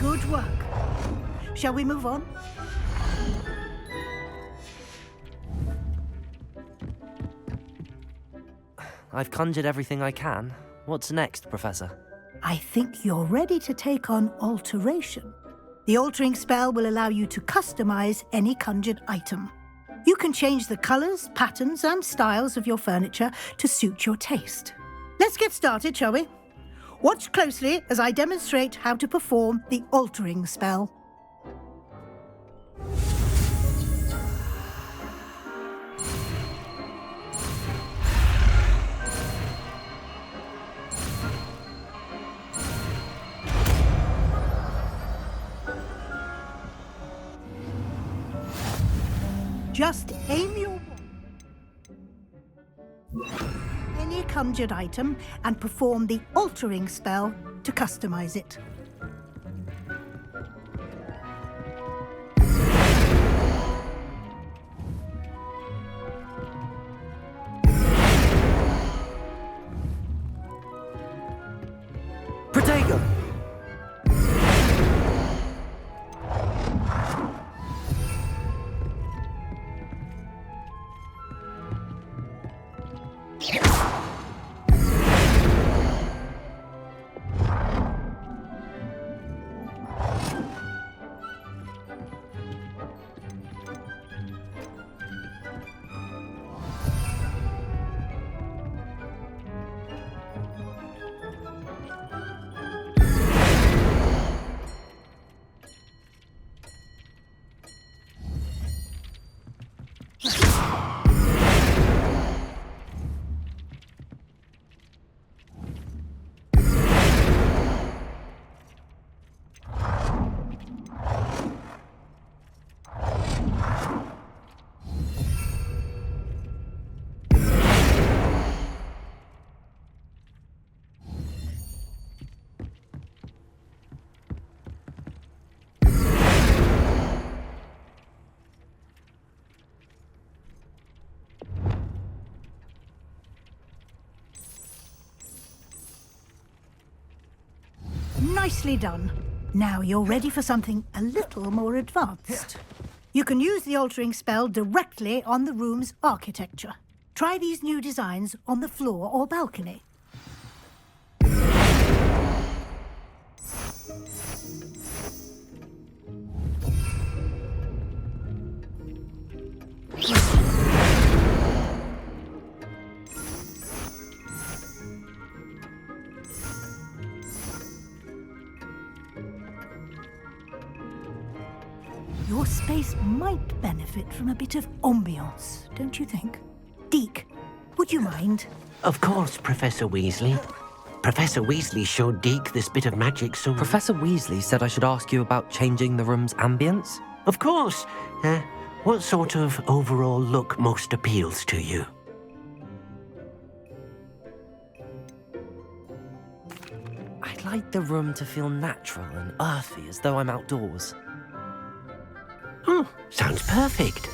Good work. Shall we move on? I've conjured everything I can. What's next, Professor? I think you're ready to take on alteration. The altering spell will allow you to customize any conjured item. You can change the colors, patterns, and styles of your furniture to suit your taste. Let's get started, shall we? Watch closely as I demonstrate how to perform the altering spell. Just aim your any conjured item and perform the altering spell to customize it. Protego! Nicely done. Now you're ready for something a little more advanced. You can use the altering spell directly on the room's architecture. Try these new designs on the floor or balcony. Your space might benefit from a bit of ambiance, don't you think? Deke, would you mind? Of course, Professor Weasley. Professor Weasley showed Deke this bit of magic, so... Professor Weasley said I should ask you about changing the room's ambience? Of course. What sort of overall look most appeals to you? I'd like the room to feel natural and earthy, as though I'm outdoors. Oh, sounds perfect.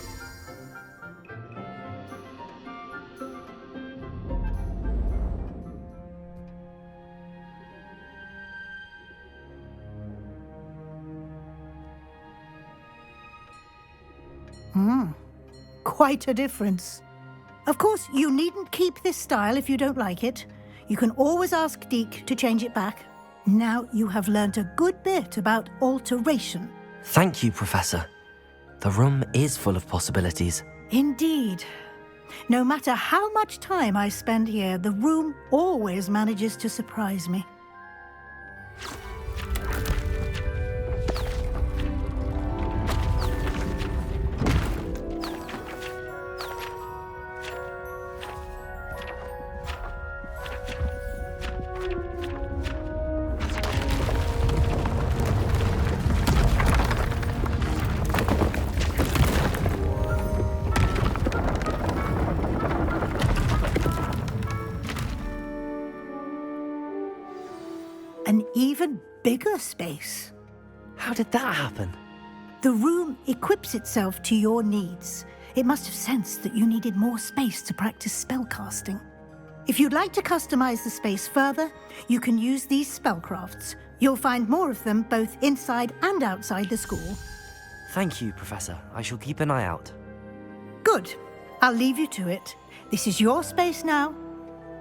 Quite a difference. Of course, you needn't keep this style if you don't like it. You can always ask Deke to change it back. Now you have learnt a good bit about alteration. Thank you, Professor. The room is full of possibilities. Indeed. No matter how much time I spend here, the room always manages to surprise me. An even bigger space. How did that happen? The room equips itself to your needs. It must have sensed that you needed more space to practice spellcasting. If you'd like to customize the space further, you can use these spellcrafts. You'll find more of them both inside and outside the school. Thank you, Professor. I shall keep an eye out. Good. I'll leave you to it. This is your space now.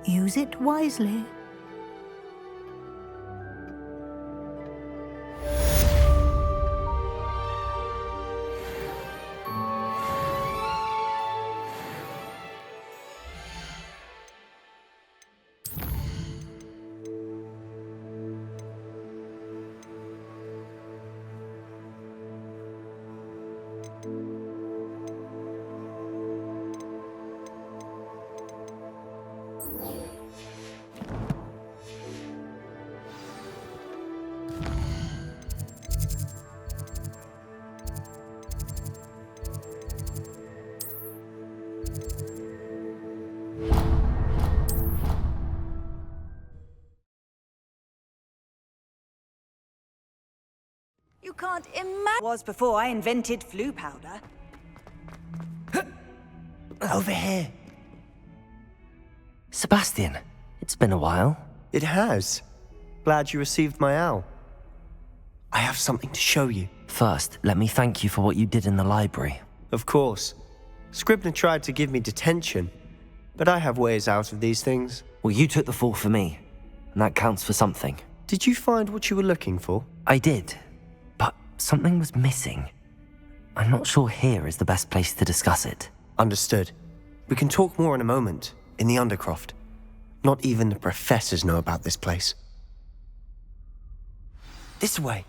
Use it wisely. You can't imagine was before I invented flu powder. Over here. Sebastian, it's been a while. It has. Glad you received my owl. I have something to show you. First, let me thank you for what you did in the library. Of course. Scribner tried to give me detention, but I have ways out of these things. Well, you took the fall for me, and that counts for something. Did you find what you were looking for? I did, but something was missing. I'm not sure here is the best place to discuss it. Understood. We can talk more in a moment, in the Undercroft. Not even the professors know about this place. This way.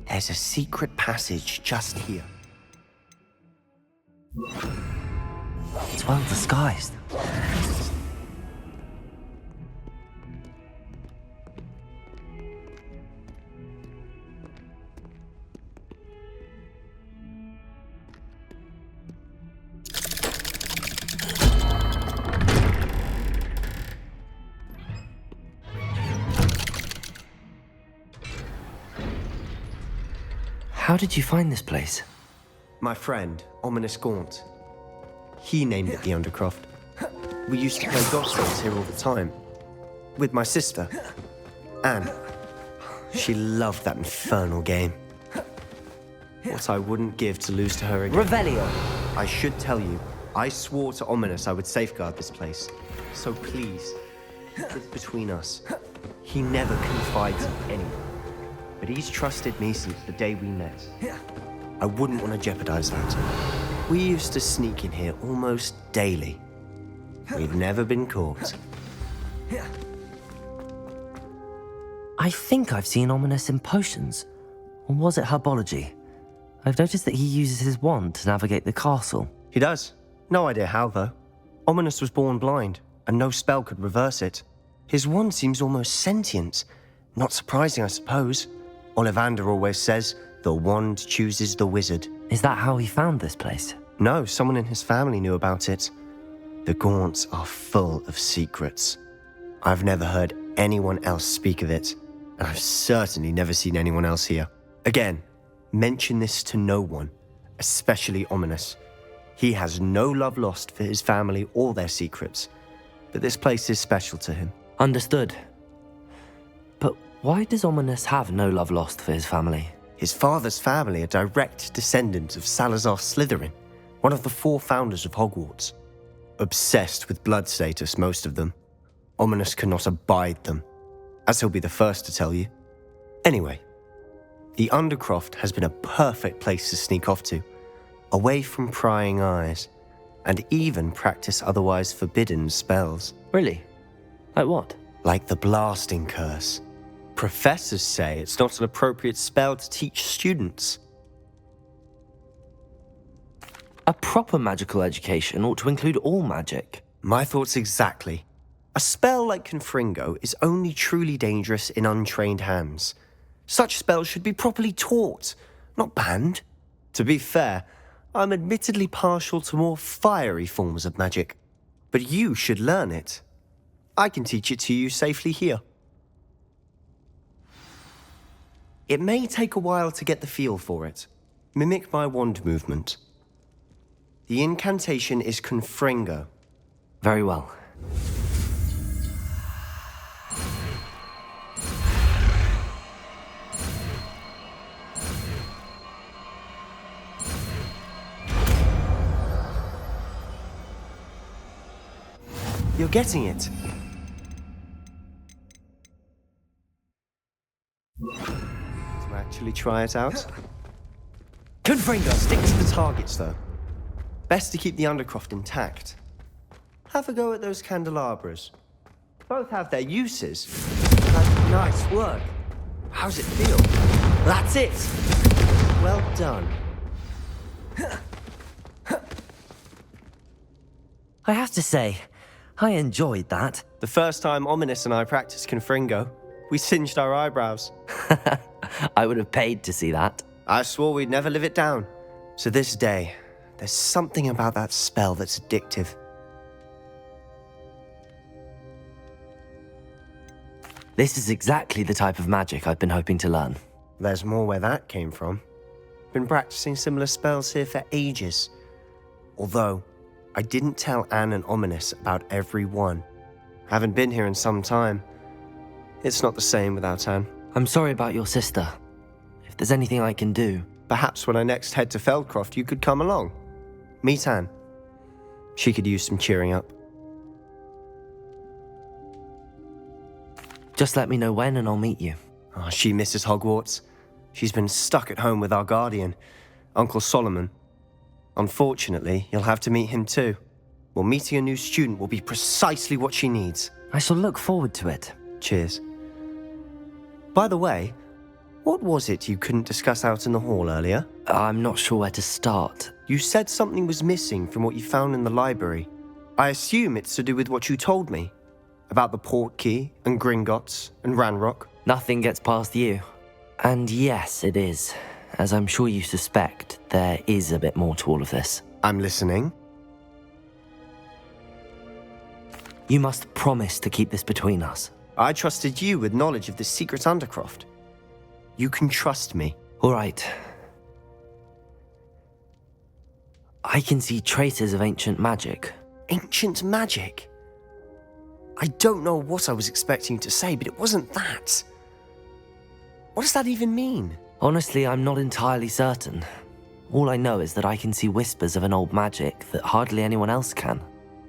There's a secret passage just here. It's well disguised. How did you find this place? My friend, Ominous Gaunt. He named it the Undercroft. We used to play ghost games here all the time. With my sister, Anne. She loved that infernal game. What I wouldn't give to lose to her again. Revelio. I should tell you, I swore to Ominous I would safeguard this place. So please, it's between us. He never confides in anyone. But he's trusted me since the day we met. I wouldn't want to jeopardize that. We used to sneak in here almost daily. We've never been caught. I think I've seen Ominous in potions. Or was it herbology? I've noticed that he uses his wand to navigate the castle. He does. No idea how, though. Ominous was born blind, and no spell could reverse it. His wand seems almost sentient. Not surprising, I suppose. Ollivander always says, the wand chooses the wizard. Is that how he found this place? No, someone in his family knew about it. The Gaunts are full of secrets. I've never heard anyone else speak of it, and I've certainly never seen anyone else here. Again, mention this to no one, especially Ominous. He has no love lost for his family or their secrets, but this place is special to him. Understood. But why does Ominous have no love lost for his family? His father's family are direct descendants of Salazar Slytherin, one of the 4 founders of Hogwarts. Obsessed with blood status, most of them. Ominous cannot abide them, as he'll be the first to tell you. Anyway, the Undercroft has been a perfect place to sneak off to, away from prying eyes, and even practice otherwise forbidden spells. Really? Like what? Like the blasting curse. Professors say it's not an appropriate spell to teach students. A proper magical education ought to include all magic. My thoughts exactly. A spell like Confringo is only truly dangerous in untrained hands. Such spells should be properly taught, not banned. To be fair, I'm admittedly partial to more fiery forms of magic. But you should learn it. I can teach it to you safely here. It may take a while to get the feel for it. Mimic my wand movement. The incantation is Confringo. Very well. You're getting it. To actually try it out? Confringo! Stick to the targets, though. Best to keep the Undercroft intact. Have a go at those candelabras. Both have their uses. Nice work. How's it feel? That's it! Well done. I have to say, I enjoyed that. The first time Ominous and I practiced Confringo, we singed our eyebrows. I would have paid to see that. I swore we'd never live it down. To this day, there's something about that spell that's addictive. This is exactly the type of magic I've been hoping to learn. There's more where that came from. Been practicing similar spells here for ages. Although, I didn't tell Anne and Ominous about every one. Haven't been here in some time. It's not the same without Anne. I'm sorry about your sister. If there's anything I can do... Perhaps when I next head to Feldcroft, you could come along. Meet Anne. She could use some cheering up. Just let me know when and I'll meet you. Oh, she misses Hogwarts. She's been stuck at home with our guardian, Uncle Solomon. Unfortunately, you'll have to meet him too. Well, meeting a new student will be precisely what she needs. I shall look forward to it. Cheers. By the way, what was it you couldn't discuss out in the hall earlier? I'm not sure where to start. You said something was missing from what you found in the library. I assume it's to do with what you told me. About the Portkey and Gringotts and Ranrock. Nothing gets past you. And yes, it is. As I'm sure you suspect, there is a bit more to all of this. I'm listening. You must promise to keep this between us. I trusted you with knowledge of the secret Undercroft. You can trust me. All right. I can see traces of ancient magic. Ancient magic? I don't know what I was expecting you to say, but it wasn't that. What does that even mean? Honestly, I'm not entirely certain. All I know is that I can see whispers of an old magic that hardly anyone else can.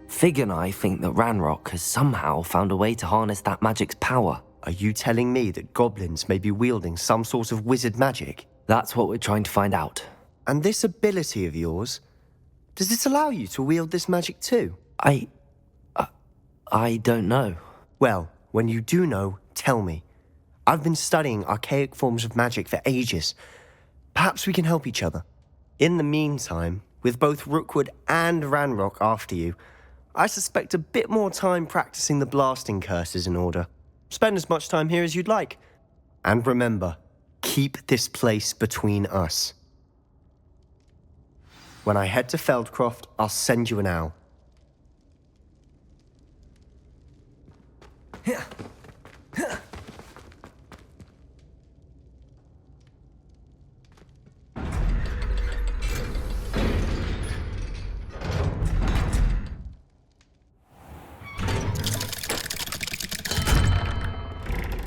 Fig and I think that Ranrock has somehow found a way to harness that magic's power. Are you telling me that goblins may be wielding some sort of wizard magic? That's what we're trying to find out. And this ability of yours, does it allow you to wield this magic too? I don't know. Well, when you do know, tell me. I've been studying archaic forms of magic for ages. Perhaps we can help each other. In the meantime, with both Rookwood and Ranrock after you, I suspect a bit more time practicing the blasting curse is in order. Spend as much time here as you'd like. And remember, keep this place between us. When I head to Feldcroft, I'll send you an owl.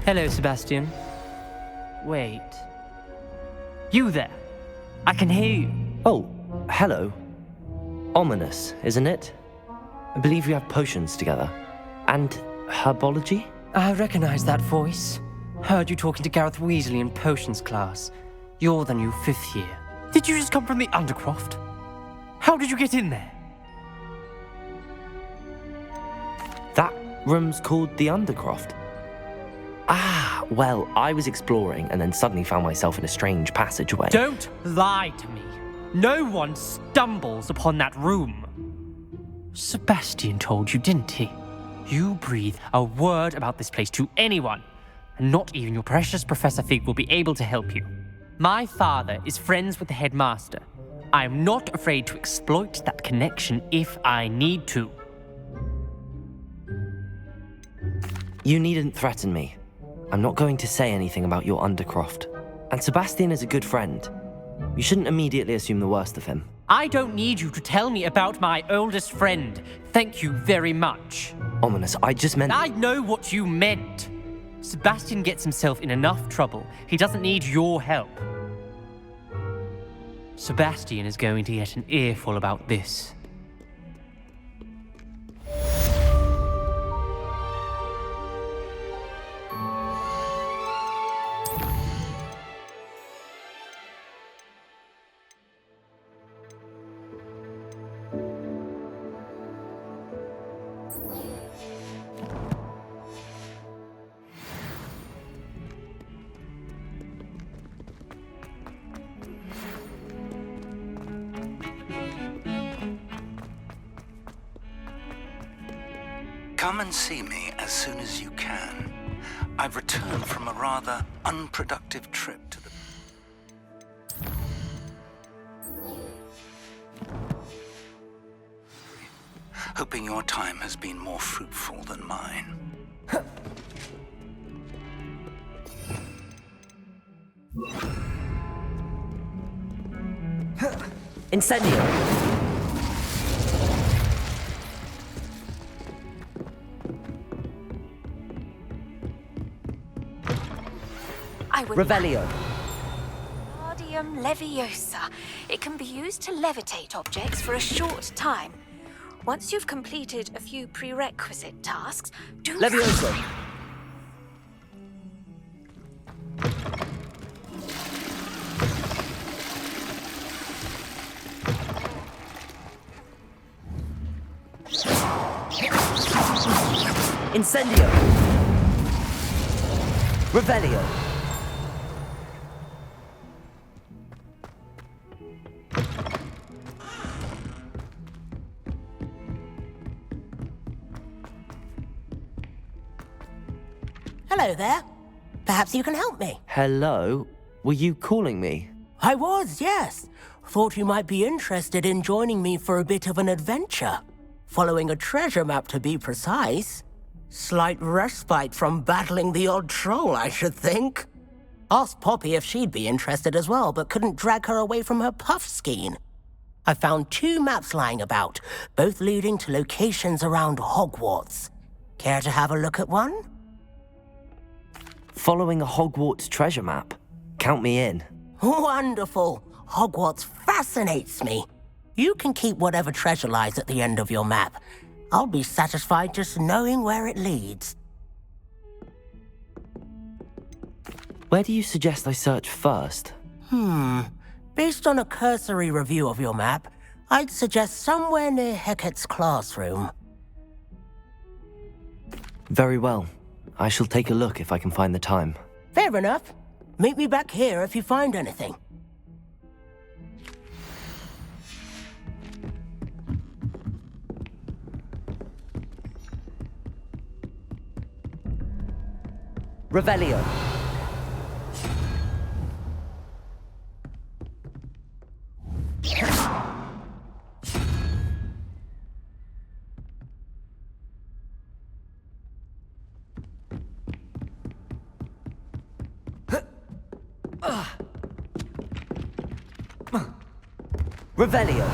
Hello, Sebastian. Wait. You there? I can hear you. Oh, hello. Ominous, isn't it? I believe we have potions together. And herbology? I recognize that voice. Heard you talking to Gareth Weasley in potions class. You're the new 5th year. Did you just come from the Undercroft? How did you get in there? That room's called the Undercroft. Ah, well, I was exploring and then suddenly found myself in a strange passageway. Don't lie to me. No one stumbles upon that room. Sebastian told you, didn't he? You breathe a word about this place to anyone, and not even your precious Professor Fig will be able to help you. My father is friends with the headmaster. I am not afraid to exploit that connection if I need to. You needn't threaten me. I'm not going to say anything about your Undercroft. And Sebastian is a good friend. You shouldn't immediately assume the worst of him. I don't need you to tell me about my oldest friend. Thank you very much. Ominous, I just meant... I know what you meant. Sebastian gets himself in enough trouble. He doesn't need your help. Sebastian is going to get an earful about this. Come and see me as soon as you can. I've returned from a rather unproductive trip to the... Hoping your time has been more fruitful than mine. Incendio! I will... Revelio. Wingardium Leviosa. It can be used to levitate objects for a short time. Once you've completed a few prerequisite tasks, do... Leviosa! Incendio! Revelio! Hello there. Perhaps you can help me. Hello? Were you calling me? I was, yes. Thought you might be interested in joining me for a bit of an adventure. Following a treasure map, to be precise. Slight respite from battling the odd troll, I should think. Asked Poppy if she'd be interested as well, but couldn't drag her away from her puff skein. I found 2 maps lying about, both leading to locations around Hogwarts. Care to have a look at one? Following a Hogwarts treasure map? Count me in. Wonderful. Hogwarts fascinates me. You can keep whatever treasure lies at the end of your map. I'll be satisfied just knowing where it leads. Where do you suggest I search first? Based on a cursory review of your map, I'd suggest somewhere near Hecat's classroom. Very well. I shall take a look if I can find the time. Fair enough. Meet me back here if you find anything. Revelio! Revelio!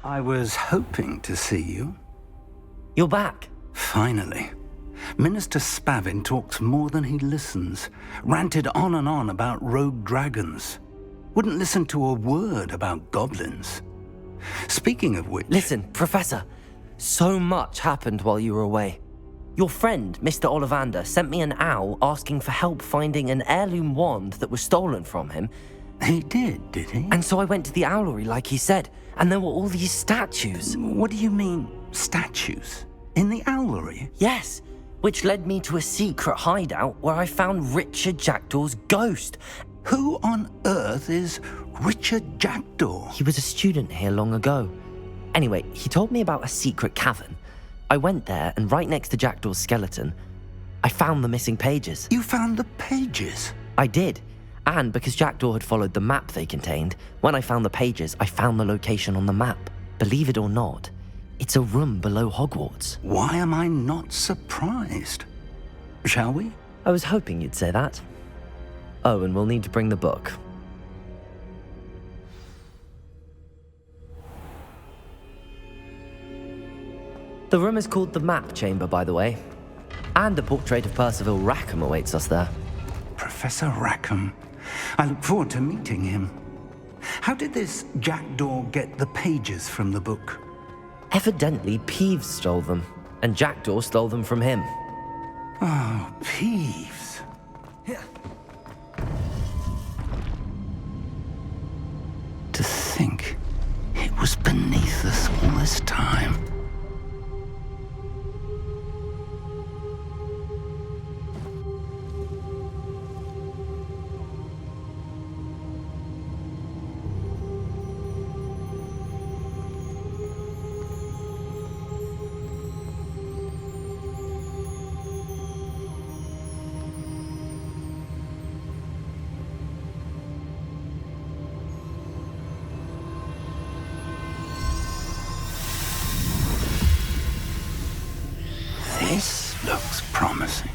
I was hoping to see you. You're back. Finally. Minister Spavin talks more than he listens. Ranted on and on about rogue dragons. Wouldn't listen to a word about goblins. Speaking of which... Listen, Professor. So much happened while you were away. Your friend, Mr. Ollivander, sent me an owl asking for help finding an heirloom wand that was stolen from him. He did he? And so I went to the owlery like he said, and there were all these statues. What do you mean, statues? In the owlery? Yes, which led me to a secret hideout where I found Richard Jackdaw's ghost. Who on earth is Richard Jackdaw? He was a student here long ago. Anyway, he told me about a secret cavern. I went there, and right next to Jackdaw's skeleton, I found the missing pages. You found the pages? I did. And because Jackdaw had followed the map they contained, when I found the pages, I found the location on the map. Believe it or not, it's a room below Hogwarts. Why am I not surprised? Shall we? I was hoping you'd say that. Oh, and we'll need to bring the book. The room is called the Map Chamber, by the way. And a portrait of Percival Rackham awaits us there. Professor Rackham. I look forward to meeting him. How did this Jackdaw get the pages from the book? Evidently, Peeves stole them, and Jackdaw stole them from him. Oh, Peeves. To think it was beneath us all this time. This looks promising.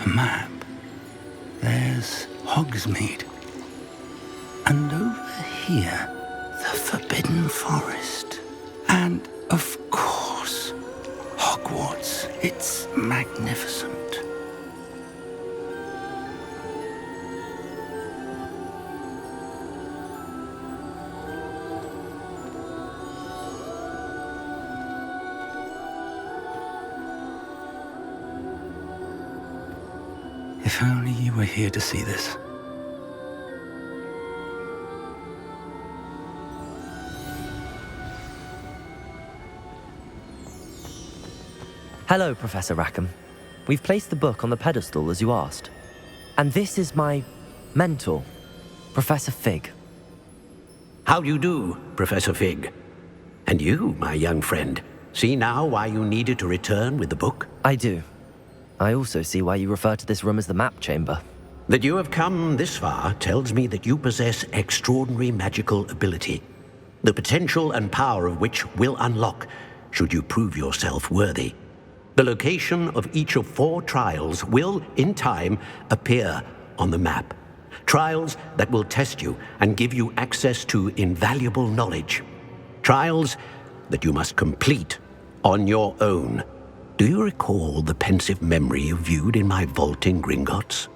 A map. There's Hogsmeade. And over here, the Forbidden Forest. And, of course, Hogwarts. It's magnificent. If only you were here to see this. Hello, Professor Rackham. We've placed the book on the pedestal as you asked. And this is my mentor, Professor Fig. How do you do, Professor Fig? And you, my young friend, see now why you needed to return with the book? I do. I also see why you refer to this room as the map chamber. That you have come this far tells me that you possess extraordinary magical ability, the potential and power of which will unlock should you prove yourself worthy. The location of each of 4 trials will, in time, appear on the map. Trials that will test you and give you access to invaluable knowledge. Trials that you must complete on your own. Do you recall the pensive memory you viewed in my vault in Gringotts?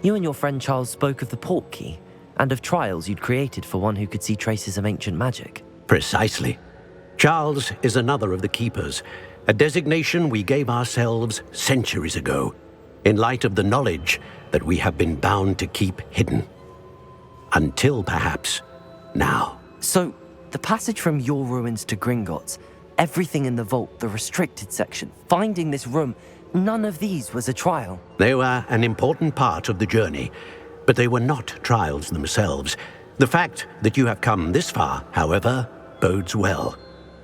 You and your friend Charles spoke of the Portkey and of trials you'd created for one who could see traces of ancient magic. Precisely. Charles is another of the Keepers, a designation we gave ourselves centuries ago, in light of the knowledge that we have been bound to keep hidden. Until, perhaps, now. So, the passage from your ruins to Gringotts, everything in the vault, the restricted section, finding this room, none of these was a trial. They were an important part of the journey, but they were not trials themselves. The fact that you have come this far, however, bodes well.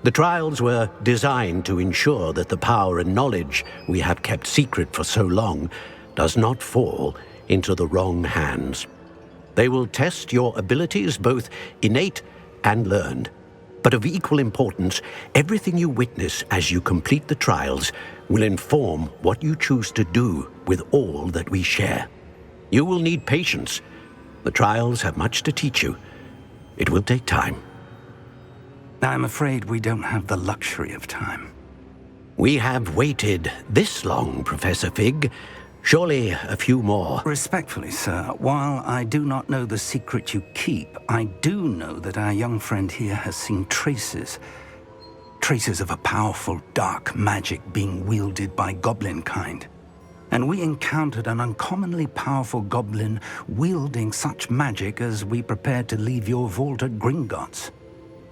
The trials were designed to ensure that the power and knowledge we have kept secret for so long does not fall into the wrong hands. They will test your abilities, both innate and learned. But of equal importance, everything you witness as you complete the trials will inform what you choose to do with all that we share. You will need patience. The trials have much to teach you. It will take time. I'm afraid we don't have the luxury of time. We have waited this long, Professor Fig. Surely a few more. Respectfully, sir, while I do not know the secret you keep, I do know that our young friend here has seen traces of a powerful dark magic being wielded by goblin kind. And we encountered an uncommonly powerful goblin wielding such magic as we prepared to leave your vault at Gringotts.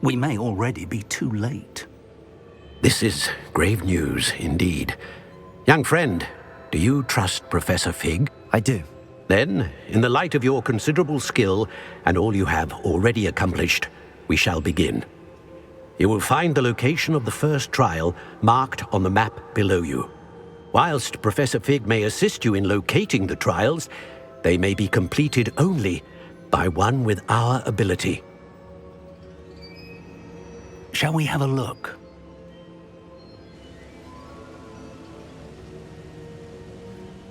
We may already be too late. This is grave news indeed. Young friend, do you trust Professor Fig? I do. Then, in the light of your considerable skill and all you have already accomplished, we shall begin. You will find the location of the first trial marked on the map below you. Whilst Professor Fig may assist you in locating the trials, they may be completed only by one with our ability. Shall we have a look?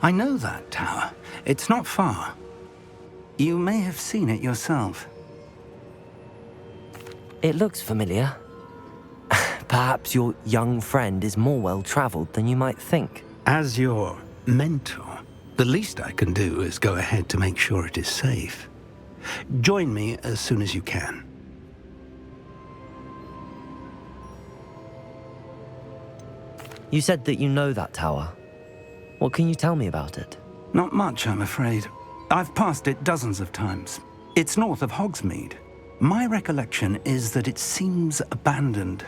I know that tower. It's not far. You may have seen it yourself. It looks familiar. Perhaps your young friend is more well-traveled than you might think. As your mentor, the least I can do is go ahead to make sure it is safe. Join me as soon as you can. You said that you know that tower. What can you tell me about it? Not much, I'm afraid. I've passed it dozens of times. It's north of Hogsmeade. My recollection is that it seems abandoned.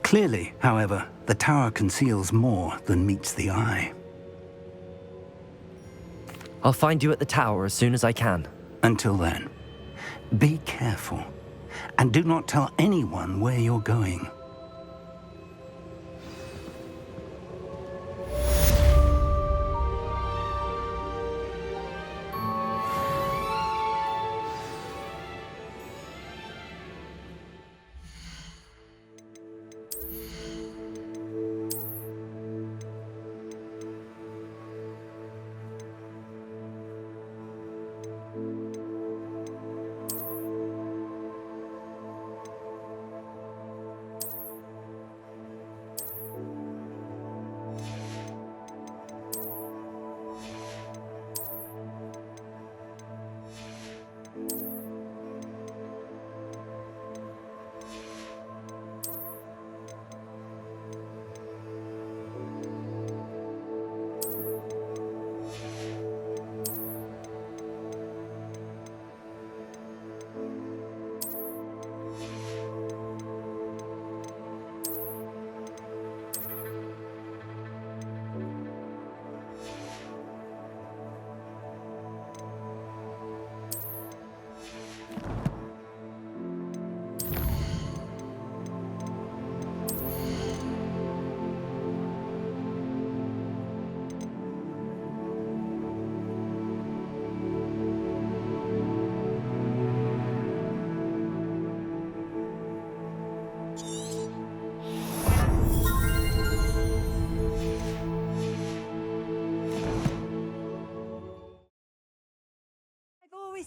Clearly, however, the tower conceals more than meets the eye. I'll find you at the tower as soon as I can. Until then, be careful, and do not tell anyone where you're going.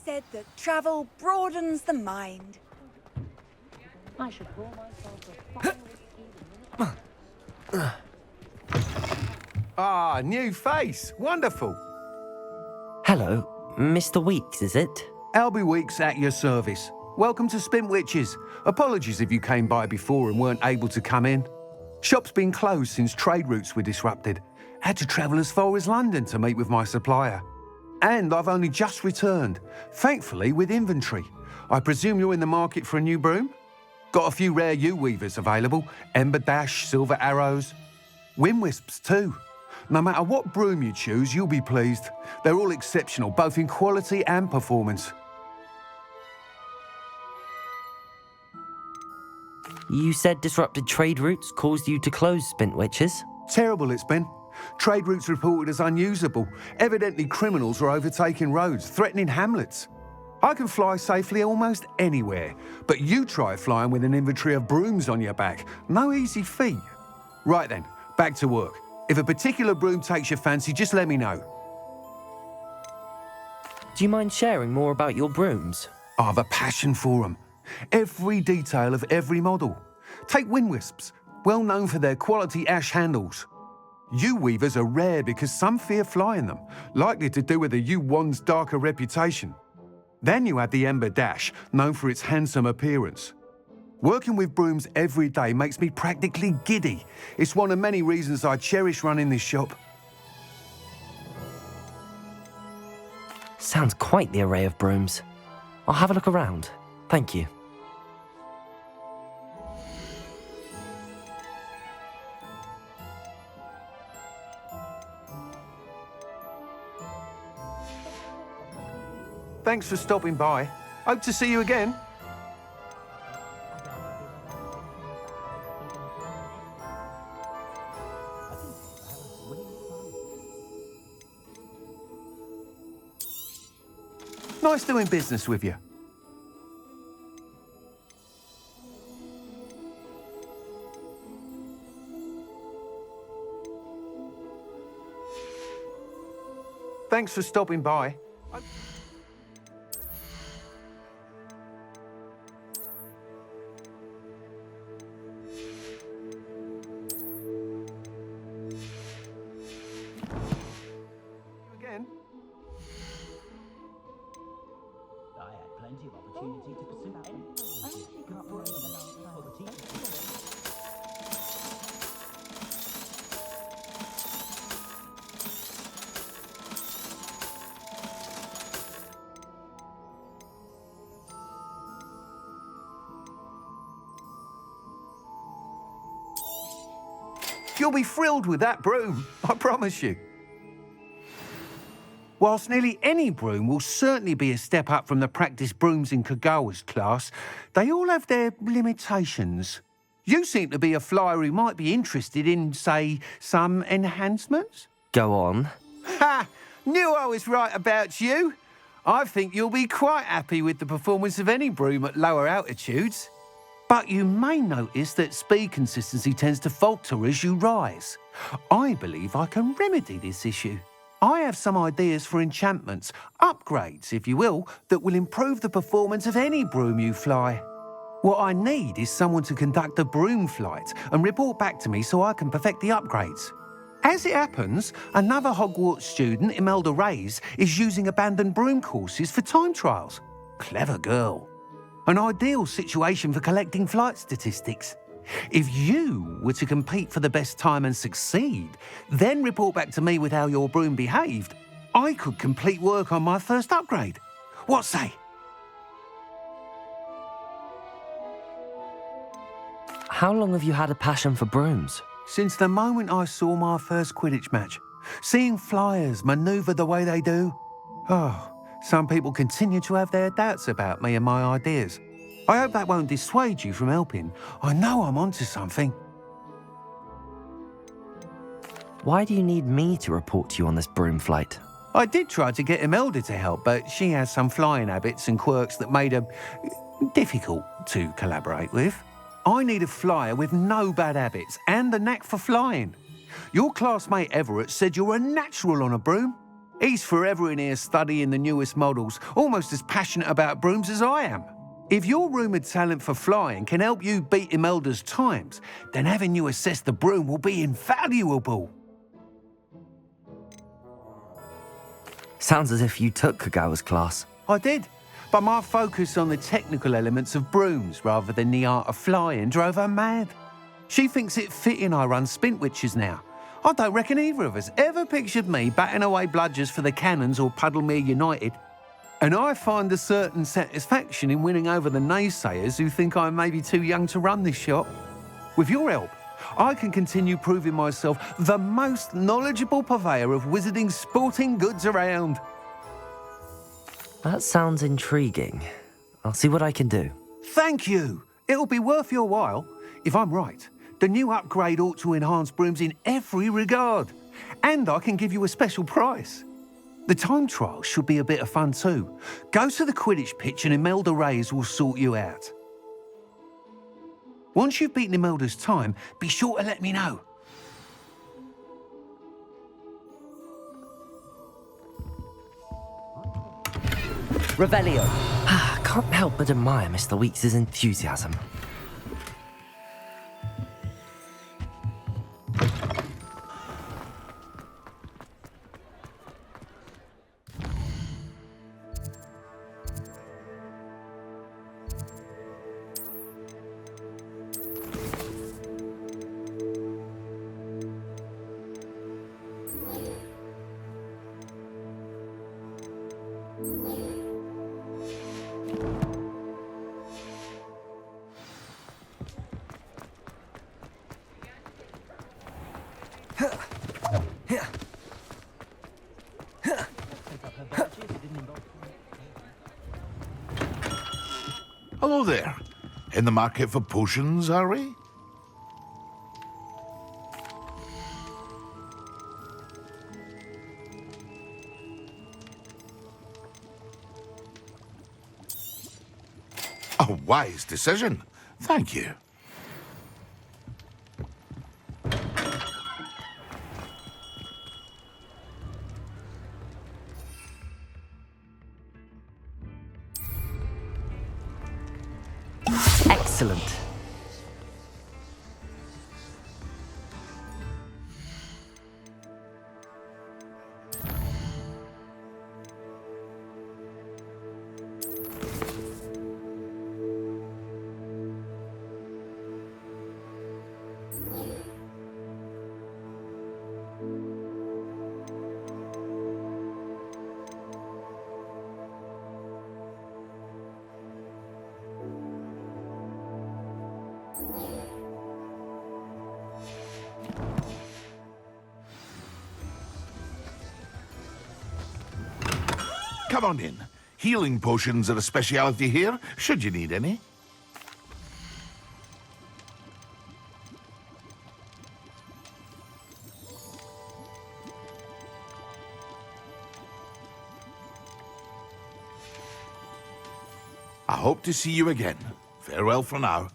Said that travel broadens the mind. I should pour myself Ah, new face. Wonderful. Hello, Mr. Weeks, is it? Albie Weeks at your service. Welcome to Spintwitches. Apologies if you came by before and weren't able to come in. Shop's been closed since trade routes were disrupted. Had to travel as far as London to meet with my supplier. And I've only just returned, thankfully with inventory. I presume you're in the market for a new broom? Got a few rare yew-weavers available, ember dash, silver arrows. Wind wisps too. No matter what broom you choose, you'll be pleased. They're all exceptional, both in quality and performance. You said disrupted trade routes caused you to close Spintwitches? Terrible it's been. Trade routes reported as unusable. Evidently criminals are overtaking roads, threatening hamlets. I can fly safely almost anywhere, but you try flying with an inventory of brooms on your back. No easy feat. Right then, back to work. If a particular broom takes your fancy, just let me know. Do you mind sharing more about your brooms? I have a passion for them. Every detail of every model. Take wind wisps, well known for their quality ash handles. Yew-weavers are rare because some fear flying them, likely to do with the yew wand's darker reputation. Then you have the ember dash, known for its handsome appearance. Working with brooms every day makes me practically giddy. It's one of many reasons I cherish running this shop. Sounds quite the array of brooms. I'll have a look around. Thank you. Thanks for stopping by. Hope to see you again. Nice doing business with you. Thanks for stopping by. Again. I had plenty of opportunity to pursue You'll be thrilled with that broom, I promise you. Whilst nearly any broom will certainly be a step up from the practice brooms in Kagawa's class, they all have their limitations. You seem to be a flyer who might be interested in, say, some enhancements? Go on. Ha! Knew I was right about you. I think you'll be quite happy with the performance of any broom at lower altitudes. But you may notice that speed consistency tends to falter as you rise. I believe I can remedy this issue. I have some ideas for enchantments, upgrades, if you will, that will improve the performance of any broom you fly. What I need is someone to conduct a broom flight and report back to me so I can perfect the upgrades. As it happens, another Hogwarts student, Imelda Reyes, is using abandoned broom courses for time trials. Clever girl. An ideal situation for collecting flight statistics. If you were to compete for the best time and succeed, then report back to me with how your broom behaved, I could complete work on my first upgrade. What say? How long have you had a passion for brooms? Since the moment I saw my first Quidditch match. Seeing flyers manoeuvre the way they do. Oh, some people continue to have their doubts about me and my ideas. I hope that won't dissuade you from helping. I know I'm onto something. Why do you need me to report to you on this broom flight? I did try to get Imelda to help, but she has some flying habits and quirks that made her difficult to collaborate with. I need a flyer with no bad habits and a knack for flying. Your classmate Everett said you're a natural on a broom. He's forever in here studying the newest models, almost as passionate about brooms as I am. If your rumoured talent for flying can help you beat Imelda's times, then having you assess the broom will be invaluable. Sounds as if you took Kagawa's class. I did, but my focus on the technical elements of brooms rather than the art of flying drove her mad. She thinks it fitting I run Spintwitches now. I don't reckon either of us ever pictured me batting away bludgers for the Cannons or Puddlemere United. And I find a certain satisfaction in winning over the naysayers who think I'm maybe too young to run this shop. With your help, I can continue proving myself the most knowledgeable purveyor of wizarding sporting goods around. That sounds intriguing. I'll see what I can do. Thank you. It'll be worth your while. If I'm right, the new upgrade ought to enhance brooms in every regard. And I can give you a special price. The time trial should be a bit of fun too. Go to the Quidditch pitch and Imelda Reyes will sort you out. Once you've beaten Imelda's time, be sure to let me know. Revelio. I can't help but admire Mr. Weeks' enthusiasm. Hello there. In the market for potions, are we? A wise decision. Thank you. Excellent. Come on in. Healing potions are a speciality here, should you need any. I hope to see you again. Farewell for now.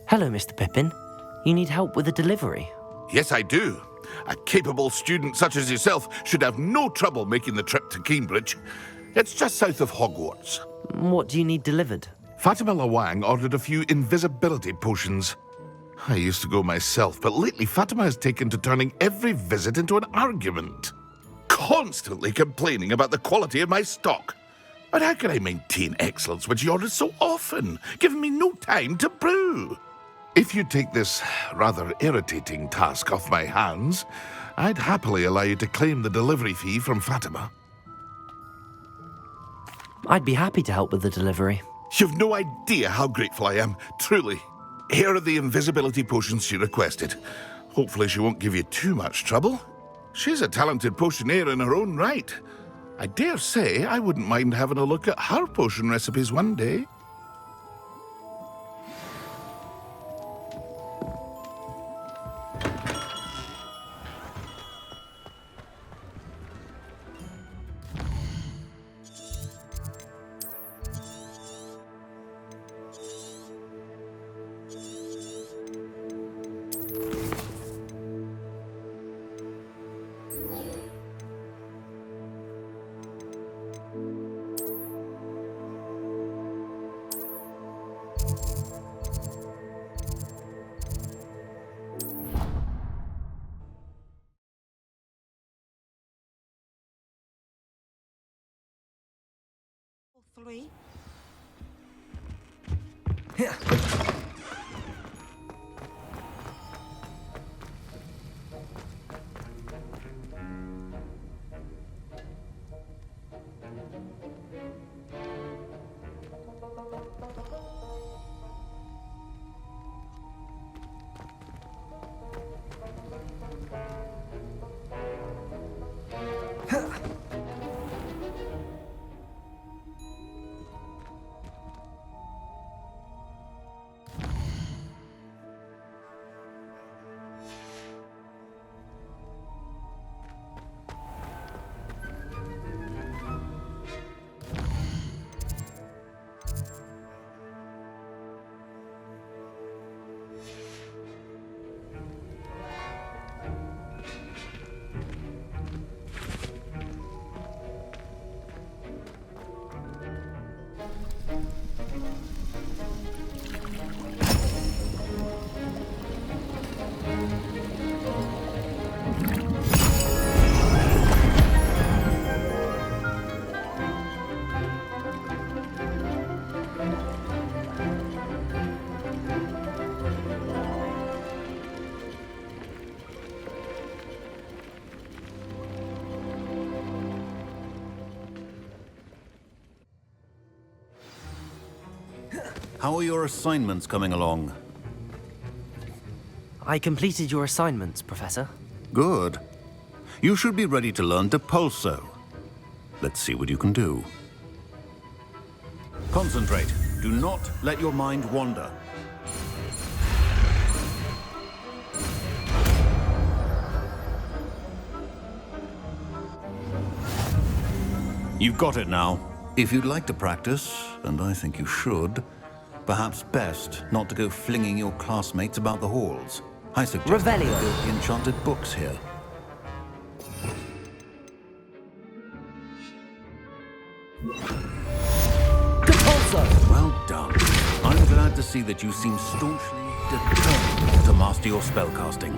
Hello, Mr. Pippin. You need help with a delivery? Yes, I do. A capable student such as yourself should have no trouble making the trip to Cambridge. It's just south of Hogwarts. What do you need delivered? Fatima Lawang ordered a few invisibility potions. I used to go myself, but lately Fatima has taken to turning every visit into an argument. Constantly complaining about the quality of my stock. But how can I maintain excellence when she orders so often, giving me no time to brew? If you take this rather irritating task off my hands, I'd happily allow you to claim the delivery fee from Fatima. I'd be happy to help with the delivery. You've no idea how grateful I am, truly. Here are the invisibility potions she requested. Hopefully she won't give you too much trouble. She's a talented potioneer in her own right. I dare say I wouldn't mind having a look at her potion recipes one day. Three. How are your assignments coming along? I completed your assignments, Professor. Good. You should be ready to learn Depulso. Let's see what you can do. Concentrate. Do not let your mind wander. You've got it now. If you'd like to practice, and I think you should, perhaps best not to go flinging your classmates about the halls. I suggest you go to the enchanted books here. Well done. I'm glad to see that you seem staunchly determined to master your spellcasting.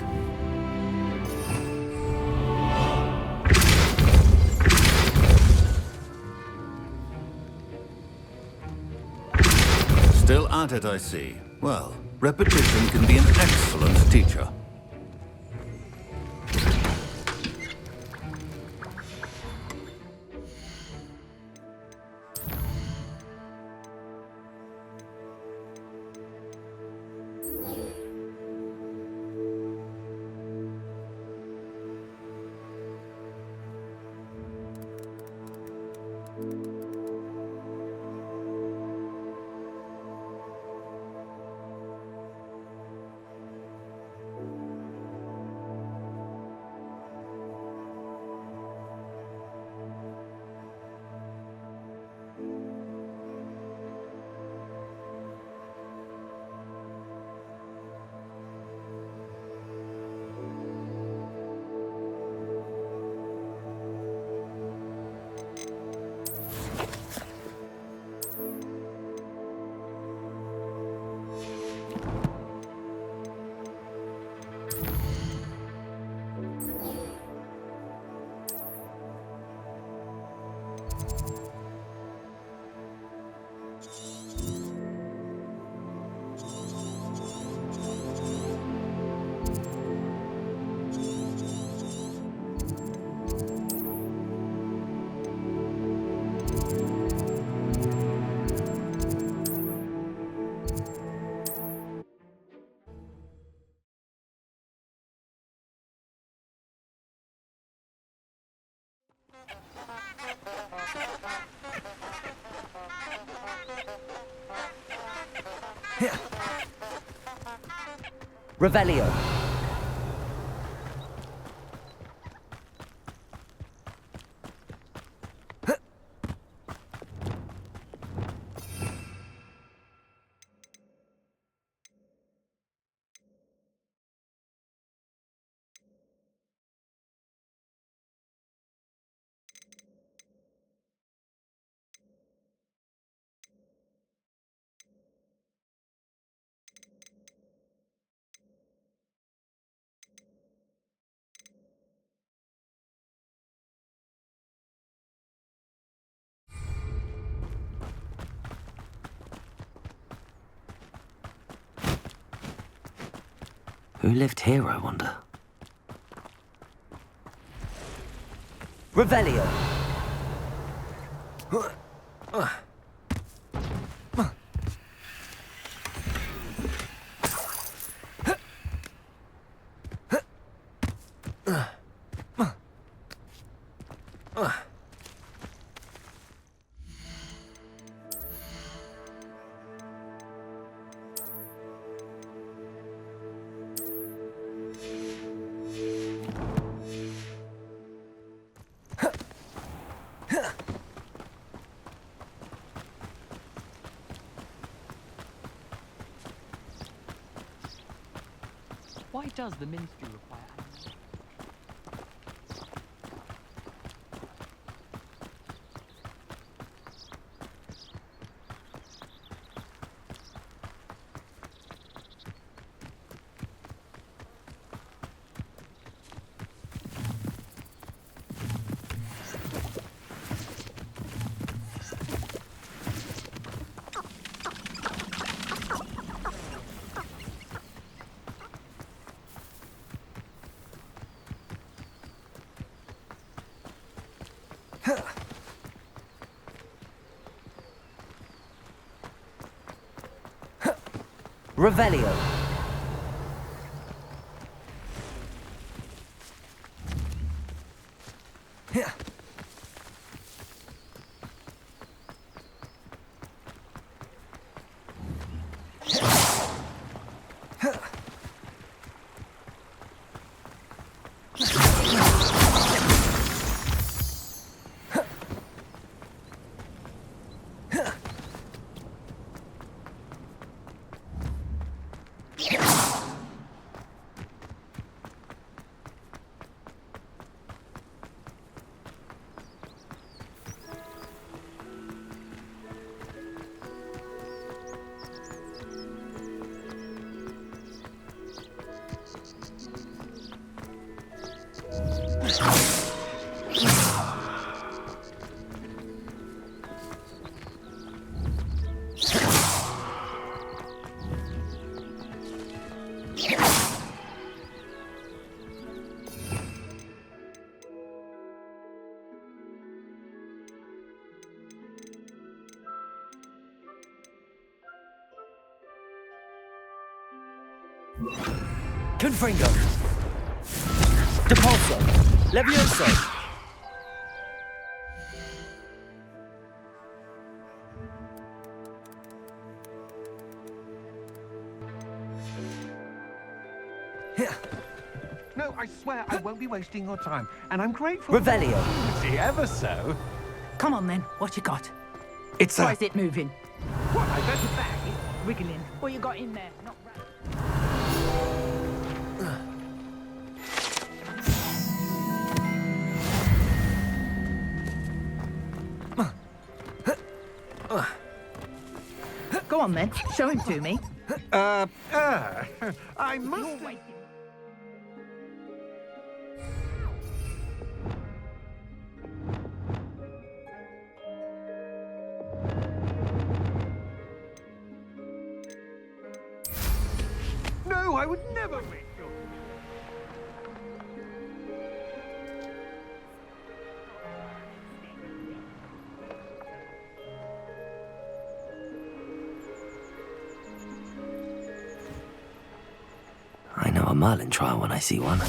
Still at it, I see. Well, repetition can be an excellent teacher. Revelio. Who lived here, I wonder? Revelio. Why does the ministry require animals? Revelio. Confringo. Depulso. Levioso. swear I won't be wasting your time, and I'm grateful. Revelio. See, ever so. Come on then, what you got? It's Why is it moving? What, I bet the bag? Wriggling. What you got in there? Not Go on then, show him to me. I must... No, I would never make your... I know a Merlin trial when I see one.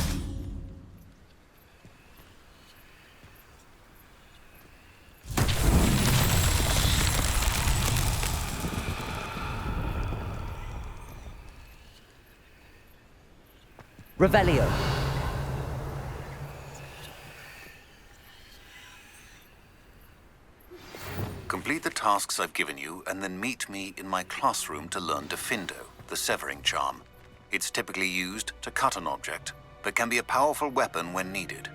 Revelio. Complete the tasks I've given you, and then meet me in my classroom to learn Defindo, the severing charm. It's typically used to cut an object, but can be a powerful weapon when needed.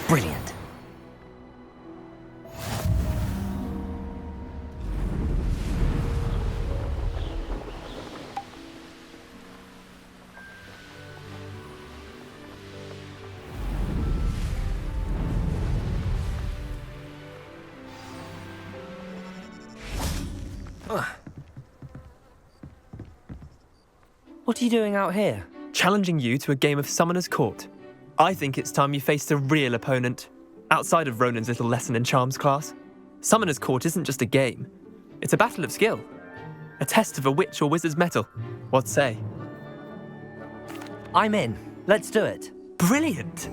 Brilliant. What are you doing out here? Challenging you to a game of Summoner's Court. I think it's time you faced a real opponent, outside of Ronan's little lesson in charms class. Summoner's Court isn't just a game. It's a battle of skill. A test of a witch or wizard's mettle. What say? I'm in. Let's do it. Brilliant!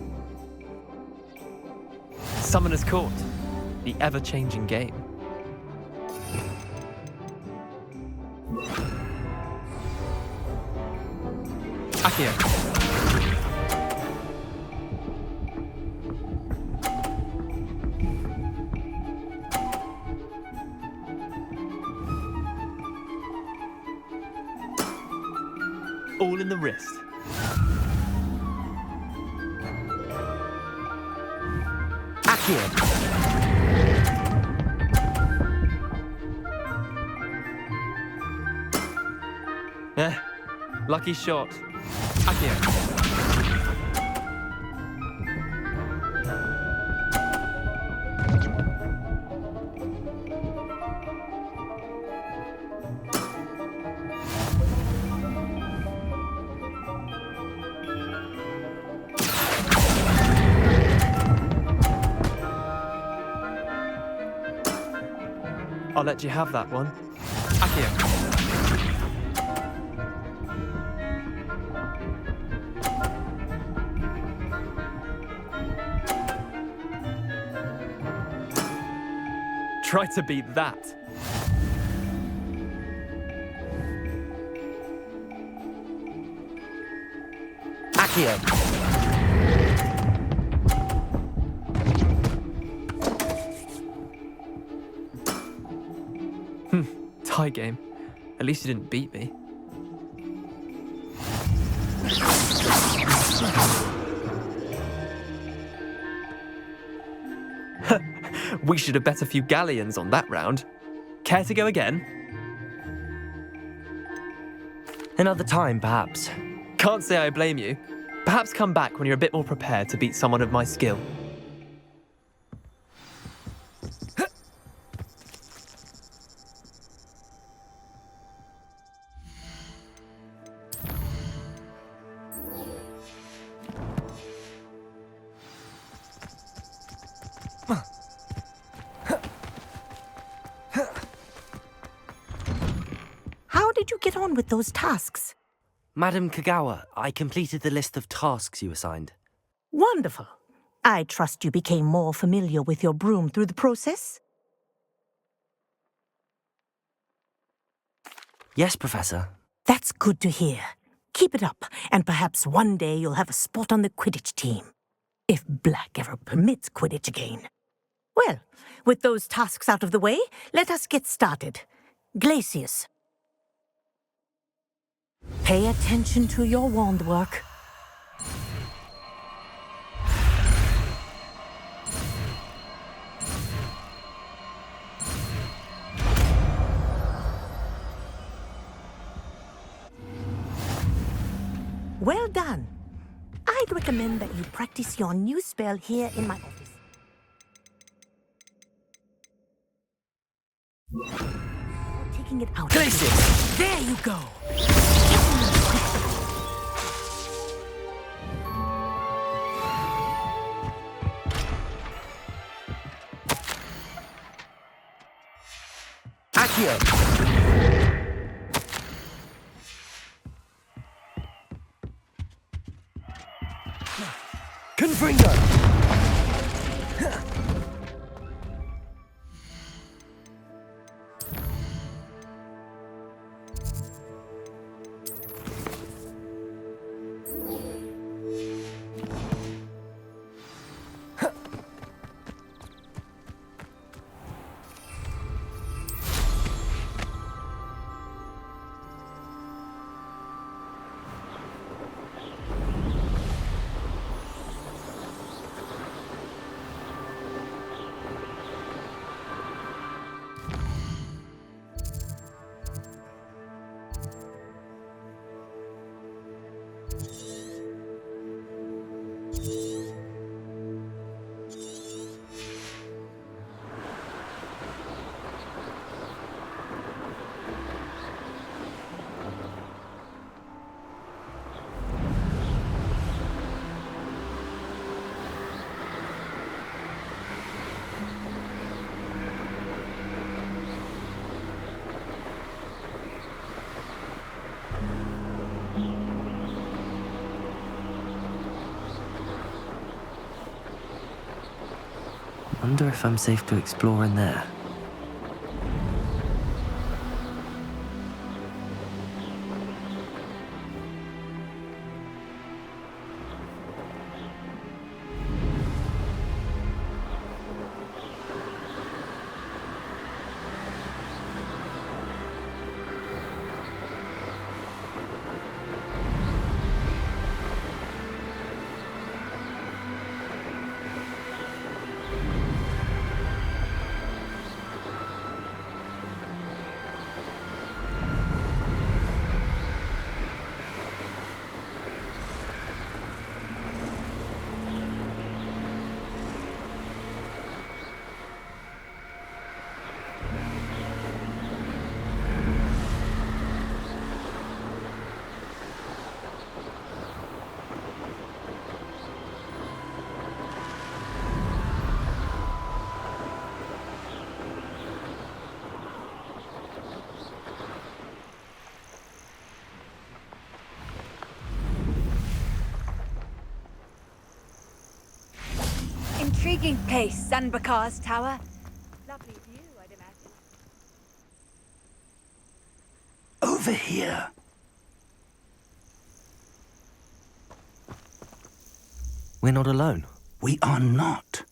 Summoner's Court. The ever-changing game. Accio. All in the wrist. Accio. Lucky shot. Accio. I'll let you have that one. Accio. Try to beat that. Accio. Tie game. At least you didn't beat me. We should have bet a few galleons on that round. Care to go again? Another time, perhaps. Can't say I blame you. Perhaps come back when you're a bit more prepared to beat someone of my skill. How did you get on with those tasks? Madam Kagawa, I completed the list of tasks you assigned. Wonderful. I trust you became more familiar with your broom through the process? Yes, Professor. That's good to hear. Keep it up, and perhaps one day you'll have a spot on the Quidditch team. If Black ever permits Quidditch again. Well, with those tasks out of the way, let us get started. Glacius. Pay attention to your wand work. Well done. I'd recommend that you practice your new spell here in my office. Taking it out. Glacius! There you go. Accio. Confringo. Wonder if I'm safe to explore in there. taking place, Sanbakar's tower. Lovely view, I'd imagine. Over here. We're not alone. We are not.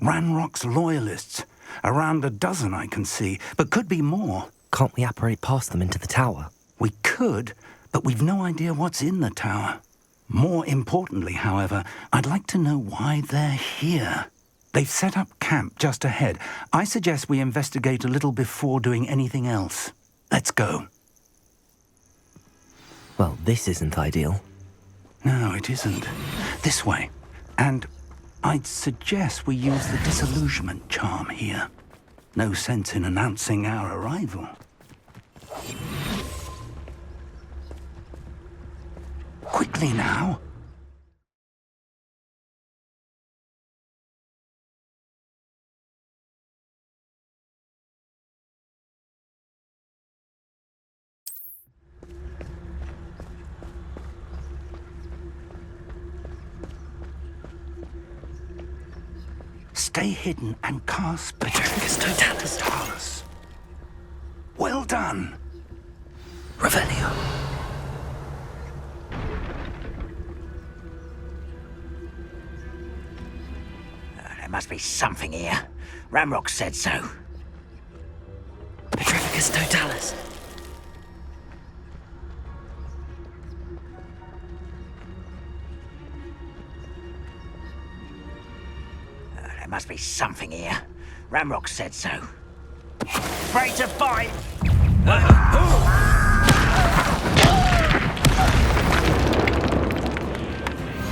Ranrock's loyalists. Around a dozen I can see, but could be more. Can't we apparate past them into the tower? We could, but we've no idea what's in the tower. More importantly, however, I'd like to know why they're here. They've set up camp just ahead. I suggest we investigate a little before doing anything else. Let's go. Well, this isn't ideal. No, it isn't. This way. And I'd suggest we use the disillusionment charm here. No sense in announcing our arrival. Quickly now. Stay hidden and cast Petrificus Totalis. Well done. Revelio. There must be something here. Ramrock said so. Petrificus Totalis. There must be something here. Ramrock said so. Afraid to bite!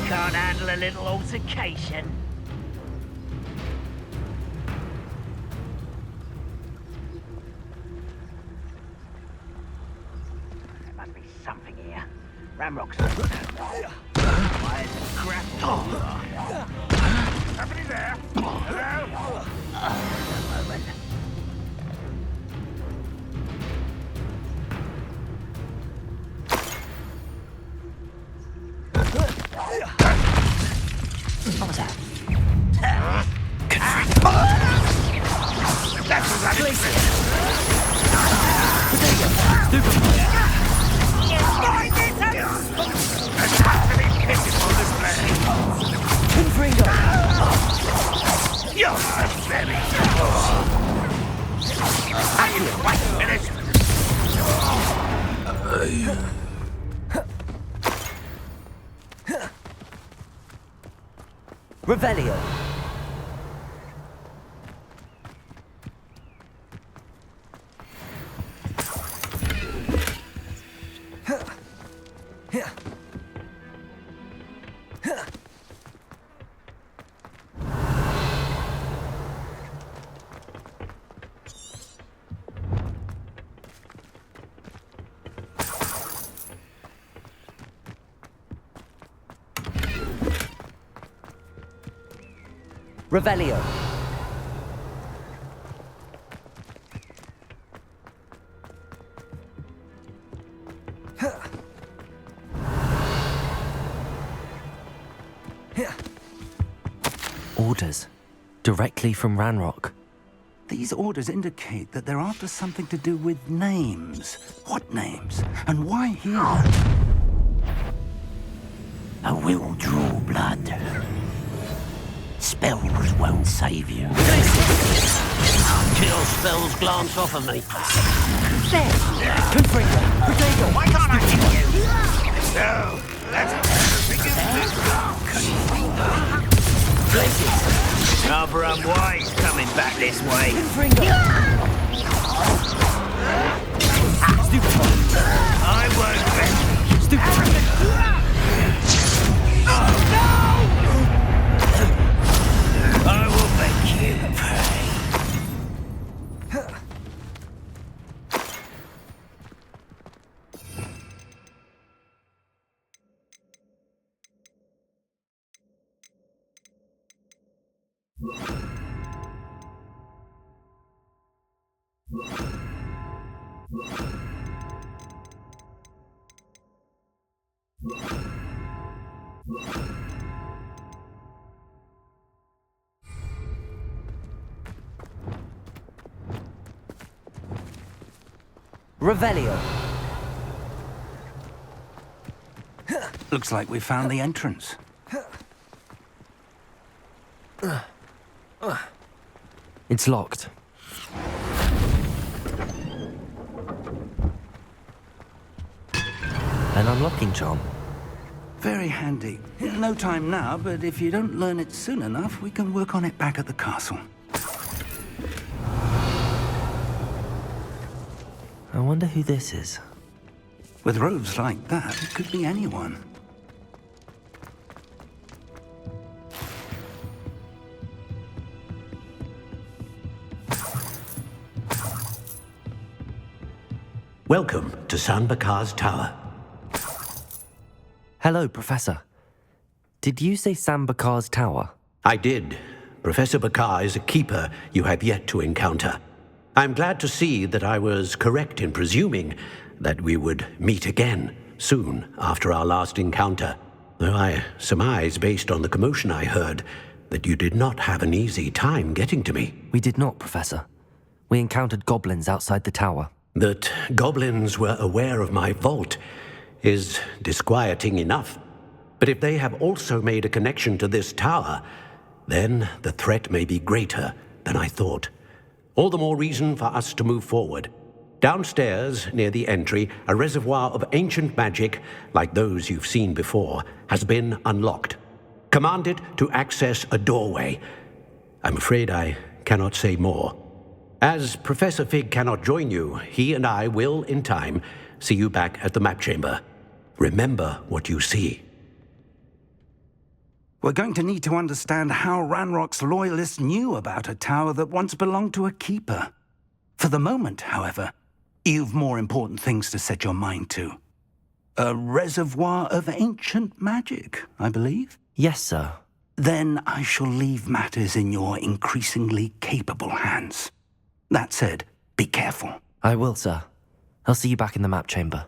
Can't handle a little altercation. There must be something here. Ramrock said so. Why is it grapple? Somebody there? Hello? A moment. What was that? Revelio. Revelio. Orders. Directly from Ranrock. These orders indicate that they're after something to do with names. What names? And why here? I will draw blood. Spells won't save you. Kill spells glance off of me. Why can't I hit you? No, that's Rather unwise coming back this way. I won't bet. Stupid. I will make you pay. Revelio. Looks like we found the entrance. It's locked. An unlocking charm. Very handy. No time now, but if you don't learn it soon enough, we can work on it back at the castle. I wonder who this is. With robes like that, it could be anyone. Welcome to San Bakar's tower. Hello, Professor. Did you say Sam Bakar's tower? I did. Professor Bakar is a keeper you have yet to encounter. I'm glad to see that I was correct in presuming that we would meet again soon after our last encounter, though I surmise, based on the commotion I heard, that you did not have an easy time getting to me. We did not, Professor. We encountered goblins outside the tower. That goblins were aware of my vault is disquieting enough. But if they have also made a connection to this tower, then the threat may be greater than I thought. All the more reason for us to move forward. Downstairs, near the entry, a reservoir of ancient magic, like those you've seen before, has been unlocked. Command it to access a doorway. I'm afraid I cannot say more. As Professor Fig cannot join you, he and I will, in time, see you back at the map chamber. Remember what you see. We're going to need to understand how Ranrock's loyalists knew about a tower that once belonged to a keeper. For the moment, however, you've more important things to set your mind to. A reservoir of ancient magic, I believe? Yes, sir. Then I shall leave matters in your increasingly capable hands. That said, be careful. I will, sir. I'll see you back in the map chamber.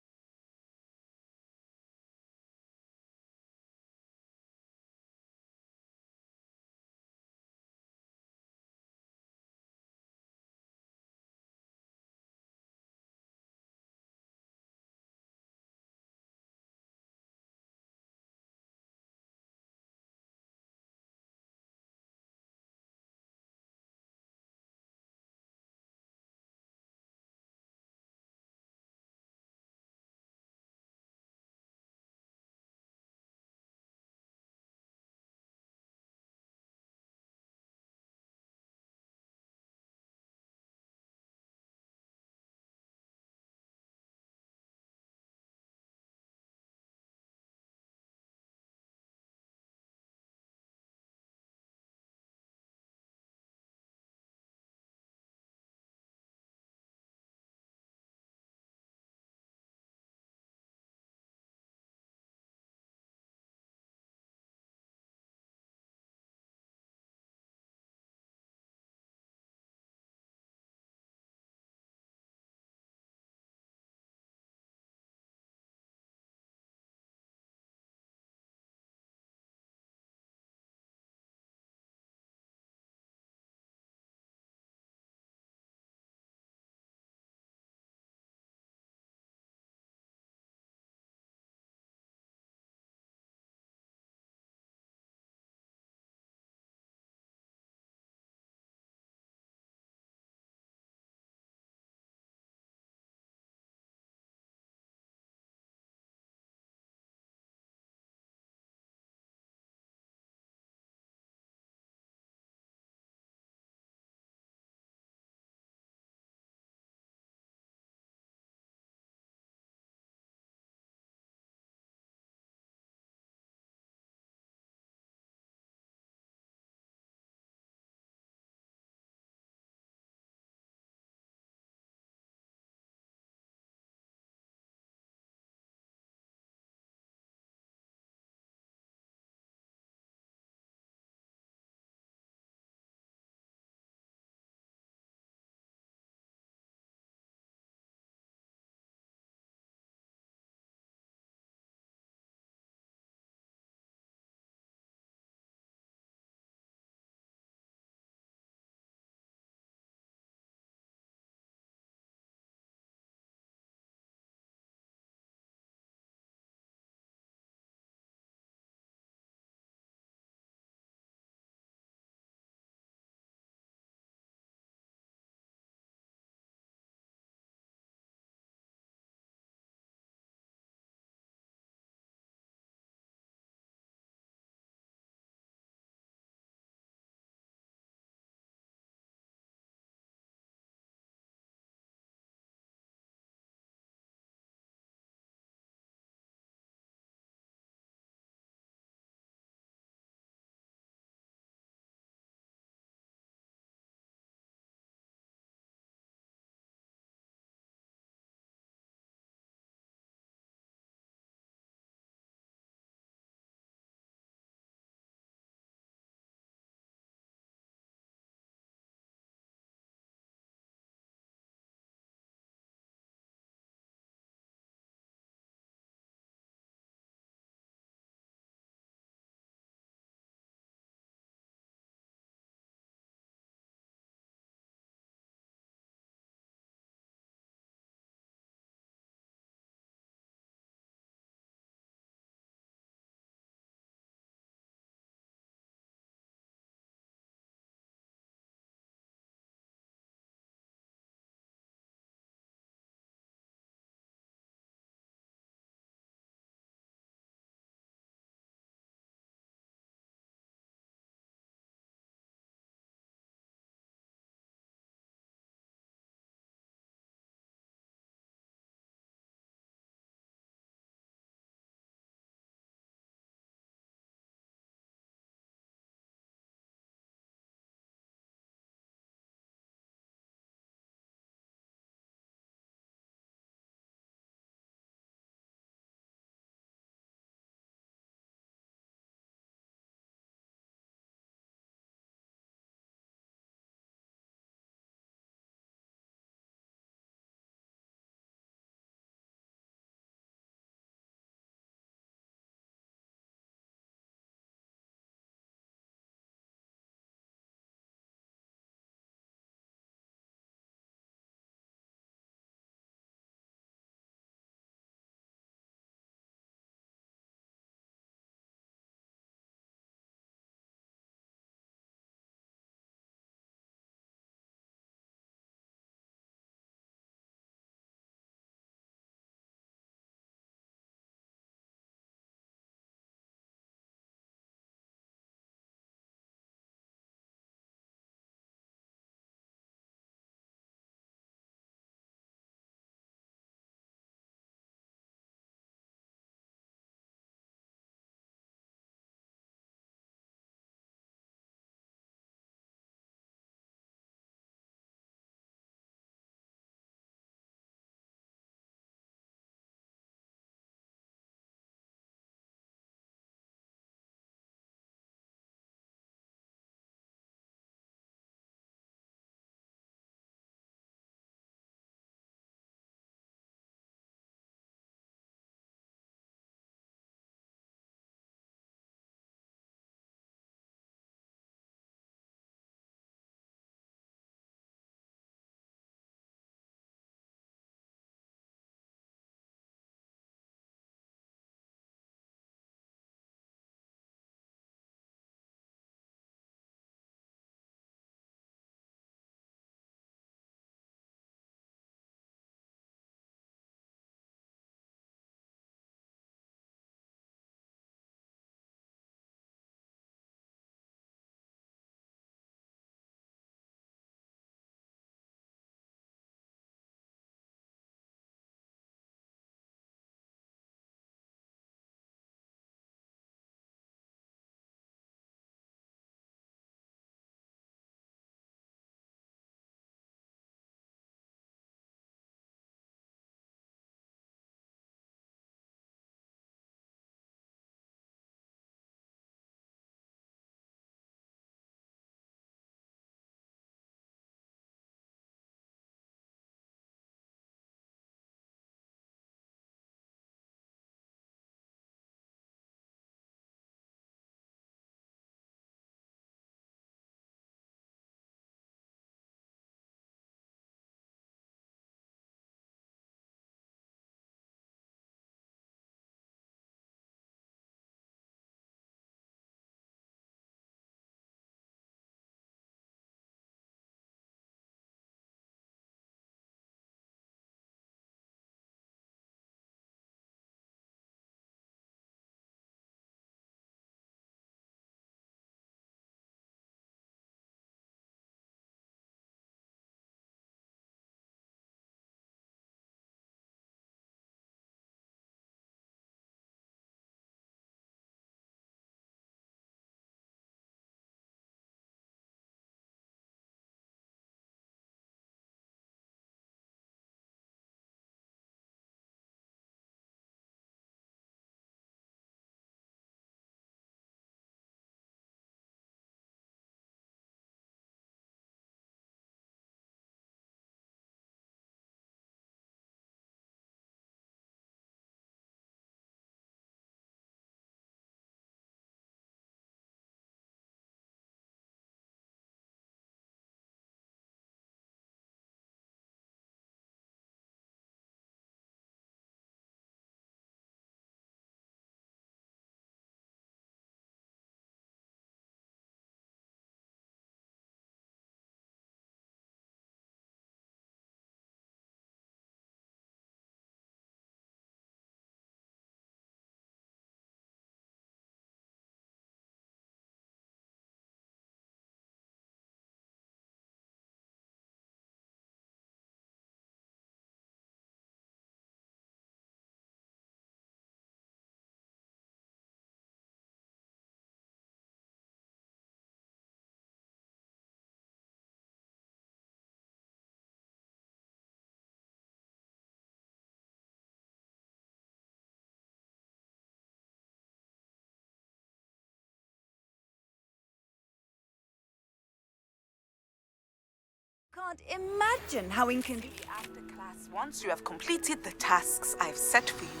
can't imagine how inconvenient after class once you have completed the tasks I've set for you.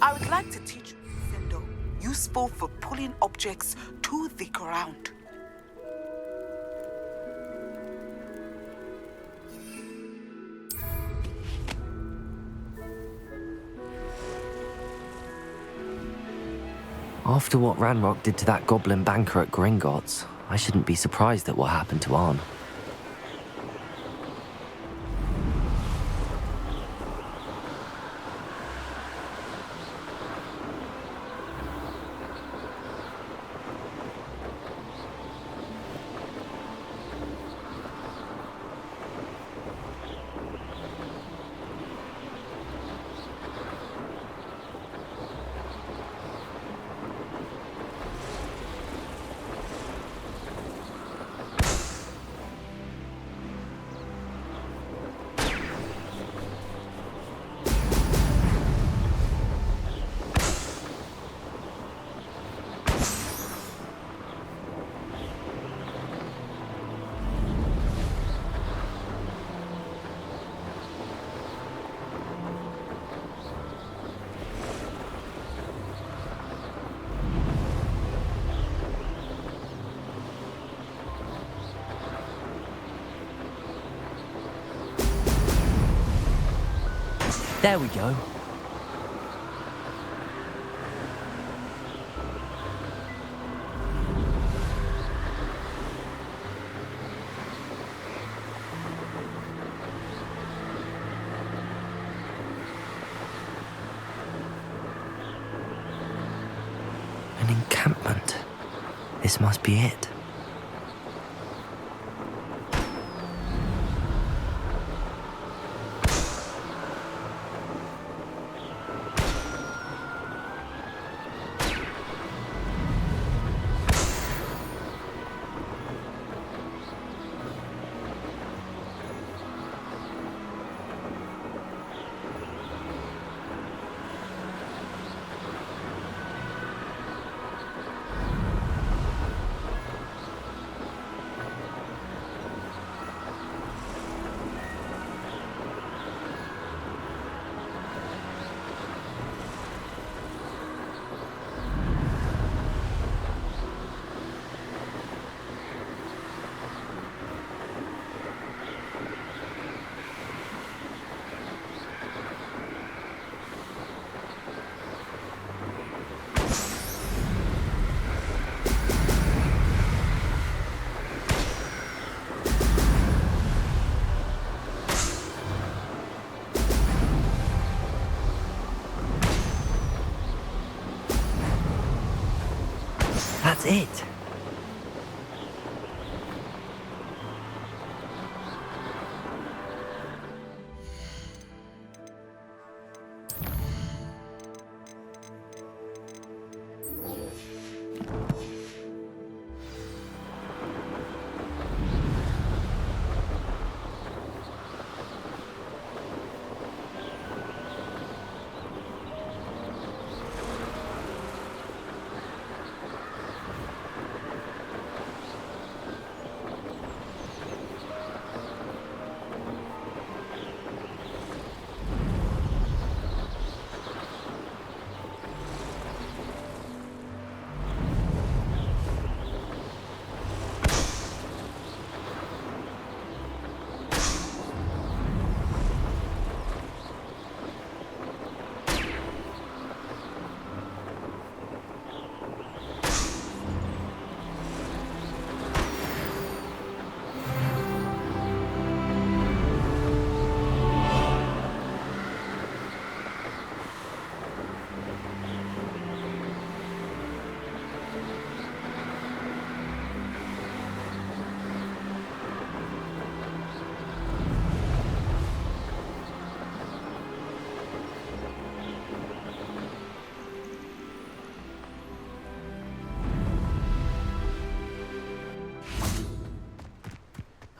I would like to teach you resemble, useful for pulling objects to the ground. After what Ranrock did to that goblin banker at Gringotts, I shouldn't be surprised at what happened to Arn. There we go. An encampment. This must be it. That's it.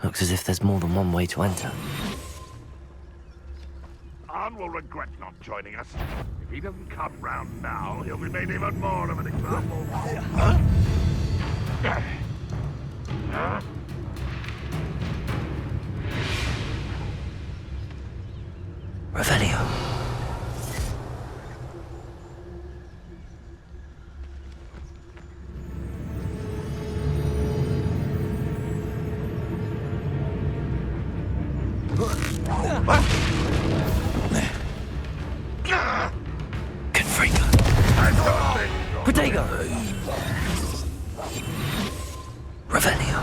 Looks as if there's more than one way to enter. Arn will regret not joining us. If he doesn't come round now, he'll be made even more of an example. Revelio. Confringo. Protego. Revelio.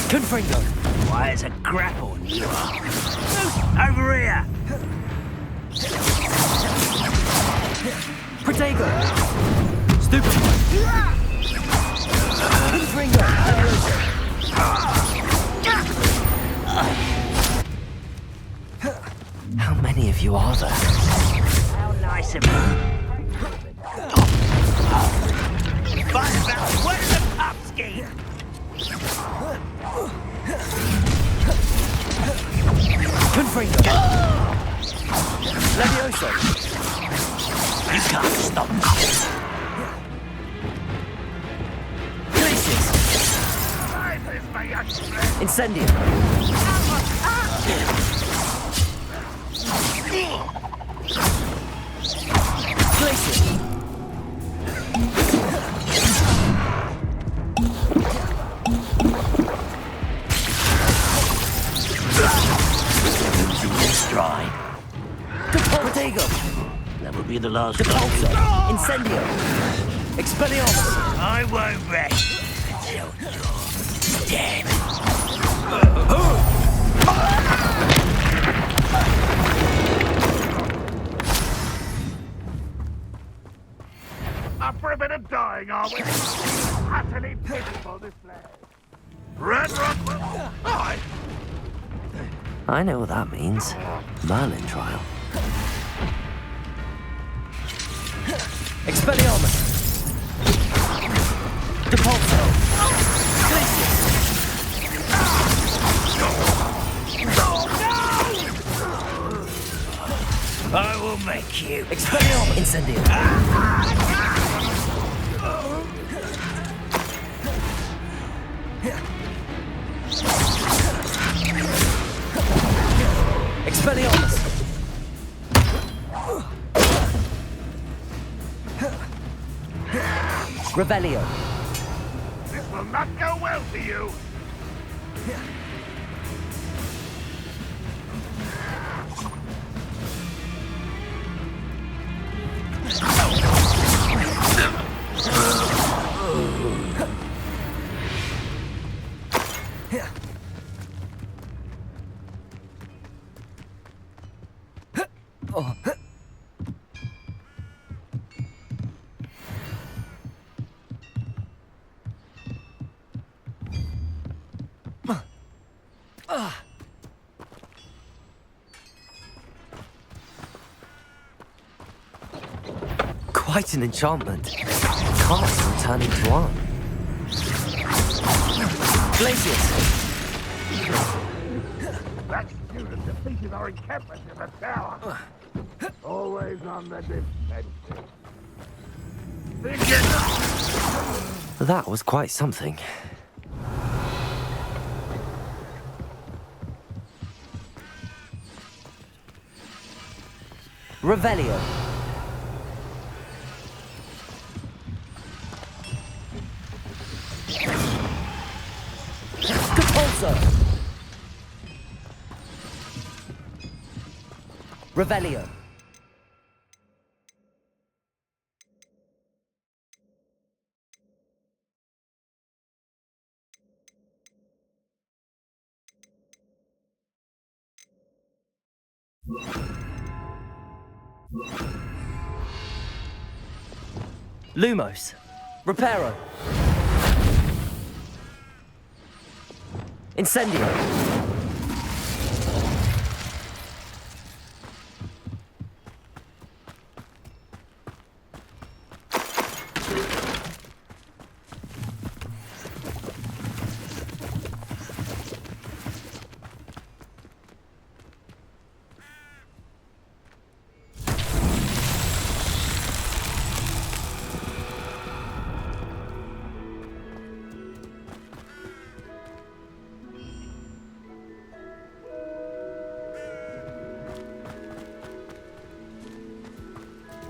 Confringo. Why, it's a grapple you are. Over here! Protego. Stupefy. Confringo. How many of you are there? How nice of you. Find about where's the pub ski? Confringo. Levioso. You can't stop me. Glacius. Incendio. Glacius. Stride. Protego. That will be the last Depulso. one. Incendio. Expelliarmus. I won't rest until you're dead. Up for a bit of dying, are we? Utterly pitiful display. Red Rockwell. Aye. I know what that means. Merlin trial. Expelliarmus. Depulso. Glacius. I will make you. Expelliarmus. Incendio. Expelliarmus. Revelio. This will not go well for you. Quite an enchantment. Castle turning to one. Glacius. That student defeated our encampment in the tower. Always on the defensive. That was quite something. Revelio. Depulso. Revelio. Lumos. Reparo. Incendio.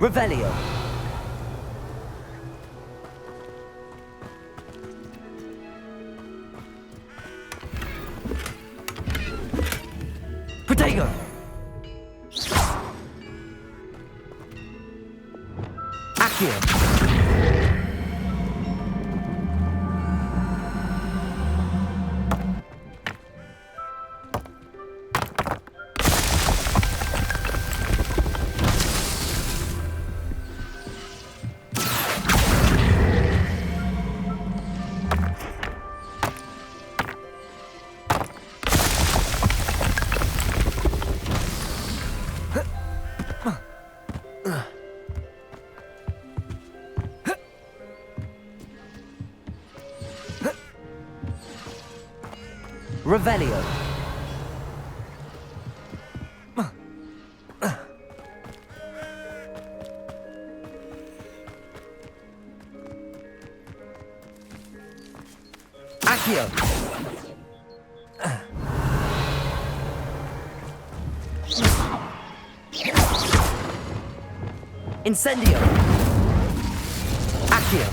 Revelio. Protego. Accio. Revelio. Accio. Incendio. Accio.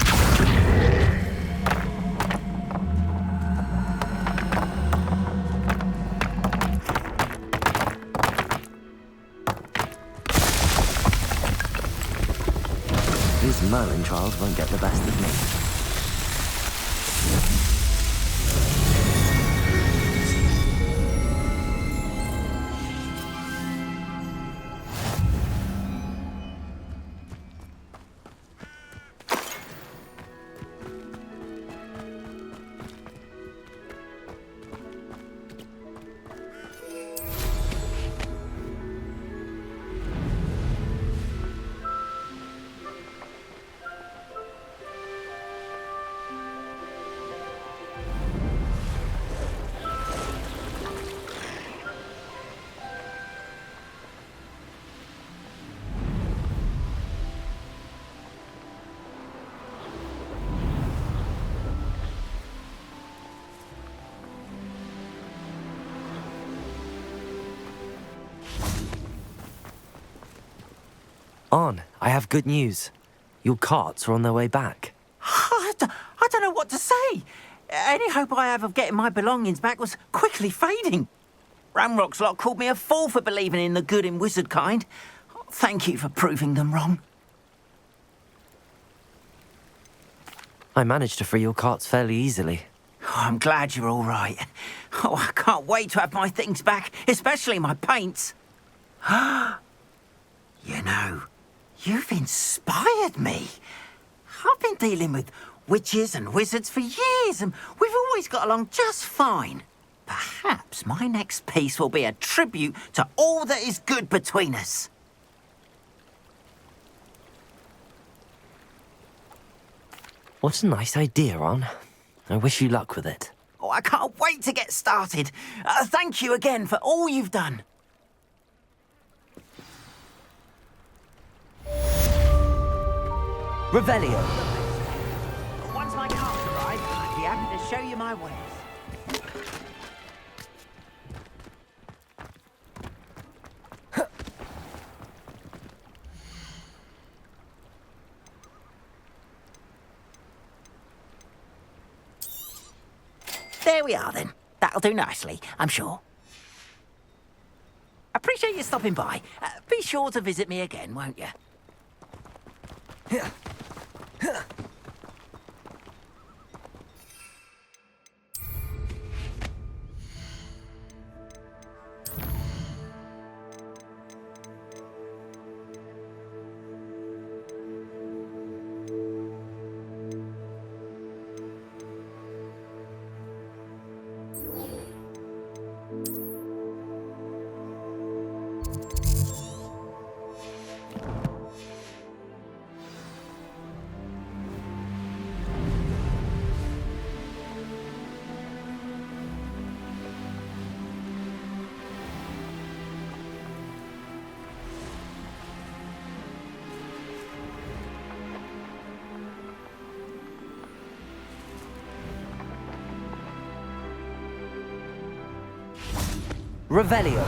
These Merlin trials won't get the best of me. On, I have good news. Your carts are on their way back. I don't know what to say. Any hope I have of getting my belongings back was quickly fading. Ramrock's lot called me a fool for believing in the good in wizard kind. Thank you for proving them wrong. I managed to free your carts fairly easily. Oh, I'm glad you're all right. Oh, I can't wait to have my things back, especially my paints. You know, you've inspired me. I've been dealing with witches and wizards for years, and we've always got along just fine. Perhaps my next piece will be a tribute to all that is good between us. What a nice idea, On. I wish you luck with it. Oh, I can't wait to get started. Thank you again for all you've done. Revelio. Once my carts arrive, I'd be happy to show you my wares. There we are, then. That'll do nicely, I'm sure. Appreciate you stopping by. Be sure to visit me again, won't you? Revelio.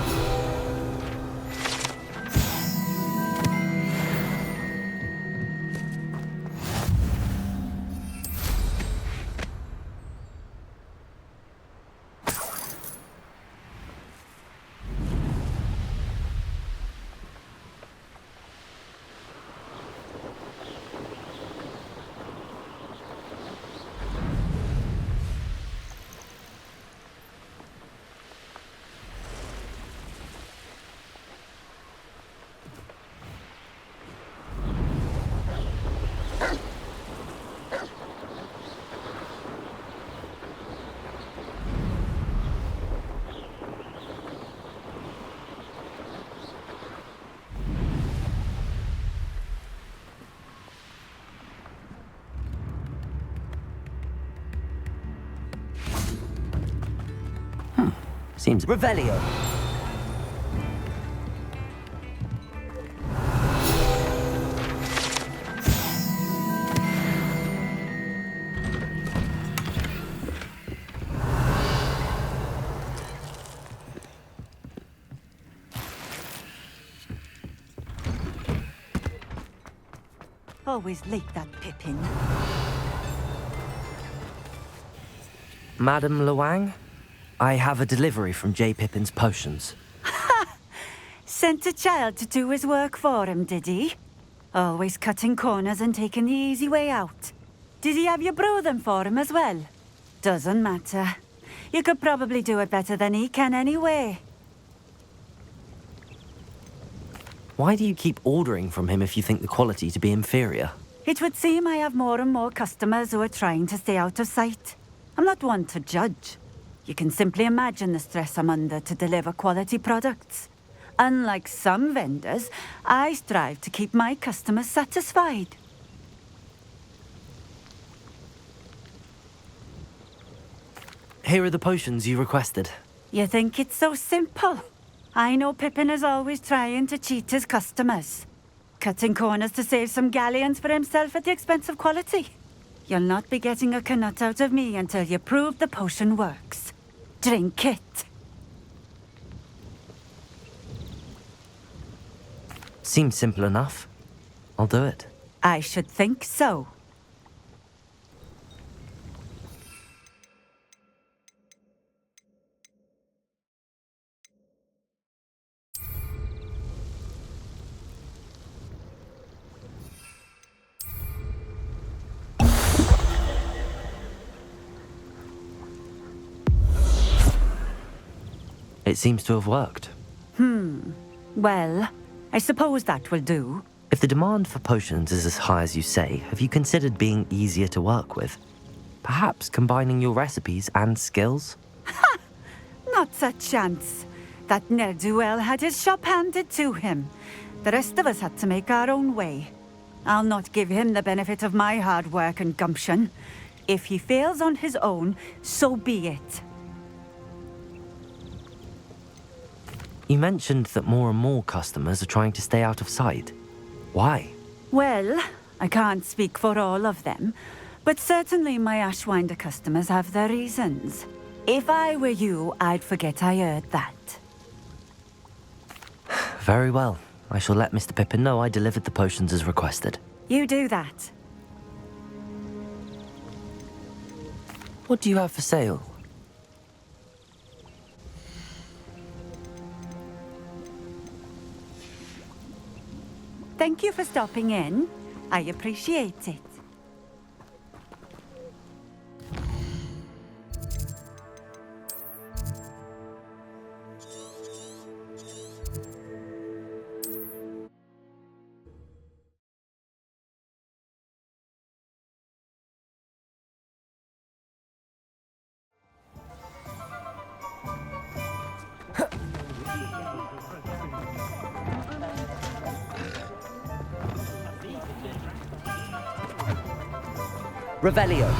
Seems... Revelio. Always late, that Pippin. Madam Luang, I have a delivery from J. Pippin's potions. Sent a child to do his work for him, did he? Always cutting corners and taking the easy way out. Did he have you brew them for him as well? Doesn't matter. You could probably do it better than he can anyway. Why do you keep ordering from him if you think the quality to be inferior? It would seem I have more and more customers who are trying to stay out of sight. I'm not one to judge. You can simply imagine the stress I'm under to deliver quality products. Unlike some vendors, I strive to keep my customers satisfied. Here are the potions you requested. You think it's so simple? I know Pippin is always trying to cheat his customers. Cutting corners to save some galleons for himself at the expense of quality. You'll not be getting a canut out of me until you prove the potion works. Drink it. Seems simple enough. I'll do it. I should think so. It seems to have worked. Well, I suppose that will do. If the demand for potions is as high as you say, have you considered being easier to work with? Perhaps combining your recipes and skills? Not a chance. That ne'er-do-well had his shop handed to him. The rest of us had to make our own way. I'll not give him the benefit of my hard work and gumption. If he fails on his own, so be it. You mentioned that more and more customers are trying to stay out of sight. Why? Well, I can't speak for all of them, but certainly my Ashwinder customers have their reasons. If I were you, I'd forget I heard that. Very well. I shall let Mr. Pippin know I delivered the potions as requested. You do that. What do you have for sale? Thank you for stopping in. I appreciate it. Revelio.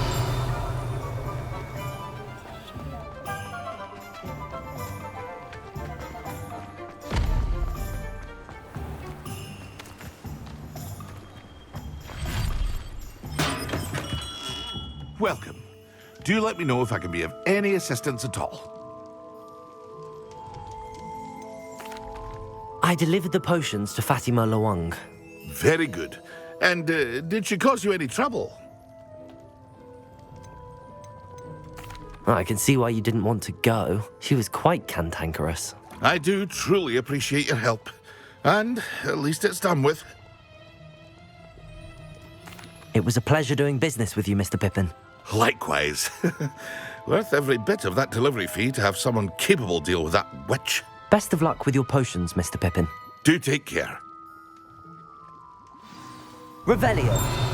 Welcome. Do let me know if I can be of any assistance at all. I delivered the potions to Fatima Luang. Very good. And did she cause you any trouble? I can see why you didn't want to go. She was quite cantankerous. I do truly appreciate your help. And at least it's done with. It was a pleasure doing business with you, Mr. Pippin. Likewise. Worth every bit of that delivery fee to have someone capable deal with that witch. Best of luck with your potions, Mr. Pippin. Do take care. Revelio.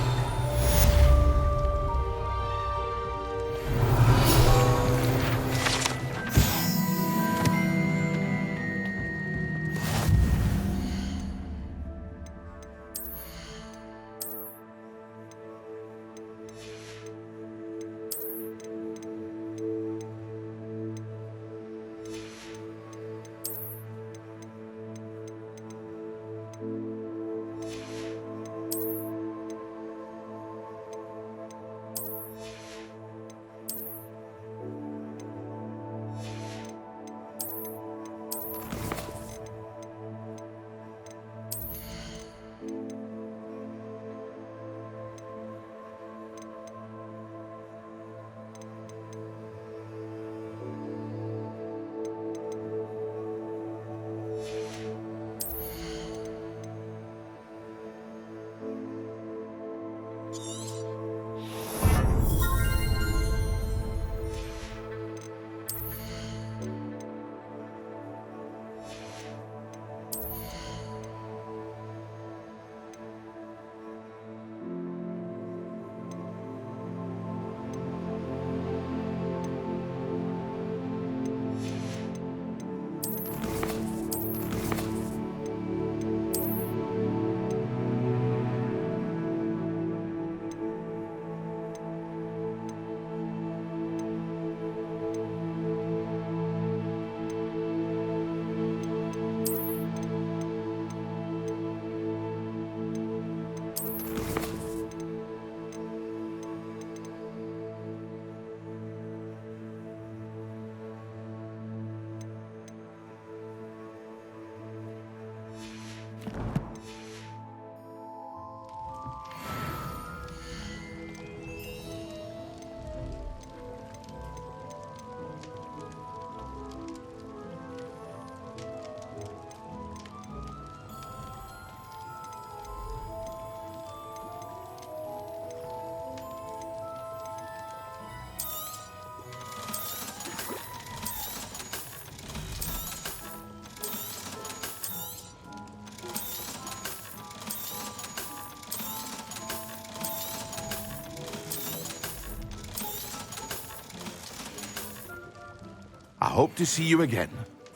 I hope to see you again.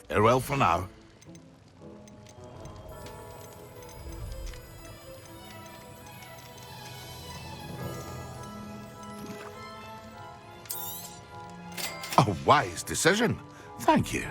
Farewell for now. A wise decision. Thank you.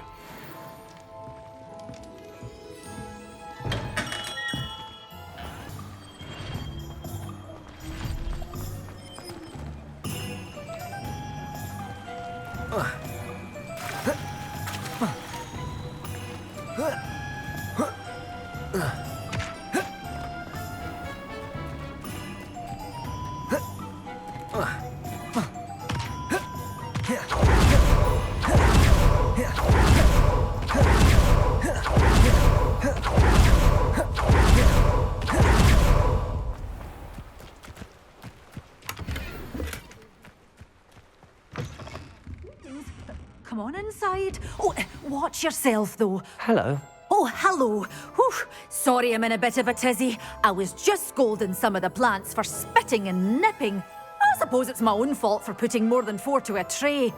Come on inside. Oh, watch yourself, though. Hello. Oh, hello. Whew. Sorry I'm in a bit of a tizzy. I was just scolding some of the plants for spitting and nipping. I suppose it's my own fault for putting more than 4 to a tray.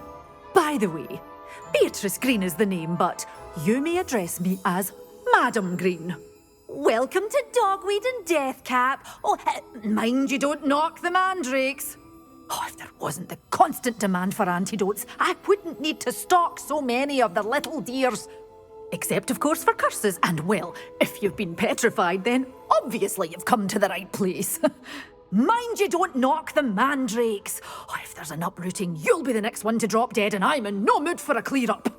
By the way, Beatrice Green is the name, but you may address me as Madam Green. Welcome to Dogweed and Deathcap. Oh, mind you don't knock the mandrakes. Oh, if there wasn't the constant demand for antidotes, I wouldn't need to stock so many of the little dears. Except, of course, for curses. And, well, if you've been petrified, then obviously you've come to the right place. Mind you don't knock the mandrakes. Oh, if there's an uprooting, you'll be the next one to drop dead, and I'm in no mood for a clear-up.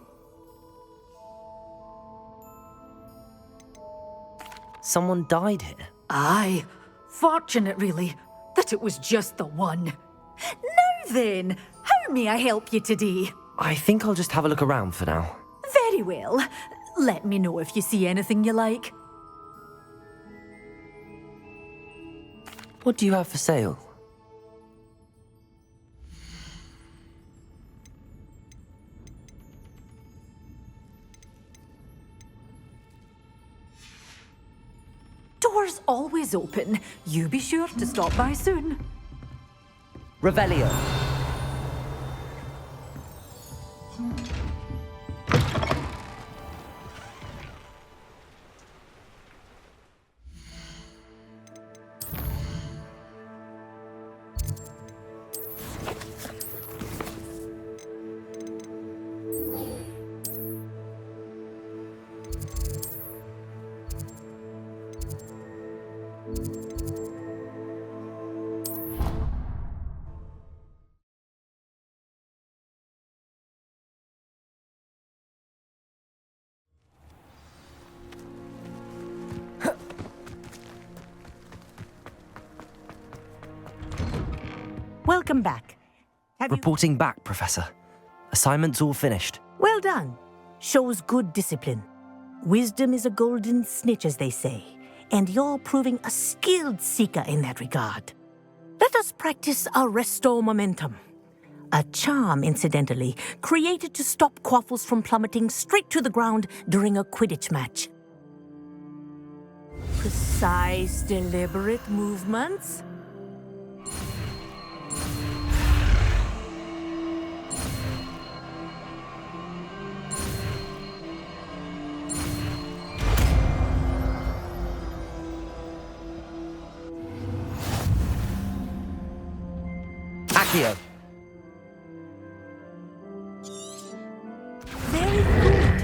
Someone died here? Aye. Fortunate, really, that it was just the one. Now then, how may I help you today? I think I'll just have a look around for now. Very well. Let me know if you see anything you like. What do you have for sale? Doors always open. You be sure to stop by soon. Revelio. Welcome back. Reporting back, Professor. Assignment's all finished. Well done. Shows good discipline. Wisdom is a golden snitch, as they say, and you're proving a skilled seeker in that regard. Let us practice our restore momentum. A charm, incidentally, created to stop quaffles from plummeting straight to the ground during a Quidditch match. Precise, deliberate movements. Accio. Very good.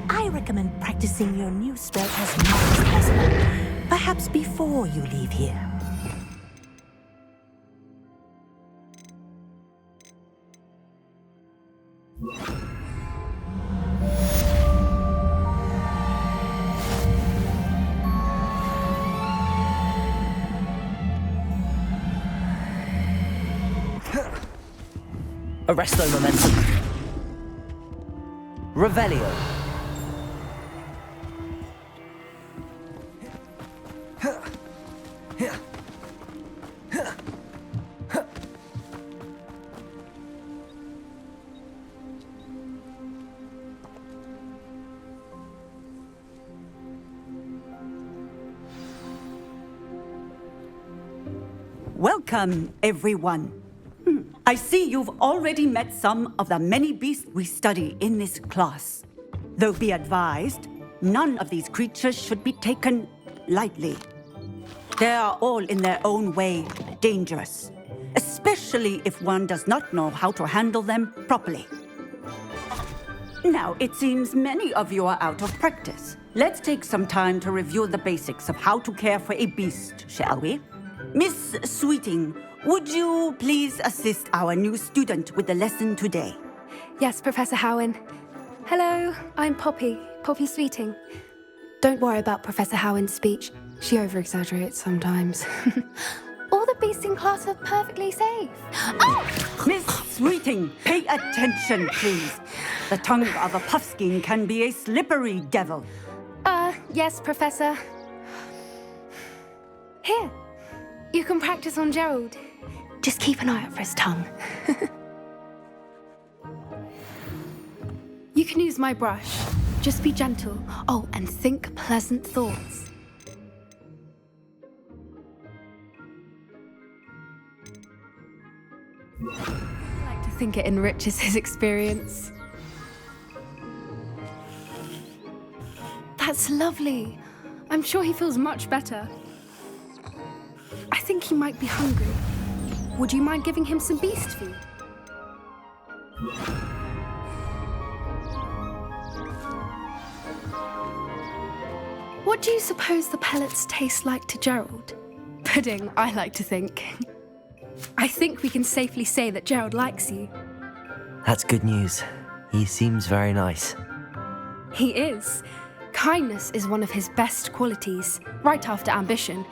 I recommend practicing your new spell as much as possible, perhaps before you leave here. Arresto momentum. Revelio. Welcome, everyone. I see you've already met some of the many beasts we study in this class. Though be advised, none of these creatures should be taken lightly. They are all in their own way dangerous, especially if one does not know how to handle them properly. Now, it seems many of you are out of practice. Let's take some time to review the basics of how to care for a beast, shall we? Miss Sweeting, would you please assist our new student with the lesson today? Yes, Professor Howen. Hello, I'm Poppy Sweeting. Don't worry about Professor Howen's speech. She over-exaggerates sometimes. All the beasts in class are perfectly safe. Oh! Miss Sweeting, pay attention, please. The tongue of a puffskein can be a slippery devil. Yes, Professor. Here, you can practice on Gerald. Just keep an eye out for his tongue. You can use my brush. Just be gentle. Oh, and think pleasant thoughts. I like to think it enriches his experience. That's lovely. I'm sure he feels much better. I think he might be hungry. Would you mind giving him some beast food? What do you suppose the pellets taste like to Gerald? Pudding, I like to think. I think we can safely say that Gerald likes you. That's good news. He seems very nice. He is. Kindness is one of his best qualities, right after ambition.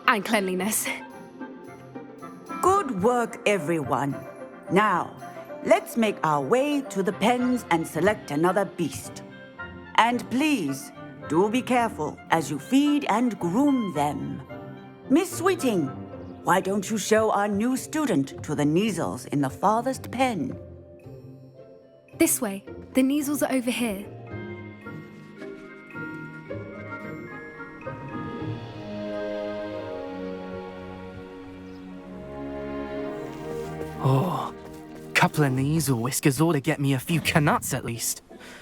And cleanliness. Good work, everyone. Now, let's make our way to the pens and select another beast. And please, do be careful as you feed and groom them. Miss Sweeting, why don't you show our new student to the Neasels in the farthest pen? This way. The Neasels are over here. Oh, couple of Neasel whiskers ought to get me a few canuts at least.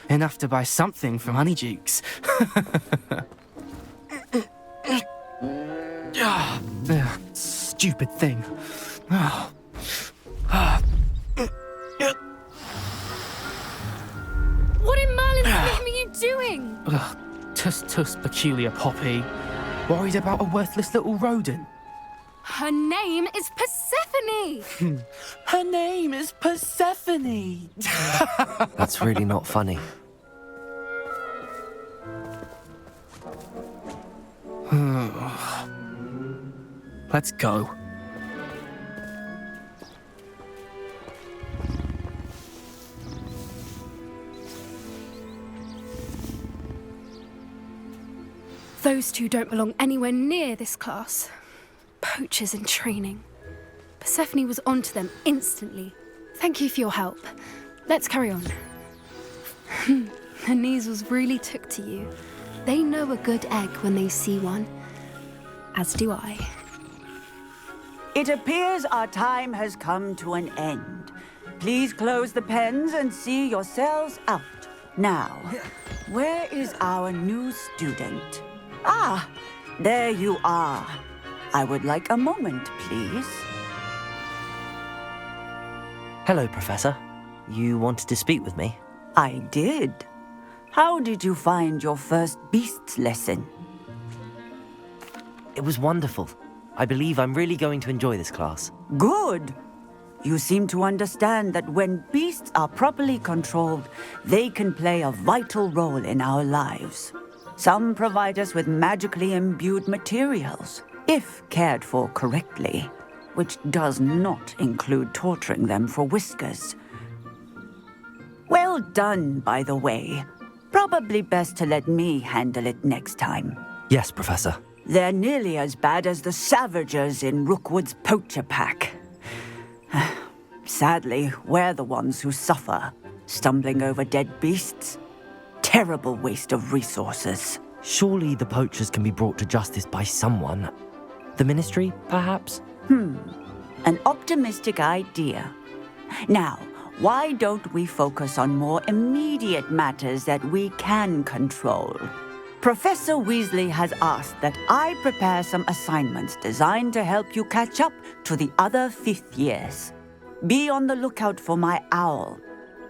Enough to buy something from Honeydukes. Stupid thing. What in Merlin's name are you doing? Tuss, peculiar Poppy. Worried about a worthless little rodent. Her name is Persephone! Her name is Persephone! That's really not funny. Let's go. Those two don't belong anywhere near this class. Poachers in training. Persephone was onto them instantly. Thank you for your help. Let's carry on. The Neasels really took to you. They know a good egg when they see one. As do I. It appears our time has come to an end. Please close the pens and see yourselves out. Now, where is our new student? Ah, there you are. I would like a moment, please. Hello, Professor. You wanted to speak with me? I did. How did you find your first beasts lesson? It was wonderful. I believe I'm really going to enjoy this class. Good. You seem to understand that when beasts are properly controlled, they can play a vital role in our lives. Some provide us with magically imbued materials, if cared for correctly. which does not include torturing them for whiskers. Well done, by the way. Probably best to let me handle it next time. Yes, Professor. They're nearly as bad as the Savagers in Rookwood's poacher pack. Sadly, we're the ones who suffer, stumbling over dead beasts. Terrible waste of resources. Surely the poachers can be brought to justice by someone. The Ministry, perhaps? An optimistic idea. Now, why don't we focus on more immediate matters that we can control? Professor Weasley has asked that I prepare some assignments designed to help you catch up to the other 5th years. Be on the lookout for my owl.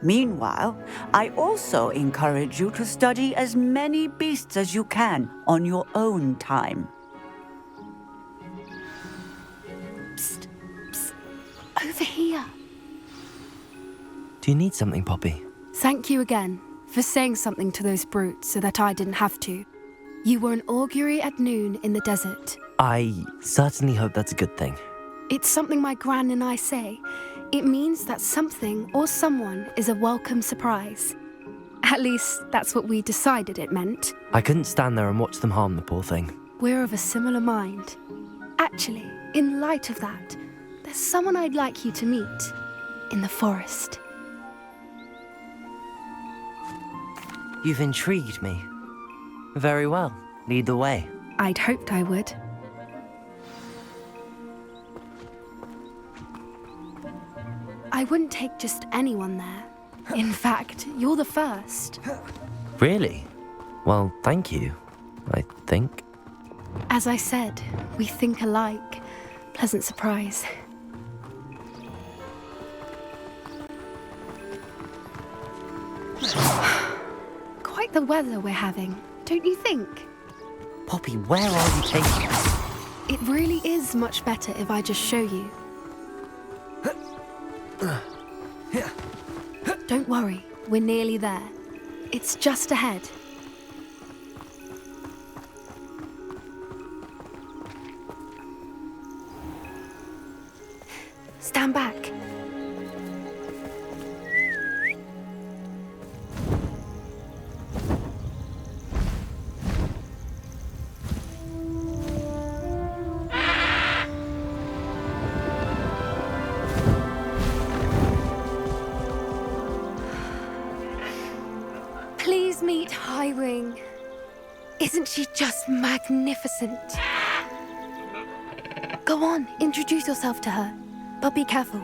Meanwhile, I also encourage you to study as many beasts as you can on your own time. Psst, psst, over here. Do you need something, Poppy? Thank you again for saying something to those brutes so that I didn't have to. You were an augury at noon in the desert. I certainly hope that's a good thing. It's something my gran and I say. It means that something or someone is a welcome surprise. At least, that's what we decided it meant. I couldn't stand there and watch them harm the poor thing. We're of a similar mind. Actually, in light of that, there's someone I'd like you to meet in the forest. You've intrigued me. Very well. Lead the way. I'd hoped I would. I wouldn't take just anyone there. In fact, you're the first. Really? Well, thank you, I think. As I said, we think alike. Pleasant surprise. Quite the weather we're having, don't you think? Poppy, where are you taking us? It really is much better if I just show you. Don't worry, we're nearly there. It's just ahead. Stand back. Please meet Highwing. Isn't she just magnificent? Go on, introduce yourself to her. But be careful.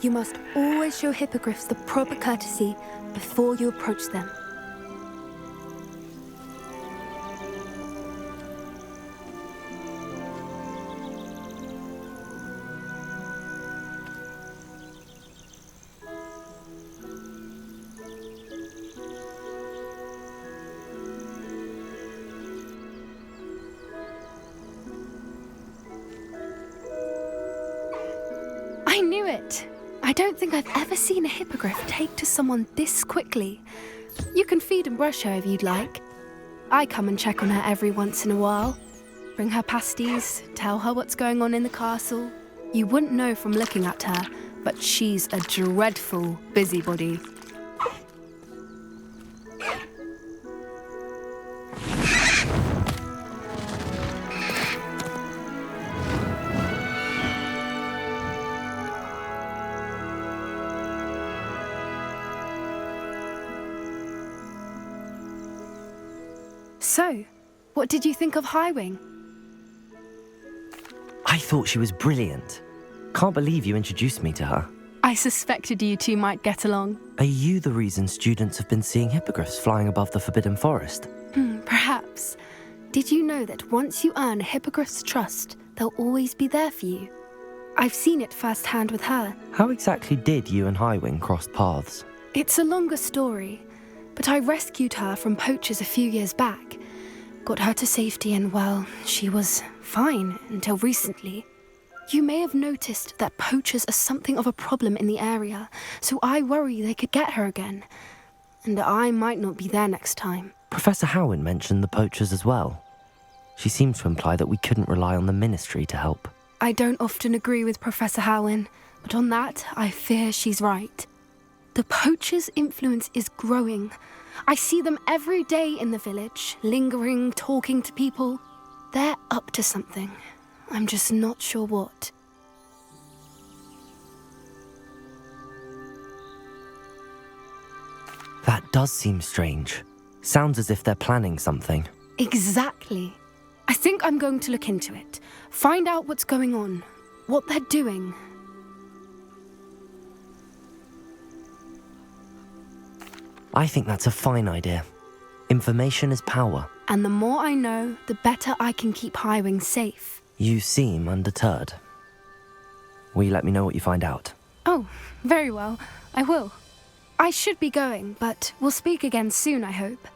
You must always show hippogriffs the proper courtesy before you approach them. I knew it! I don't think I've ever seen a hippogriff take to someone this quickly. You can feed and brush her if you'd like. I come and check on her every once in a while. Bring her pasties, tell her what's going on in the castle. You wouldn't know from looking at her, but she's a dreadful busybody. So, what did you think of Highwing? I thought she was brilliant. Can't believe you introduced me to her. I suspected you two might get along. Are you the reason students have been seeing hippogriffs flying above the Forbidden Forest? Perhaps. Did you know that once you earn a hippogriff's trust, they'll always be there for you? I've seen it firsthand with her. How exactly did you and Highwing cross paths? It's a longer story, but I rescued her from poachers a few years back. Got her to safety and, well, she was fine until recently. You may have noticed that poachers are something of a problem in the area, so I worry they could get her again. And I might not be there next time. Professor Howin mentioned the poachers as well. She seems to imply that we couldn't rely on the Ministry to help. I don't often agree with Professor Howin, but on that, I fear she's right. The poachers' influence is growing. I see them every day in the village, lingering, talking to people. They're up to something. I'm just not sure what. That does seem strange. Sounds as if they're planning something. Exactly. I think I'm going to look into it. Find out what's going on, what they're doing. I think that's a fine idea. Information is power. And the more I know, the better I can keep Highwing safe. You seem undeterred. Will you let me know what you find out? Oh, very well. I will. I should be going, but we'll speak again soon, I hope.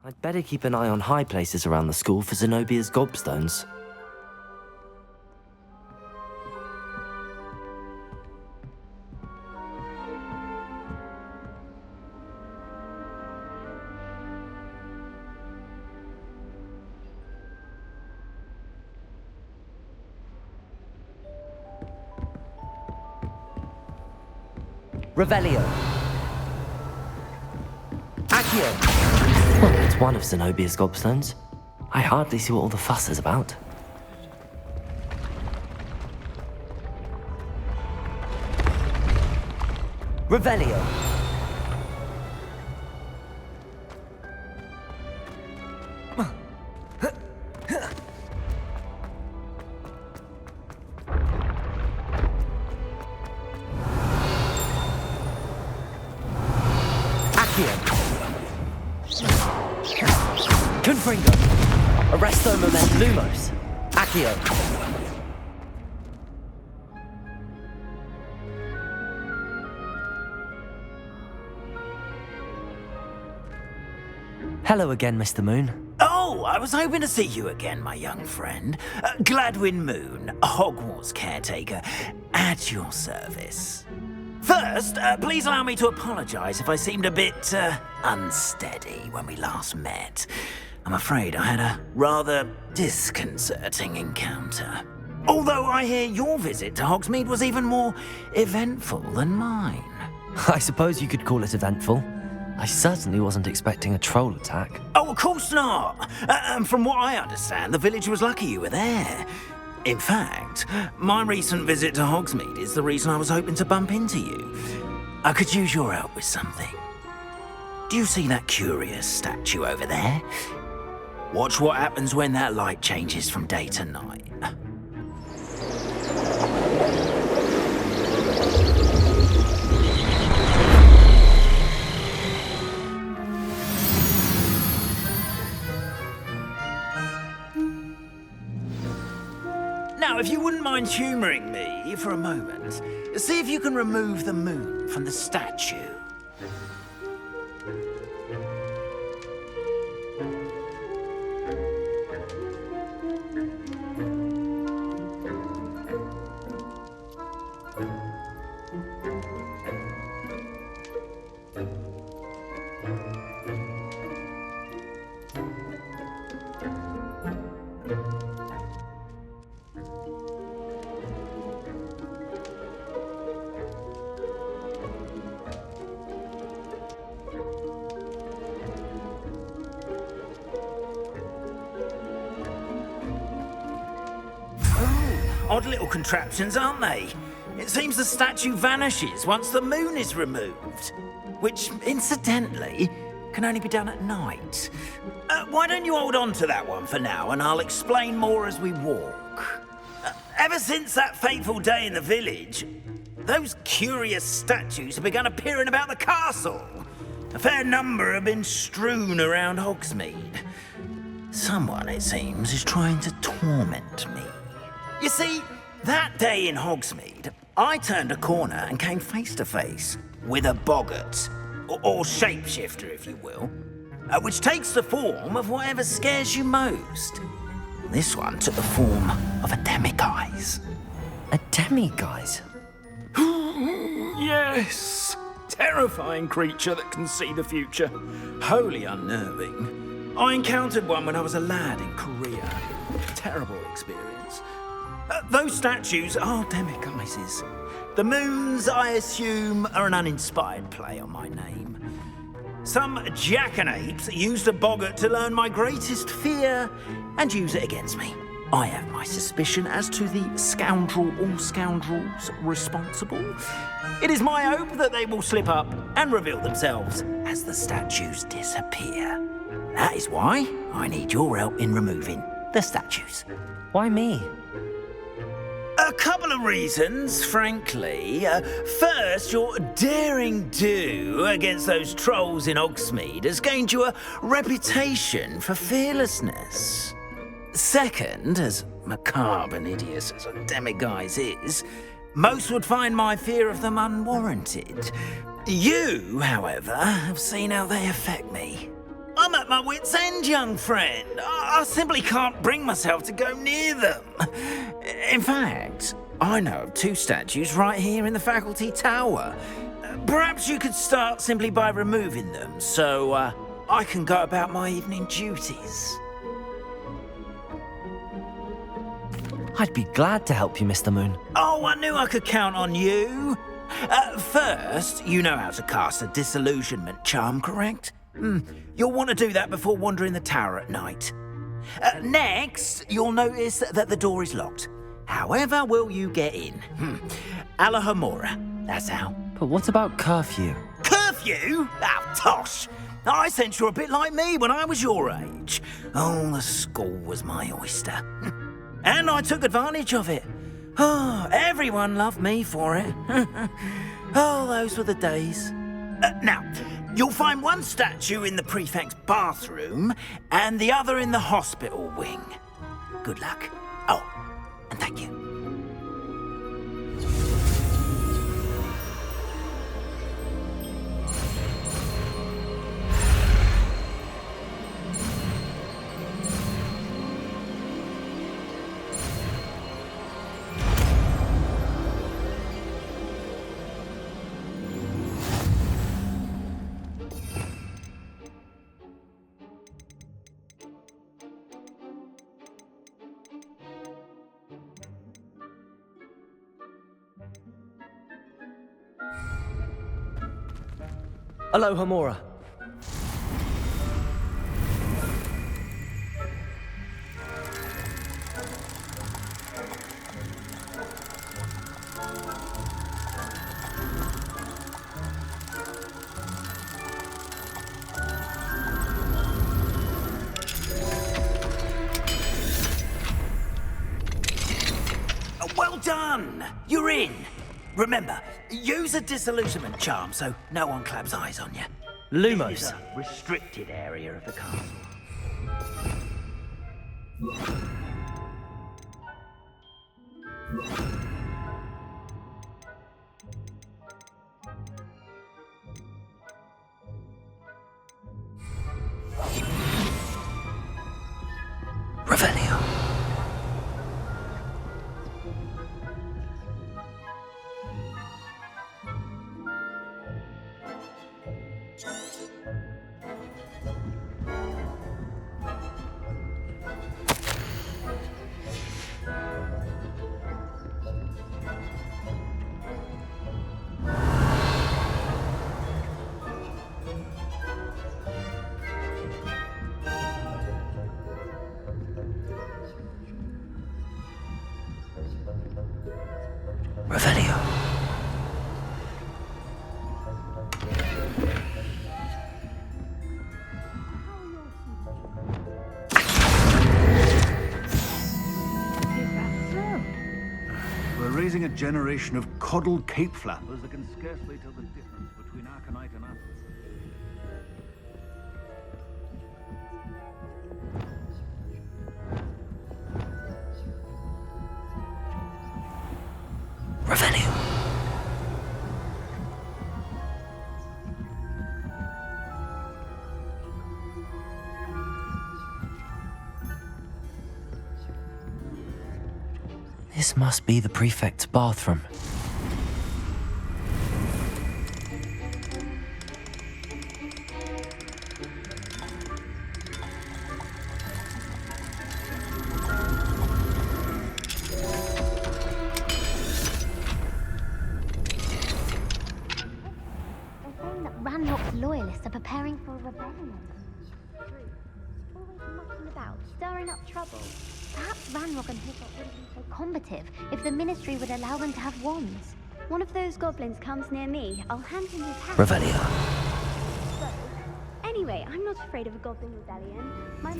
I'd better keep an eye on high places around the school for Zenobia's gobstones. Revelio. Accio. Well, it's one of Zenobia's gobstones. I hardly see what all the fuss is about. Revelio. Confringo! Arresto moment Lumos! Accio. Hello again, Mr. Moon. Oh, I was hoping to see you again, my young friend. Gladwin Moon, Hogwarts caretaker, at your service. First, please allow me to apologize if I seemed a bit unsteady when we last met. I'm afraid I had a rather disconcerting encounter. Although I hear your visit to Hogsmeade was even more eventful than mine. I suppose you could call it eventful. I certainly wasn't expecting a troll attack. Oh, of course not! And from what I understand, the village was lucky you were there. In fact, my recent visit to Hogsmeade is the reason I was hoping to bump into you. I could use your help with something. Do you see that curious statue over there? Watch what happens when that light changes from day to night. Now, if you wouldn't mind humouring me for a moment, see if you can remove the moon from the statue. Odd little contraptions, aren't they? It seems the statue vanishes once the moon is removed. Which, incidentally, can only be done at night. Why don't you hold on to that one for now, and I'll explain more as we walk. Ever since that fateful day in the village, those curious statues have begun appearing about the castle. A fair number have been strewn around Hogsmeade. Someone, it seems, is trying to torment me. You see, that day in Hogsmeade, I turned a corner and came face to face with a boggart, or shapeshifter, if you will, which takes the form of whatever scares you most. This one took the form of a demiguise. A demiguise? Yes! Terrifying creature that can see the future. Wholly unnerving. I encountered one when I was a lad in Korea. Terrible experience. Those statues are demiguises. The moons, I assume, are an uninspired play on my name. Some jackanapes used a boggart to learn my greatest fear and use it against me. I have my suspicion as to the scoundrel or scoundrels responsible. It is my hope that they will slip up and reveal themselves as the statues disappear. That is why I need your help in removing the statues. Why me? A couple of reasons, frankly. First, your daring do against those trolls in Hogsmeade has gained you a reputation for fearlessness. Second, as macabre and hideous as a demiguise is, most would find my fear of them unwarranted. You, however, have seen how they affect me. I'm at my wit's end, young friend. I simply can't bring myself to go near them. In fact, I know of two statues right here in the faculty tower. Perhaps you could start simply by removing them, so I can go about my evening duties. I'd be glad to help you, Mr. Moon. Oh, I knew I could count on you. First, you know how to cast a disillusionment charm, correct? You'll want to do that before wandering the tower at night. Next, you'll notice that the door is locked. However will you get in? Alahomora, that's how. But what about curfew? Curfew? Oh, tosh! I sense you're a bit like me when I was your age. Oh, the school was my oyster. And I took advantage of it. Oh, everyone loved me for it. Oh, those were the days. Now, you'll find one statue in the prefect's bathroom and the other in the hospital wing. Good luck. Oh, and thank you. Alohomora. Well done! You're in. Remember, use a disillusionment charm so no one claps eyes on you. Lumos. This is a restricted area of the castle. Revelio. raising a generation of coddled cape flappers that can scarcely tell the difference between aconite and apple. Revelio. This must be the prefect's bathroom. Ranrock's loyalists are preparing for a rebellion. Always mucking about, stirring up trouble. Perhaps Ranrock and Hiccup wouldn't be so combative if the Ministry would allow them to have wands. One of those goblins comes near me, I'll hand him his hat. Revelio. Anyway, I'm not afraid of a goblin rebellion. My I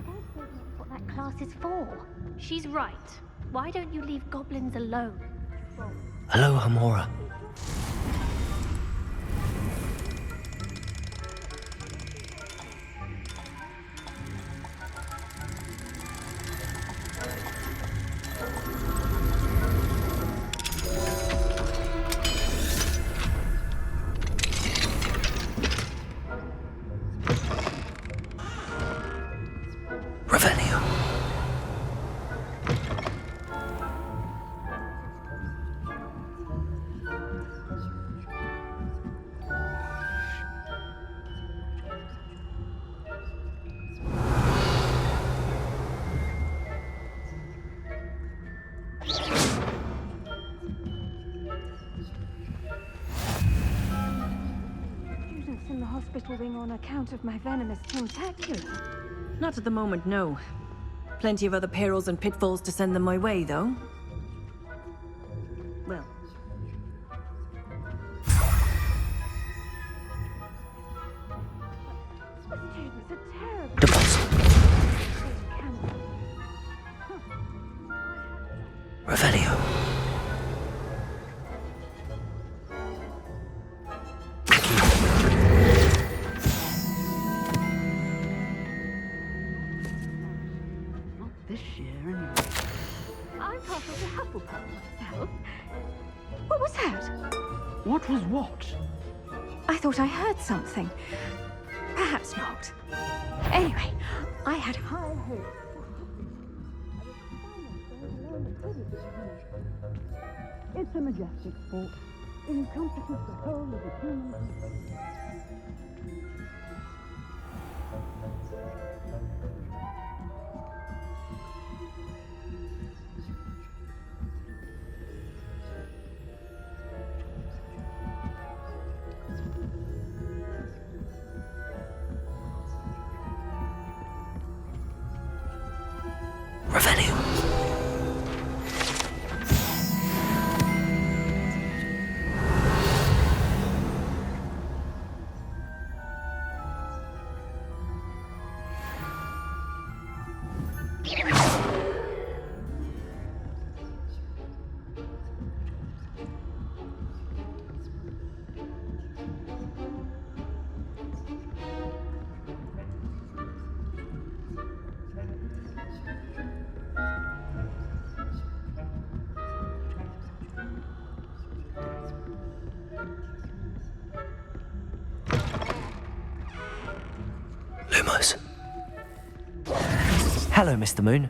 don't think that's what that class is for. She's right. Why don't you leave goblins alone? Hello, Hamora. Revelio. Students in the hospital wing on account of my venomous tentacular. Not at the moment, no. Plenty of other perils and pitfalls to send them my way, though. Well. Students are terrible. Revelio. This year, anyway. I'm partial to Hufflepuff myself. What was that? What was what? I thought I heard something. Perhaps not. Anyway, I had high hopes. It's a majestic sport. Encompasses the whole of the human race. Revelio. Lumos. Hello, Mr. Moon.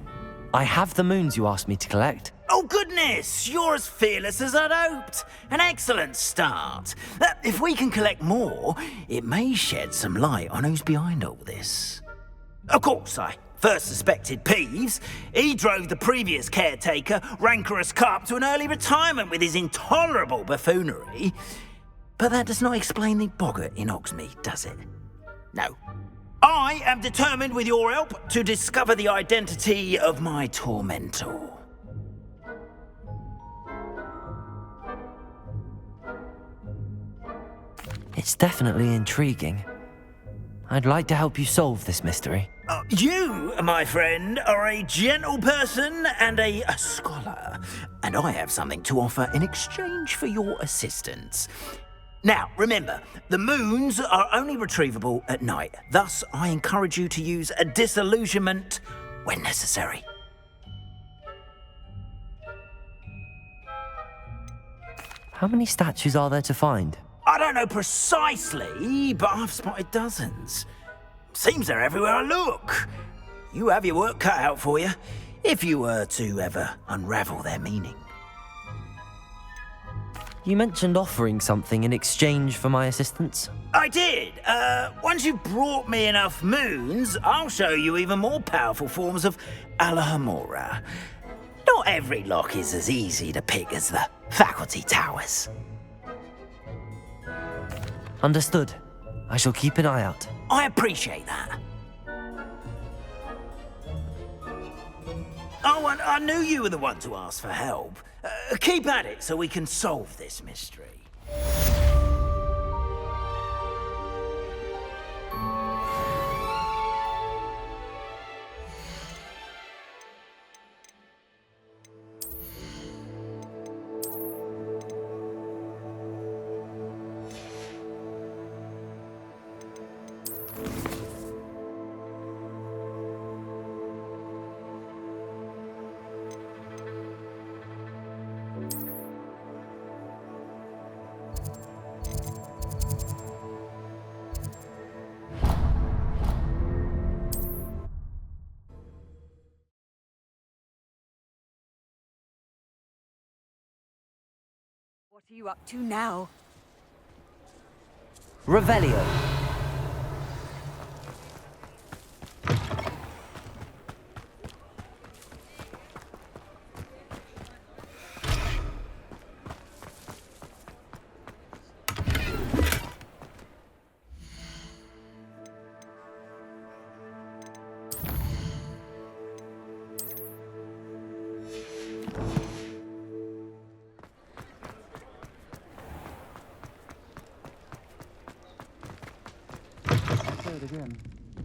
I have the moons you asked me to collect. Oh, goodness! You're as fearless as I'd hoped. An excellent start. If we can collect more, it may shed some light on who's behind all this. Of course, I first suspected Peeves. He drove the previous caretaker, Rancorous Carp, to an early retirement with his intolerable buffoonery. But that does not explain the boggart in Hogsmeade, does it? No. I am determined, with your help, to discover the identity of my tormentor. It's definitely intriguing. I'd like to help you solve this mystery. You, my friend, are a gentle person and a scholar, and I have something to offer in exchange for your assistance. Now, remember, the moons are only retrievable at night. Thus, I encourage you to use a disillusionment when necessary. How many statues are there to find? I don't know precisely, but I've spotted dozens. Seems they're everywhere I look. You have your work cut out for you, if you were to ever unravel their meaning. You mentioned offering something in exchange for my assistance. I did. Once you've brought me enough moons, I'll show you even more powerful forms of Alohomora. Not every lock is as easy to pick as the faculty towers. Understood. I shall keep an eye out. I appreciate that. Oh, and I knew you were the one to ask for help. Keep at it so we can solve this mystery. What are you up to now? Revelio.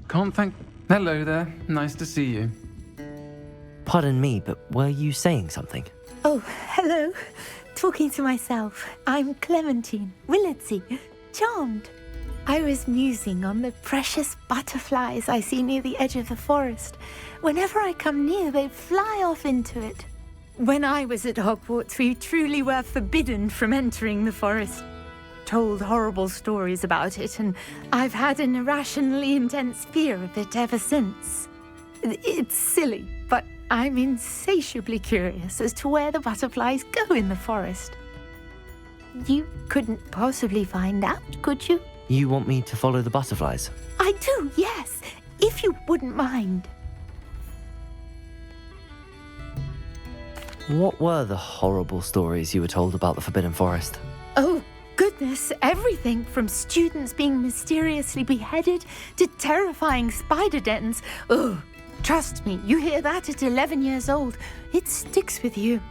Can't thank... Hello there. Nice to see you. Pardon me, but were you saying something? Oh, hello. Talking to myself. I'm Clementine Willardsey. Charmed. I was musing on the precious butterflies I see near the edge of the forest. Whenever I come near, they fly off into it. When I was at Hogwarts, we truly were forbidden from entering the forest. Told horrible stories about it, and I've had an irrationally intense fear of it ever since. It's silly, but I'm insatiably curious as to where the butterflies go in the forest. You couldn't possibly find out, could you? You want me to follow the butterflies? I do, yes, if you wouldn't mind. What were the horrible stories you were told about the Forbidden Forest? Oh, goodness, everything from students being mysteriously beheaded to terrifying spider dens. Ugh, trust me, you hear that at 11 years old, it sticks with you.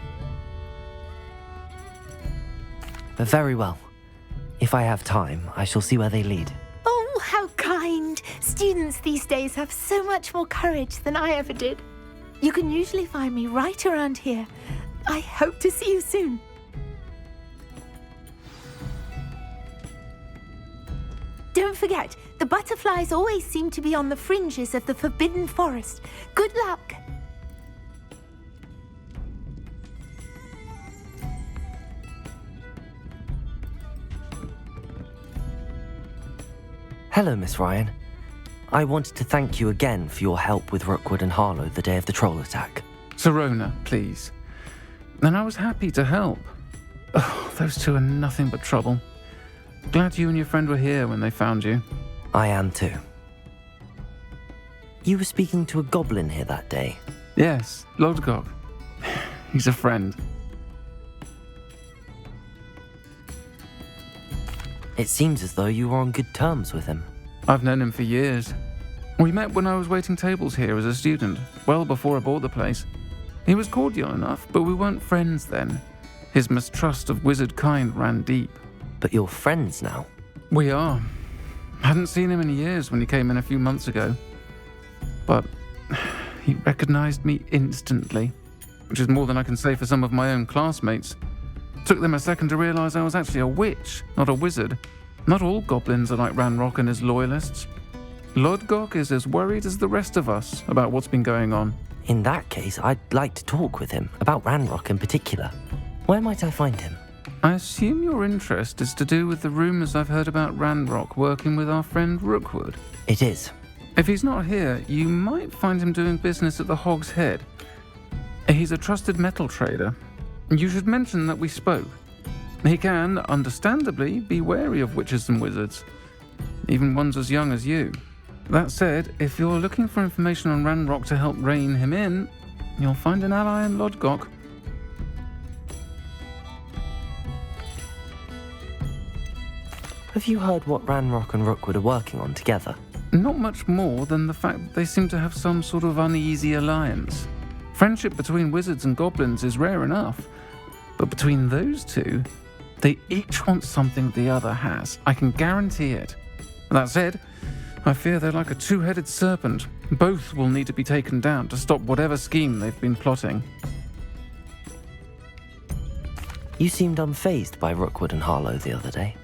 Very well. If I have time, I shall see where they lead. Oh, how kind. Students these days have so much more courage than I ever did. You can usually find me right around here. I hope to see you soon. Don't forget, the butterflies always seem to be on the fringes of the Forbidden Forest. Good luck! Hello, Miss Ryan. I wanted to thank you again for your help with Rookwood and Harlow the day of the troll attack. Serona, please. And I was happy to help. Oh, those two are nothing but trouble. Glad you and your friend were here when they found you. I am too. You were speaking to a goblin here that day. Yes, Lodgok. He's a friend. It seems as though you were on good terms with him. I've known him for years. We met when I was waiting tables here as a student, well before I bought the place. He was cordial enough, but we weren't friends then. His mistrust of wizard kind ran deep. But you're friends now? We are. Hadn't seen him in years when he came in a few months ago. but he recognized me instantly, which is more than I can say for some of my own classmates. Took them a second to realize I was actually a witch, not a wizard. Not all goblins are like Ranrock and his loyalists. Lodgok is as worried as the rest of us about what's been going on. In that case, I'd like to talk with him, about Ranrock in particular. Where might I find him? I assume your interest is to do with the rumors I've heard about Ranrock working with our friend Rookwood. It is. If he's not here, you might find him doing business at the Hog's Head. He's a trusted metal trader. You should mention that we spoke. He can, understandably, be wary of witches and wizards, even ones as young as you. That said, if you're looking for information on Ranrock to help rein him in, you'll find an ally in Lodgok. Have you heard what Ranrock and Rookwood are working on together? Not much more than the fact that they seem to have some sort of uneasy alliance. Friendship between wizards and goblins is rare enough, but between those two, they each want something the other has. I can guarantee it. That said, I fear they're like a two-headed serpent. Both will need to be taken down to stop whatever scheme they've been plotting. You seemed unfazed by Rookwood and Harlow the other day.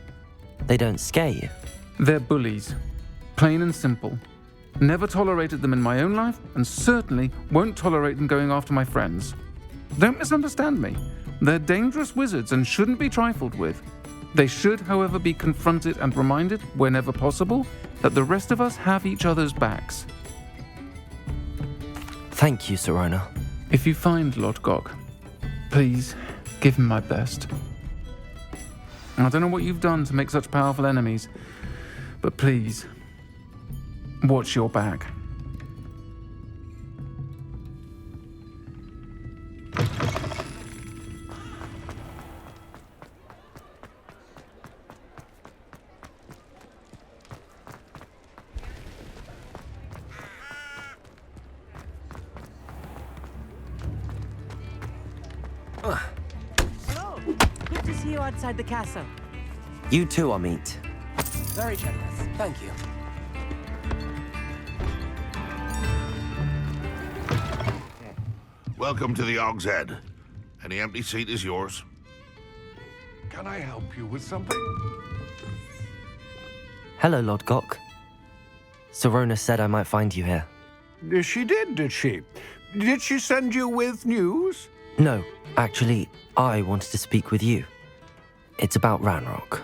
They don't scare you. They're bullies. Plain and simple. Never tolerated them in my own life, and certainly won't tolerate them going after my friends. Don't misunderstand me. They're dangerous wizards and shouldn't be trifled with. They should, however, be confronted and reminded, whenever possible, that the rest of us have each other's backs. Thank you, Serona. If you find Lodgok, please give him my best. I don't know what you've done to make such powerful enemies, but please, watch your back. Hello! Good to see you outside the castle. You too, Amit. Very generous. Thank you. Welcome to the Hog's Head. Any empty seat is yours. Can I help you with something? Hello, Lodgok. Serona said I might find you here. She did she? Did she send you with news? No, actually, I wanted to speak with you. It's about Ranrock.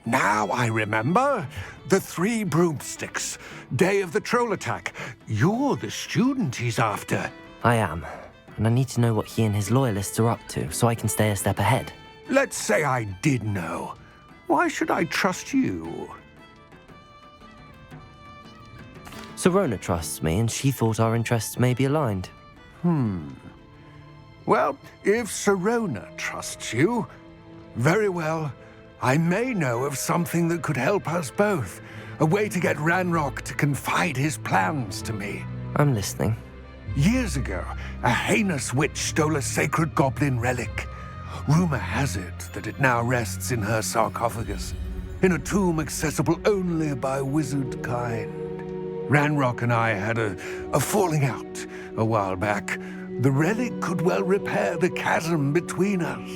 Now I remember. The 3 broomsticks. Day of the troll attack. You're the student he's after. I am, and I need to know what he and his loyalists are up to so I can stay a step ahead. Let's say I did know. Why should I trust you? Serona trusts me, and she thought our interests may be aligned. Well, if Serona trusts you, very well. I may know of something that could help us both. A way to get Ranrock to confide his plans to me. I'm listening. Years ago, a heinous witch stole a sacred goblin relic. Rumor has it that it now rests in her sarcophagus, in a tomb accessible only by wizard kind. Ranrock and I had a falling out a while back. The relic could well repair the chasm between us.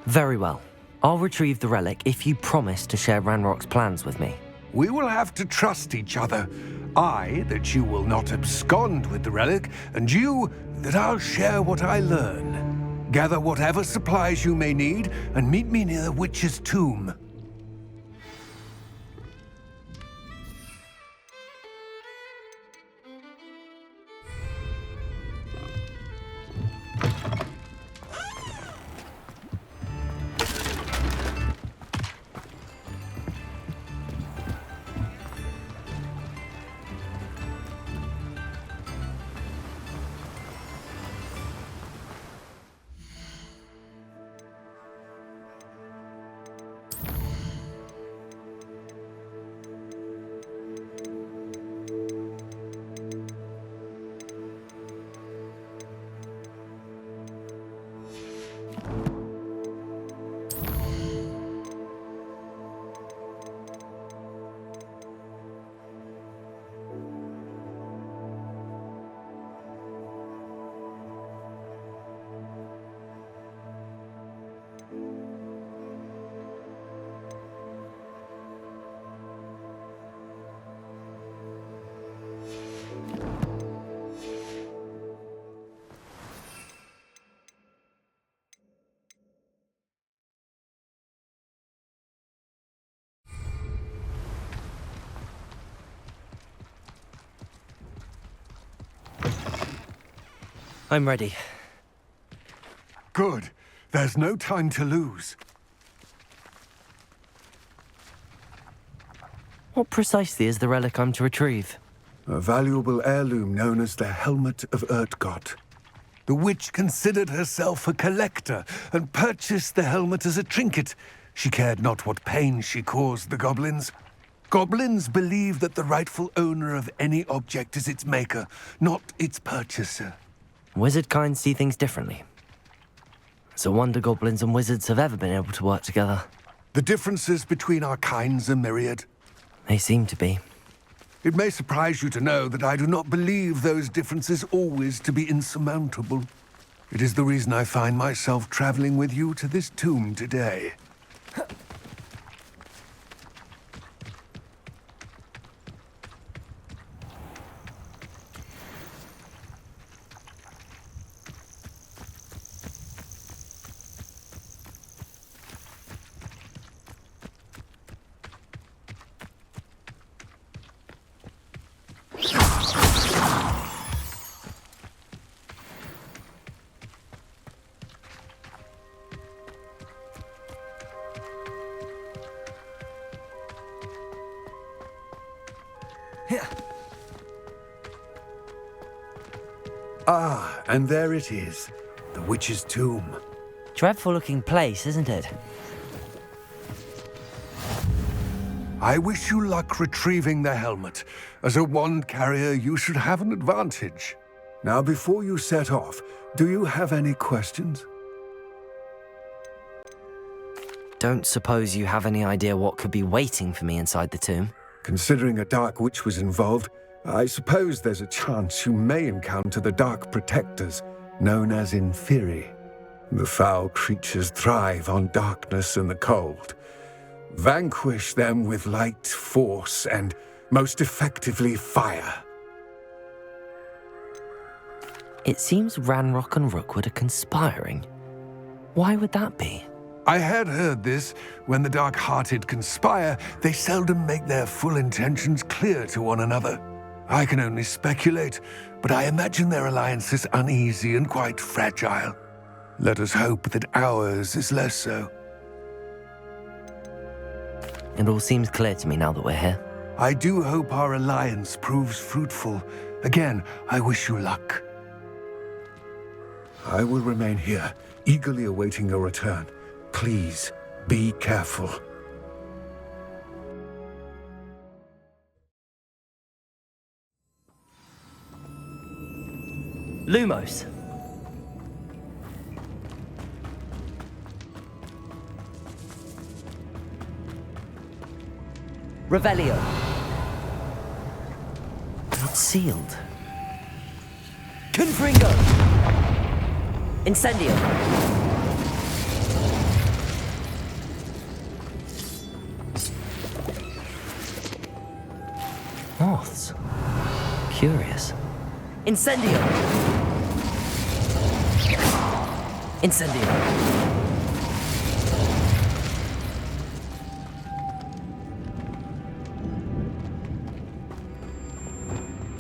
Very well. I'll retrieve the relic if you promise to share Ranrock's plans with me. We will have to trust each other. I, that you will not abscond with the relic, and you, that I'll share what I learn. Gather whatever supplies you may need, and meet me near the witch's tomb. I'm ready. Good. There's no time to lose. What precisely is the relic I'm to retrieve? A valuable heirloom known as the Helmet of Urtgott. The witch considered herself a collector and purchased the helmet as a trinket. She cared not what pain she caused the goblins. Goblins believe that the rightful owner of any object is its maker, not its purchaser. Wizard kind see things differently. It's a wonder goblins and wizards have ever been able to work together. The differences between our kinds are myriad. They seem to be. It may surprise you to know that I do not believe those differences always to be insurmountable. It is the reason I find myself traveling with you to this tomb today. Ah, and there it is. The witch's tomb. Dreadful looking place, isn't it? I wish you luck retrieving the helmet. As a wand carrier, you should have an advantage. Now, before you set off, do you have any questions? Don't suppose you have any idea what could be waiting for me inside the tomb? Considering a dark witch was involved, I suppose there's a chance you may encounter the Dark Protectors, known as Inferi. The foul creatures thrive on darkness and the cold. Vanquish them with light, force, and, most effectively, fire. It seems Ranrock and Rookwood are conspiring. Why would that be? I had heard this. When the dark-hearted conspire, they seldom make their full intentions clear to one another. I can only speculate, but I imagine their alliance is uneasy and quite fragile. Let us hope that ours is less so. It all seems clear to me now that we're here. I do hope our alliance proves fruitful. Again, I wish you luck. I will remain here, eagerly awaiting your return. Please, be careful. Lumos. Revelio. It's sealed. Confringo. Incendio. Moths. Curious. Incendio. Incendio.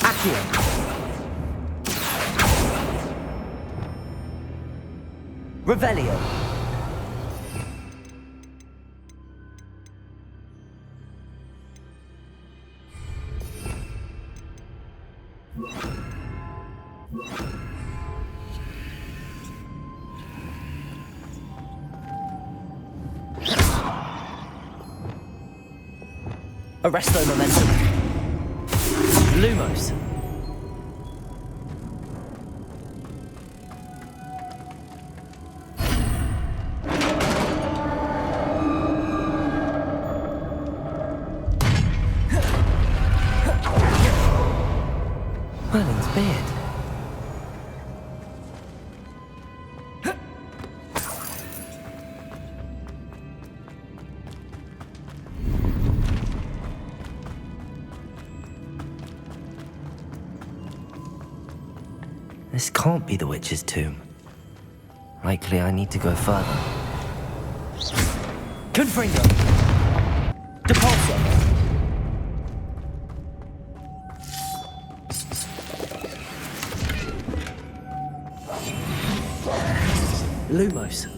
Accio. Revelio. Arresto momentum. Lumos. Merlin's beard. This can't be the witch's tomb. Likely I need to go further. Confringo! Depulso! Lumos.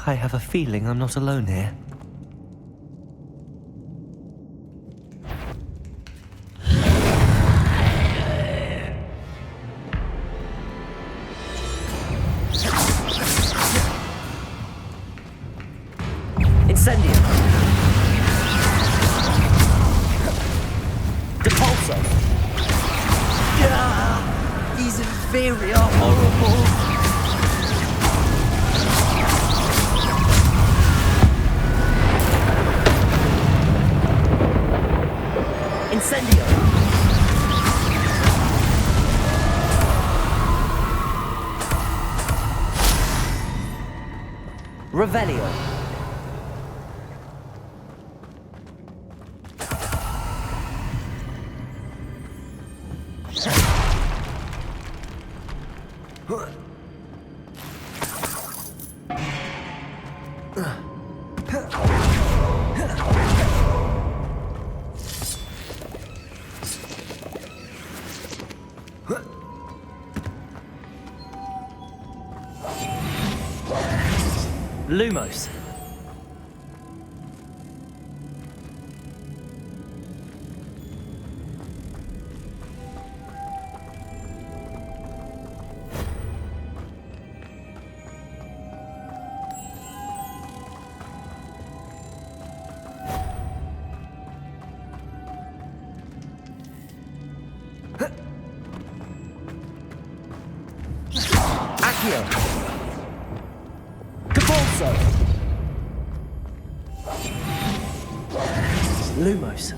I have a feeling I'm not alone here. Incendio. Depulso. These inferior horrible. Incendio. Revelio. Lumos. Accio. Depulso. Lumos.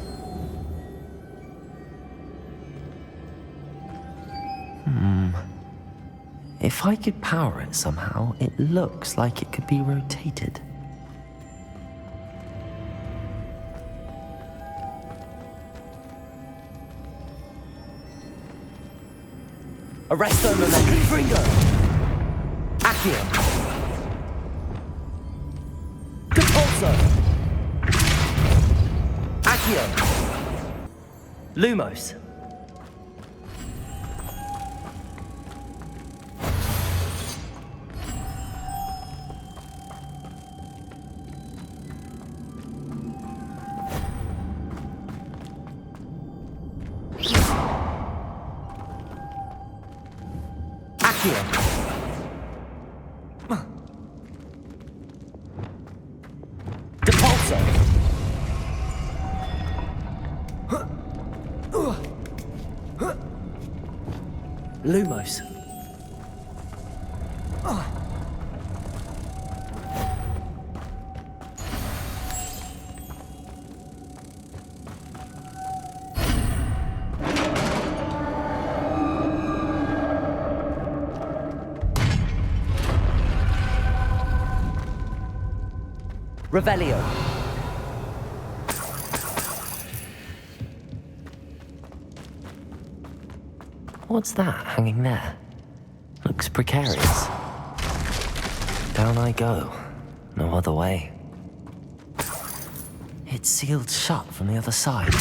If I could power it somehow, it looks like it could be rotated. Arresto momentum. Fringo. Accio. Depulso. Accio. Lumos. Accio. Depulso. Lumos. Revelio. What's that hanging there? Looks precarious. Down I go. No other way. It's sealed shut from the other side.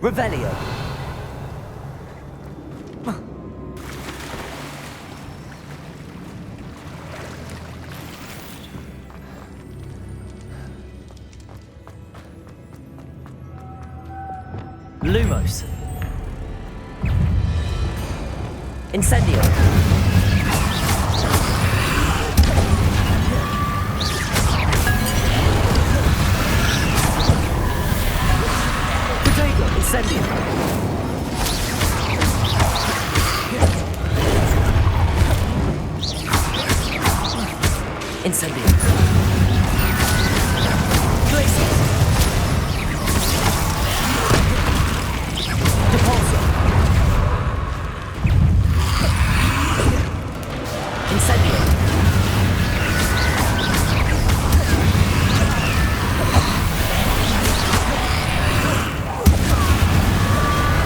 Revelio. Lumos. Incendio. Incendium! Incendium! Glacius! Depulsor! Incendium!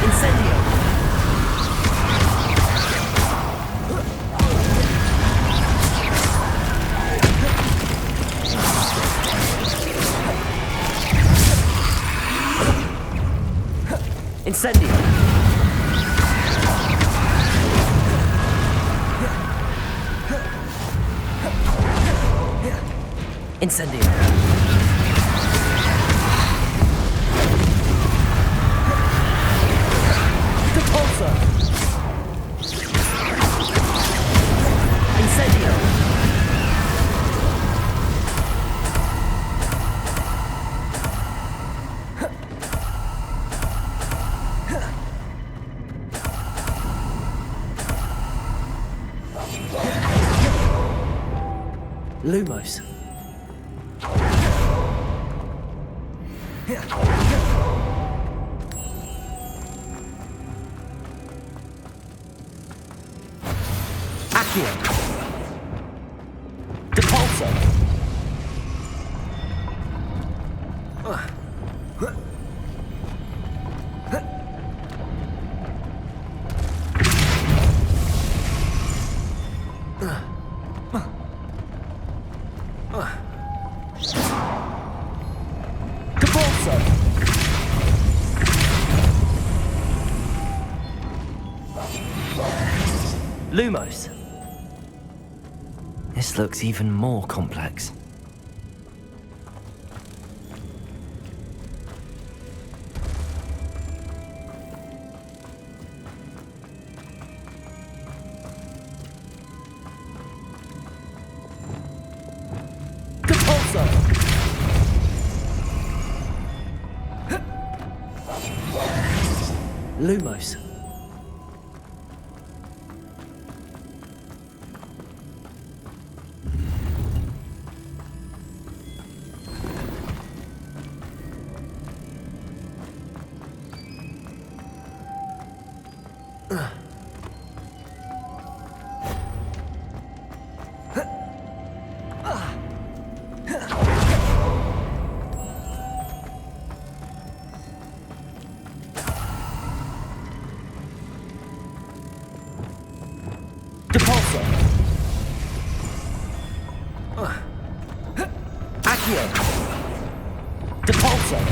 Incendio! Incendio! Incendio! Depulsor! Incendio! Lumos. Accio. Depulsor. Depulsor. Lumos. This looks even more complex. Depulsor. Lumos. Depulsor. Accio. Depulsor.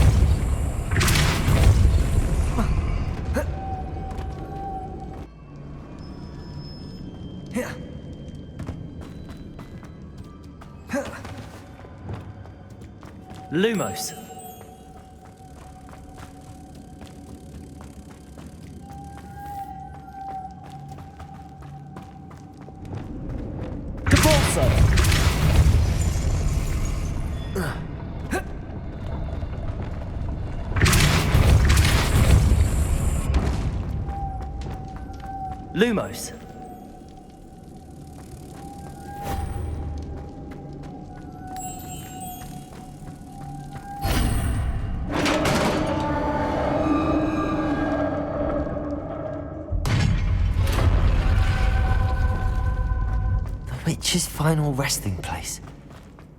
Lumos. Depulsor. Lumos. Witch's final resting place.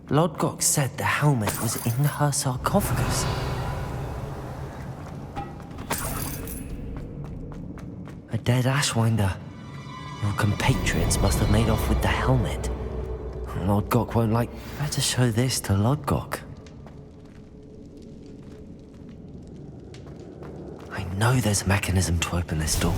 Lodgok said the helmet was in her sarcophagus. A dead Ashwinder. Your compatriots must have made off with the helmet. Lodgok won't like... Better show this to Lodgok. I know there's a mechanism to open this door.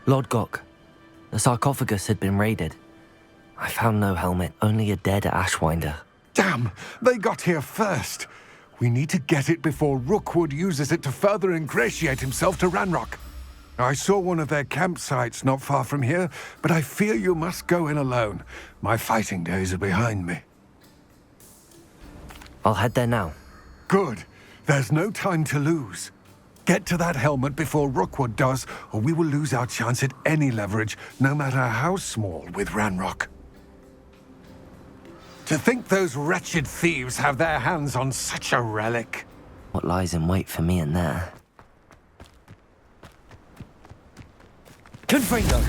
Lodgok, the sarcophagus had been raided. I found no helmet, only a dead Ashwinder. Damn, they got here first. We need to get it before Rookwood uses it to further ingratiate himself to Ranrock. I saw one of their campsites not far from here, but I fear you must go in alone. My fighting days are behind me. I'll head there now. Good. There's no time to lose. Get to that helmet before Rookwood does, or we will lose our chance at any leverage, no matter how small, with Ranrock. To think those wretched thieves have their hands on such a relic. What lies in wait for me in there? Confringo!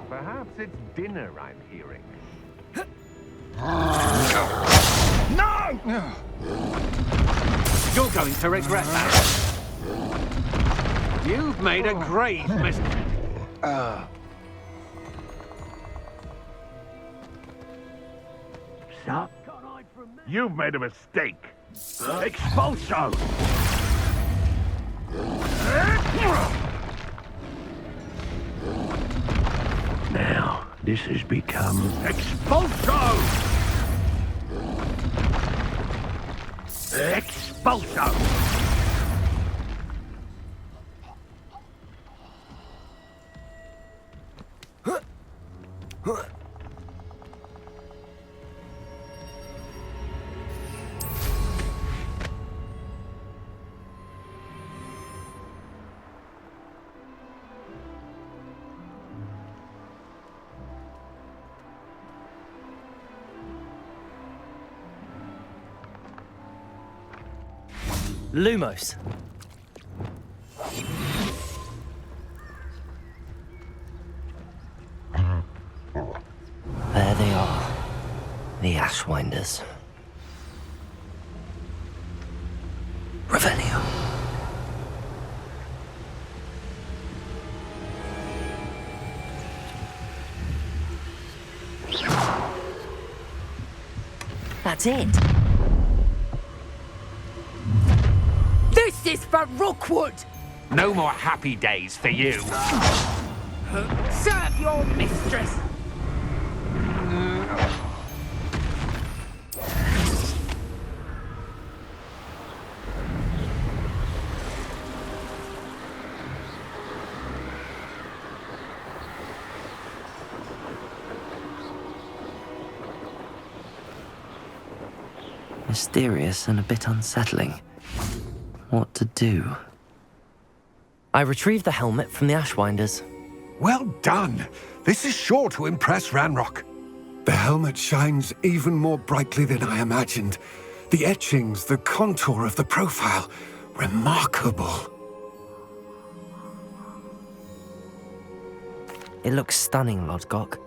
Perhaps it's dinner I'm hearing. No! You're going to regret that. You've made a grave mistake. You've made a mistake. Expulso! Now, this has become... Expulso! Expulso! Lumos. There they are. The Ashwinders. Revelio. That's it. This is for Rookwood! No more happy days for you. Serve your mistress! Mysterious and a bit unsettling. What to do? I retrieved the helmet from the Ashwinders. Well done! This is sure to impress Ranrock. The helmet shines even more brightly than I imagined. The etchings, the contour of the profile, remarkable. It looks stunning, Lodgok.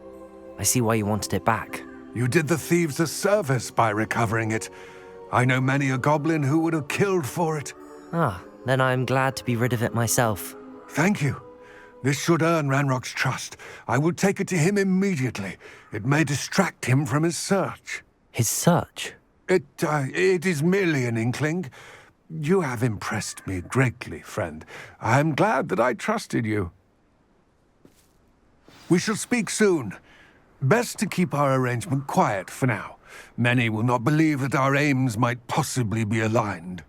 I see why you wanted it back. You did the thieves a service by recovering it. I know many a goblin who would have killed for it. Ah, then I am glad to be rid of it myself. Thank you. This should earn Ranrock's trust. I will take it to him immediately. It may distract him from his search. His search? It is merely an inkling. You have impressed me greatly, friend. I am glad that I trusted you. We shall speak soon. Best to keep our arrangement quiet for now. Many will not believe that our aims might possibly be aligned.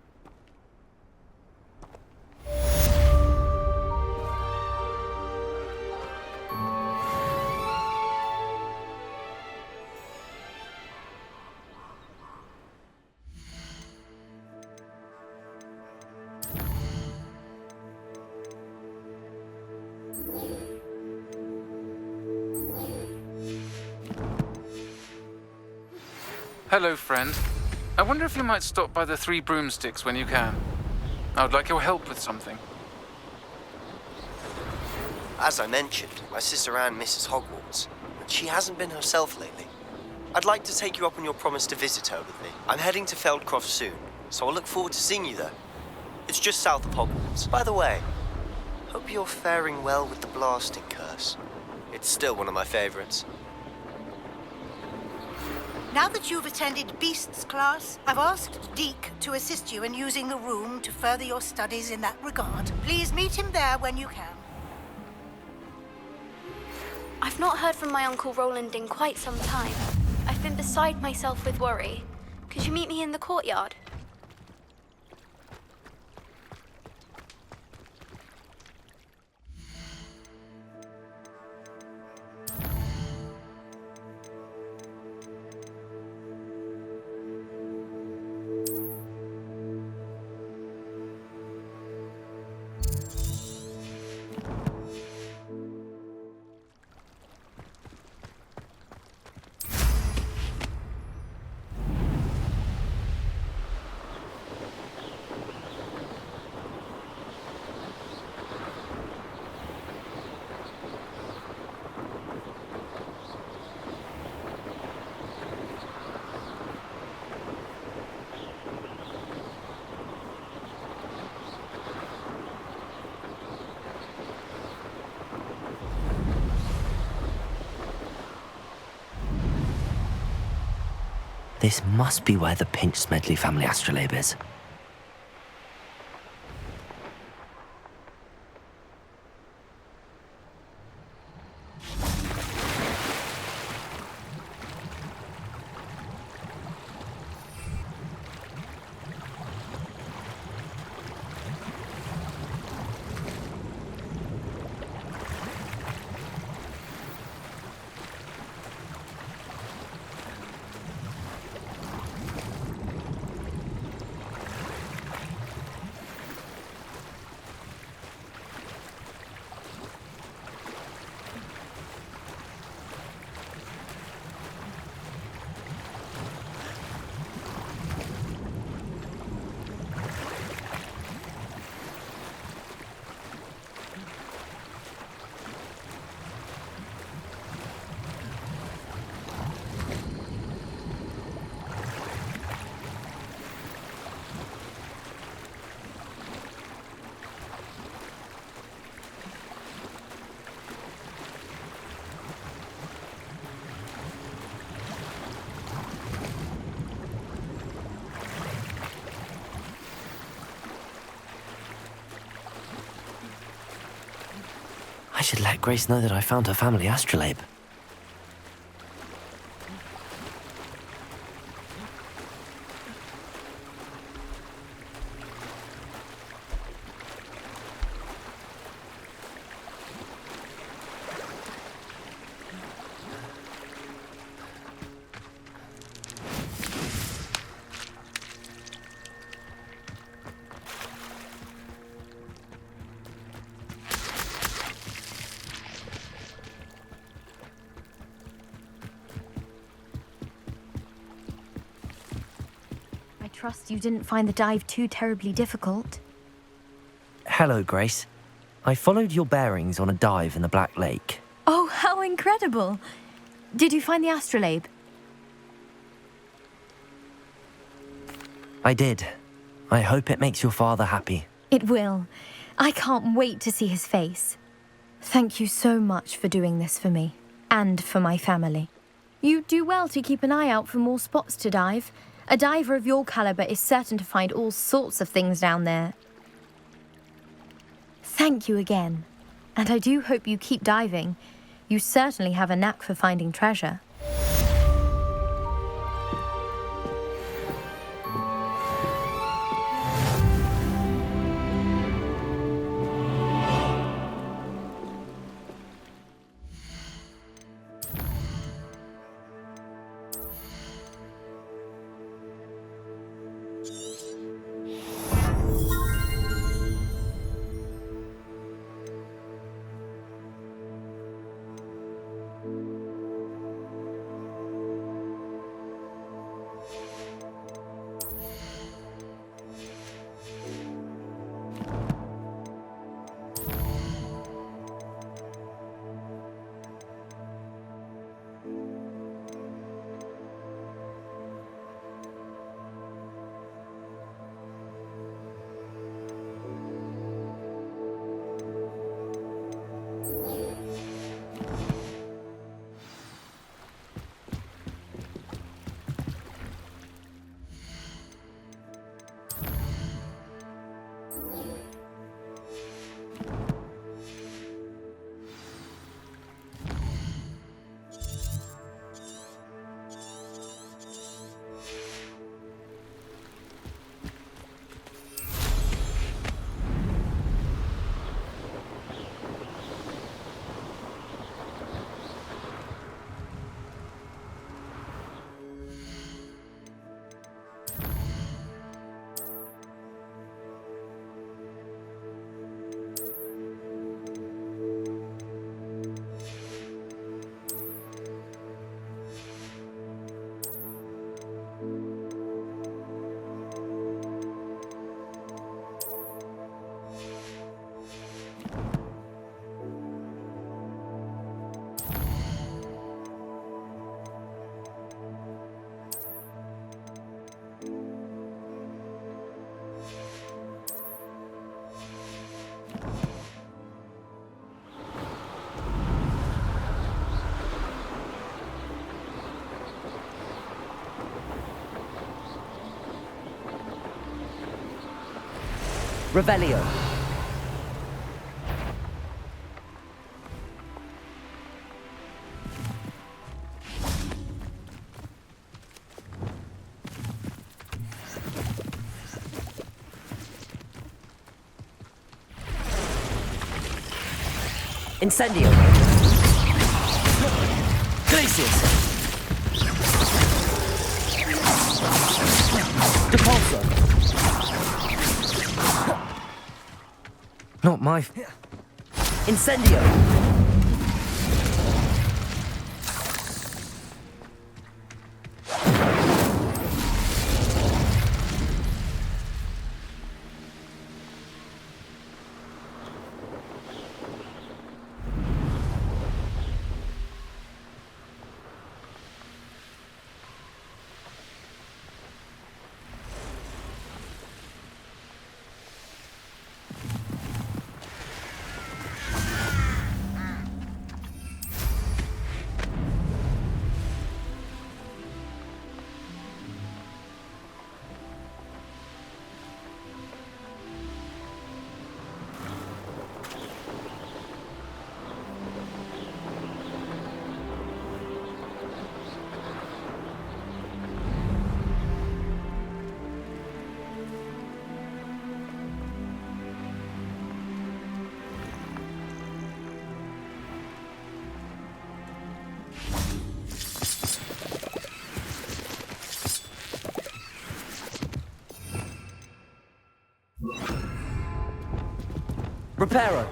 Hello, friend. I wonder if you might stop by the Three Broomsticks when you can. I would like your help with something. As I mentioned, my sister Anne misses Hogwarts. She hasn't been herself lately. I'd like to take you up on your promise to visit her with me. I'm heading to Feldcroft soon, so I'll look forward to seeing you there. It's just south of Hogwarts. By the way, hope you're faring well with the blasting curse. It's still one of my favorites. Now that you've attended Beasts class, I've asked Deke to assist you in using the room to further your studies in that regard. Please meet him there when you can. I've not heard from my Uncle Roland in quite some time. I've been beside myself with worry. Could you meet me in the courtyard? This must be where the Pinch Smedley family astrolabe is. I should let Grace know that I found her family astrolabe. Trust you didn't find the dive too terribly difficult. Hello, Grace. I followed your bearings on a dive in the Black Lake. Oh, how incredible! Did you find the astrolabe? I did. I hope it makes your father happy. It will. I can't wait to see his face. Thank you so much for doing this for me, and for my family. You do well to keep an eye out for more spots to dive. A diver of your caliber is certain to find all sorts of things down there. Thank you again, and I do hope you keep diving. You certainly have a knack for finding treasure. Revelio. Incendio. Glacius. Depulsor. Not my... Incendio. Reparo.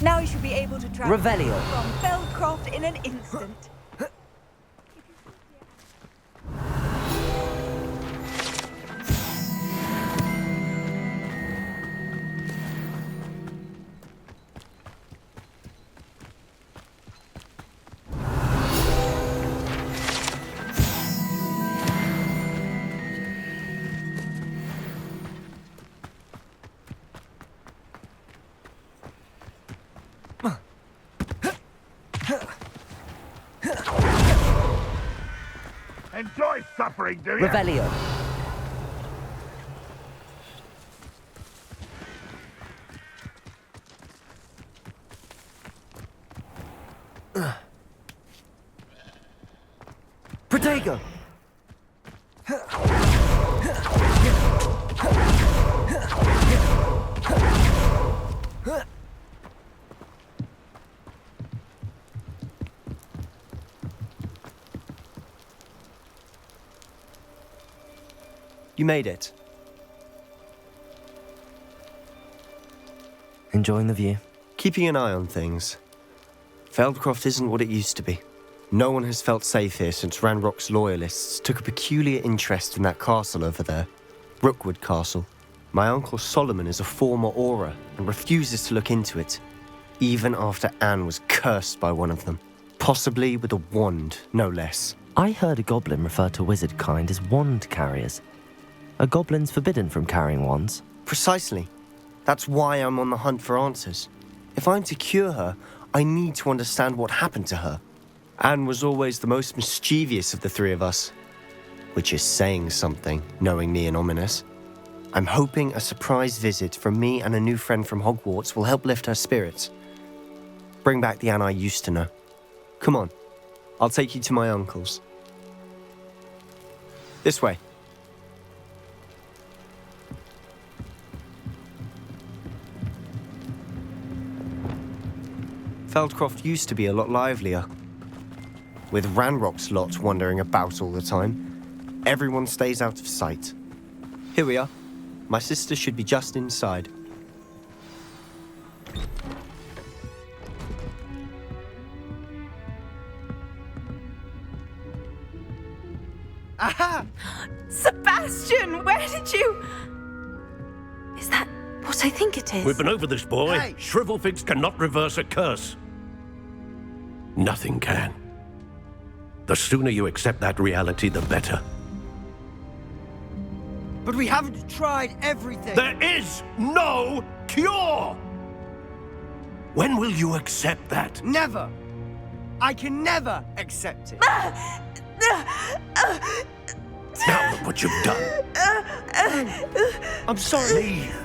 Now you should be able to travel Revelio. from Feldcroft in an instant. Enjoy suffering, do you? Revelio. Protego. You made it. Enjoying the view? Keeping an eye on things. Feldcroft isn't what it used to be. No one has felt safe here since Ranrock's loyalists took a peculiar interest in that castle over there. Rookwood Castle. My uncle Solomon is a former Auror and refuses to look into it. even after Anne was cursed by one of them. Possibly with a wand, no less. I heard a goblin refer to wizard kind as wand carriers. Are goblins forbidden from carrying wands? Precisely. That's why I'm on the hunt for answers. If I'm to cure her, I need to understand what happened to her. Anne was always the most mischievous of the three of us. Which is saying something, knowing me and ominous. I'm hoping a surprise visit from me and a new friend from Hogwarts will help lift her spirits. Bring back the Anne I used to know. Come on, I'll take you to my uncle's. This way. Feldcroft used to be a lot livelier. With Ranrock's lot wandering about all the time, everyone stays out of sight. Here we are. My sister should be just inside. Aha! Sebastian, where did you... Is that what I think it is? We've been over this, boy. Hey. Shrivelfigs cannot reverse a curse. Nothing can. The sooner you accept that reality, the better. But we haven't tried everything. There is no cure! When will you accept that? Never. I can never accept it. Now look what you've done. I'm sorry. Leave.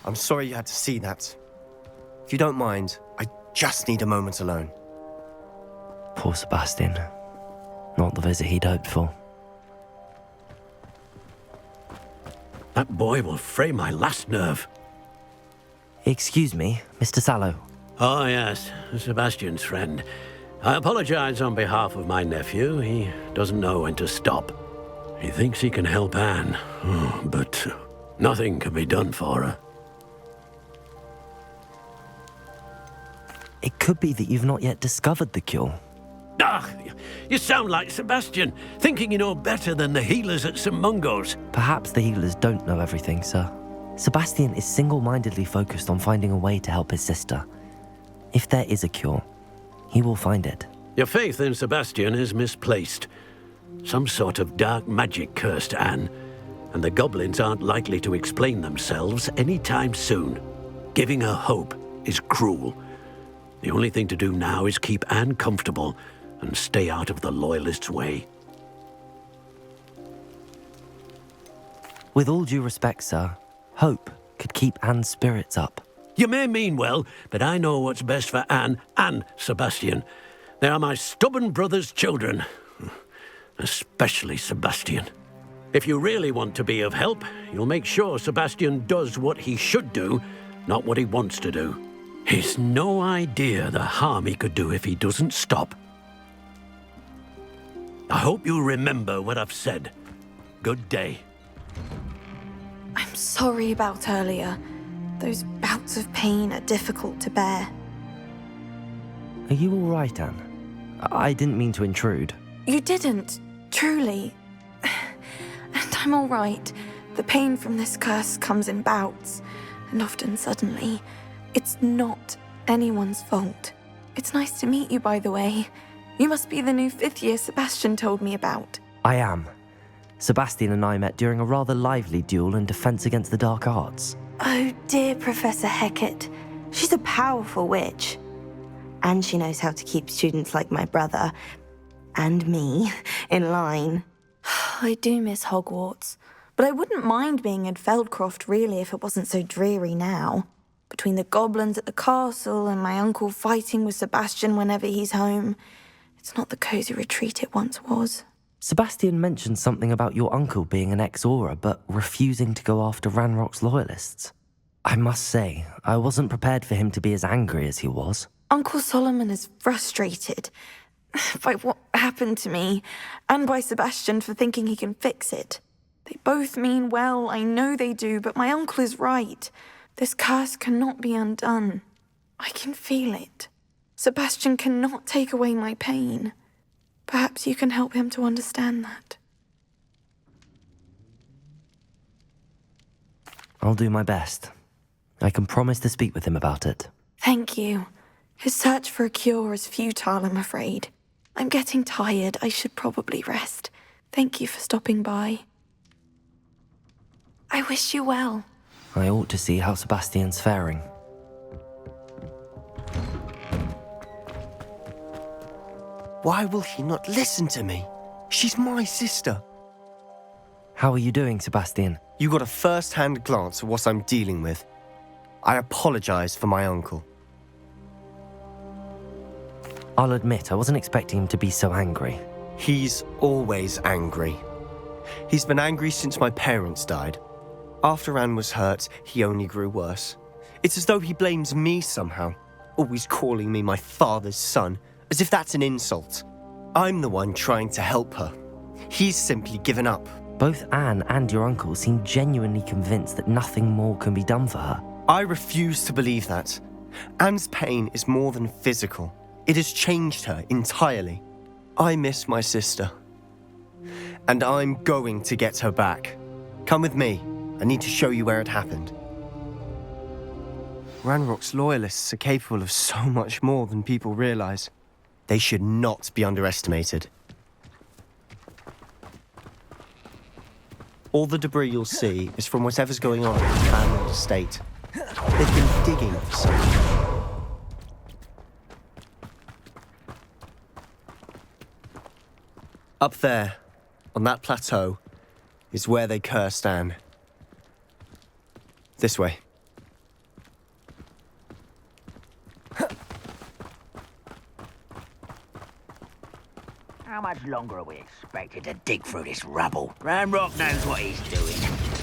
I'm sorry you had to see that. If you don't mind, I just need a moment alone. Poor Sebastian. Not the visit he'd hoped for. That boy will fray my last nerve. Excuse me, Mr. Sallow. Oh, yes, Sebastian's friend. I apologize on behalf of my nephew. He doesn't know when to stop. He thinks he can help Anne, but nothing can be done for her. It could be that you've not yet discovered the cure. Ah, you sound like Sebastian, thinking you know better than the healers at St. Mungo's. Perhaps the healers don't know everything, sir. Sebastian is single-mindedly focused on finding a way to help his sister. If there is a cure, he will find it. Your faith in Sebastian is misplaced. Some sort of dark magic cursed Anne, and the goblins aren't likely to explain themselves anytime soon. Giving her hope is cruel. The only thing to do now is keep Anne comfortable and stay out of the Loyalists' way. With all due respect, sir, hope could keep Anne's spirits up. You may mean well, but I know what's best for Anne and Sebastian. They are my stubborn brother's children. Especially Sebastian. If you really want to be of help, you'll make sure Sebastian does what he should do, not what he wants to do. He's no idea the harm he could do if he doesn't stop. I hope you remember what I've said. Good day. I'm sorry about earlier. Those bouts of pain are difficult to bear. Are you all right, Anne? I didn't mean to intrude. You didn't, truly. And I'm all right. The pain from this curse comes in bouts, and often suddenly. It's not anyone's fault. It's nice to meet you, by the way. You must be the new 5th year Sebastian told me about. I am. Sebastian and I met during a rather lively duel in Defense Against the Dark Arts. Oh, dear Professor Hecat. She's a powerful witch. And she knows how to keep students like my brother, and me, in line. I do miss Hogwarts, but I wouldn't mind being in Feldcroft, really, if it wasn't so dreary now. Between the goblins at the castle and my uncle fighting with Sebastian whenever he's home, it's not the cozy retreat it once was. Sebastian mentioned something about your uncle being an ex-Auror, but refusing to go after Ranrock's loyalists. I must say, I wasn't prepared for him to be as angry as he was. Uncle Solomon is frustrated by what happened to me, and by Sebastian for thinking he can fix it. They both mean well, I know they do, but my uncle is right. This curse cannot be undone. I can feel it. Sebastian cannot take away my pain. Perhaps you can help him to understand that. I'll do my best. I can promise to speak with him about it. Thank you. His search for a cure is futile, I'm afraid. I'm getting tired. I should probably rest. Thank you for stopping by. I wish you well. I ought to see how Sebastian's faring. Why will he not listen to me? She's my sister. How are you doing, Sebastian? You got a first-hand glance at what I'm dealing with. I apologize for my uncle. I'll admit, I wasn't expecting him to be so angry. He's always angry. He's been angry since my parents died. After Anne was hurt, he only grew worse. It's as though he blames me somehow, always calling me my father's son, as if that's an insult. I'm the one trying to help her. He's simply given up. Both Anne and your uncle seem genuinely convinced that nothing more can be done for her. I refuse to believe that. Anne's pain is more than physical. It has changed her entirely. I miss my sister. And I'm going to get her back. Come with me. I need to show you where it happened. Ranrock's loyalists are capable of so much more than people realize. They should not be underestimated. All the debris you'll see is from whatever's going on at the Avalanche estate. They've been digging for something. Up there, on that plateau, is where they cursed Anne. This way. How much longer are we expected to dig through this rubble? Ranrock knows what he's doing.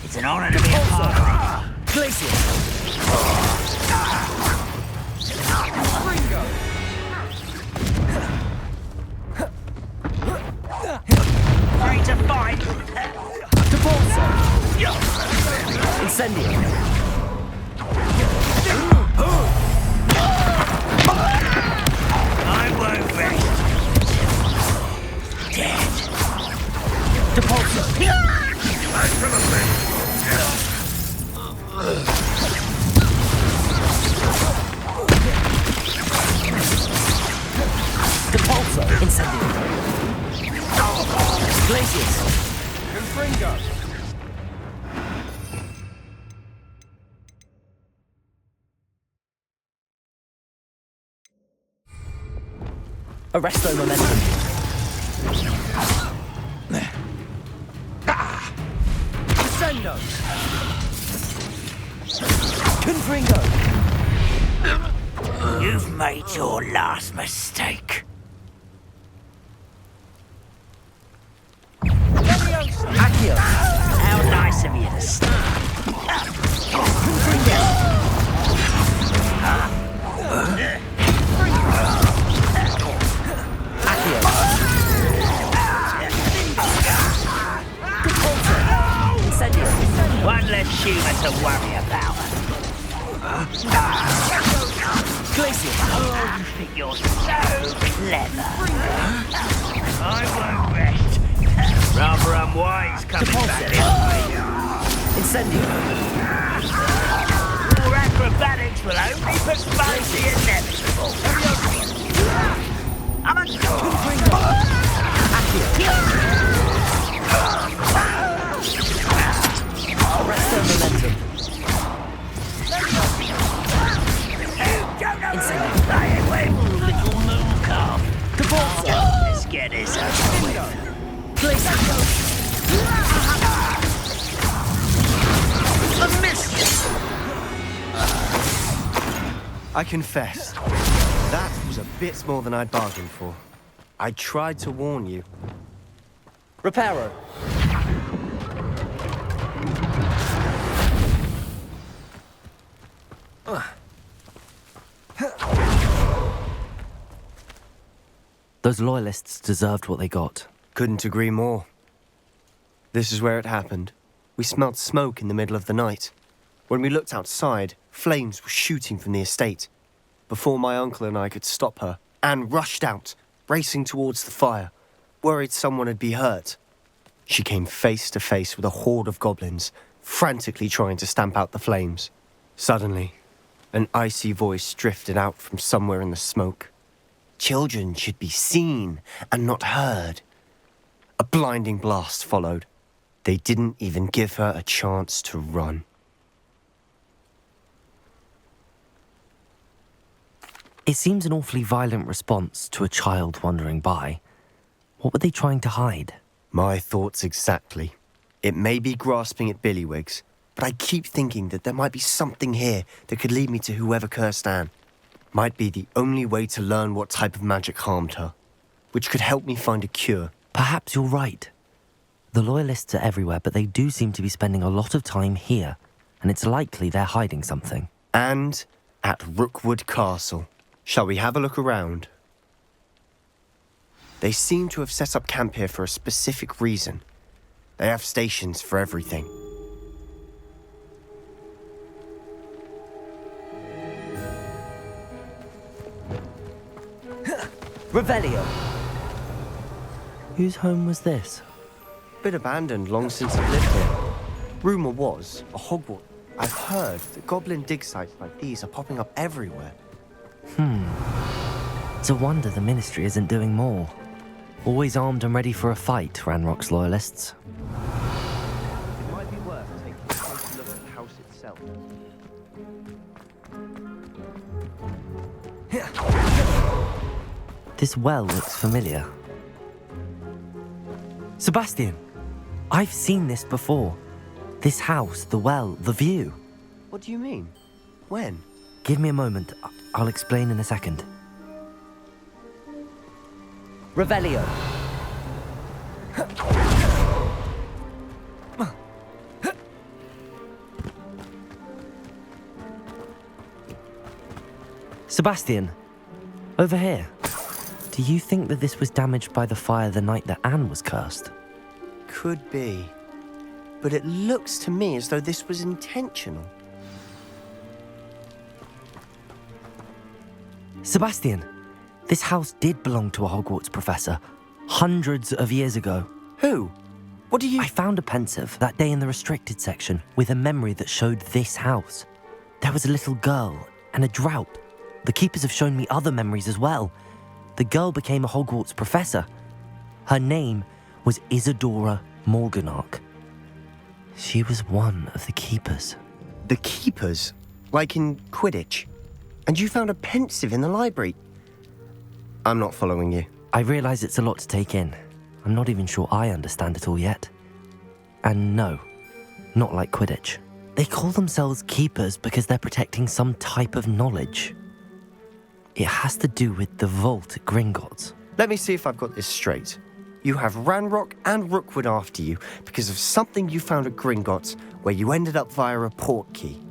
It's an honor to be a part of it. Ringo! Free to fight! Incendio! I won't rest. Dead. Depulso! Depulso! Incendio! Glacius! Confringo! Arresto momentum. Descendo! Confringo! You've made your last mistake. Accio! How nice of you to start. Confringo! Accio! Incendio! One less human to worry about. Glacius! Oh, you think you're so clever. I won't rest. Rather unwise coming back this way. Incendio! Your acrobatics will only postpone the inevitable. I'm a Arresto momentum. Incendio. Stay away, little moon calf. Depulso! Let's get this over with. A miss! I confess, that was a bit more than I'd bargained for. I tried to warn you. Reparo! Those loyalists deserved what they got. Couldn't agree more. This is where it happened. We smelled smoke in the middle of the night. When we looked outside, flames were shooting from the estate. Before my uncle and I could stop her, Anne rushed out, racing towards the fire. worried someone would be hurt. She came face to face with a horde of goblins, frantically trying to stamp out the flames. Suddenly, an icy voice drifted out from somewhere in the smoke. Children should be seen and not heard. A blinding blast followed. They didn't even give her a chance to run. It seems an awfully violent response to a child wandering by. What were they trying to hide? My thoughts exactly. It may be grasping at Billywigs, but I keep thinking that there might be something here that could lead me to whoever cursed Anne. Might be the only way to learn what type of magic harmed her, which could help me find a cure. Perhaps you're right. The Loyalists are everywhere, but they do seem to be spending a lot of time here, and it's likely they're hiding something. And at Rookwood Castle. Shall we have a look around? They seem to have set up camp here for a specific reason. They have stations for everything. Revelio! Whose home was this? Been abandoned long since I've lived here. Rumour was, a Hogwarts. I've heard that goblin dig sites like these are popping up everywhere. It's a wonder the Ministry isn't doing more. Always armed and ready for a fight, Ranrock's Loyalists. It might be worth taking a closer look at the house itself. This well looks familiar. Sebastian! I've seen this before. This house, the well, the view. What do you mean? When? Give me a moment. I'll explain in a second. Revelio. Sebastian, over here. Do you think that this was damaged by the fire the night that Anne was cursed? Could be. But it looks to me as though this was intentional. Sebastian, this house did belong to a Hogwarts professor, hundreds of years ago. Who? What do you... I found a pensive that day in the restricted section with a memory that showed this house. There was a little girl and a drought. The keepers have shown me other memories as well. The girl became a Hogwarts professor. Her name was Isadora Morganach. She was one of the keepers. The keepers? Like in Quidditch? And you found a pensive in the library? I'm not following you. I realise it's a lot to take in. I'm not even sure I understand it all yet. And no, not like Quidditch. They call themselves keepers because they're protecting some type of knowledge. It has to do with the vault at Gringotts. Let me see if I've got this straight. You have Ranrock and Rookwood after you because of something you found at Gringotts where you ended up via a portkey.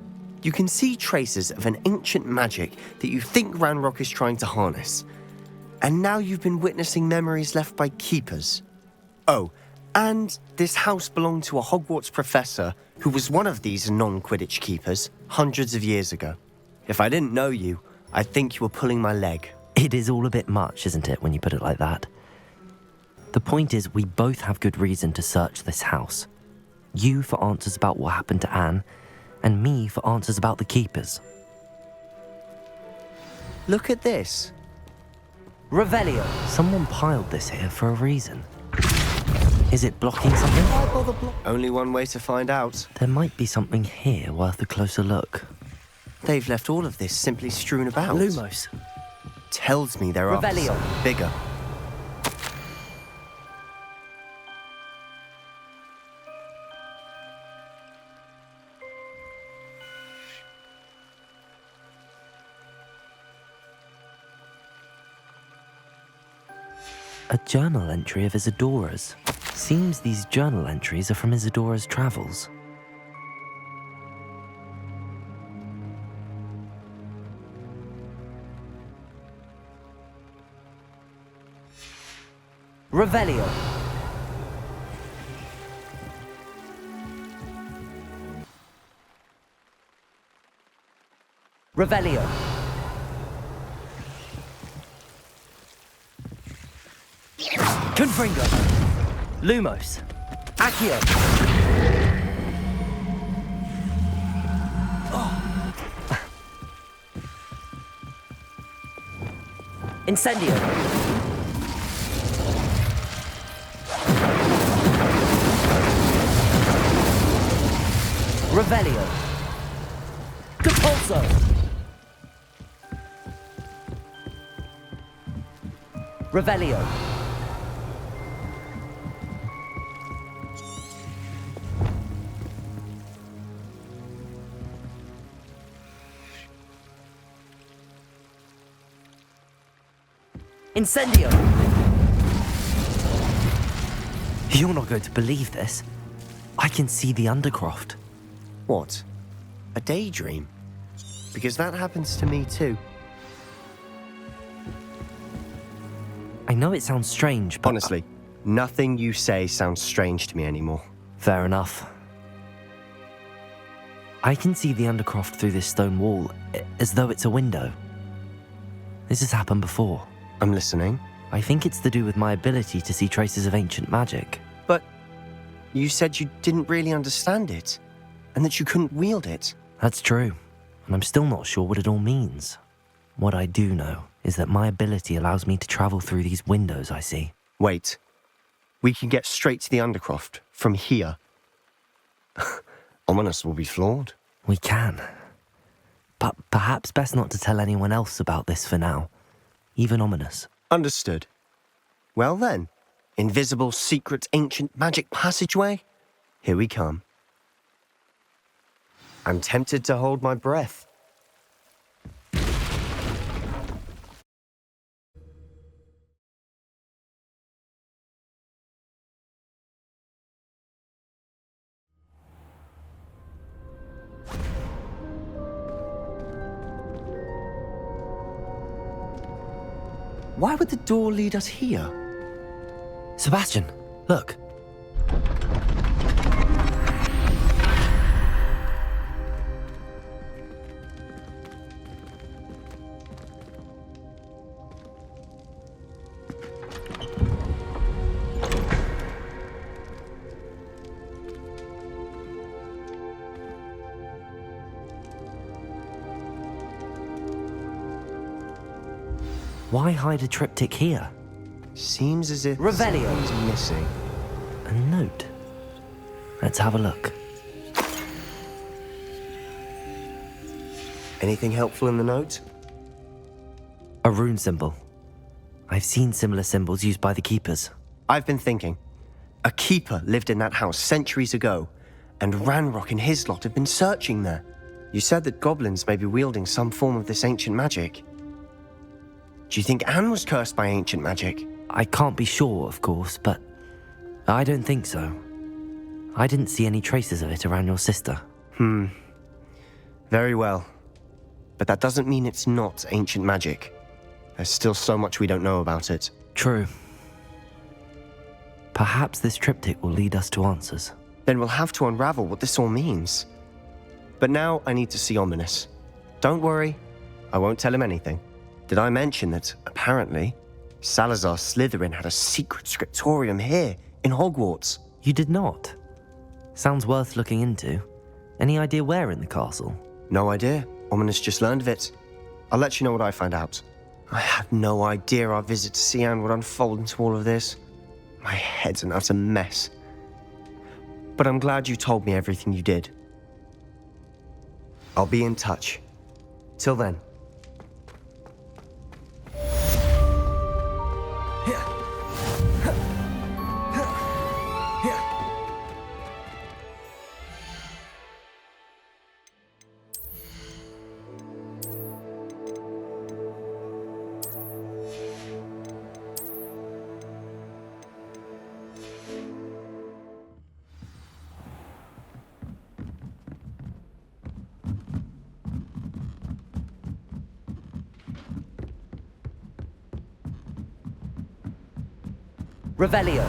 You can see traces of an ancient magic that you think Ranrock is trying to harness. And now you've been witnessing memories left by keepers. Oh, and this house belonged to a Hogwarts professor who was one of these non-Quidditch keepers hundreds of years ago. If I didn't know you, I'd think you were pulling my leg. It is all a bit much, isn't it, when you put it like that? The point is, we both have good reason to search this house. You for answers about what happened to Anne, and me for answers about the keepers. Look at this. Revelio. Someone piled this here for a reason. Is it blocking something? Why bother Only one way to find out. There might be something here worth a closer look. They've left all of this simply strewn about. Lumos. Tells me there are Revelio. something bigger. A journal entry of Isadora's. Seems these journal entries are from Isadora's travels. Revelio. Revelio. Confringo. Lumos. Accio. Incendio. Revelio. Compulso. Revelio. Incendio! You're not going to believe this. I can see the Undercroft. What? A daydream? Because that happens to me too. I know it sounds strange, but... Honestly, nothing you say sounds strange to me anymore. Fair enough. I can see the Undercroft through this stone wall, as though it's a window. This has happened before. I'm listening. I think it's to do with my ability to see traces of ancient magic. But you said you didn't really understand it, and that you couldn't wield it. That's true, and I'm still not sure what it all means. What I do know is that my ability allows me to travel through these windows I see. Wait. We can get straight to the Undercroft from here. Ominous will be floored. We can. But perhaps best not to tell anyone else about this for now. Even Ominous. Understood. Well then, invisible, secret, ancient magic passageway? Here we come. I'm tempted to hold my breath. Why would the door lead us here? Sebastian, look. Why hide a triptych here? Seems as if Revelio something's missing. A note. Let's have a look. Anything helpful in the note? A rune symbol. I've seen similar symbols used by the keepers. I've been thinking. A keeper lived in that house centuries ago, and Ranrock and his lot have been searching there. You said that goblins may be wielding some form of this ancient magic. Do you think Anne was cursed by ancient magic? I can't be sure, of course, but I don't think so. I didn't see any traces of it around your sister. Very well. But that doesn't mean it's not ancient magic. There's still so much we don't know about it. True. Perhaps this triptych will lead us to answers. Then we'll have to unravel what this all means. But now I need to see Ominous. Don't worry, I won't tell him anything. Did I mention that, apparently, Salazar Slytherin had a secret scriptorium here in Hogwarts? You did not? Sounds worth looking into. Any idea where in the castle? No idea. Ominous just learned of it. I'll let you know what I find out. I had no idea our visit to see Anne would unfold into all of this. My head's an utter mess. But I'm glad you told me everything you did. I'll be in touch. Till then. Revelio.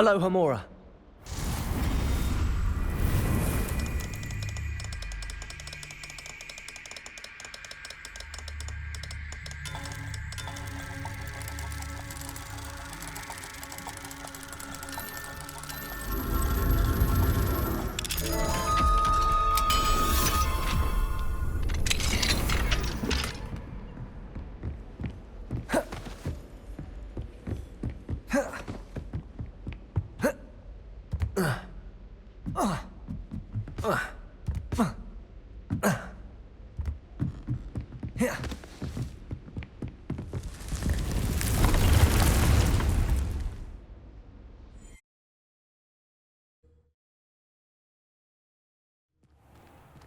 Aloha Mora.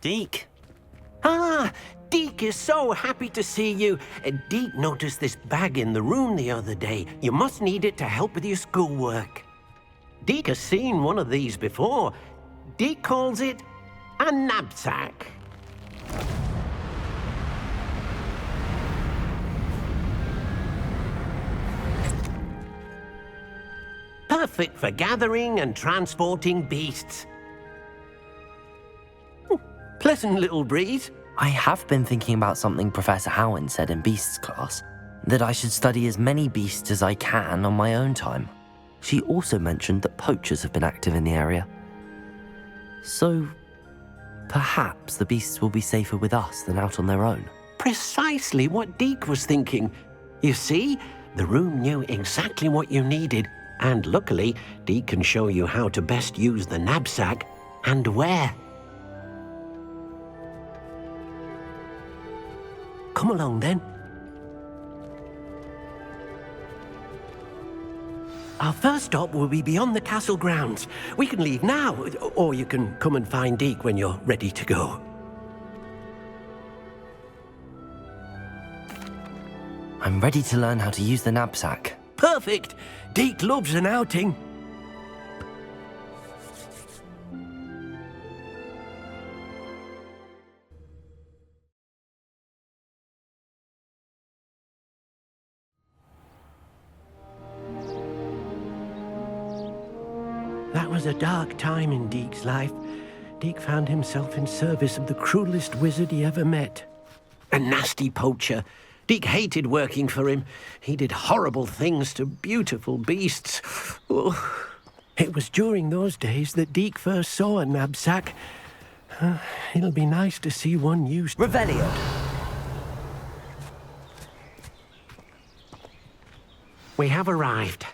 Deke. Ah, Deke is so happy to see you. Deke noticed this bag in the room the other day. You must need it to help with your schoolwork. Deke has seen one of these before. Deke calls it a knapsack. Perfect for gathering and transporting beasts. Pleasant little breeze. I have been thinking about something Professor Howin said in Beasts class, that I should study as many beasts as I can on my own time. She also mentioned that poachers have been active in the area. So, perhaps the beasts will be safer with us than out on their own. Precisely what Deke was thinking. You see, the room knew exactly what you needed, and luckily, Deke can show you how to best use the knapsack and where. Come along, then. Our first stop will be beyond the castle grounds. We can leave now, or you can come and find Deke when you're ready to go. I'm ready to learn how to use the knapsack. Perfect! Deke loves an outing. That was a dark time in Deke's life. Deke found himself in service of the cruelest wizard he ever met. A nasty poacher. Deke hated working for him. He did horrible things to beautiful beasts. Oh. It was during those days that Deke first saw a knapsack. It'll be nice to see one used. Revelio. We have arrived.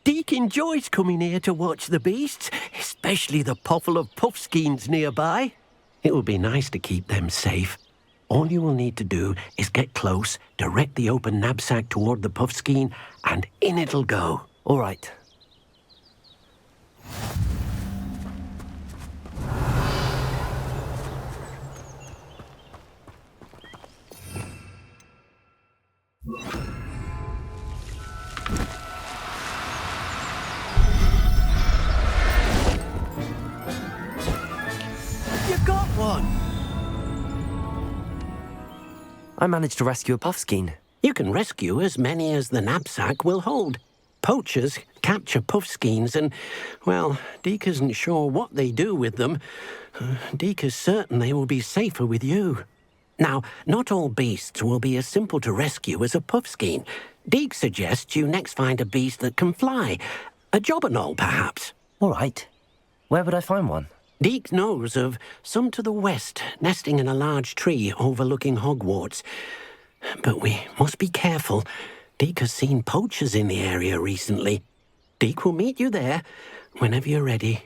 Deke enjoys coming here to watch the beasts, especially the potful of puffskeins nearby. It will be nice to keep them safe. All you will need to do is get close, direct the open knapsack toward the puffskein, and in it'll go. All right. You got one! I managed to rescue a puffskein. You can rescue as many as the knapsack will hold. Poachers capture puffskeins and, well, Deke isn't sure what they do with them. Deke is certain they will be safer with you. Now, not all beasts will be as simple to rescue as a puffskein. Deke suggests you next find a beast that can fly. A jobberknoll, perhaps. All right. Where would I find one? Deke knows of some to the west, nesting in a large tree overlooking Hogwarts. But we must be careful. Deke has seen poachers in the area recently. Deke will meet you there whenever you're ready.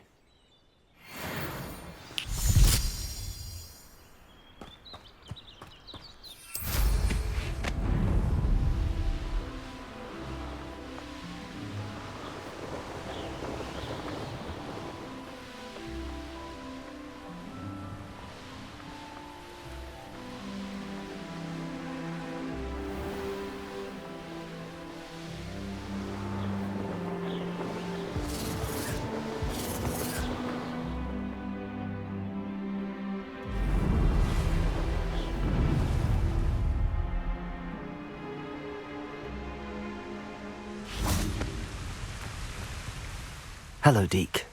Hello, Deke.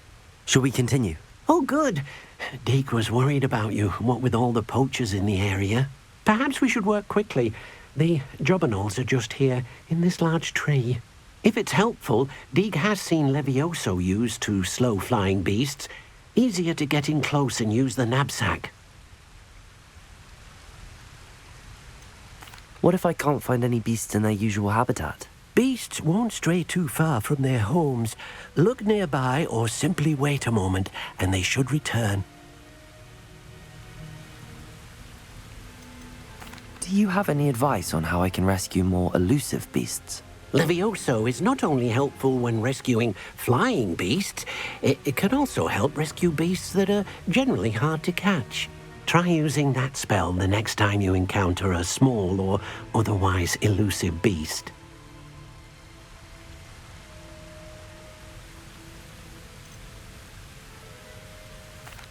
Shall we continue? Oh, good. Deke was worried about you, what with all the poachers in the area. Perhaps we should work quickly. The jobberknolls are just here, in this large tree. If it's helpful, Deke has seen Levioso used to slow flying beasts. Easier to get in close and use the knapsack. What if I can't find any beasts in their usual habitat? Beasts won't stray too far from their homes. Look nearby or simply wait a moment, and they should return. Do you have any advice on how I can rescue more elusive beasts? Levioso is not only helpful when rescuing flying beasts, it can also help rescue beasts that are generally hard to catch. Try using that spell the next time you encounter a small or otherwise elusive beast.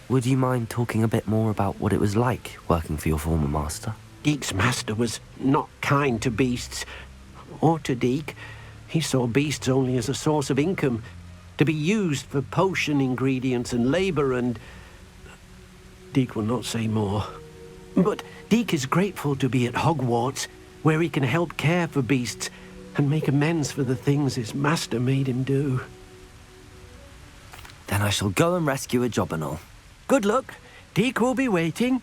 Would you mind talking a bit more about what it was like working for your former master? Deke's master was not kind to beasts, or to Deke. He saw beasts only as a source of income, to be used for potion ingredients and labor, and Deke will not say more. But Deke is grateful to be at Hogwarts, where he can help care for beasts and make amends for the things his master made him do. Then I shall go and rescue a jobberknoll. Good luck. Deke will be waiting.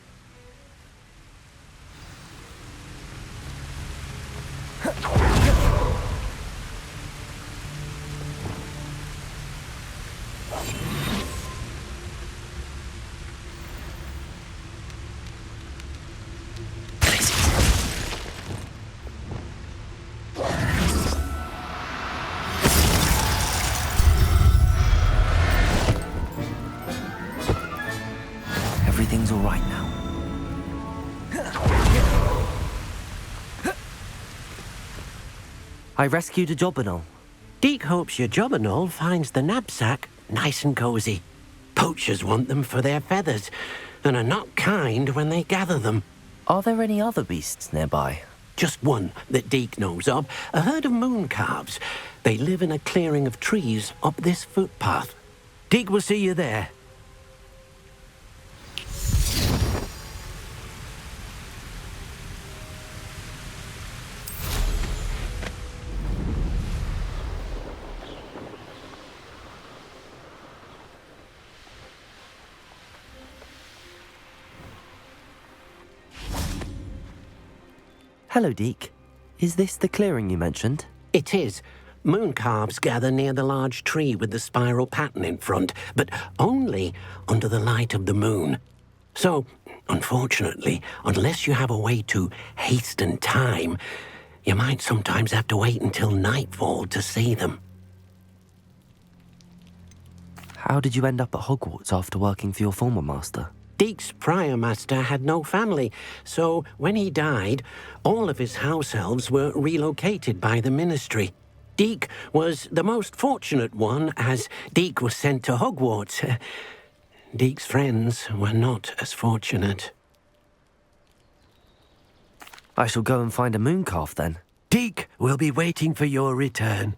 Everything's all right now. I rescued a jobberknoll. Deke hopes your jobberknoll finds the knapsack nice and cozy. Poachers want them for their feathers, and are not kind when they gather them. Are there any other beasts nearby? Just one that Deke knows of, a herd of mooncalves. They live in a clearing of trees up this footpath. Deke will see you there. Hello, Deke. Is this the clearing you mentioned? It is. Mooncalves gather near the large tree with the spiral pattern in front, but only under the light of the moon. So, unfortunately, unless you have a way to hasten time, you might sometimes have to wait until nightfall to see them. How did you end up at Hogwarts after working for your former master? Deke's prior master had no family, so when he died, all of his house elves were relocated by the ministry. Deke was the most fortunate one, as Deke was sent to Hogwarts. Deke's friends were not as fortunate. I shall go and find a mooncalf then. Deke will be waiting for your return.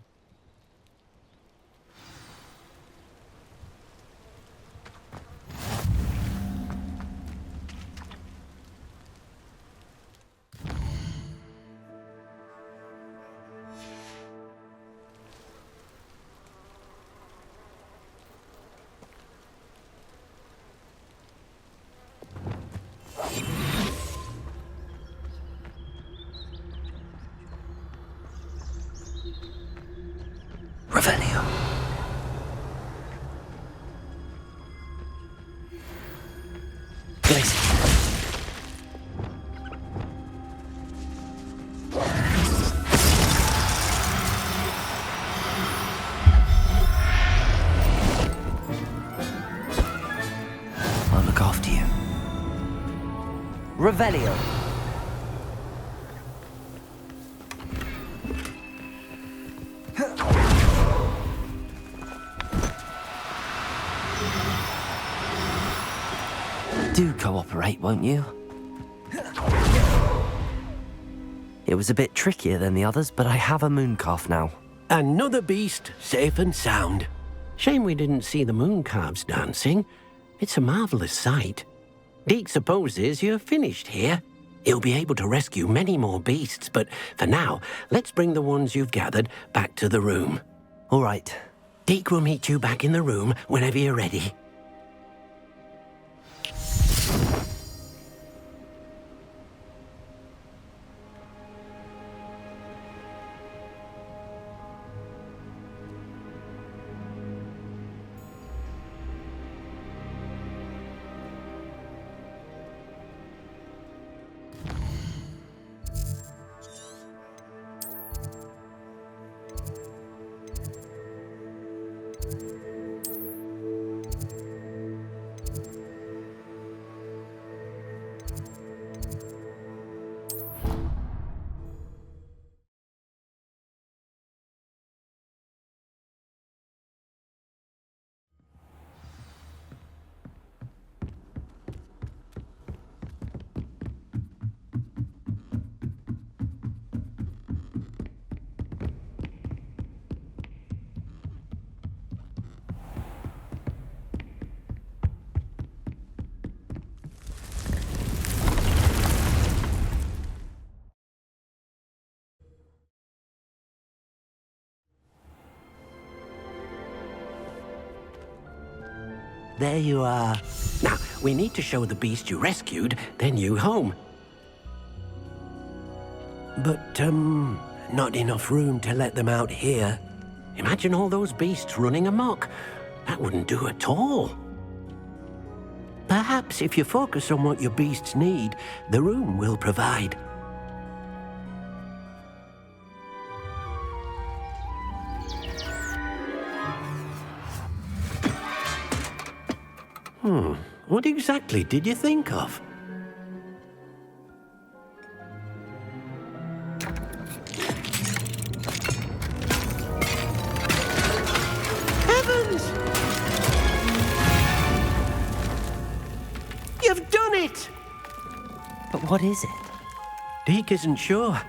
Revelio. Glacier. I'll look after you. Revelio. Do cooperate, won't you? It was a bit trickier than the others, but I have a mooncalf now. Another beast safe and sound. Shame we didn't see the moon calves dancing. It's a marvelous sight. Deke supposes you're finished here. He'll be able to rescue many more beasts, but for now, let's bring the ones you've gathered back to the room. All right. Deke will meet you back in the room whenever you're ready. There you are. Now, we need to show the beast you rescued their new home. But, not enough room to let them out here. Imagine all those beasts running amok. That wouldn't do at all. Perhaps if you focus on what your beasts need, the room will provide. What exactly did you think of? Heavens! You've done it! But what is it? Deke isn't sure.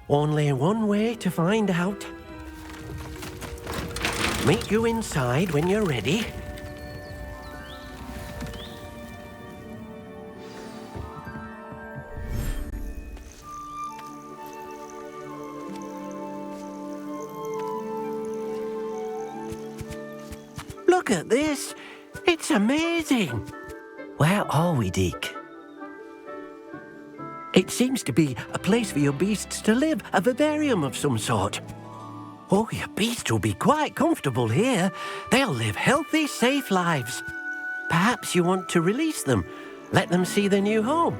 Only one way to find out. Meet you inside when you're ready. Look at this. It's amazing. Where are we, Deke? It seems to be a place for your beasts to live, a vivarium of some sort. Oh, your beasts will be quite comfortable here. They'll live healthy, safe lives. Perhaps you want to release them, let them see their new home.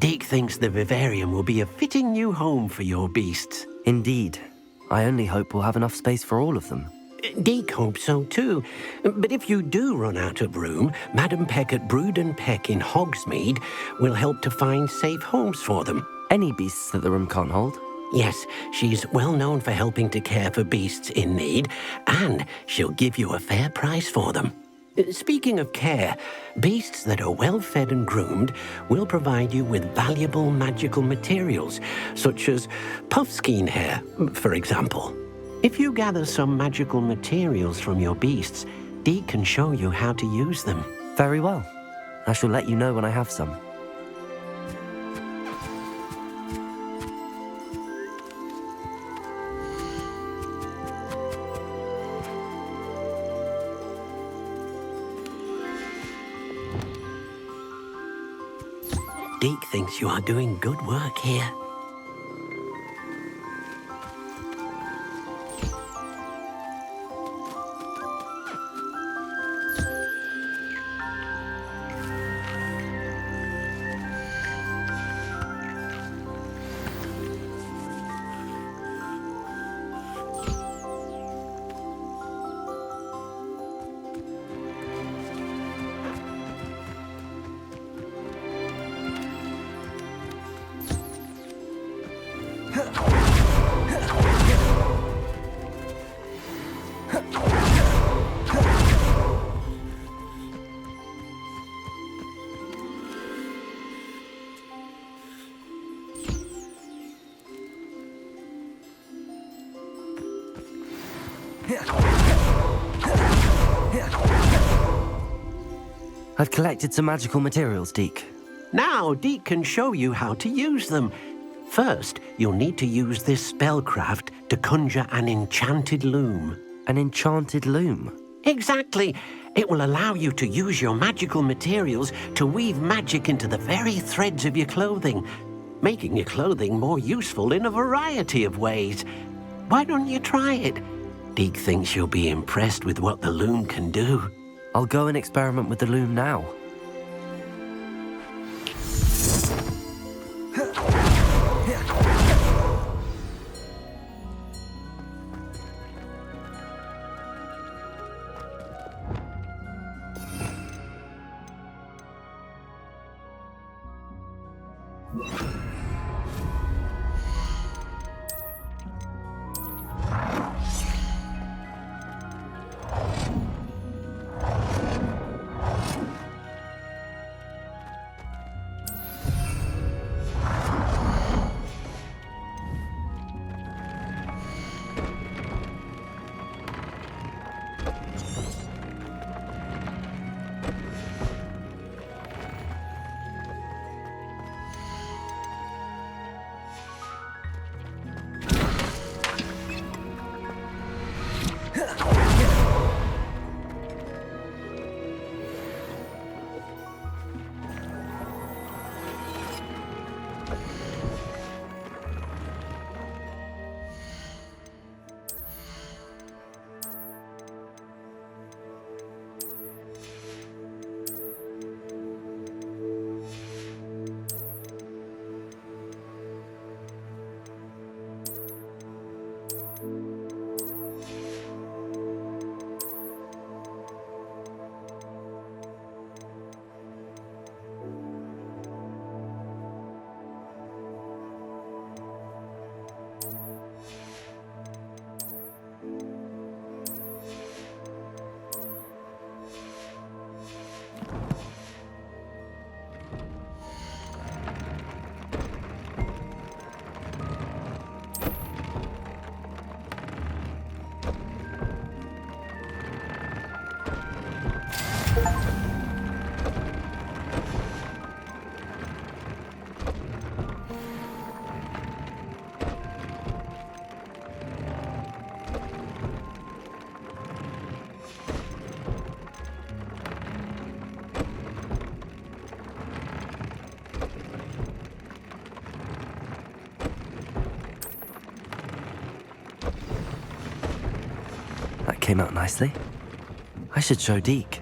Deke thinks the vivarium will be a fitting new home for your beasts. Indeed. I only hope we'll have enough space for all of them. Deke hopes so too. But if you do run out of room, Madam Peck at Brood and Peck in Hogsmeade will help to find safe homes for them. Any beasts that the room can't hold? Yes, she's well known for helping to care for beasts in need, and she'll give you a fair price for them. Speaking of care, beasts that are well fed and groomed will provide you with valuable magical materials, such as puffskein hair, for example. If you gather some magical materials from your beasts, Deke can show you how to use them. Very well. I shall let you know when I have some. Deke thinks you are doing good work here. I've collected some magical materials, Deke. Now, Deke can show you how to use them. First, you'll need to use this spellcraft to conjure an enchanted loom. An enchanted loom? Exactly. It will allow you to use your magical materials to weave magic into the very threads of your clothing, making your clothing more useful in a variety of ways. Why don't you try it? Deke thinks you'll be impressed with what the loom can do. I'll go and experiment with the loom now. That came out nicely. I should show Deke.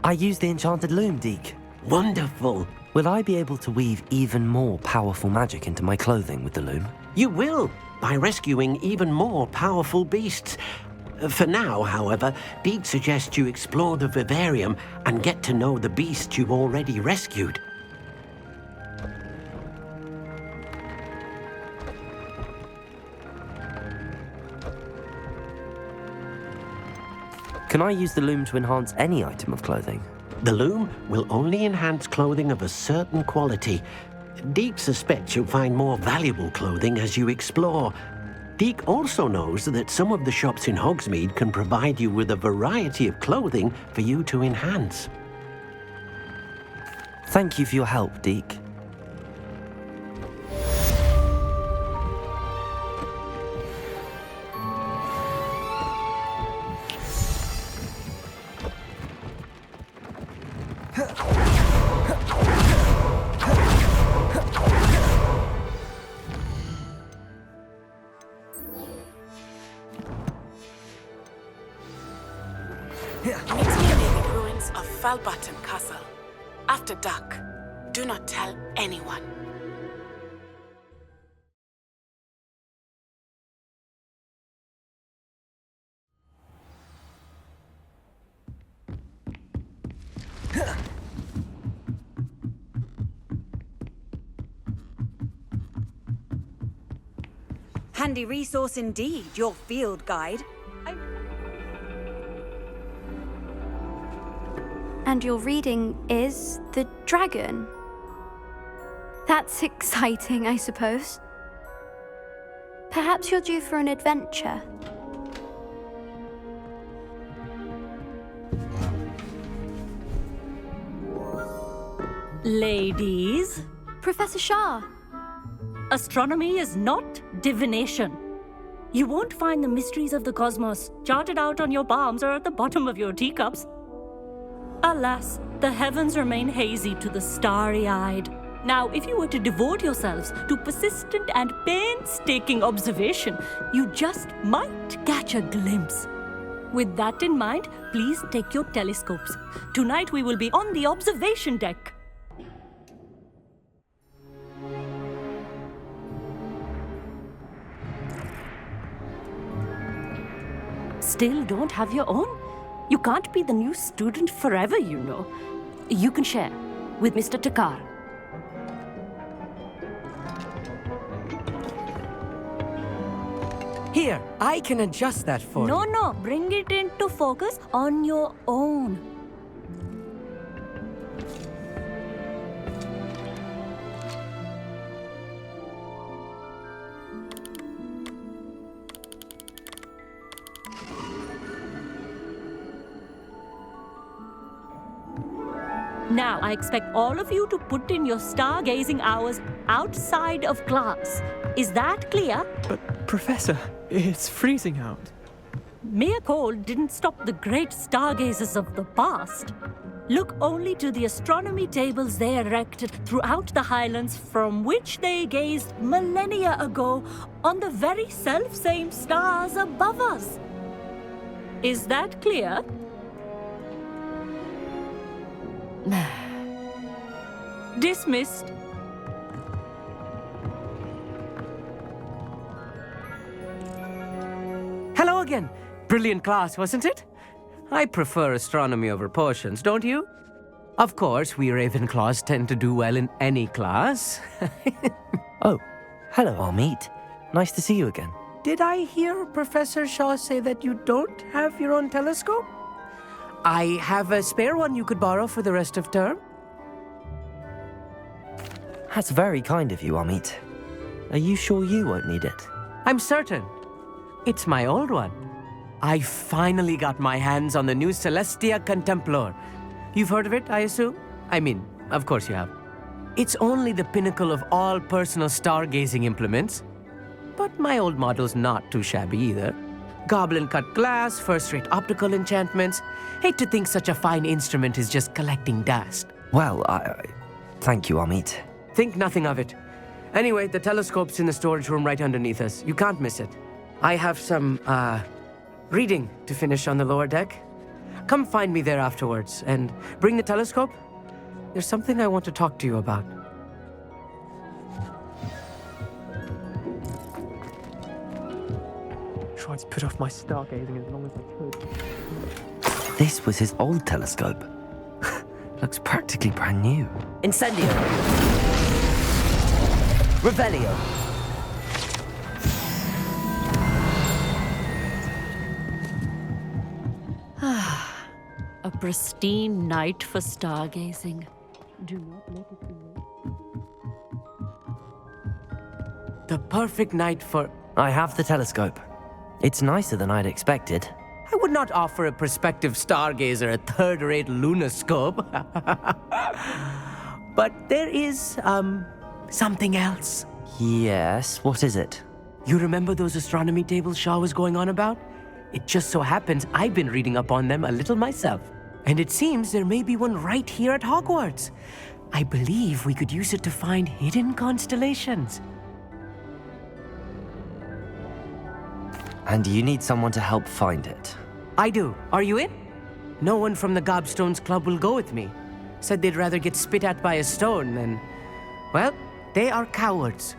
I used the enchanted loom, Deke. Wonderful. Will I be able to weave even more powerful magic into my clothing with the loom? You will, by rescuing even more powerful beasts. For now, however, Deke suggests you explore the vivarium and get to know the beasts you've already rescued. Can I use the loom to enhance any item of clothing? The loom will only enhance clothing of a certain quality. Deke suspects you'll find more valuable clothing as you explore. Deke also knows that some of the shops in Hogsmeade can provide you with a variety of clothing for you to enhance. Thank you for your help, Deke. Meet me near the ruins of Falbutton Castle. After dark, do not tell anyone. Handy resource indeed, your field guide. And your reading is the dragon. That's exciting, I suppose. Perhaps you're due for an adventure. Ladies, Professor Shah. astronomy is not divination. You won't find the mysteries of the cosmos charted out on your palms or at the bottom of your teacups. Alas, the heavens remain hazy to the starry-eyed. Now, if you were to devote yourselves to persistent and painstaking observation, you just might catch a glimpse. With that in mind, please take your telescopes. Tonight we will be on the observation deck. Still don't have your own? You can't be the new student forever, you know. You can share with Mr. Takar. Here, I can adjust that for you. No, bring it into focus on your own. Now, I expect all of you to put in your stargazing hours outside of class. Is that clear? But, Professor, it's freezing out. Mere cold didn't stop the great stargazers of the past. Look only to the astronomy tables they erected throughout the highlands from which they gazed millennia ago on the very self-same stars above us. Is that clear? Dismissed. Hello again. Brilliant class, wasn't it? I prefer astronomy over potions, don't you? Of course, we Ravenclaws tend to do well in any class. Oh, hello, Amit. Nice to see you again. Did I hear Professor Shaw say that you don't have your own telescope? I have a spare one you could borrow for the rest of term. That's very kind of you, Amit. Are you sure you won't need it? I'm certain. It's my old one. I finally got my hands on the new Celestia Contemplar. You've heard of it, I assume? I mean, of course you have. It's only the pinnacle of all personal stargazing implements. But my old model's not too shabby either. Goblin-cut glass, first-rate optical enchantments. Hate to think such a fine instrument is just collecting dust. Well, thank you, Amit. Think nothing of it. Anyway, the telescope's in the storage room right underneath us. You can't miss it. I have some, reading to finish on the lower deck. Come find me there afterwards, and bring the telescope. There's something I want to talk to you about. Tried to put off my stargazing as long as I could. This was his old telescope. Looks practically brand new. Incendio! Revelio! A pristine night for stargazing. Do not let it be late. The perfect night for... I have the telescope. It's nicer than I'd expected. I would not offer a prospective stargazer a third-rate lunoscope. But there is, something else. Yes, what is it? You remember those astronomy tables Shaw was going on about? It just so happens I've been reading up on them a little myself. And it seems there may be one right here at Hogwarts. I believe we could use it to find hidden constellations. And you need someone to help find it. I do. Are you in? No one from the Gobstones Club will go with me. Said they'd rather get spit at by a stone than... Well, they are cowards.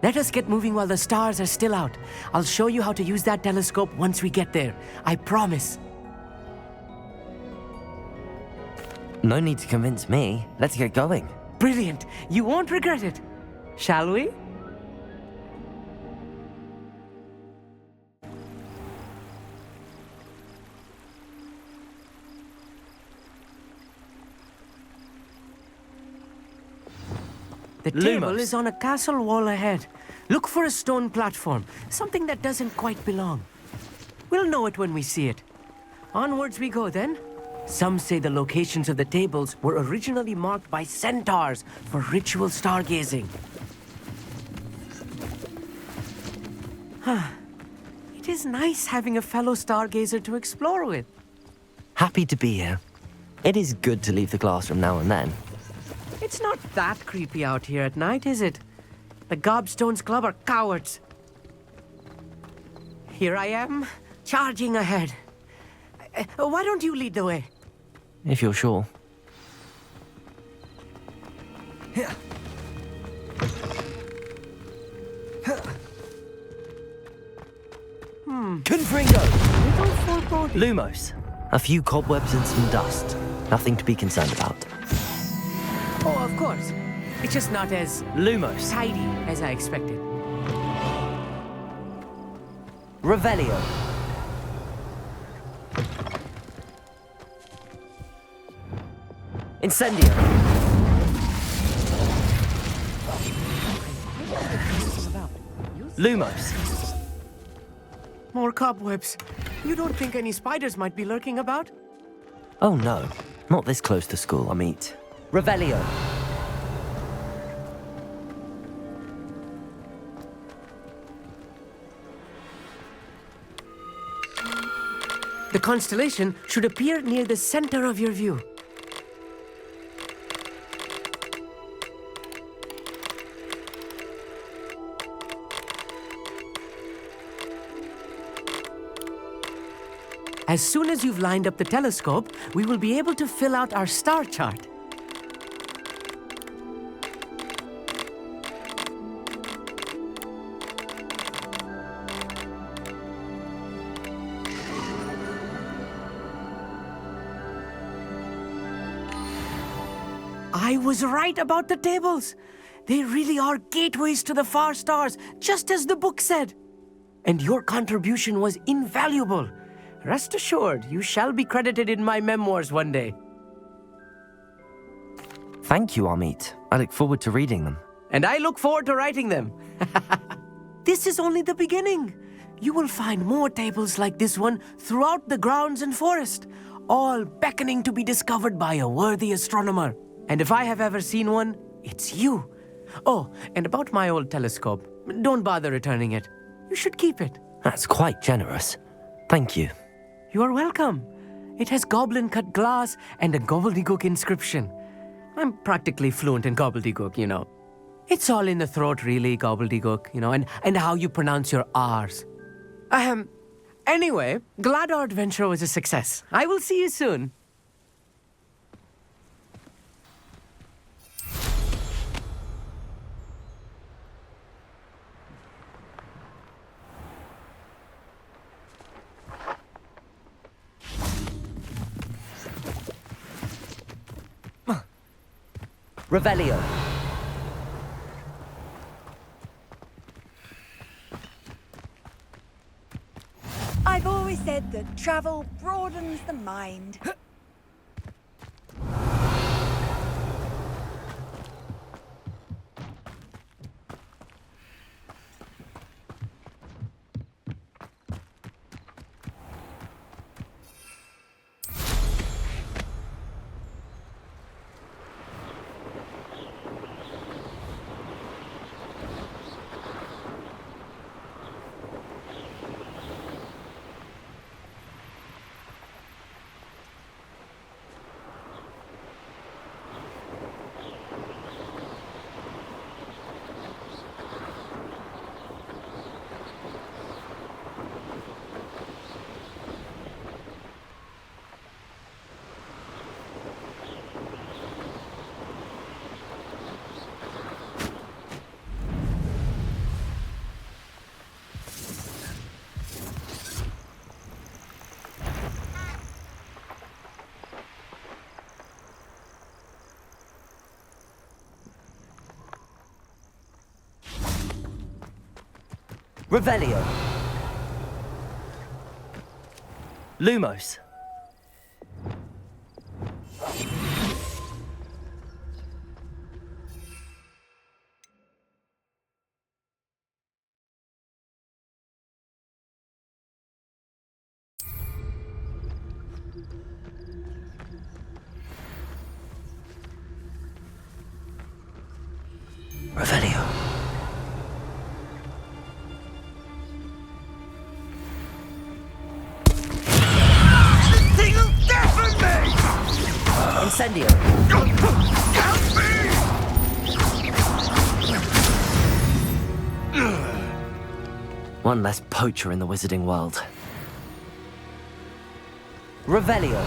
Let us get moving while the stars are still out. I'll show you how to use that telescope once we get there. I promise. No need to convince me. Let's get going. Brilliant. You won't regret it. Shall we? The table is on a castle wall ahead. Look for a stone platform, something that doesn't quite belong. We'll know it when we see it. Onwards we go then. Some say the locations of the tables were originally marked by centaurs for ritual stargazing. It is nice having a fellow stargazer to explore with. Happy to be here. It is good to leave the classroom now and then. It's not that creepy out here at night, is it? The Gobstones Club are cowards. Here I am, charging ahead. Why don't you lead the way? If you're sure. Confringo! Little foreboding. Lumos. A few cobwebs and some dust. Nothing to be concerned about. Oh, of course. It's just not as Lumos. tidy as I expected. Revelio. Incendio. Lumos. More cobwebs. You don't think any spiders might be lurking about? Oh no, not this close to school, I meet. Revelio. The constellation should appear near the center of your view. As soon as you've lined up the telescope, we will be able to fill out our star chart. I was right about the tables. They really are gateways to the far stars, just as the book said. And your contribution was invaluable. Rest assured, you shall be credited in my memoirs one day. Thank you, Amit. I look forward to reading them. And I look forward to writing them. This is only the beginning. You will find more tables like this one throughout the grounds and forest, all beckoning to be discovered by a worthy astronomer. And if I have ever seen one, it's you. Oh, and about my old telescope, don't bother returning it. You should keep it. That's quite generous. Thank you. You are welcome. It has goblin-cut glass and a gobbledygook inscription. I'm practically fluent in gobbledygook, you know. It's all in the throat, really, gobbledygook, you know, and how you pronounce your R's. Anyway, glad our adventure was a success. I will see you soon. Revelio. I've always said that travel broadens the mind. Revelio. Lumos. Revelio. Thing'll deafen me! Incendio. One less poacher in the wizarding world. Revelio.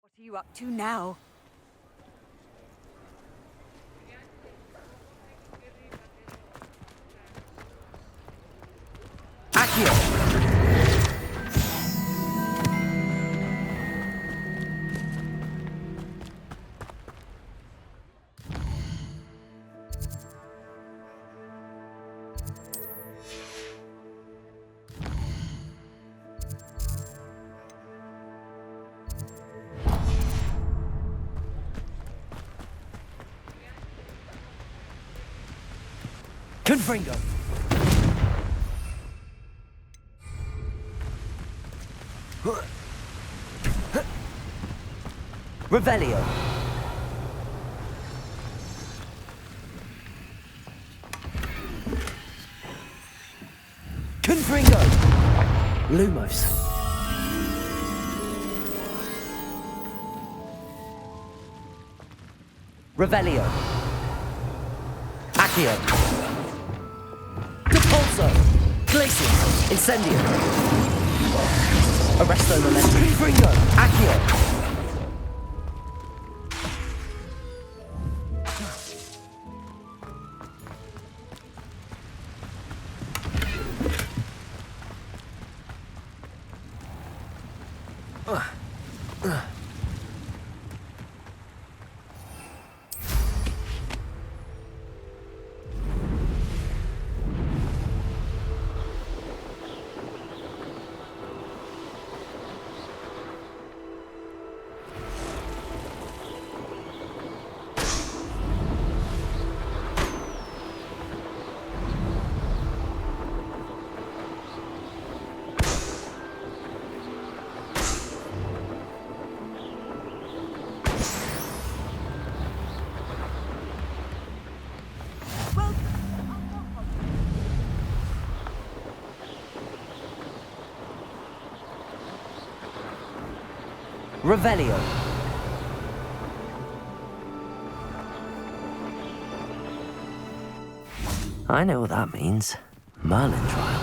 What are you up to now? Accio. Confringo. Revelio. Confringo. Lumos. Revelio. Accio. Depulso. Glacius. Incendio. Arresto Momentum. Confringo. Accio. Revelio. I know what that means. Merlin trial.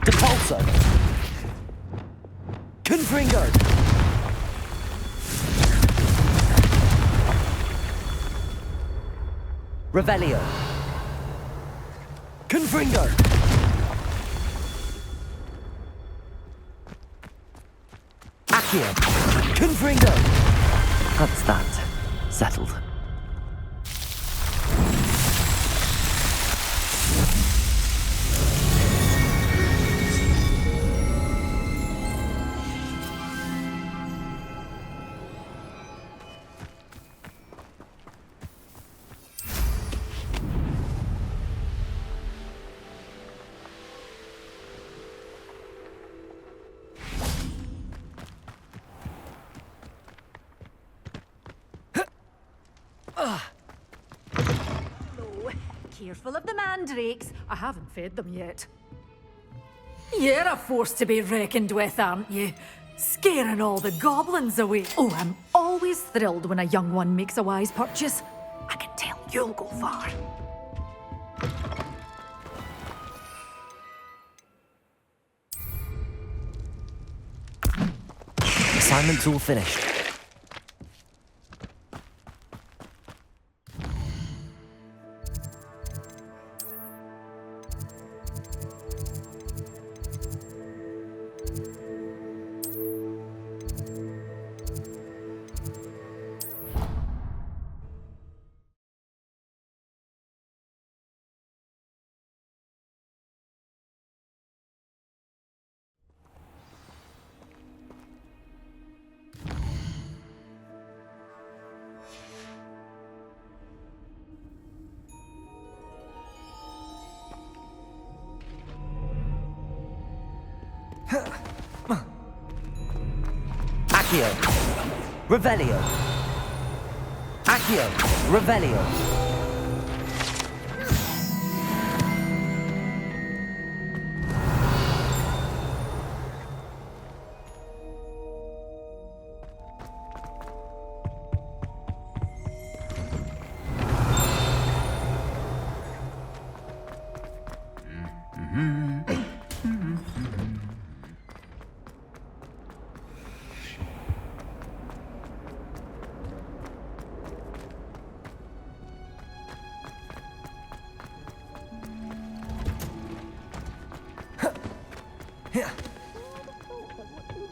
Depulso. Confringo. Revelio. Confringo! Accio! Confringo! That's that. Settled. Careful of the mandrakes. I haven't fed them yet. You're a force to be reckoned with, aren't you? Scaring all the goblins away. Oh, I'm always thrilled when a young one makes a wise purchase. I can tell you'll go far. Assignment's all finished. Accio. Revelio. Accio. Revelio.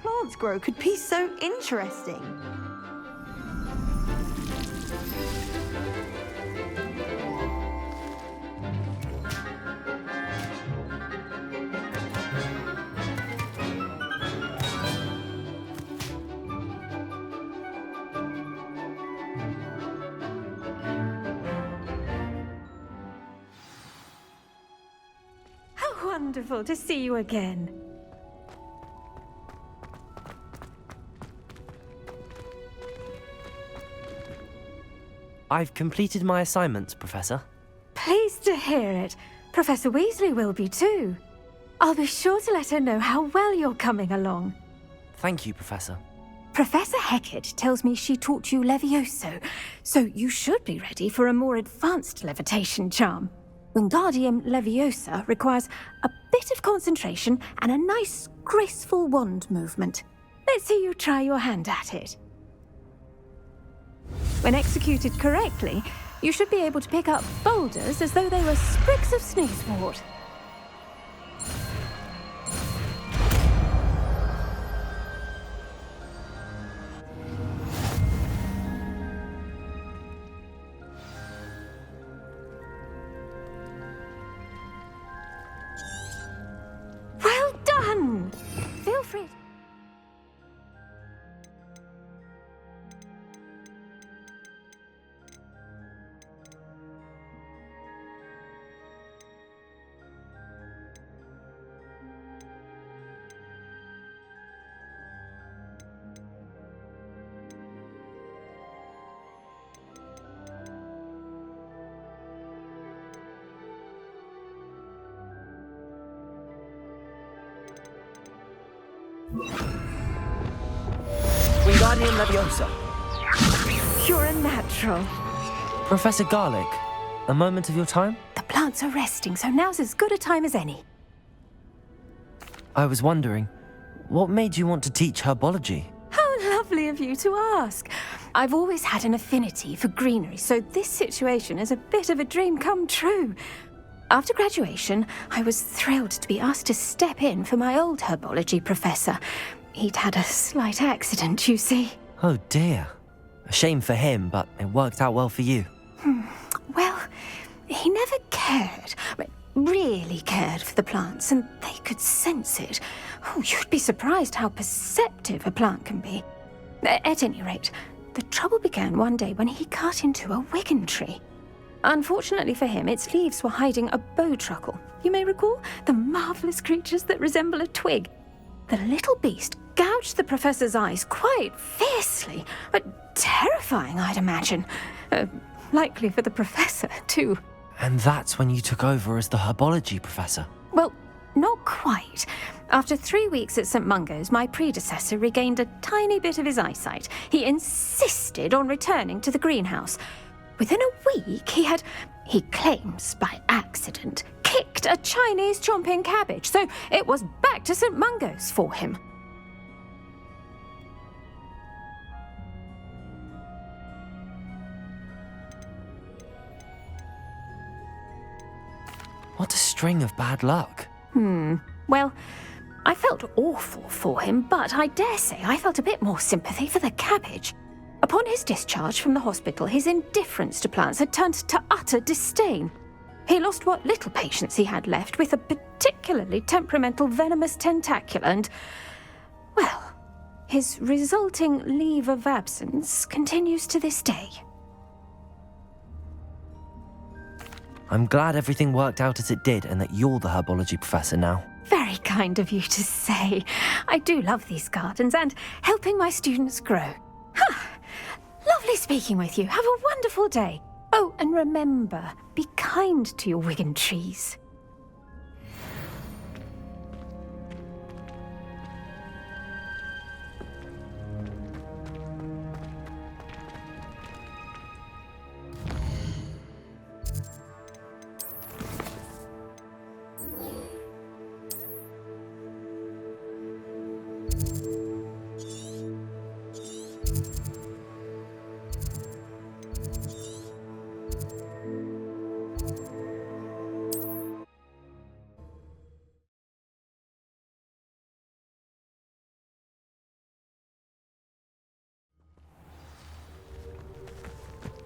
Plants grow could be so interesting. How wonderful to see you again. I've completed my assignments, Professor. Pleased to hear it. Professor Weasley will be too. I'll be sure to let her know how well you're coming along. Thank you, Professor. Professor Hecat tells me she taught you Levioso, so you should be ready for a more advanced levitation charm. Wingardium Leviosa requires a bit of concentration and a nice, graceful wand movement. Let's see you try your hand at it. When executed correctly, you should be able to pick up boulders as though they were sprigs of sneezewort. Well done! Feel free. Wingardium Leviosa. You're a natural. Professor Garlick, a moment of your time? The plants are resting, so now's as good a time as any. I was wondering, what made you want to teach herbology? How lovely of you to ask. I've always had an affinity for greenery, so this situation is a bit of a dream come true. After graduation, I was thrilled to be asked to step in for my old herbology professor. He'd had a slight accident, you see. Oh dear. A shame for him, but it worked out well for you. Well, he never cared, really cared for the plants, and they could sense it. Oh, you'd be surprised how perceptive a plant can be. At any rate, the trouble began one day when he cut into a wigan tree. Unfortunately for him, its leaves were hiding a bowtruckle. You may recall the marvelous creatures that resemble a twig. The little beast gouged the professor's eyes quite fiercely. Terrifying, I'd imagine. Likely for the professor, too. And that's when you took over as the herbology professor? Well, not quite. After 3 weeks at St. Mungo's, my predecessor regained a tiny bit of his eyesight. He insisted on returning to the greenhouse. Within a week, he claims by accident, kicked a Chinese chomping cabbage, so it was back to St. Mungo's for him. What a string of bad luck. Well, I felt awful for him, but I dare say I felt a bit more sympathy for the cabbage. Upon his discharge from the hospital, his indifference to plants had turned to utter disdain. He lost what little patience he had left with a particularly temperamental venomous tentacula and, well, his resulting leave of absence continues to this day. I'm glad everything worked out as it did and that you're the herbology professor now. Very kind of you to say. I do love these gardens and helping my students grow. Lovely speaking with you. Have a wonderful day. Oh, and remember, be kind to your Wigan trees.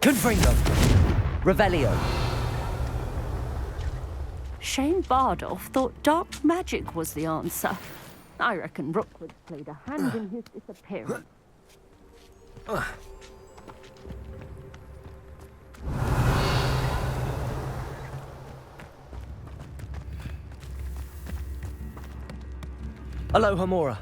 Confringo! Revelio! Shane Bardolph thought dark magic was the answer. I reckon Rookwood played a hand in his disappearance. Aloha Mora.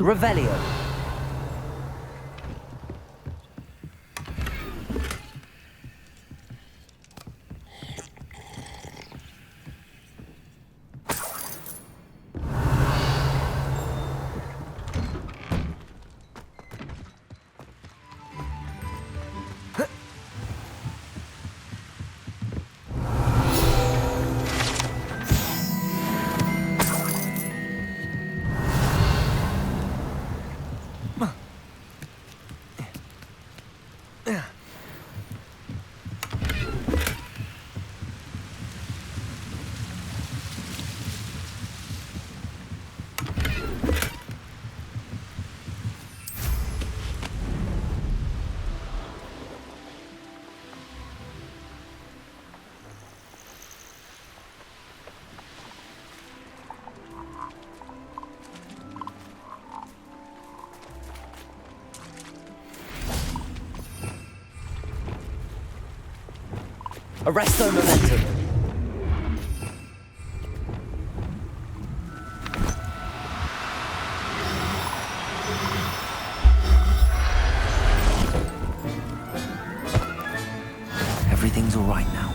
Revelio. Arresto momentum. Everything's all right now.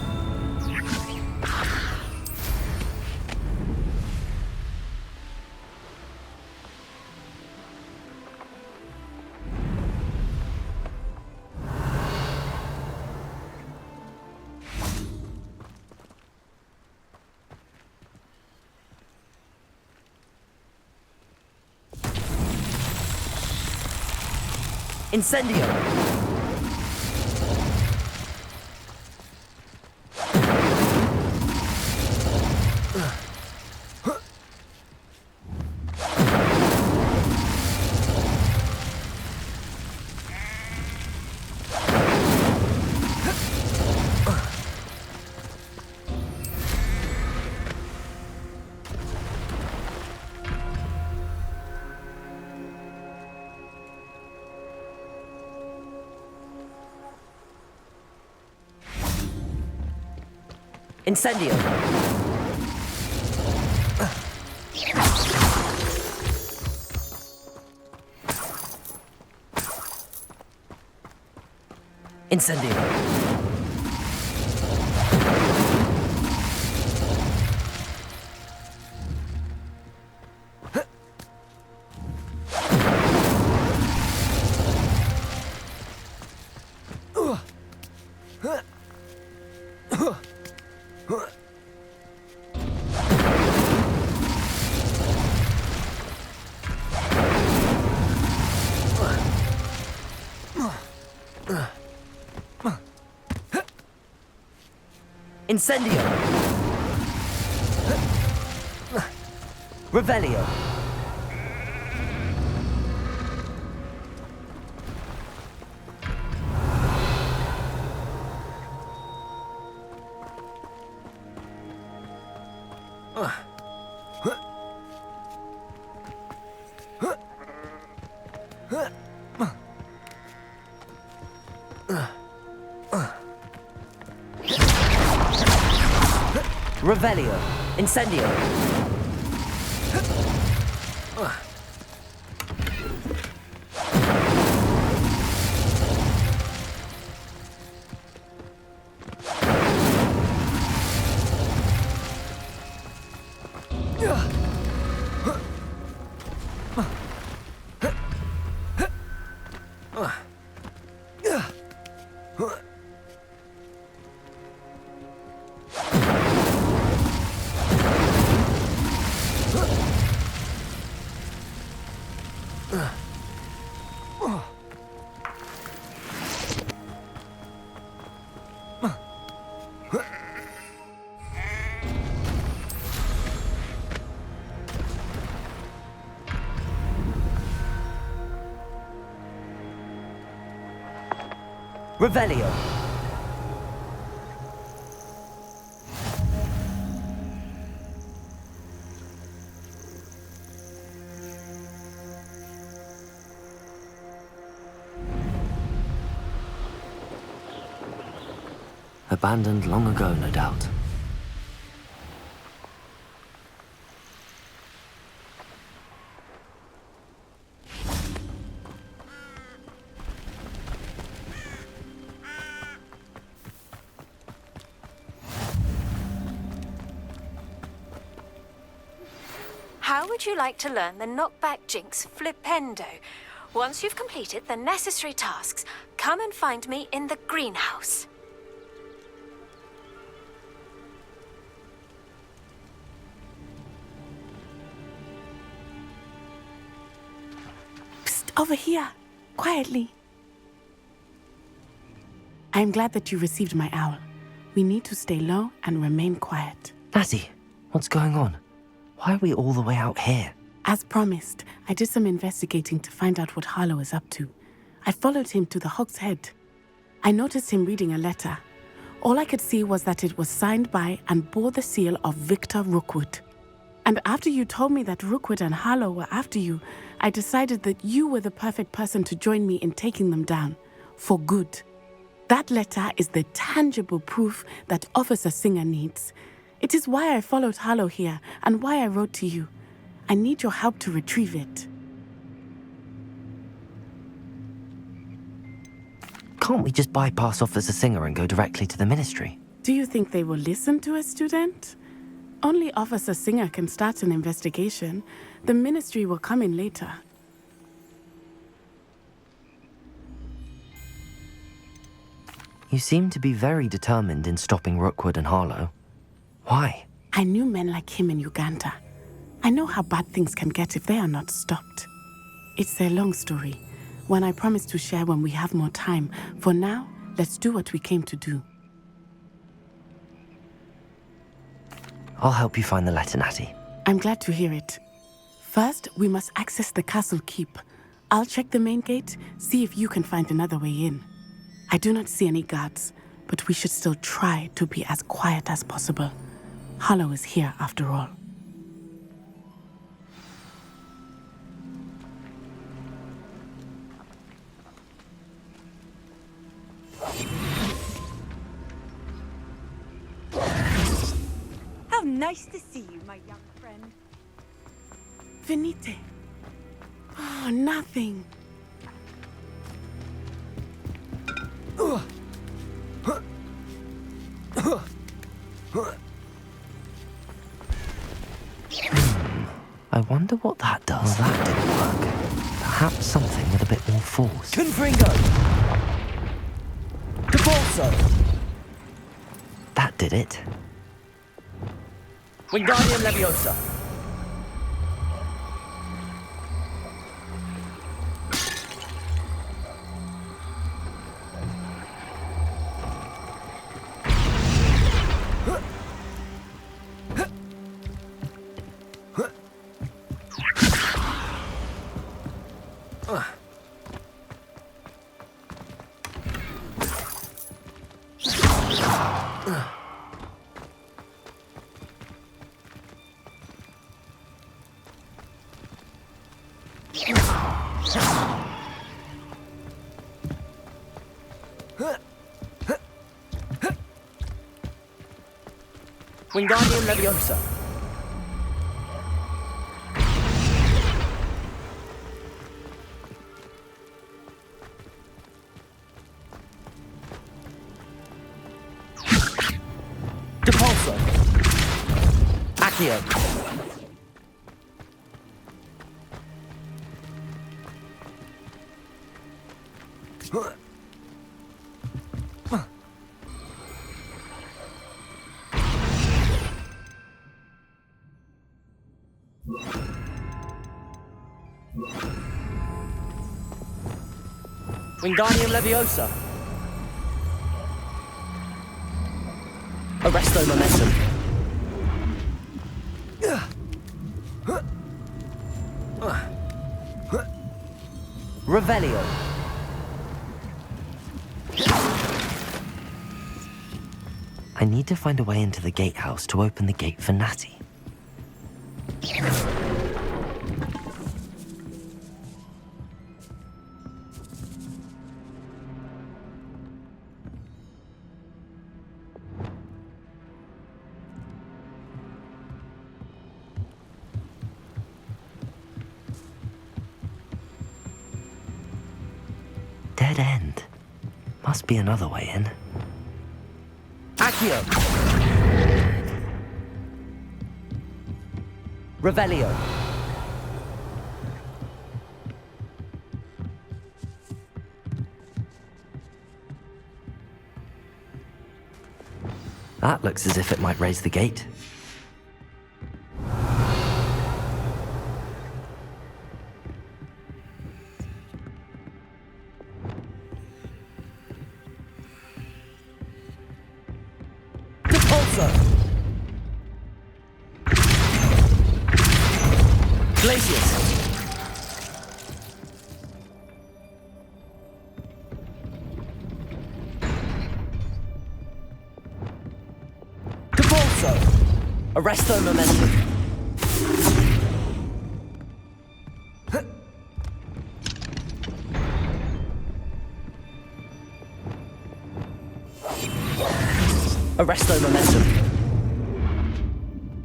Incendio! Incendio! Incendio! Incendio! Revelio! Revelio. Incendio. Revelio. Abandoned long ago, no doubt. How would you like to learn the knockback jinx flipendo? Once you've completed the necessary tasks, come and find me in the greenhouse. Psst, over here, quietly. I'm glad that you received my owl. We need to stay low and remain quiet. Natty, what's going on? Why are we all the way out here? As promised, I did some investigating to find out what Harlow is up to. I followed him to the Hog's Head. I noticed him reading a letter. All I could see was that it was signed by and bore the seal of Victor Rookwood. And after you told me that Rookwood and Harlow were after you, I decided that you were the perfect person to join me in taking them down. For good. That letter is the tangible proof that Officer Singer needs. It is why I followed Harlow here and why I wrote to you. I need your help to retrieve it. Can't we just bypass Officer Singer and go directly to the Ministry? Do you think they will listen to a student? Only Officer Singer can start an investigation. The Ministry will come in later. You seem to be very determined in stopping Rookwood and Harlow. Why? I knew men like him in Uganda. I know how bad things can get if they are not stopped. It's a long story, one I promise to share when we have more time. For now, let's do what we came to do. I'll help you find the letter, Natty. I'm glad to hear it. First, we must access the castle keep. I'll check the main gate, see if you can find another way in. I do not see any guards, but we should still try to be as quiet as possible. Harlow is here after all. How nice to see you, my young friend. Venite. Oh, nothing. I wonder what that does. Well, that didn't work. Perhaps something with a bit more force. Confringo! Depulso! That did it. Wingardium Leviosa! Wingardium Leviosa. Depulso. Accio. Wingardium Leviosa. Arresto Momentum. Revelio. I need to find a way into the gatehouse to open the gate for Natty. Dead end. Must be another way in. Accio. Revelio. That looks as if it might raise the gate. Arresto Momentum. Arresto Momentum.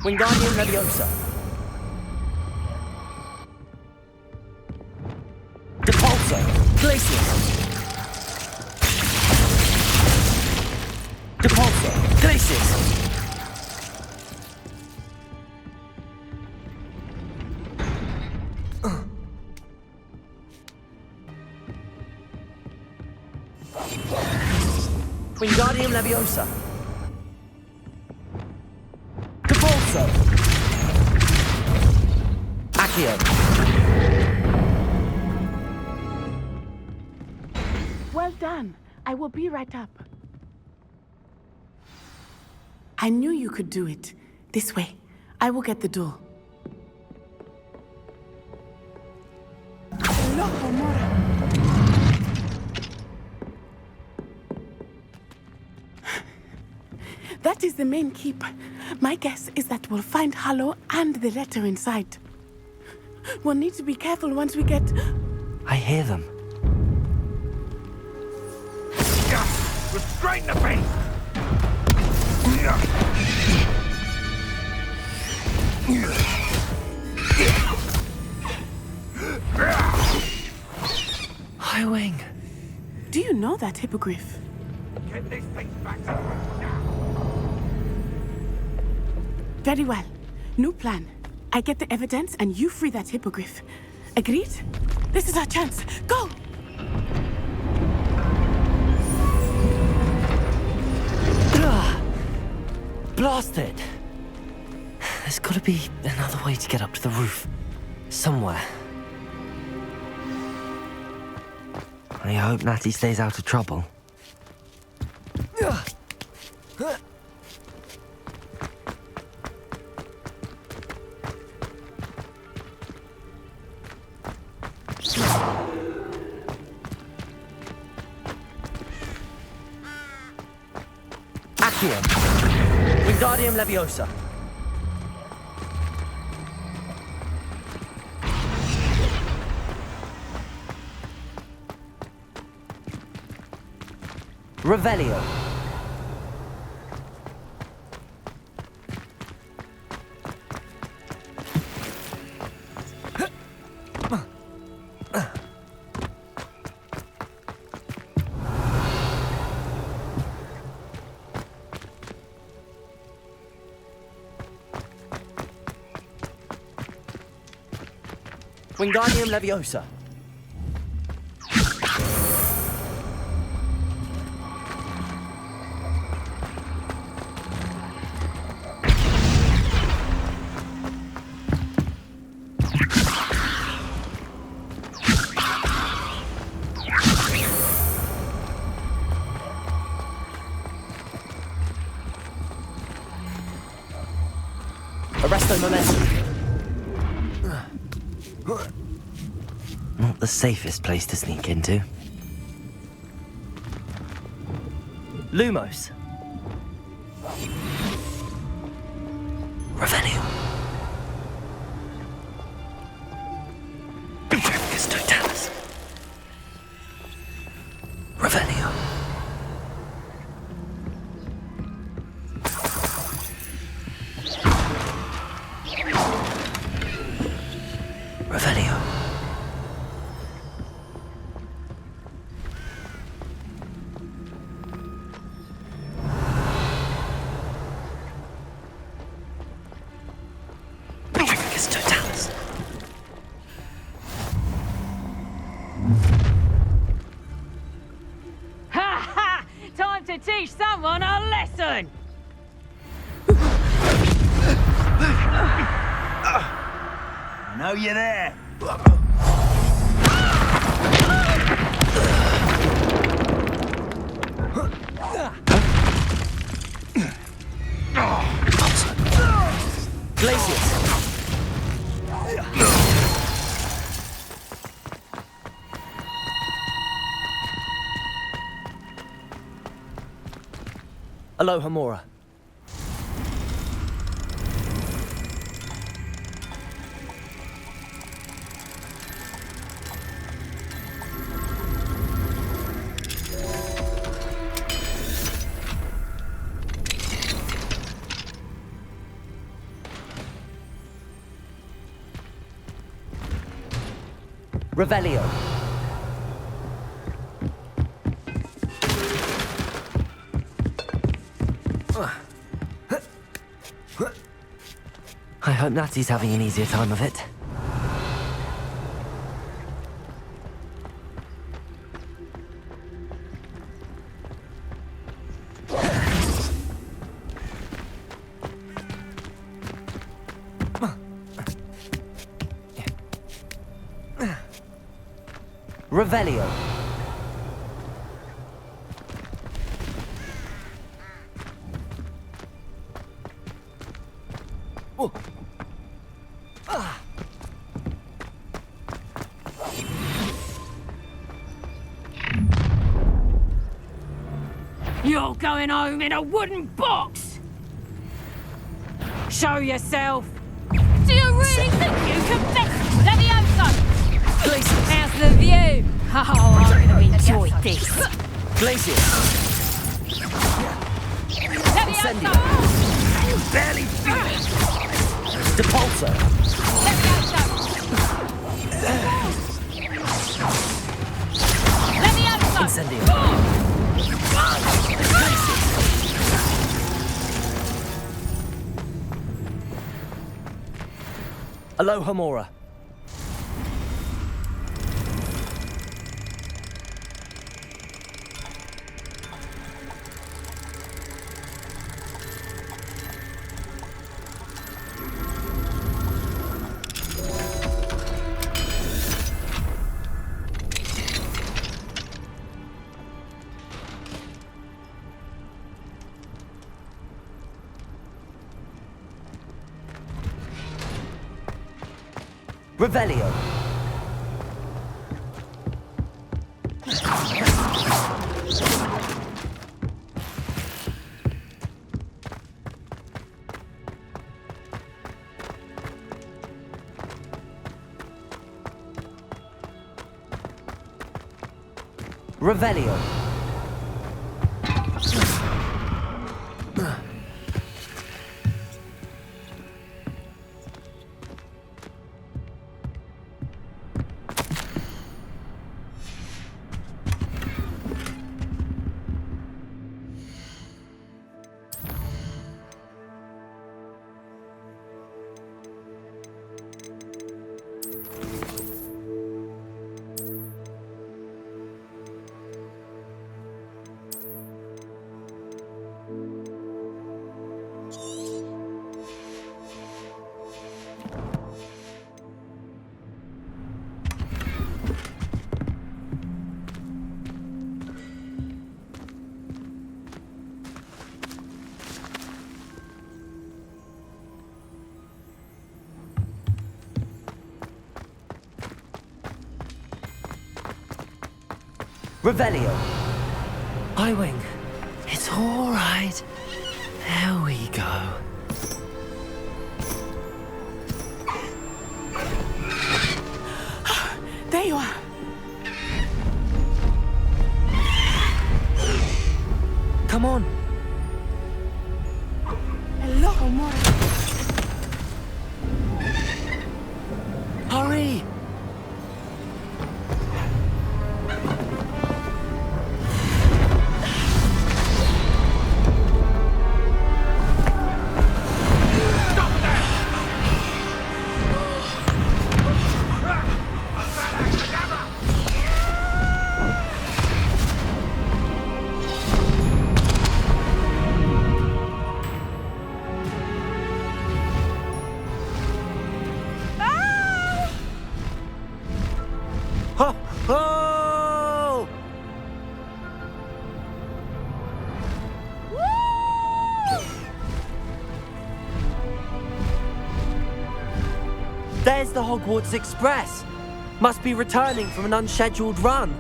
Wingardium Leviosa. Depulso. Glacius. Depulso. Glacius. Wingardium Leviosa. Depulso. Accio. Well done. I will be right up. I knew you could do it. This way. I will get the door. Loco Mora. That is the main keep. My guess is that we'll find Harlow and the letter inside. We'll need to be careful once we get... I hear them. Restrain the beast! Highwing. Do you know that hippogriff? Get this thing back to work now. Very well. New plan. I get the evidence and you free that hippogriff. Agreed? This is our chance. Go! Blasted! There's gotta be another way to get up to the roof. Somewhere. I hope Natty stays out of trouble. Accio. Wingardium Leviosa. Revelio. Wingardium Leviosa. Arresto momentum. Not the safest place to sneak into. Lumos. Revelio. Petrificus Totalis. Revelio. Revelio. Petrificus Totalis. Ha ha! Time to teach someone a lesson! I know you're there. Glacius. Alohomora. Revelio. I hope Natty's having an easier time of it. Revelio. Oh. Ah. You're going home in a wooden box! Show yourself! Do you really think you can beat Leviosa? How's the view? Oh, I'm gonna enjoy this. Glacius. Leviosa! Barely feel it. Depulso. Leviosa! Incendio. Alohomora. Revelio. Revelio. Revelio. Highwing, it's all right. There we go. There you are. Come on. Hello, Homora. Hurry! Ho! Ho! There's the Hogwarts Express. Must be returning from an unscheduled run.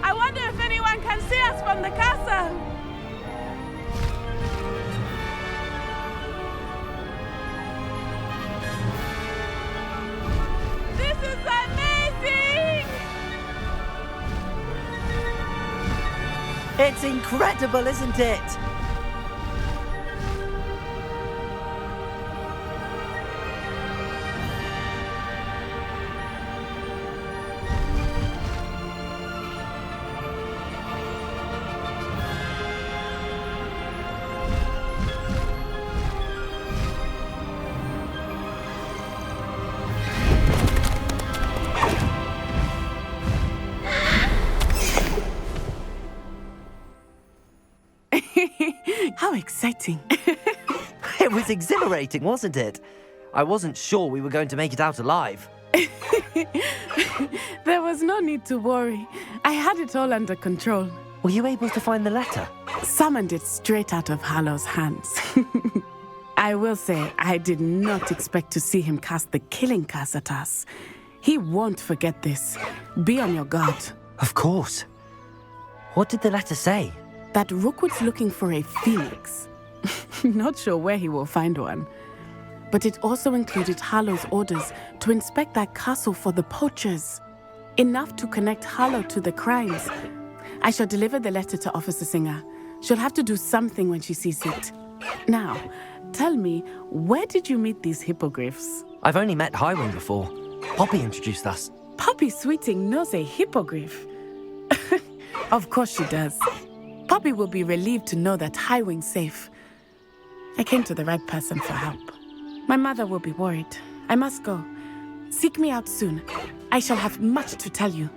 I wonder if anyone can see us from the castle. This is amazing! It's incredible, isn't it? How exciting. It was exhilarating, wasn't it? I wasn't sure we were going to make it out alive. There was no need to worry. I had it all under control. Were you able to find the letter? Summoned it straight out of Hallow's hands. I will say, I did not expect to see him cast the killing curse at us. He won't forget this. Be on your guard. Of course. What did the letter say? That Rookwood's looking for a phoenix. Not sure where he will find one. But it also included Harlow's orders to inspect that castle for the poachers. Enough to connect Harlow to the crimes. I shall deliver the letter to Officer Singer. She'll have to do something when she sees it. Now, tell me, where did you meet these hippogriffs? I've only met Highwing before. Poppy introduced us. Poppy Sweeting knows a hippogriff. Of course she does. Poppy will be relieved to know that Highwing's safe. I came to the right person for help. My mother will be worried. I must go. Seek me out soon. I shall have much to tell you.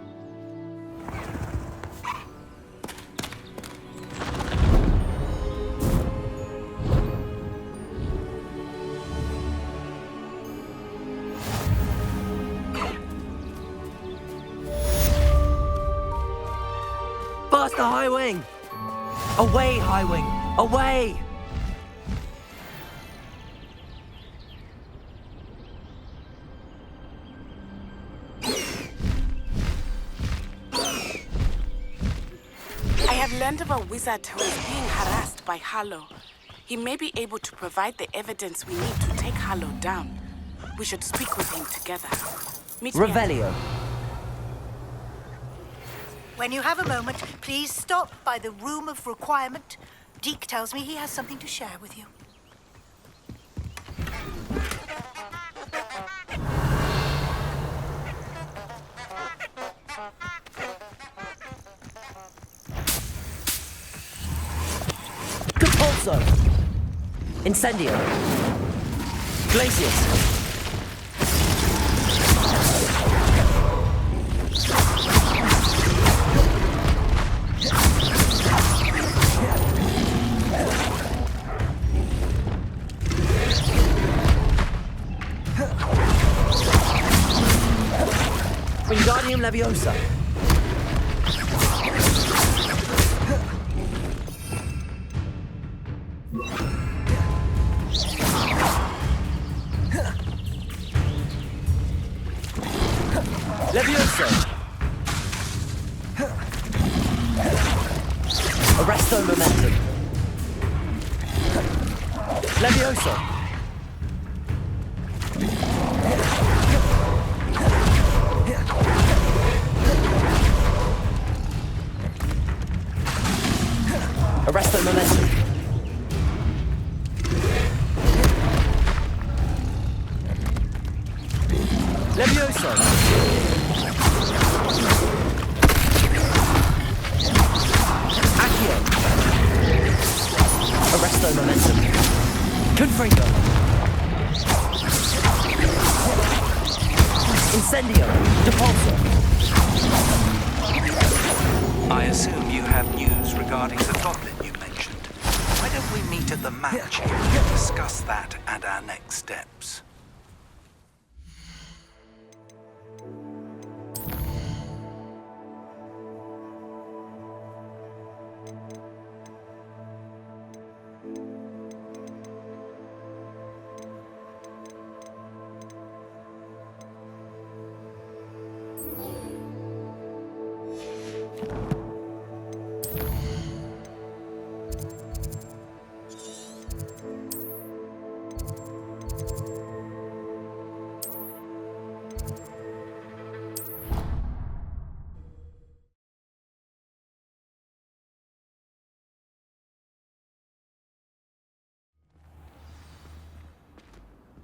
Faster, Highwing! Away, Highwing! Away! I have learned of a wizard who is being harassed by Harlow. He may be able to provide the evidence we need to take Harlow down. We should speak with him together. Meet me at- Revelio. When you have a moment, please stop by the Room of Requirement. Deke tells me he has something to share with you. Repulso! Incendio! Glacius! Wingardium Leviosa! Levioso! Arresto Momentum! Levioso! Arresto Momentum! Levioso! Accio! Arresto Momentum! Confringo! Incendio! Depulso! I assume you have news regarding the goblin you mentioned. Why don't we meet at the map chamber to discuss that and our next steps?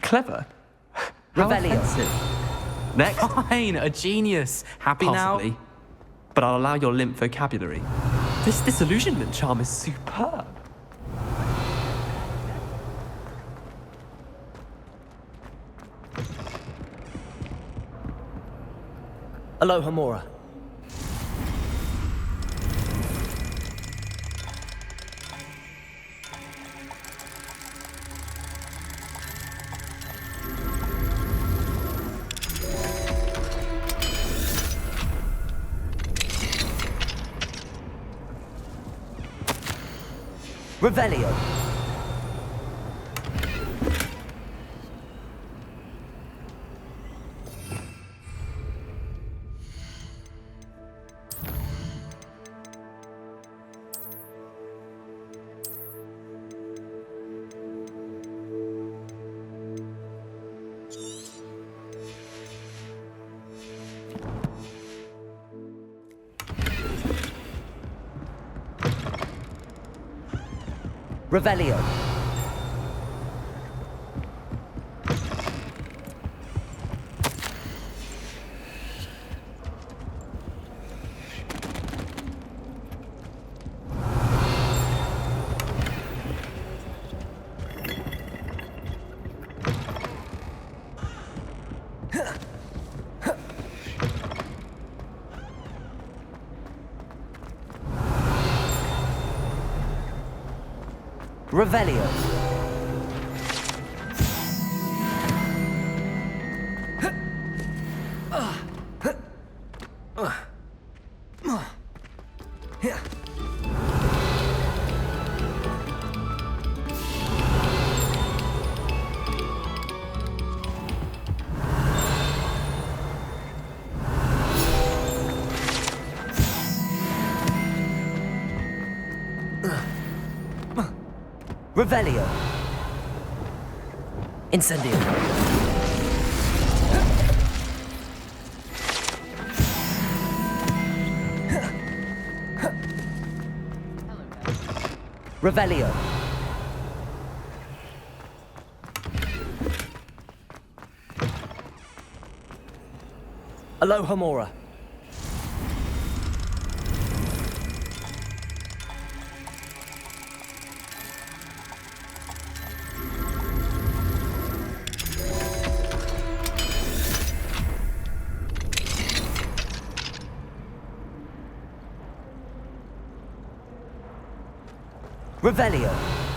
Clever. How Revelio. offensive. Next. Fine, a genius. Happy Possibly. now? But I'll allow your limp vocabulary. This disillusionment charm is superb. Alohomora. Revelio. Revelio. Revelio. Revelio. Incendio. Revelio. Alohomora. Revelio.